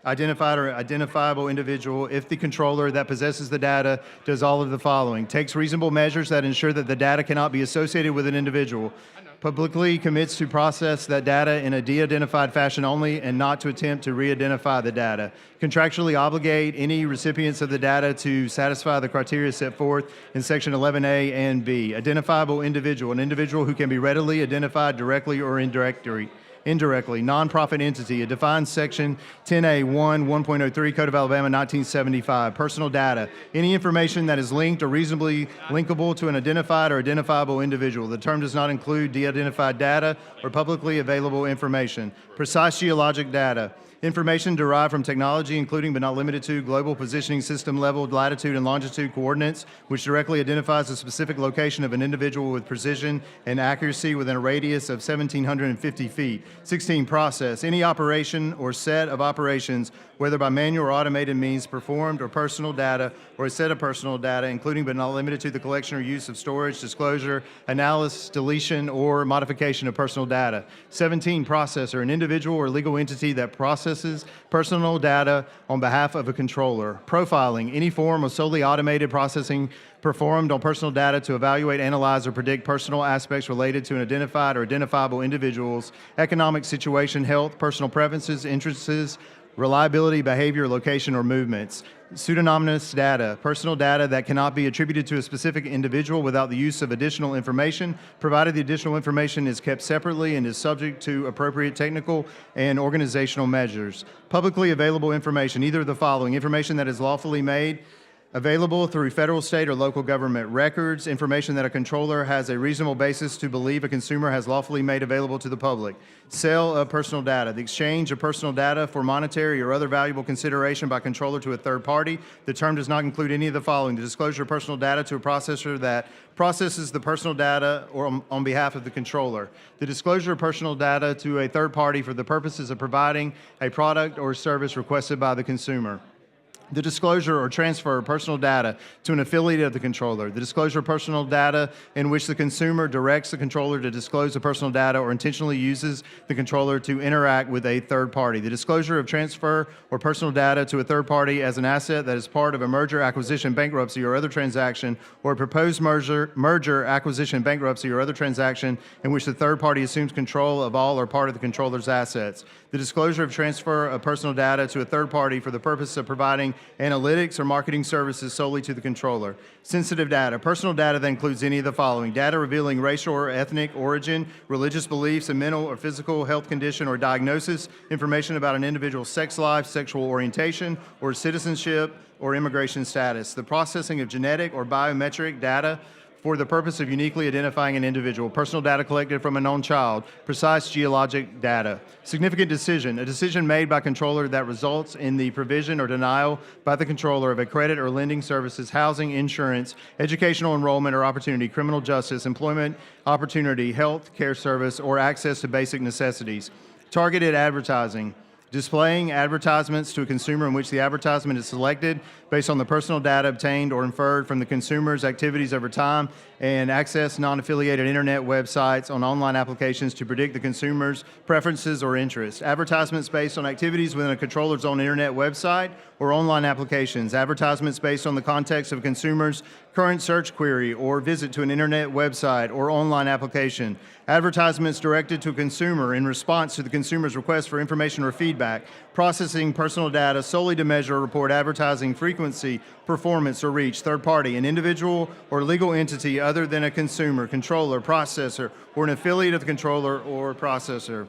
identified or identifiable individual if the controller that possesses the data does all of the following: takes reasonable measures that ensure that the data cannot be associated with an individual, publicly commits to process that data in a de-identified fashion only and not to attempt to re-identify the data, contractually obligate any recipients of the data to satisfy the criteria set forth in Section 11A and B. Identifiable individual, an individual who can be readily identified directly or indirectly. Nonprofit entity, a defined Section 10A1.03 Code of Alabama 1975. Personal data, any information that is linked or reasonably linkable to an identified or identifiable individual. The term does not include de-identified data or publicly available information. Precise geologic data, information derived from technology, including but not limited to global positioning system level latitude and longitude coordinates, which directly identifies the specific location of an individual with precision and accuracy within a radius of 1,750 feet. 16, process, any operation or set of operations, whether by manual or automated means, performed or personal data or a set of personal data, including but not limited to the collection or use of storage, disclosure, analysis, deletion, or modification of personal data. 17, processor, an individual or legal entity that processes processes personal data on behalf of a controller. Profiling, any form of solely automated processing performed on personal data to evaluate, analyze, or predict personal aspects related to an identified or identifiable individual's economic situation, health, personal preferences, interests, reliability, behavior, location, or movements. Pseudonymous data, personal data that cannot be attributed to a specific individual without the use of additional information, provided the additional information is kept separately and is subject to appropriate technical and organizational measures. Publicly available information, either of the following: information that is lawfully made available through federal, state, or local government records, information that a controller has a reasonable basis to believe a consumer has lawfully made available to the public, sale of personal data, the exchange of personal data for monetary or other valuable consideration by controller to a third party. The term does not include any of the following: the disclosure of personal data to a processor that processes the personal data or on behalf of the controller, the disclosure of personal data to a third party for the purposes of providing a product or service requested by the consumer, the disclosure or transfer of personal data to an affiliate of the controller, the disclosure of personal data in which the consumer directs the controller to disclose the personal data or intentionally uses the controller to interact with a third party, the disclosure of transfer or personal data to a third party as an asset that is part of a merger, acquisition, bankruptcy, or other transaction, or a proposed merger, acquisition, bankruptcy, or other transaction in which the third party assumes control of all or part of the controller's assets, the disclosure of transfer of personal data to a third party for the purpose of providing analytics or marketing services solely to the controller. Sensitive data, personal data that includes any of the following: data revealing racial or ethnic origin, religious beliefs, a mental or physical health condition or diagnosis, information about an individual's sex life, sexual orientation, or citizenship or immigration status, the processing of genetic or biometric data for the purpose of uniquely identifying an individual, personal data collected from a known child, precise geologic data. Significant decision, a decision made by controller that results in the provision or denial by the controller of a credit or lending services, housing, insurance, educational enrollment or opportunity, criminal justice, employment opportunity, health care service, or access to basic necessities. Targeted advertising, displaying advertisements to a consumer in which the advertisement is selected based on the personal data obtained or inferred from the consumer's activities over time and access non-affiliated internet websites on online applications to predict the consumer's preferences or interests. Advertisements based on activities within a controller's own internet website or online applications. Advertisements based on the context of a consumer's current search query or visit to an internet website or online application. Advertisements directed to a consumer in response to the consumer's request for information or feedback. Processing personal data solely to measure or report advertising frequency, performance, or reach. Third party, an individual or legal entity other than a consumer, controller, processor, or an affiliate of the controller or processor.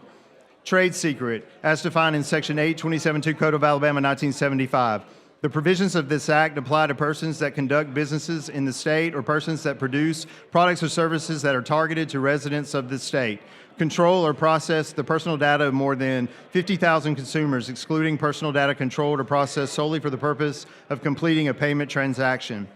Trade secret, as defined in Section 827.2 Code of Alabama 1975. The provisions of this act apply to persons that conduct businesses in the state or persons that produce products or services that are targeted to residents of the state. Control or process the personal data of more than 50,000 consumers, excluding personal data controlled or processed solely for the purpose of completing a payment transaction.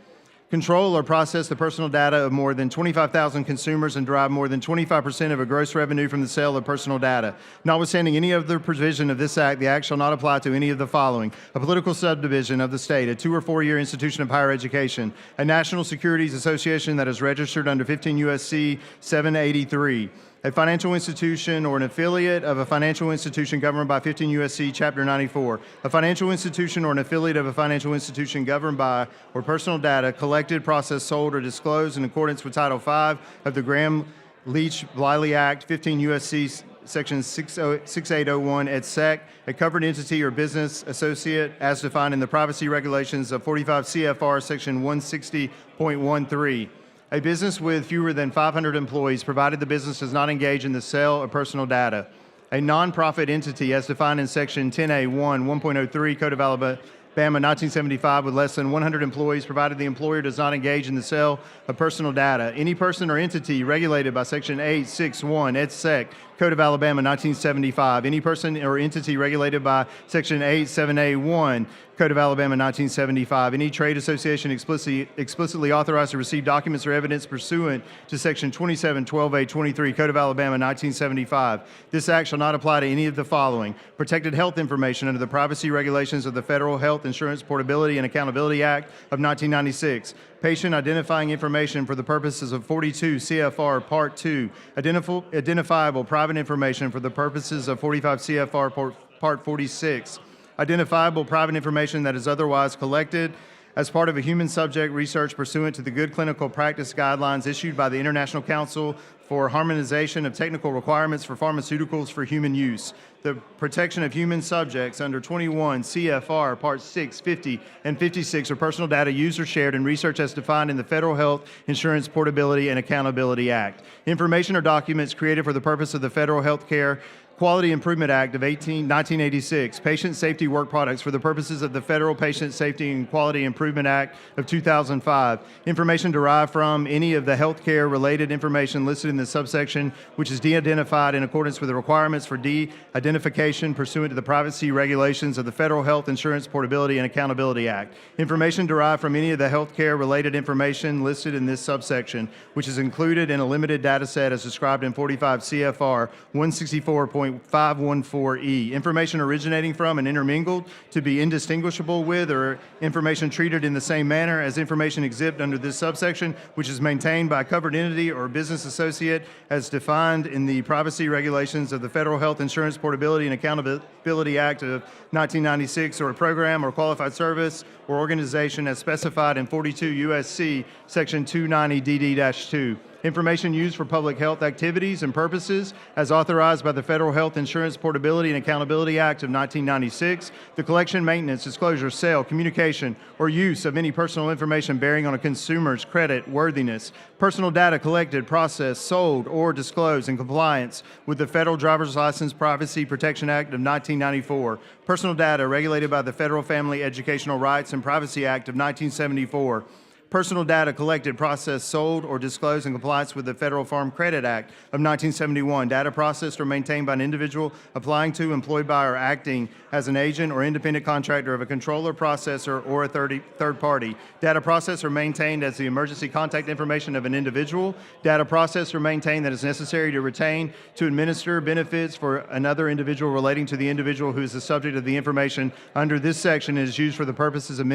Control or process the personal data of more than 25,000 consumers and derive more than 25% of a gross revenue from the sale of personal data. Notwithstanding any other provision of this act, the act shall not apply to any of the following: a political subdivision of the state, a 2 or 4 year institution of higher education, a national securities association that is registered under 15 U.S.C. 783, a financial institution or an affiliate of a financial institution governed by 15 U.S.C. Chapter 94, a financial institution or an affiliate of a financial institution governed by or personal data collected, processed, sold, or disclosed in accordance with Title V of the Graham-Leach-Bliley Act, 15 U.S.C. Section 6801 et sec, a covered entity or business associate as defined in the privacy regulations of 45 CFR Section 160.13. A business with fewer than 500 employees, provided the business does not engage in the sale of personal data. A nonprofit entity as defined in Section 10A1, 1.03 Code of Alabama 1975 with less than 100 employees, provided the employer does not engage in the sale of personal data. Any person or entity regulated by Section 861 et sec Code of Alabama 1975. Any person or entity regulated by Section 87A1 Code of Alabama 1975. Any trade association explicitly authorized to receive documents or evidence pursuant to Section 2712A23 Code of Alabama 1975. This act shall not apply to any of the following: protected health information under the privacy regulations of the Federal Health Insurance Portability and Accountability Act of 1996. Patient identifying information for the purposes of 42 CFR Part 2. Identifiable private information for the purposes of 45 CFR Part 46, identifiable private information that is otherwise collected as part of a human subject research pursuant to the good clinical practice guidelines issued by the International Council for Harmonization of Technical Requirements for Pharmaceuticals for Human Use. The protection of human subjects under 21 CFR Parts 6, 50, and 56 are personal data used or shared in research as defined in the Federal Health Insurance Portability and Accountability Act. Information or documents created for the purpose of the Federal Health Care Quality Improvement Act of 1986, patient safety work products for the purposes of the Federal Patient Safety and Quality Improvement Act of 2005. Information derived from any of the healthcare related information listed in the subsection, which is de-identified in accordance with the requirements for de-identification pursuant to the privacy regulations of the Federal Health Insurance Portability and Accountability Act. Information derived from any of the healthcare related information listed in this subsection, which is included in a limited data set as described in 45 CFR 164.514E. Information originating from and intermingled to be indistinguishable with, or information treated in the same manner as information exhibited under this subsection, which is maintained by a covered entity or business associate as defined in the privacy regulations of the Federal Health Insurance Portability and Accountability Act of 1996, or a program or qualified service or organization as specified in 42 U.S.C. Section 290DD-2. Information used for public health activities and purposes as authorized by the Federal Health Insurance Portability and Accountability Act of 1996, the collection, maintenance, disclosure, sale, communication, or use of any personal information bearing on a consumer's credit worthiness. Personal data collected, processed, sold, or disclosed in compliance with the Federal Driver's License Privacy Protection Act of 1994. Personal data regulated by the Federal Family Educational Rights and Privacy Act of 1974. Personal data collected, processed, sold, or disclosed in compliance with the Federal Farm Credit Act of 1971. Data processed or maintained by an individual applying to, employed by, or acting as an agent or independent contractor of a controller, processor, or a third party. Data processed or maintained as the emergency contact information of an individual. Data processed or maintained that is necessary to retain, to administer benefits for another individual relating to the individual who is the subject of the information under this section and is used for the purposes of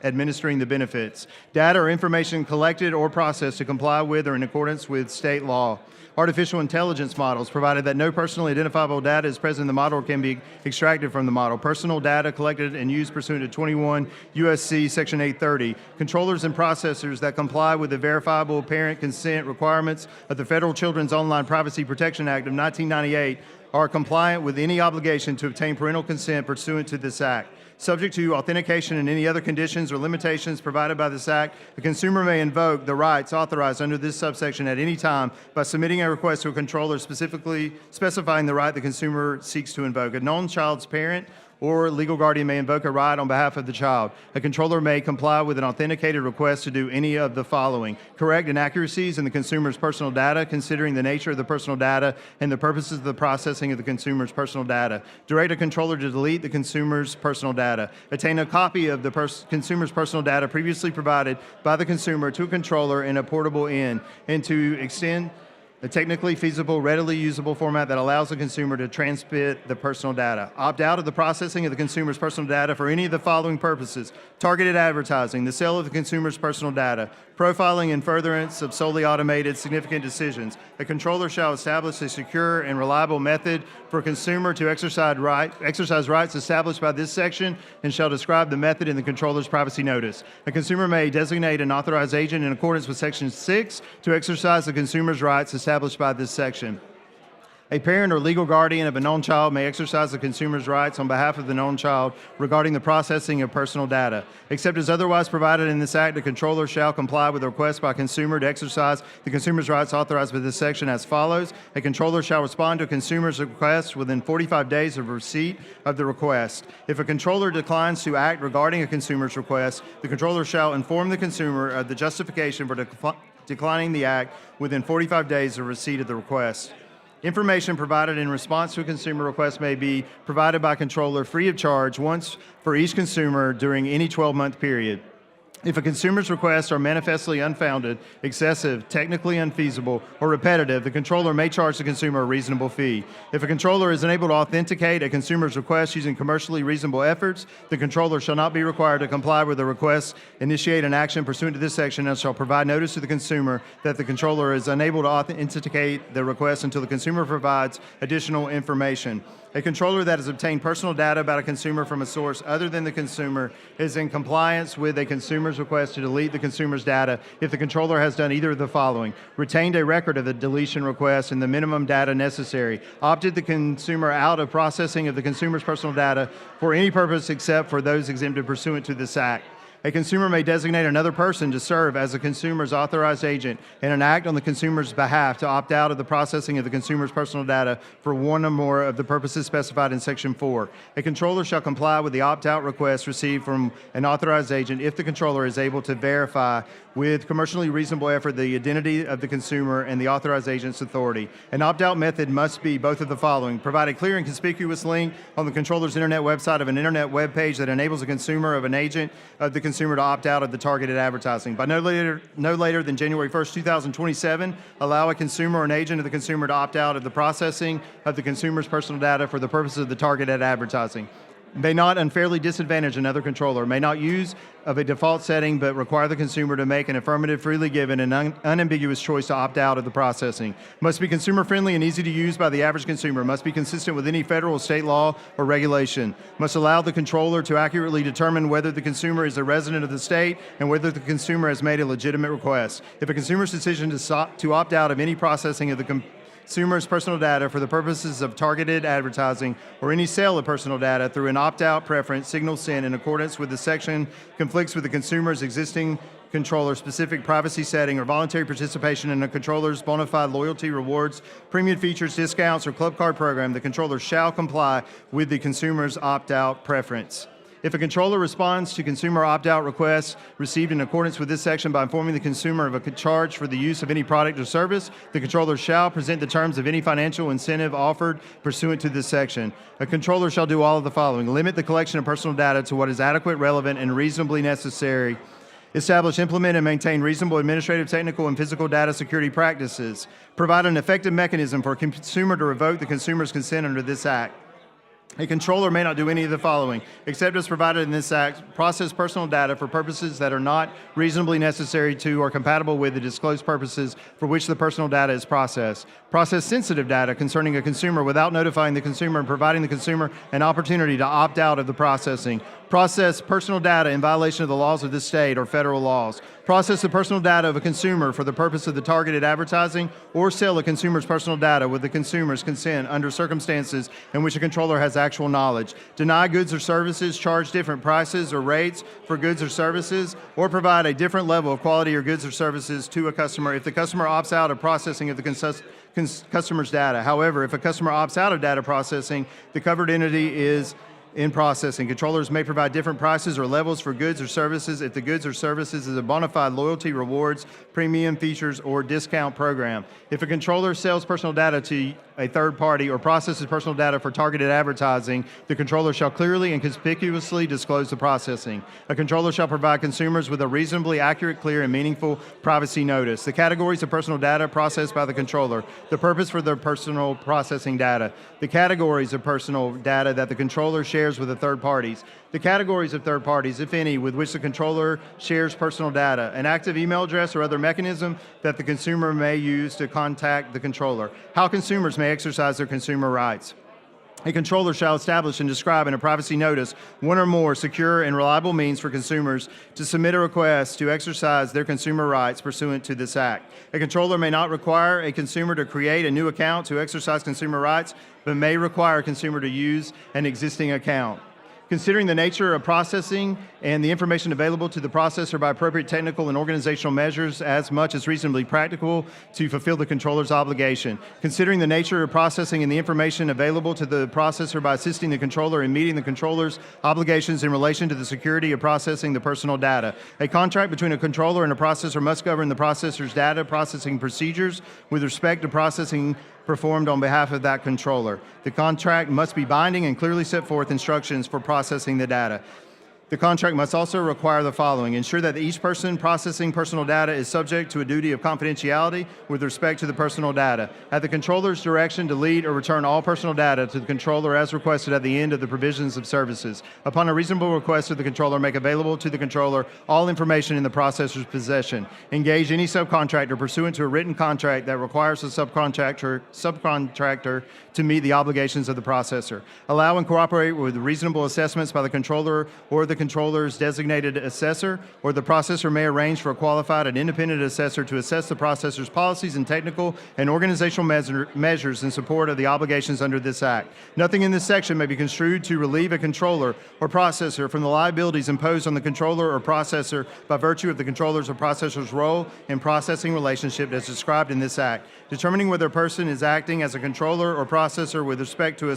administering the benefits. Data or information collected or processed to comply with or in accordance with state law. Artificial intelligence models, provided that no personally identifiable data is present in the model or can be extracted from the model. Personal data collected and used pursuant to 21 U.S.C. Section 830. Controllers and processors that comply with the verifiable parent consent requirements of the Federal Children's Online Privacy Protection Act of 1998 are compliant with any obligation to obtain parental consent pursuant to this act. Subject to authentication and any other conditions or limitations provided by this act, the consumer may invoke the rights authorized under this subsection at any time by submitting a request to a controller specifically specifying the right the consumer seeks to invoke. A known child's parent or legal guardian may invoke a right on behalf of the child. A controller may comply with an authenticated request to do any of the following: correct inaccuracies in the consumer's personal data, considering the nature of the personal data and the purposes of the processing of the consumer's personal data. Direct a controller to delete the consumer's personal data. Obtain a copy of the consumer's personal data previously provided by the consumer to a controller in a portable end, and to extend a technically feasible, readily usable format that allows the consumer to transmit the personal data. Opt out of the processing of the consumer's personal data for any of the following purposes: targeted advertising, the sale of the consumer's personal data, profiling and furtherance of solely automated significant decisions. A controller shall establish a secure and reliable method for a consumer to exercise rights established by this section and shall describe the method in the controller's privacy notice. A consumer may designate an authorized agent in accordance with Section 6 to exercise the consumer's rights established by this section. A parent or legal guardian of a known child may exercise the consumer's rights on behalf of the known child regarding the processing of personal data. Except as otherwise provided in this act, the controller shall comply with a request by a consumer to exercise the consumer's rights authorized by this section as follows. A controller shall respond to a consumer's request within 45 days of receipt of the request. If a controller declines to act regarding a consumer's request, the controller shall inform the consumer of the justification for declining the act within 45 days of receipt of the request. Information provided in response to a consumer request may be provided by a controller free of charge once for each consumer during any 12-month period. If a consumer's requests are manifestly unfounded, excessive, technically unfeasible, or repetitive, the controller may charge the consumer a reasonable fee. If a controller is unable to authenticate a consumer's request using commercially reasonable efforts, the controller shall not be required to comply with the request, initiate an action pursuant to this section, and shall provide notice to the consumer that the controller is unable to authenticate the request until the consumer provides additional information. A controller that has obtained personal data about a consumer from a source other than the consumer is in compliance with a consumer's request to delete the consumer's data if the controller has done either of the following: retained a record of the deletion request and the minimum data necessary, opted the consumer out of processing of the consumer's personal data for any purpose except for those exempted pursuant to this Act. A consumer may designate another person to serve as the consumer's authorized agent and enact on the consumer's behalf to opt out of the processing of the consumer's personal data for one or more of the purposes specified in Section 4. A controller shall comply with the opt-out request received from an authorized agent if the controller is able to verify with commercially reasonable effort the identity of the consumer and the authorized agent's authority. An opt-out method must be both of the following: provide a clear and conspicuous link on the controller's internet website of an internet web page that enables the consumer of an agent of the consumer to opt out of the targeted advertising. By no later than January 1st, 2027, allow a consumer or an agent of the consumer to opt out of the processing of the consumer's personal data for the purposes of the targeted advertising. May not unfairly disadvantage another controller, may not use of a default setting, but require the consumer to make an affirmative, freely given, and unambiguous choice to opt out of the processing. Must be consumer-friendly and easy to use by the average consumer. Must be consistent with any federal or state law or regulation. Must allow the controller to accurately determine whether the consumer is a resident of the state and whether the consumer has made a legitimate request. If a consumer's decision to opt out of any processing of the consumer's personal data for the purposes of targeted advertising or any sale of personal data through an opt-out preference signal sent in accordance with the section conflicts with the consumer's existing controller specific privacy setting or voluntary participation in a controller's bona fide loyalty rewards, premium features, discounts, or club card program, the controller shall comply with the consumer's opt-out preference. If a controller responds to consumer opt-out requests received in accordance with this section by informing the consumer of a charge for the use of any product or service, the controller shall present the terms of any financial incentive offered pursuant to this section. A controller shall do all of the following: limit the collection of personal data to what is adequate, relevant, and reasonably necessary. Establish, implement, and maintain reasonable administrative, technical, and physical data security practices. Provide an effective mechanism for a consumer to revoke the consumer's consent under this Act. A controller may not do any of the following, except as provided in this Act: process personal data for purposes that are not reasonably necessary to or compatible with the disclosed purposes for which the personal data is processed. Process sensitive data concerning a consumer without notifying the consumer and providing the consumer an opportunity to opt out of the processing. Process personal data in violation of the laws of this state or federal laws. Process the personal data of a consumer for the purpose of the targeted advertising or sell a consumer's personal data with the consumer's consent under circumstances in which a controller has actual knowledge. Deny goods or services, charge different prices or rates for goods or services, or provide a different level of quality or goods or services to a customer if the customer opts out of processing of the customer's data. However, if a customer opts out of data processing, the covered entity is in processing. Controllers may provide different prices or levels for goods or services if the goods or services is a bona fide loyalty, rewards, premium features, or discount program. If a controller sells personal data to a third party or processes personal data for targeted advertising, the controller shall clearly and conspicuously disclose the processing. A controller shall provide consumers with a reasonably accurate, clear, and meaningful privacy notice. The categories of personal data processed by the controller, the purpose for the personal processing data, the categories of personal data that the controller shares with the third parties, the categories of third parties, if any, with which the controller shares personal data, an active email address or other mechanism that the consumer may use to contact the controller, how consumers may exercise their consumer rights. A controller shall establish and describe in a privacy notice one or more secure and reliable means for consumers to submit a request to exercise their consumer rights pursuant to this Act. A controller may not require a consumer to create a new account to exercise consumer rights, but may require a consumer to use an existing account. Considering the nature of processing and the information available to the processor by appropriate technical and organizational measures as much as reasonably practical to fulfill the controller's obligation. Considering the nature of processing and the information available to the processor by assisting the controller in meeting the controller's obligations in relation to the security of processing the personal data. A contract between a controller and a processor must govern the processor's data processing procedures with respect to processing performed on behalf of that controller. The contract must be binding and clearly set forth instructions for processing the data. The contract must also require the following: ensure that each person processing personal data is subject to a duty of confidentiality with respect to the personal data. At the controller's direction, delete or return all personal data to the controller as requested at the end of the provisions of services. Upon a reasonable request of the controller, make available to the controller all information in the processor's possession. Engage any subcontractor pursuant to a written contract that requires the subcontractor to meet the obligations of the processor. Allow and cooperate with reasonable assessments by the controller or the controller's designated assessor, or the processor may arrange for a qualified and independent assessor to assess the processor's policies and technical and organizational measures in support of the obligations under this Act. Nothing in this section may be construed to relieve a controller or processor from the liabilities imposed on the controller or processor by virtue of the controller's or processor's role in processing relationship as described in this Act. Determining whether a person is acting as a controller or processor with respect to a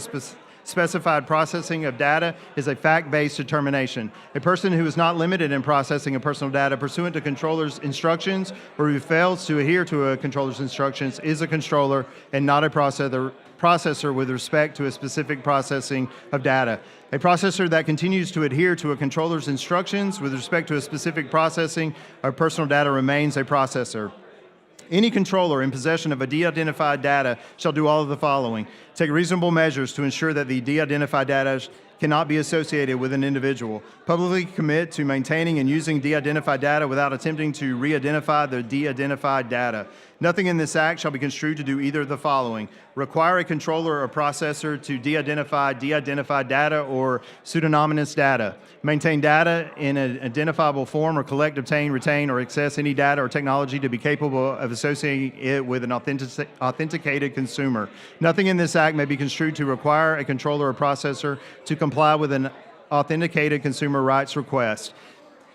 specified processing of data is a fact-based determination. A person who is not limited in processing of personal data pursuant to controller's instructions or who fails to adhere to a controller's instructions is a controller and not a processor with respect to a specific processing of data. A processor that continues to adhere to a controller's instructions with respect to a specific processing of personal data remains a processor. Any controller in possession of a de-identified data shall do all of the following: take reasonable measures to ensure that the de-identified data cannot be associated with an individual. Publicly commit to maintaining and using de-identified data without attempting to re-identify the de-identified data. Nothing in this Act shall be construed to do either of the following: require a controller or processor to de-identify de-identified data or pseudonymous data, maintain data in an identifiable form, or collect, obtain, retain, or access any data or technology to be capable of associating it with an authenticated consumer. Nothing in this Act may be construed to require a controller or processor to comply with an authenticated consumer rights request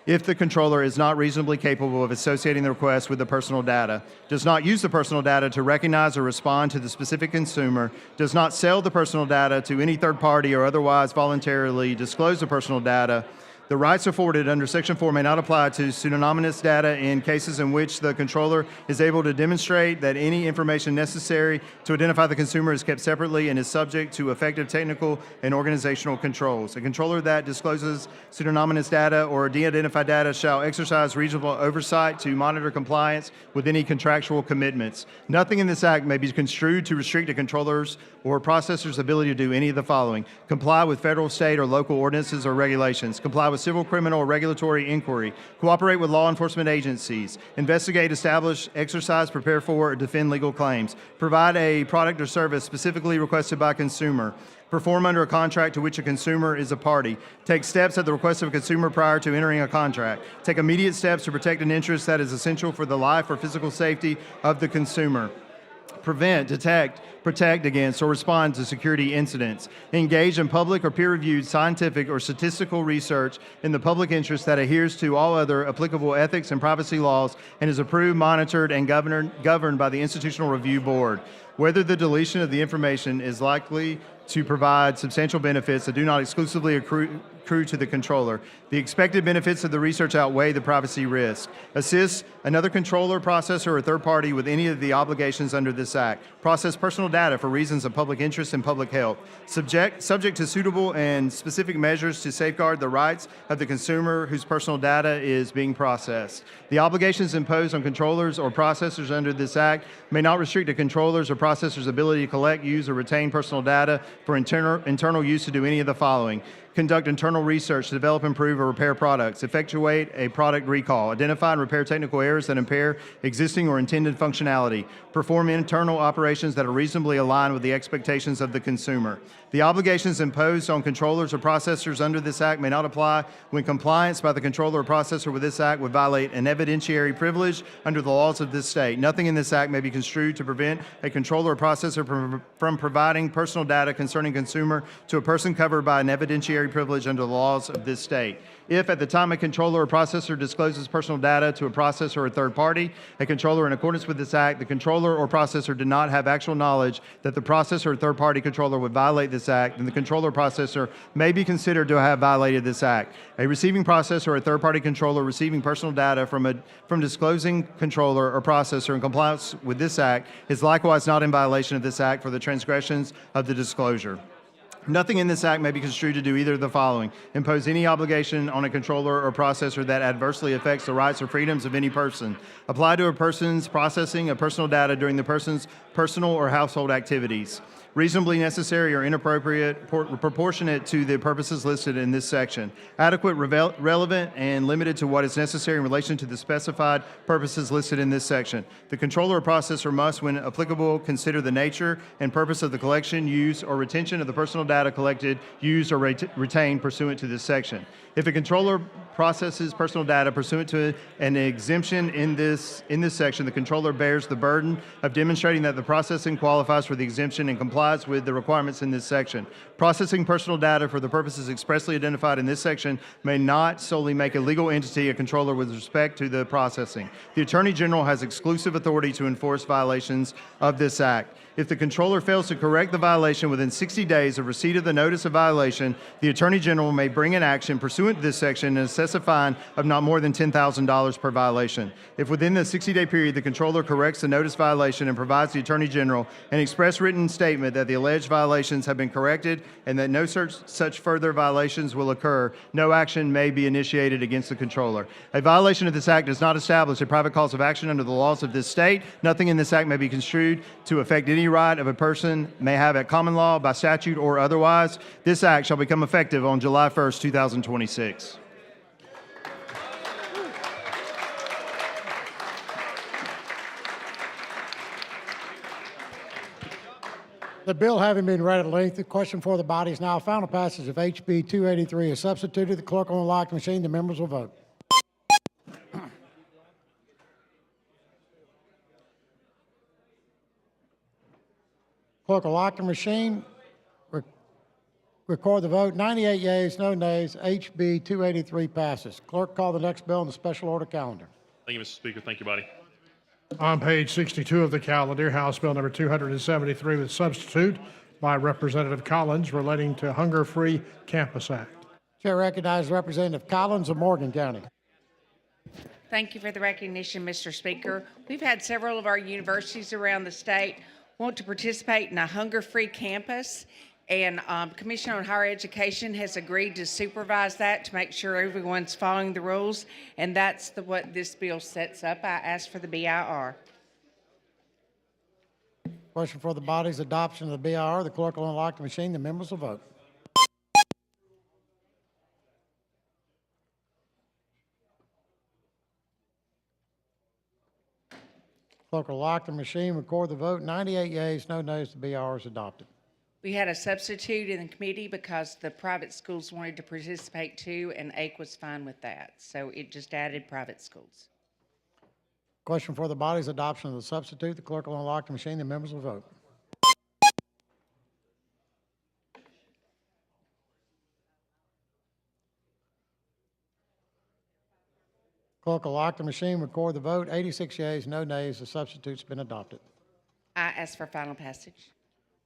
if the controller is not reasonably capable of associating the request with the personal data, does not use the personal data to recognize or respond to the specific consumer, does not sell the personal data to any third party or otherwise voluntarily disclose the personal data. The rights afforded under Section 4 may not apply to pseudonymous data in cases in which the controller is able to demonstrate that any information necessary to identify the consumer is kept separately and is subject to effective technical and organizational controls. A controller that discloses pseudonymous data or de-identified data shall exercise reasonable oversight to monitor compliance with any contractual commitments. Nothing in this Act may be construed to restrict a controller's or processor's ability to do any of the following: comply with federal, state, or local ordinances or regulations, comply with civil, criminal, or regulatory inquiry, cooperate with law enforcement agencies, investigate, establish, exercise, prepare for, or defend legal claims, provide a product or service specifically requested by a consumer, perform under a contract to which a consumer is a party, take steps at the request of a consumer prior to entering a contract, take immediate steps to protect an interest that is essential for the life or physical safety of the consumer, prevent, detect, protect against, or respond to security incidents, engage in public or peer-reviewed scientific or statistical research in the public interest that adheres to all other applicable ethics and privacy laws and is approved, monitored, and governed by the Institutional Review Board. Whether the deletion of the information is likely to provide substantial benefits that do not exclusively accrue to the controller. The expected benefits of the research outweigh the privacy risk. Assist another controller, processor, or third party with any of the obligations under this Act. Process personal data for reasons of public interest and public health. Subject to suitable and specific measures to safeguard the rights of the consumer whose personal data is being processed. The obligations imposed on controllers or processors under this Act may not restrict a controller's or processor's ability to collect, use, or retain personal data for internal use to do any of the following: conduct internal research to develop, improve, or repair products, effectuate a product recall, identify and repair technical errors that impair existing or intended functionality, perform internal operations that are reasonably aligned with the expectations of the consumer. The obligations imposed on controllers or processors under this Act may not apply when compliance by the controller or processor with this Act would violate an evidentiary privilege under the laws of this state. Nothing in this Act may be construed to prevent a controller or processor from providing personal data concerning consumer to a person covered by an evidentiary privilege under the laws of this state. If at the time a controller or processor discloses personal data to a processor or a third party, a controller in accordance with this Act, the controller or processor did not have actual knowledge that the processor or third party controller would violate this Act, then the controller or processor may be considered to have violated this Act. A receiving processor or a third party controller receiving personal data from disclosing controller or processor in compliance with this Act is likewise not in violation of this Act for the transgressions of the disclosure. Nothing in this act may be construed to do either of the following: impose any obligation on a controller or processor that adversely affects the rights or freedoms of any person, apply to a person's processing of personal data during the person's personal or household activities, reasonably necessary or inappropriate, proportionate to the purposes listed in this section, adequate, relevant, and limited to what is necessary in relation to the specified purposes listed in this section. The controller or processor must, when applicable, consider the nature and purpose of the collection, use, or retention of the personal data collected, used, or retained pursuant to this section. If a controller processes personal data pursuant to an exemption in this section, the controller bears the burden of demonstrating that the processing qualifies for the exemption and complies with the requirements in this section. Processing personal data for the purposes expressly identified in this section may not solely make a legal entity a controller with respect to the processing. The Attorney General has exclusive authority to enforce violations of this act. If the controller fails to correct the violation within 60 days of receipt of the notice of violation, the Attorney General may bring an action pursuant to this section and assess a fine of not more than $10,000 per violation. If within the 60-day period the controller corrects the notice violation and provides the Attorney General an express written statement that the alleged violations have been corrected and that no such further violations will occur, no action may be initiated against the controller. A violation of this act does not establish a private cause of action under the laws of this state. Nothing in this act may be construed to affect any right of a person may have at common law, by statute, or otherwise. This act shall become effective on July 1st, 2026. The bill having been read at length, the question for the body is now final passage of HB 283 is substituted. The clerk will unlock the machine. The members will vote. Clerk will lock the machine. Record the vote. 98 yeas, no nays. HB 283 passes. Clerk, call the next bill on the special order calendar. Thank you, Mr. Speaker. Thank you, body. On page 62 of the calendar, House Bill number 273 with substitute by Representative Collins relating to Hunger-Free Campus Act. Chair recognizes Representative Collins of Morgan County. Thank you for the recognition, Mr. Speaker. We've had several of our universities around the state want to participate in a hunger-free campus, and Commission on Higher Education has agreed to supervise that to make sure everyone's following the rules, and that's what this bill sets up. I ask for the BIR. Question for the body's adoption of the BIR. The clerk will unlock the machine. The members will vote. Clerk will lock the machine, record the vote. 98 yeas, no nays. The BIR is adopted. We had a substitute in the committee because the private schools wanted to participate too, and AIC was fine with that. So it just added private schools. Question for the body's adoption of the substitute. The clerk will unlock the machine. The members will vote. Clerk will lock the machine, record the vote. 86 yeas, no nays. The substitute's been adopted. I ask for final passage.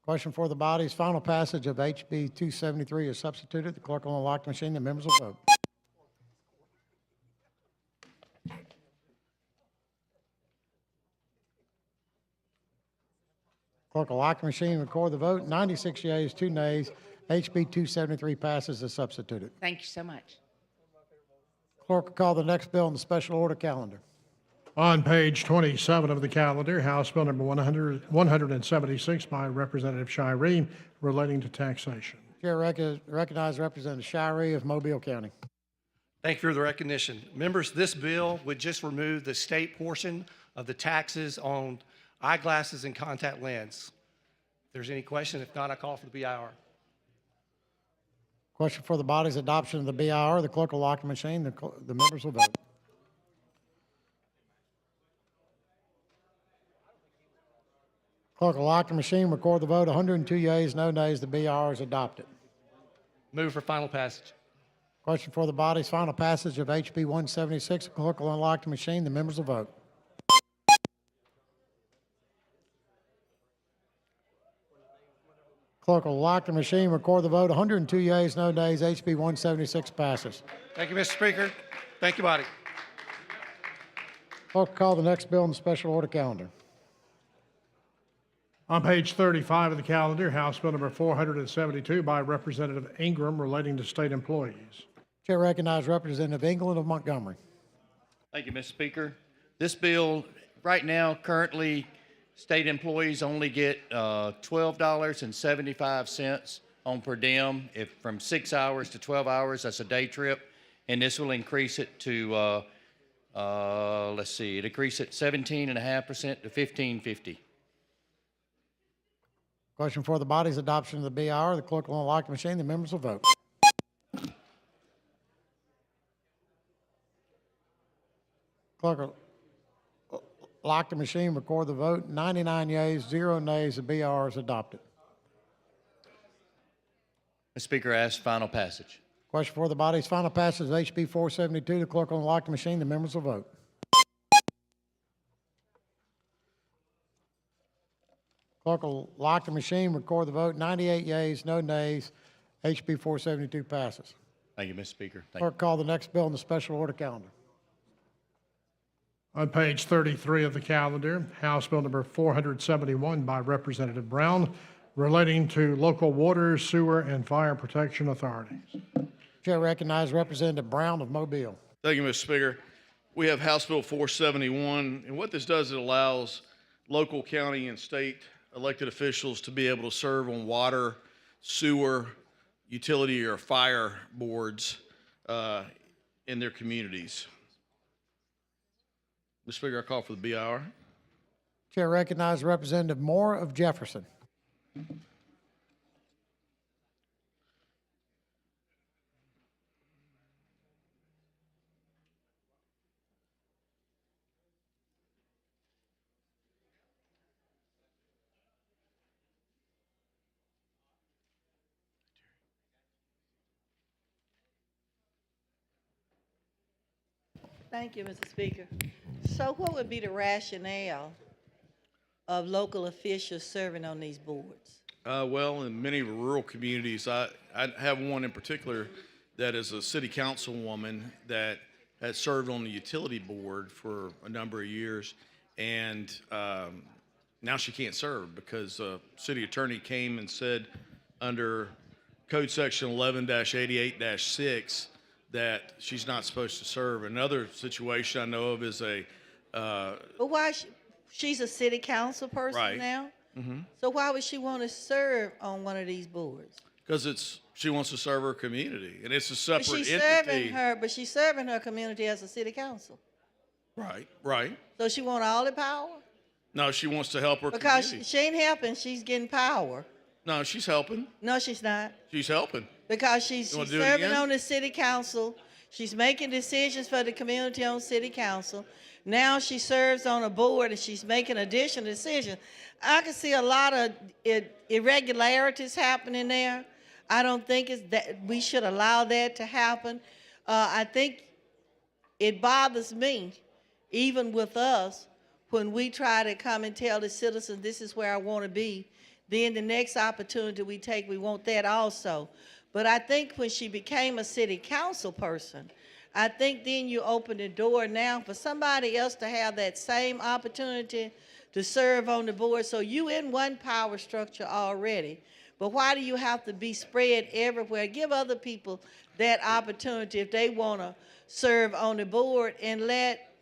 Question for the body's final passage of HB 273 is substituted. The clerk will unlock the machine. The members will vote. Clerk will lock the machine, record the vote. 96 yeas, 2 nays. HB 273 passes as substituted. Thank you so much. Clerk will call the next bill on the special order calendar. On page 27 of the calendar, House Bill number 176 by Representative Shireen relating to taxation. Chair recognizes Representative Shirey of Mobile County. Thank you for the recognition. Members, this bill would just remove the state portion of the taxes on eyeglasses and contact lens. If there's any question, if not, I call for the BIR. Question for the body's adoption of the BIR. The clerk will lock the machine. The members will vote. Clerk will lock the machine, record the vote. 102 yeas, no nays. The BIR is adopted. Move for final passage. Question for the body's final passage of HB 176. The clerk will unlock the machine. The members will vote. Clerk will lock the machine, record the vote. 102 yeas, no nays. HB 176 passes. Thank you, Mr. Speaker. Thank you, body. Clerk will call the next bill on the special order calendar. On page 35 of the calendar, House Bill number 472 by Representative Ingram relating to state employees. Chair recognizes Representative England of Montgomery. Thank you, Mr. Speaker. This bill, right now, currently, state employees only get $12.75 on per diem. If from 6 hours to 12 hours, that's a day trip. And this will increase it to, let's see, it increase it 17.5% to $15.50. Question for the body's adoption of the BR. The clerk will unlock the machine. The members will vote. Clerk will lock the machine, record the vote. 99 yeas, 0 nays. The BR is adopted. Mr. Speaker, I ask final passage. Question for the body's final passage of HB 472. The clerk will unlock the machine. The members will vote. Clerk will lock the machine, record the vote. 98 yeas, no nays. HB 472 passes. Thank you, Mr. Speaker. Thank you. Clerk, call the next bill in the special order calendar. On page 33 of the calendar, House Bill number 471 by Representative Brown relating to local water, sewer, and fire protection authorities. Chair recognizes Representative Brown of Mobile. Thank you, Mr. Speaker. We have House Bill 471, and what this does, it allows local, county, and state elected officials to be able to serve on water, sewer, utility, or fire boards in their communities. Mr. Speaker, I call for the BIR. Chair recognizes Representative Moore of Jefferson. Thank you, Mr. Speaker. So what would be the rationale of local officials serving on these boards? Well, in many rural communities, I have one in particular that is a city councilwoman that has served on the utility board for a number of years, and now she can't serve because the city attorney came and said under Code Section 11-88-6 that she's not supposed to serve. Another situation I know of is a But why, she's a city council person Right. now? Mm-hmm. So why would she want to serve on one of these boards? Because she wants to serve her community, and it's a But separate she's entity. she's serving her community as a city council. Right, right. So she want all the power? No, she wants to help her Because community. she ain't helping, she's getting power. No, she's helping. No, she's not. She's helping. Because she's You wanna do it serving again? on the city council. She's making decisions for the community on city council. Now she serves on a board and she's making additional decisions. I can see a lot of irregularities happening there. I don't think it's that we should allow that to happen. I think it bothers me, even with us, when we try to come and tell the citizens, this is where I want to be. Then the next opportunity we take, we want that also. But I think when she became a city council person, I think then you open the door now for somebody else to have that same opportunity to serve on the board. So you in one power structure already. But why do you have to be spread everywhere? Give other people that opportunity if they want to serve on the board, and let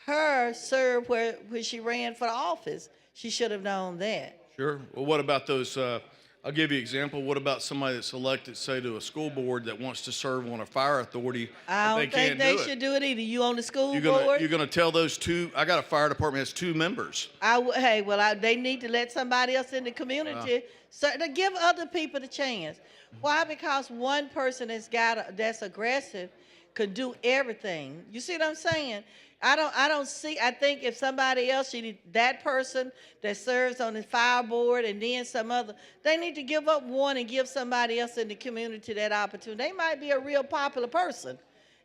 her serve where she ran for the office. She should have known that. Sure. Well, what about those, I'll give you an example. What about somebody that's elected, say, to a school board that wants to serve on a fire authority? I don't think they should do it either. You on the school board? You're gonna tell those two, I got a fire department that has 2 members. They need to let somebody else in the community. So to give other people the chance. Why? Because one person that's aggressive could do everything. You see what I'm saying? I think if somebody else, that person that serves on the fire board and then some other, they need to give up one and give somebody else in the community that opportunity. They might be a real popular person,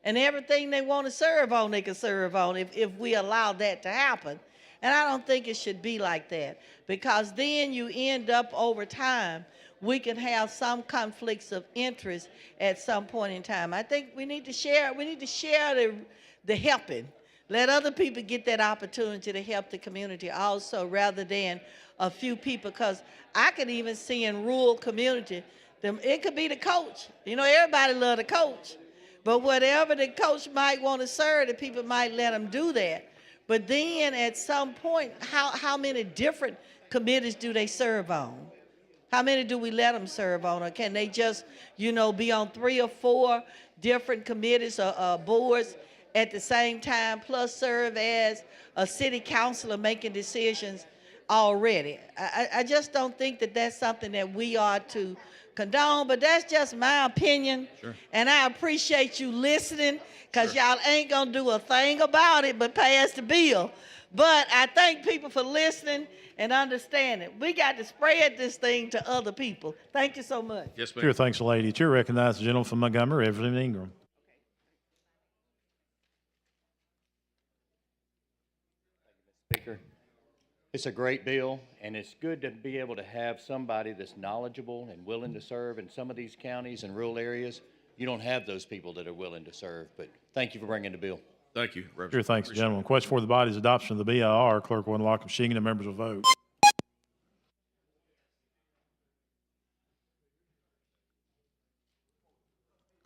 and everything they want to serve on, they can serve on if we allow that to happen. And I don't think it should be like that, because then you end up over time, we can have some conflicts of interest at some point in time. I think we need to share the helping. Let other people get that opportunity to help the community also, rather than a few people, because I could even see in rural community, it could be the coach. You know, everybody love the coach. But whatever the coach might want to serve, the people might let them do that. But then at some point, how many different committees do they serve on? How many do we let them serve on? Or can they just, you know, be on 3 or 4 different committees or boards at the same time, plus serve as a city councilor making decisions already? I just don't think that that's something that we ought to condone, but that's just my opinion. Sure. And I appreciate you listening, because y'all ain't gonna do a thing about it but pass the bill. But I thank people for listening and understanding. We got to spread this thing to other people. Thank you so much. Yes, ma'am. Sure, thanks, lady. You're recognized, the gentleman from Montgomery, Evelyn Ingram. Speaker. It's a great bill, and it's good to be able to have somebody that's knowledgeable and willing to serve in some of these counties and rural areas. You don't have those people that are willing to serve, but thank you for bringing the bill. Thank you, Reverend. Sure, thanks, gentlemen. Question for the body's adoption of the BIR. Clerk will unlock the machine and the members will vote.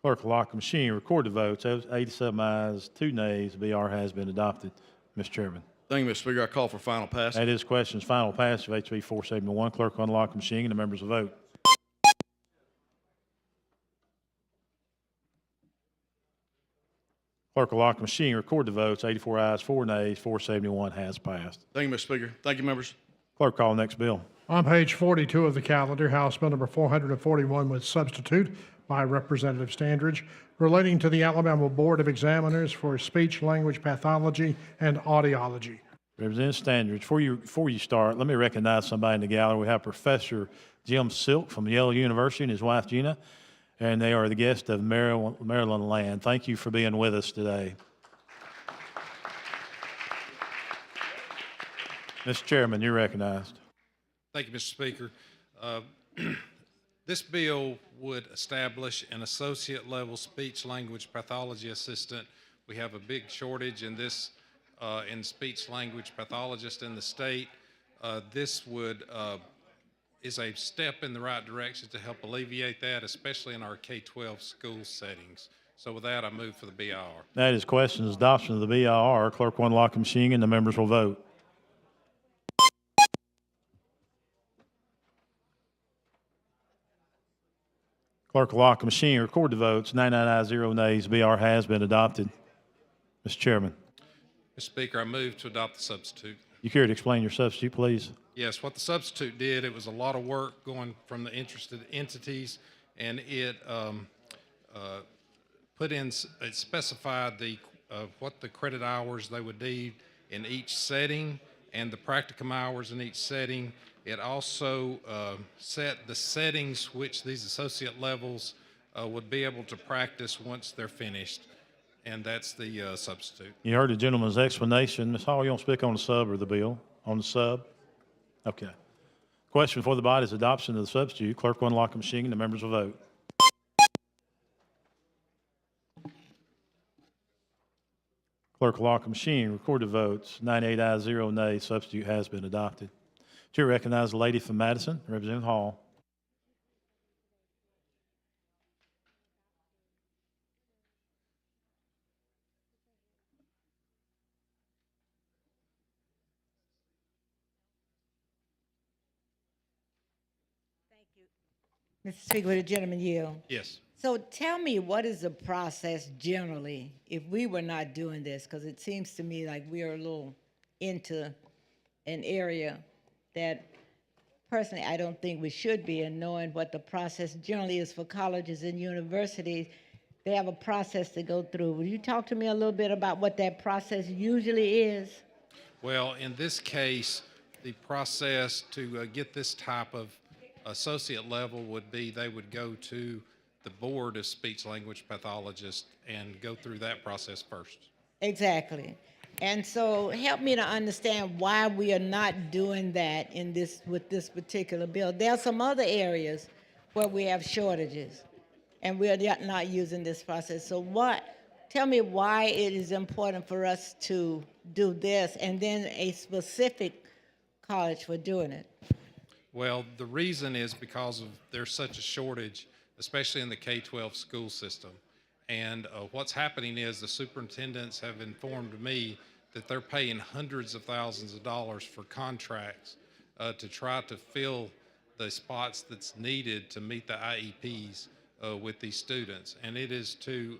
Clerk will lock the machine, record the votes. 87 ayes, 2 nays. The BR has been adopted. Mr. Chairman. Thank you, Mr. Speaker. I call for final passage. That is questions. Final passage of HB 471. Clerk will unlock the machine and the members will vote. Clerk will lock the machine, record the votes. 84 ayes, 4 nays. 471 has passed. Thank you, Mr. Speaker. Thank you, members. Clerk, call the next bill. On page 42 of the calendar, House Bill number 441 with substitute by Representative Standridge, relating to the Alabama Board of Examiners for Speech Language Pathology and Audiology. Representative Standridge, before you start, let me recognize somebody in the gallery. We have Professor Jim Silk from Yale University and his wife Gina, and they are the guest of Maryland Land. Thank you for being with us today. Mr. Chairman, you're recognized. Thank you, Mr. Speaker. This bill would establish an associate level speech language pathology assistant. We have a big shortage in this in speech language pathologists in the state. This would is a step in the right direction to help alleviate that, especially in our K-12 school settings. So with that, I move for the BIR. That is questions, adoption of the BIR. Clerk will unlock the machine and the members will vote. Clerk will lock the machine, record the votes. 99 ayes, 0 nays. BR has been adopted. Mr. Chairman. Mr. Speaker, I move to adopt the substitute. You care to explain your substitute, please? Yes, what the substitute did, it was a lot of work going from the interested entities, and it it specified what the credit hours they would need in each setting and the practicum hours in each setting. It also set the settings which these associate levels would be able to practice once they're finished, and that's the substitute. You heard the gentleman's explanation. Ms. Hall, you want to speak on the sub or the bill? On the sub? Okay. Question for the body is adoption of the substitute. Clerk will unlock the machine and the members will vote. Clerk will lock the machine, record the votes. 98 ayes, 0 nays. Substitute has been adopted. Chair recognizes the lady from Madison, Representative Hall. Mr. Speaker, would the gentleman yield? Yes. So tell me, what is the process generally if we were not doing this? Because it seems to me like we are a little into an area that personally I don't think we should be, and knowing what the process generally is for colleges and universities, they have a process to go through. Will you talk to me a little bit about what that process usually is? Well, in this case, the process to get this type of associate level would be they would go to the board of speech language pathologists and go through that process first. Exactly. And so help me to understand why we are not doing that in this with this particular bill. There are some other areas where we have shortages and we are not using this process. So what tell me why it is important for us to do this, and then a specific college for doing it. Well, the reason is because of there's such a shortage, especially in the K-12 school system. And what's happening is the superintendents have informed me that they're paying hundreds of thousands of dollars for contracts to try to fill the spots that's needed to meet the IEPs with these students. And it is to,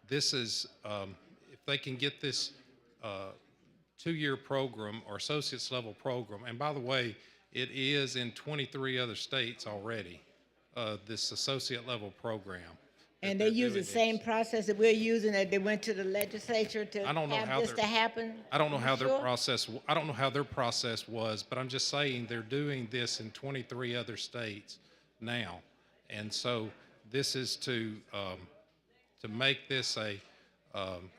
if they can get this 2-year program or associate's level program, and by the way, it is in 23 other states already, this associate level program. And they use the same process that we're using, that they went to the legislature to have this to happen? I don't know how their Sure? process, I don't know how their process was, but I'm just saying they're doing this in 23 other states now. And so this is to make this a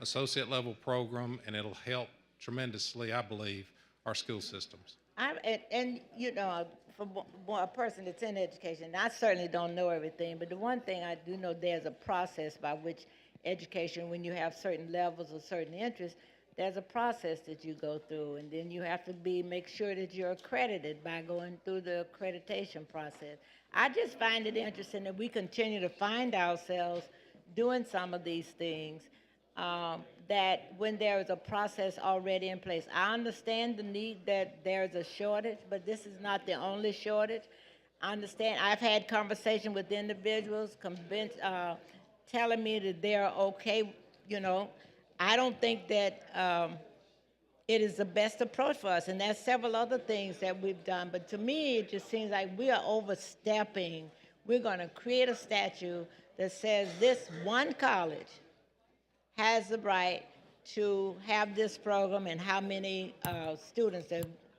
associate level program, and it'll help tremendously, I believe, our school systems. And you know, for a person that's in education, I certainly don't know everything, but the one thing I do know, there's a process by which education, when you have certain levels or certain interests, there's a process that you go through, and then you have to make sure that you're accredited by going through the accreditation process. I just find it interesting that we continue to find ourselves doing some of these things, that when there is a process already in place. I understand the need that there's a shortage, but this is not the only shortage. I understand, I've had conversation with individuals telling me that they're okay, you know. I don't think that it is the best approach for us, and there's several other things that we've done, but to me, it just seems like we are overstepping. We're gonna create a statute that says this one college has the right to have this program and how many students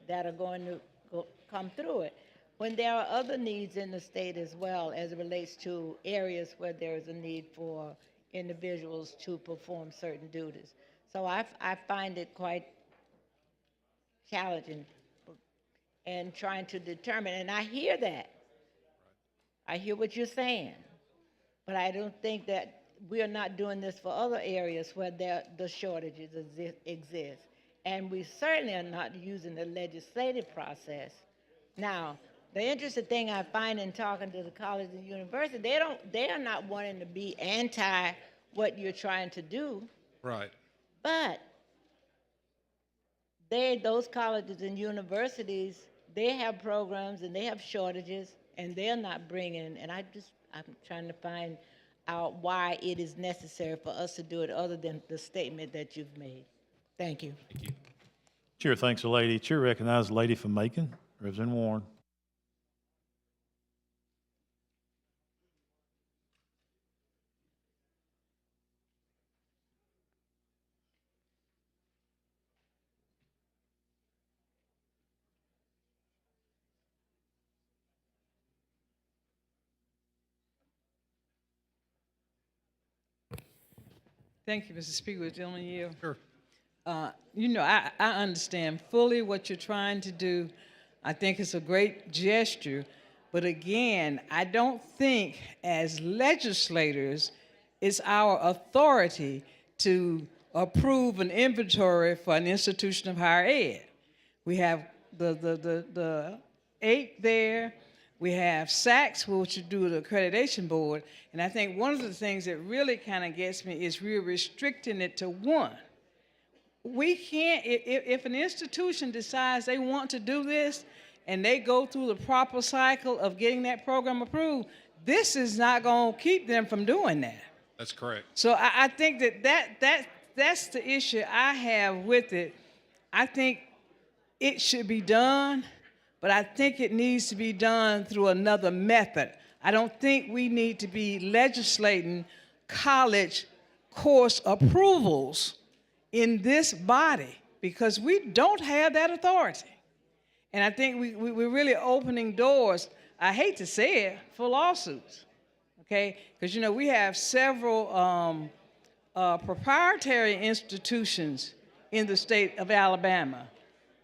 that are going to come through it, when there are other needs in the state as well as it relates to areas where there is a need for individuals to perform certain duties. So I find it quite challenging and trying to determine, and I hear that. I hear what you're saying, but I don't think that we are not doing this for other areas where the shortages exist. And we certainly are not using the legislative process. Now, the interesting thing I find in talking to the colleges and universities, they are not wanting to be anti what you're trying to do. Right. But those colleges and universities, they have programs and they have shortages, and they're not bringing, and I'm trying to find out why it is necessary for us to do it other than the statement that you've made. Thank you. Thank you. Chair thanks the lady. Chair recognizes the lady from Macon, Representative Warren. Thank you, Mr. Speaker. It's only you. Sure. You know, I understand fully what you're trying to do. I think it's a great gesture. But again, I don't think as legislators it's our authority to approve an inventory for an institution of higher ed. We have the 8 there. We have SACS, which you do the accreditation board. And I think one of the things that really kind of gets me is we're restricting it to one. We can't, if an institution decides they want to do this and they go through the proper cycle of getting that program approved, this is not going to keep them from doing that. That's correct. So I think that's the issue I have with it. I think it should be done, but I think it needs to be done through another method. I don't think we need to be legislating college course approvals in this body because we don't have that authority. And I think we're really opening doors, I hate to say it, for lawsuits, okay? Because, you know, we have several proprietary institutions in the state of Alabama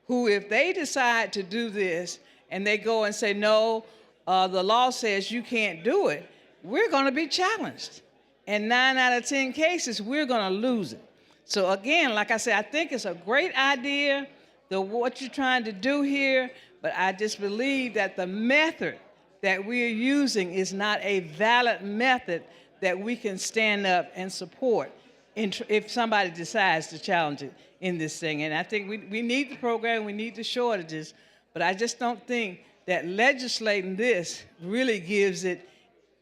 who, if they decide to do this and they go and say, no, the law says you can't do it, we're going to be challenged. and 9 out of 10 cases, we're going to lose it. So again, like I said, I think it's a great idea, what you're trying to do here, but I just believe that the method that we're using is not a valid method that we can stand up and support if somebody decides to challenge it in this thing. And I think we need the program, we need the shortages, but I just don't think that legislating this really gives it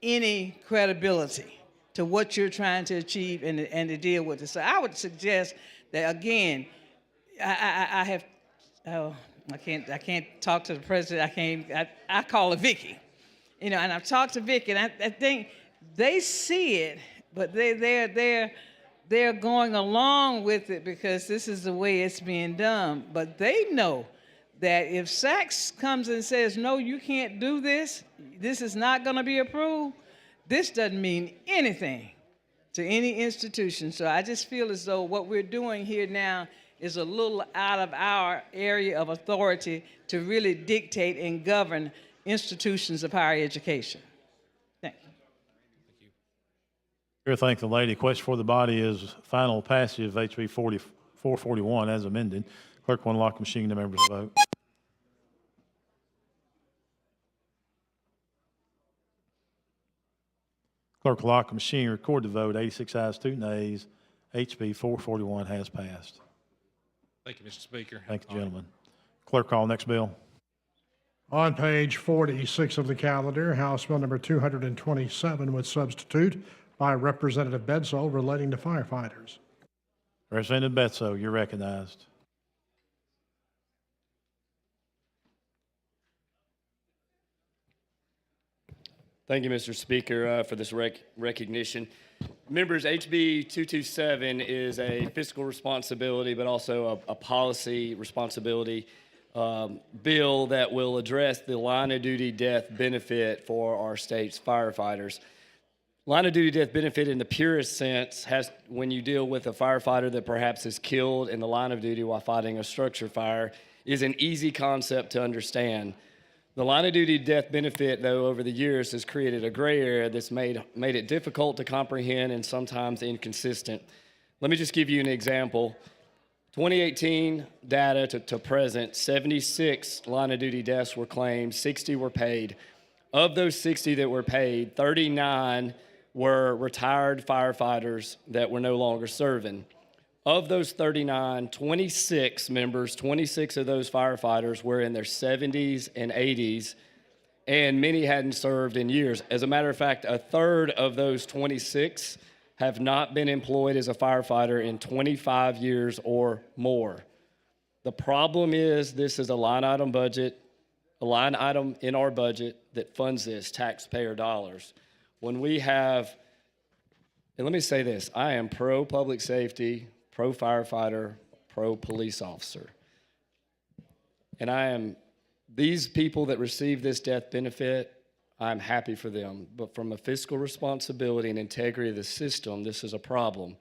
any credibility to what you're trying to achieve and to deal with it. So I would suggest that, again, I can't talk to the president. I call her Vicky, and I've talked to Vicky, and I think they see it, but they're going along with it because this is the way it's being done. But they know that if Sachs comes and says, no, you can't do this, this is not going to be approved, this doesn't mean anything to any institution. So I just feel as though what we're doing here now is a little out of our area of authority to really dictate and govern institutions of higher education. Thank you. Sure, thank the lady. Question for the body is final passage of HB 441 as amended. Clerk will unlock the machine. The members vote. Clerk will lock the machine. Record the vote. 86 ayes, 2 nays. HB 441 has passed. Thank you, Mr. Speaker. Thank you, gentlemen. Clerk, call next bill. On page 46 of the calendar, House Bill number 227 with substitute by Representative Bedsole relating to firefighters. Representative Betso, you're recognized. Thank you, Mr. Speaker, for this recognition. Members, HB 227 is a fiscal responsibility, but also a policy responsibility bill that will address the line of duty death benefit for our state's firefighters. Line of duty death benefit in the purest sense has when you deal with a firefighter that perhaps is killed in the line of duty while fighting a structure fire is an easy concept to understand. The line of duty death benefit, though, over the years has created a gray area that's made it difficult to comprehend and sometimes inconsistent. Let me just give you an example. 2018 data to present, 76 line of duty deaths were claimed, 60 were paid. Of those 60 that were paid, 39 were retired firefighters that were no longer serving. Of those 39, 26 of those firefighters were in their 70s and 80s, and many hadn't served in years. As a matter of fact, a third of those 26 have not been employed as a firefighter in 25 years or more. The problem is this is a line item budget, a line item in our budget that funds this, taxpayer dollars. When we have, and let me say this, I am pro-public safety, pro-firefighter, pro-police officer. And these people that receive this death benefit, I'm happy for them. But from a fiscal responsibility and integrity of the system, this is a problem.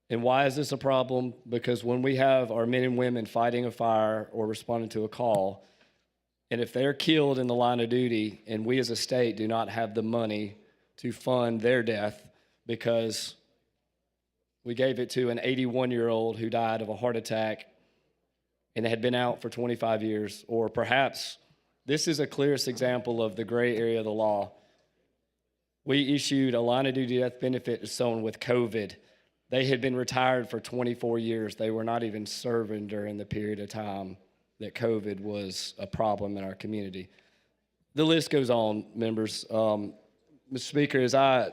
And why is this a problem? Because when we have our men and women fighting a fire or responding to a call, and if they're killed in the line of duty, and we as a state do not have the money to fund their death because we gave it to an 81-year-old who died of a heart attack and had been out for 25 years. Or perhaps this is a clearest example of the gray area of the law. We issued a line of duty death benefit to someone with COVID. They had been retired for 24 years. They were not even serving during the period of time that COVID was a problem in our community. The list goes on, members. Mr. Speaker, as I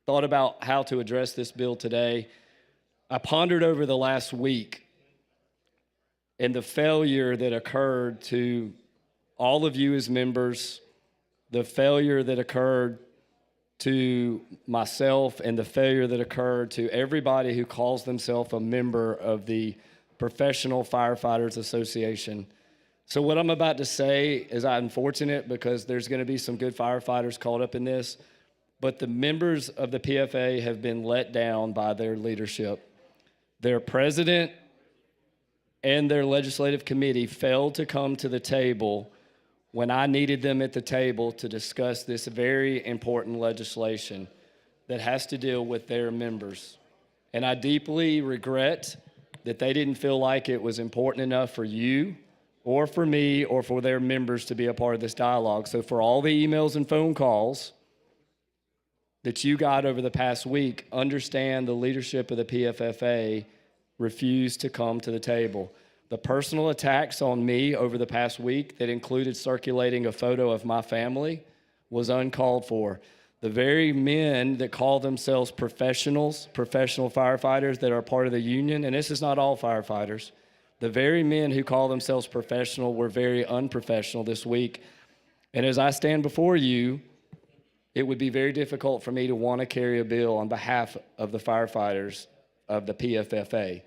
thought about how to address this bill today, I pondered over the last week and the failure that occurred to all of you as members, the failure that occurred to myself, and the failure that occurred to everybody who calls themselves a member of the Professional Firefighters Association. So what I'm about to say is unfortunate because there's going to be some good firefighters caught up in this, but the members of the PFA have been let down by their leadership. Their president and their legislative committee failed to come to the table when I needed them at the table to discuss this very important legislation. that has to deal with their members. And I deeply regret that they didn't feel like it was important enough for you or for me or for their members to be a part of this dialogue. So for all the emails and phone calls that you got over the past week, understand the leadership of the PFFA refused to come to the table. The personal attacks on me over the past week that included circulating a photo of my family was uncalled for. The very men that call themselves professionals, professional firefighters that are part of the union, and this is not all firefighters, the very men who call themselves professional were very unprofessional this week. And as I stand before you, it would be very difficult for me to want to carry a bill on behalf of the firefighters of the PFFA.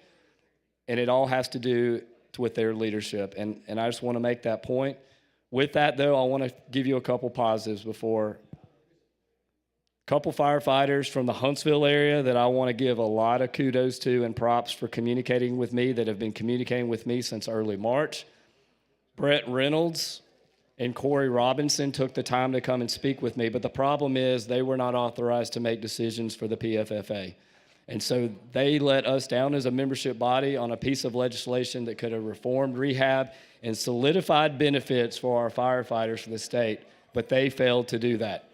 And it all has to do with their leadership. And I just want to make that point. With that, though, I want to give you a couple positives before. Couple firefighters from the Huntsville area that I want to give a lot of kudos to and props for communicating with me, that have been communicating with me since early March. Brett Reynolds and Corey Robinson took the time to come and speak with me, but the problem is they were not authorized to make decisions for the PFFA. And so they let us down as a membership body on a piece of legislation that could have reformed rehab and solidified benefits for our firefighters for the state, but they failed to do that.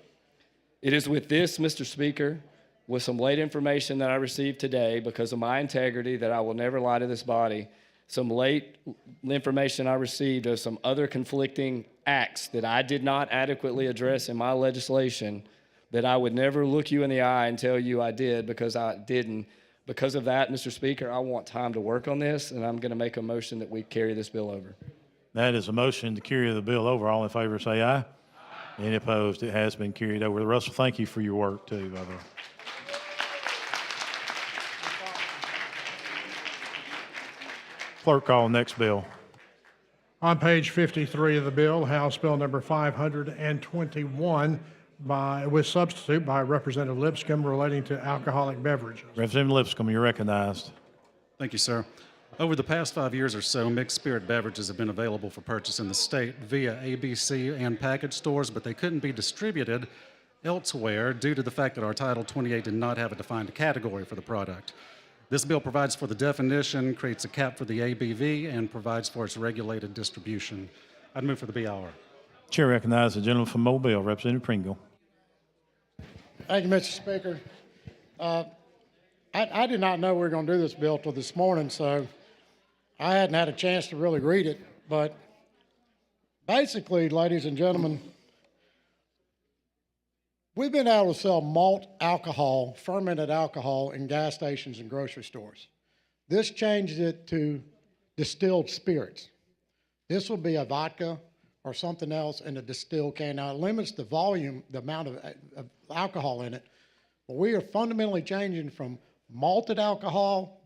It is with this, Mr. Speaker, with some late information that I received today because of my integrity that I will never lie to this body, some late information I received of some other conflicting acts that I did not adequately address in my legislation, that I would never look you in the eye and tell you I did because I didn't. Because of that, Mr. Speaker, I want time to work on this, and I'm going to make a motion that we carry this bill over. That is a motion to carry the bill over. All in favor say aye. Any opposed? It has been carried over. Russell, thank you for your work too, by the way. Clerk, call next bill. On page 53 of the bill, House Bill number 521 with substitute by Representative Lipscomb relating to alcoholic beverages. Representative Lipscomb, you're recognized. Thank you, sir. Over the past 5 years or so, mixed spirit beverages have been available for purchase in the state via ABC and package stores, but they couldn't be distributed elsewhere due to the fact that our Title 28 did not have a defined category for the product. This bill provides for the definition, creates a cap for the ABV, and provides for its regulated distribution. I'd move for the BIR. Chair recognizes the gentleman from Mobile, Representative Pringle. Thank you, Mr. Speaker. I did not know we were going to do this bill till this morning, so I hadn't had a chance to really read it. But basically, ladies and gentlemen, we've been able to sell malt alcohol, fermented alcohol, in gas stations and grocery stores. This changed it to distilled spirits. This will be a vodka or something else in a distilled can. Now, it limits the volume, the amount of alcohol in it, but we are fundamentally changing from malted alcohol,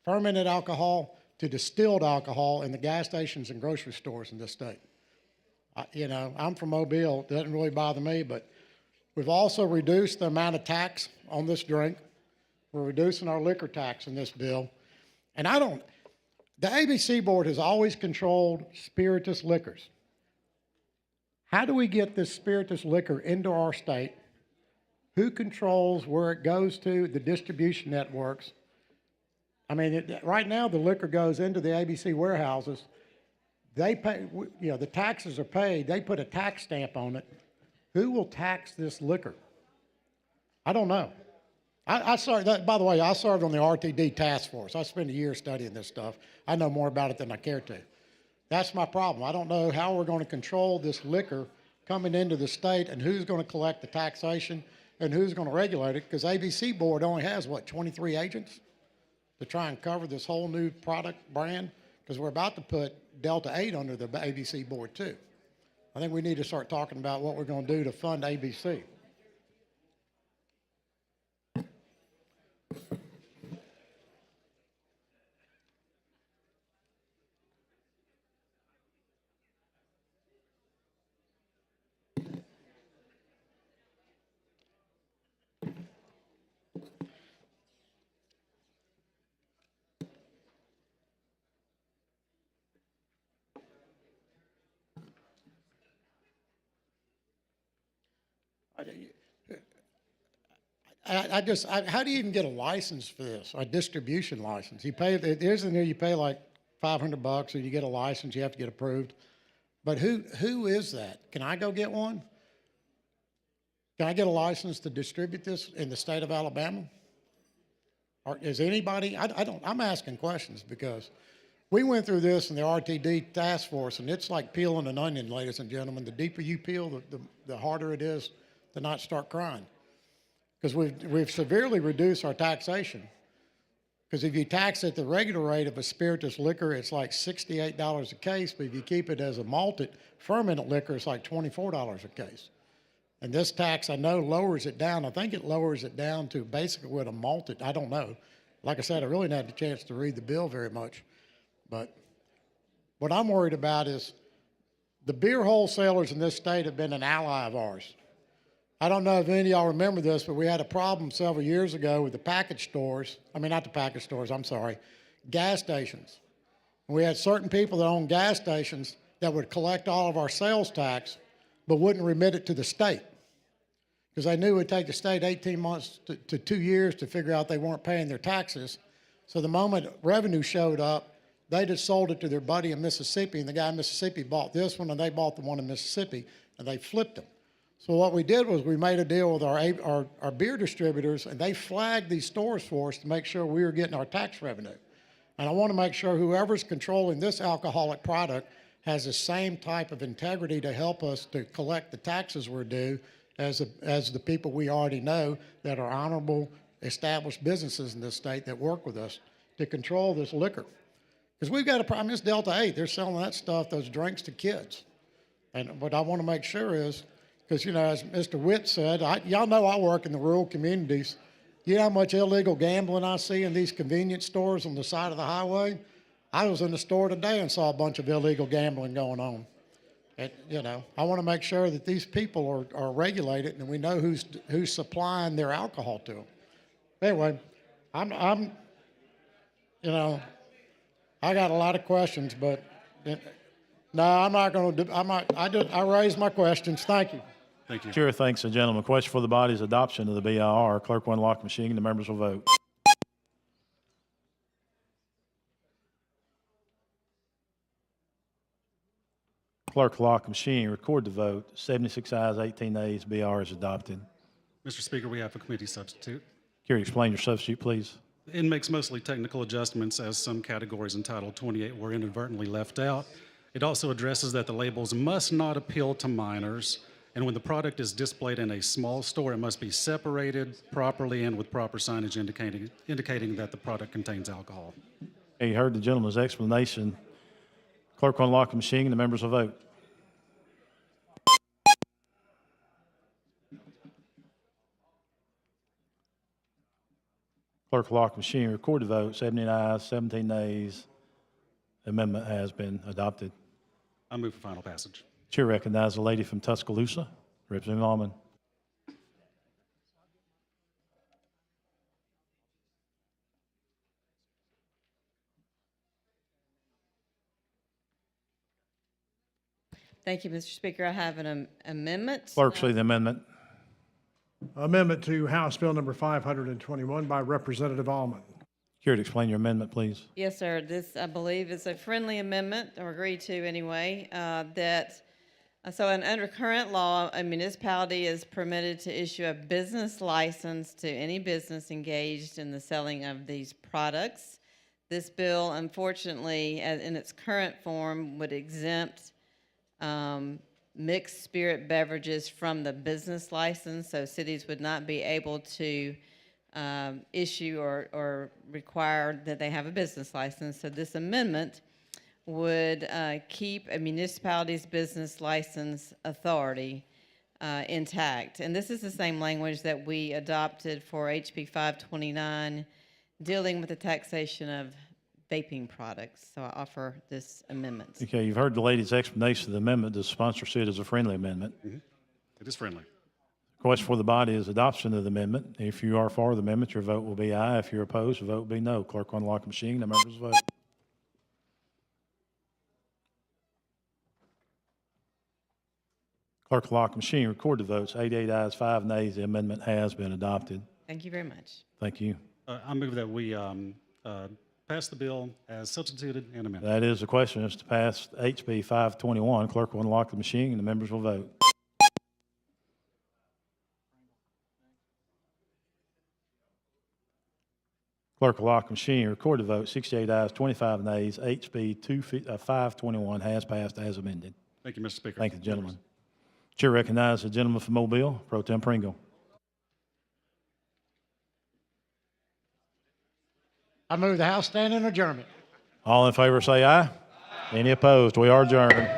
fermented alcohol, to distilled alcohol in the gas stations and grocery stores in this state. I'm from Mobile. It doesn't really bother me, but we've also reduced the amount of tax on this drink. We're reducing our liquor tax in this bill. And the ABC board has always controlled spirituous liquors. How do we get this spirituous liquor into our state? Who controls where it goes to, the distribution networks? I mean, right now the liquor goes into the ABC warehouses. They pay, the taxes are paid. They put a tax stamp on it. Who will tax this liquor? I don't know. By the way, I served on the RTD task force. I spent a year studying this stuff. I know more about it than I care to. That's my problem. I don't know how we're going to control this liquor coming into the state and who's going to collect the taxation and who's going to regulate it, because ABC board only has, 23 agents to try and cover this whole new product brand, because we're about to put Delta 8 under the ABC board too. I think we need to start talking about what we're going to do to fund ABC. how do you even get a license for this, a distribution license? You pay, there's in there, you pay like $500 or you get a license, you have to get approved. But who is that? Can I go get one? Can I get a license to distribute this in the state of Alabama? Or is anybody, I'm asking questions because we went through this in the RTD task force, and it's like peeling an onion, ladies and gentlemen. The deeper you peel, the harder it is to not start crying. Because we've severely reduced our taxation. Because if you tax at the regular rate of a spirituous liquor, it's like $68 a case, but if you keep it as a malted fermented liquor, it's like $24 a case. And this tax, I know, lowers it down. I think it lowers it down to basically what a malted, I don't know. Like I said, I really didn't have the chance to read the bill very much. But what I'm worried about is the beer wholesalers in this state have been an ally of ours. I don't know if any of y'all remember this, but we had a problem several years ago with the package stores. I mean, not the package stores, I'm sorry, gas stations. And we had certain people that owned gas stations that would collect all of our sales tax, but wouldn't remit it to the state. Because they knew it would take the state 18 months to 2 years to figure out they weren't paying their taxes. So the moment revenue showed up, they just sold it to their buddy in Mississippi, and the guy in Mississippi bought this one, and they bought the one in Mississippi, and they flipped them. So what we did was we made a deal with our beer distributors, and they flagged these stores for us to make sure we were getting our tax revenue. And I want to make sure whoever's controlling this alcoholic product has the same type of integrity to help us to collect the taxes we're due as the people we already know that are honorable, established businesses in this state that work with us to control this liquor. Because we've got a problem, this Delta 8, they're selling that stuff, those drinks to kids. And what I want to make sure is, because, you know, as Mr. Witt said, y'all know I work in the rural communities. You know how much illegal gambling I see in these convenience stores on the side of the highway? I was in the store today and saw a bunch of illegal gambling going on. And, you know, I want to make sure that these people are regulated and we know who's supplying their alcohol to them. Anyway, I'm you know, I got a lot of questions, but no, I'm not going to. I raised my questions. Thank you. Thank you. Chair thanks the gentleman. Question for the body is adoption of the BIR. Clerk will unlock the machine. The members will vote. Clerk will lock the machine. Record the vote. 76 ayes, 18 nays. BIR is adopted. Mr. Speaker, we have a committee substitute. Carrie, explain your substitute, please. It makes mostly technical adjustments as some categories in Title 28 were inadvertently left out. It also addresses that the labels must not appeal to minors, and when the product is displayed in a small store, it must be separated properly and with proper signage indicating that the product contains alcohol. Hey, you heard the gentleman's explanation. Clerk will unlock the machine. The members will vote. Clerk will lock the machine. Record the vote. 17 ayes, 17 nays. The amendment has been adopted. I move for final passage. Chair recognizes the lady from Tuscaloosa, Representative Almond. Thank you, Mr. Speaker. I have an amendment. Clerk, see the amendment. Amendment to House Bill number 521 by Representative Almond. Here to explain your amendment, please. Yes, sir. This, I believe, is a friendly amendment, or agreed to anyway, under current law, a municipality is permitted to issue a business license to any business engaged in the selling of these products. This bill, unfortunately, in its current form, would exempt mixed spirit beverages from the business license, so cities would not be able to issue or require that they have a business license. So this amendment would keep a municipality's business license authority intact. And this is the same language that we adopted for HB 529, dealing with the taxation of vaping products. So I offer this amendment. Okay, you've heard the lady's explanation of the amendment. The sponsor see it as a friendly amendment. Mm-hmm. It is friendly. Question for the body is adoption of the amendment. If you are for the amendment, your vote will be aye. If you're opposed, your vote will be no. Clerk will unlock the machine. The members vote. Clerk will lock the machine. Record the votes. 88 ayes, 5 nays. The amendment has been adopted. Thank you very much. Thank you. I move that we pass the bill as substituted and amended. That is the question, is to pass HB 521. Clerk will unlock the machine and the members will vote. Clerk will lock the machine, record the vote, 68 ayes, 25 nays. HB 521 has passed as amended. Thank you, Mr. Speaker. Thank you, gentlemen. Chair recognizes the gentleman from Mobile, Pro Tem Pringle. I move the House stand in adjournment. All in favor say aye. Any opposed? We are adjourned.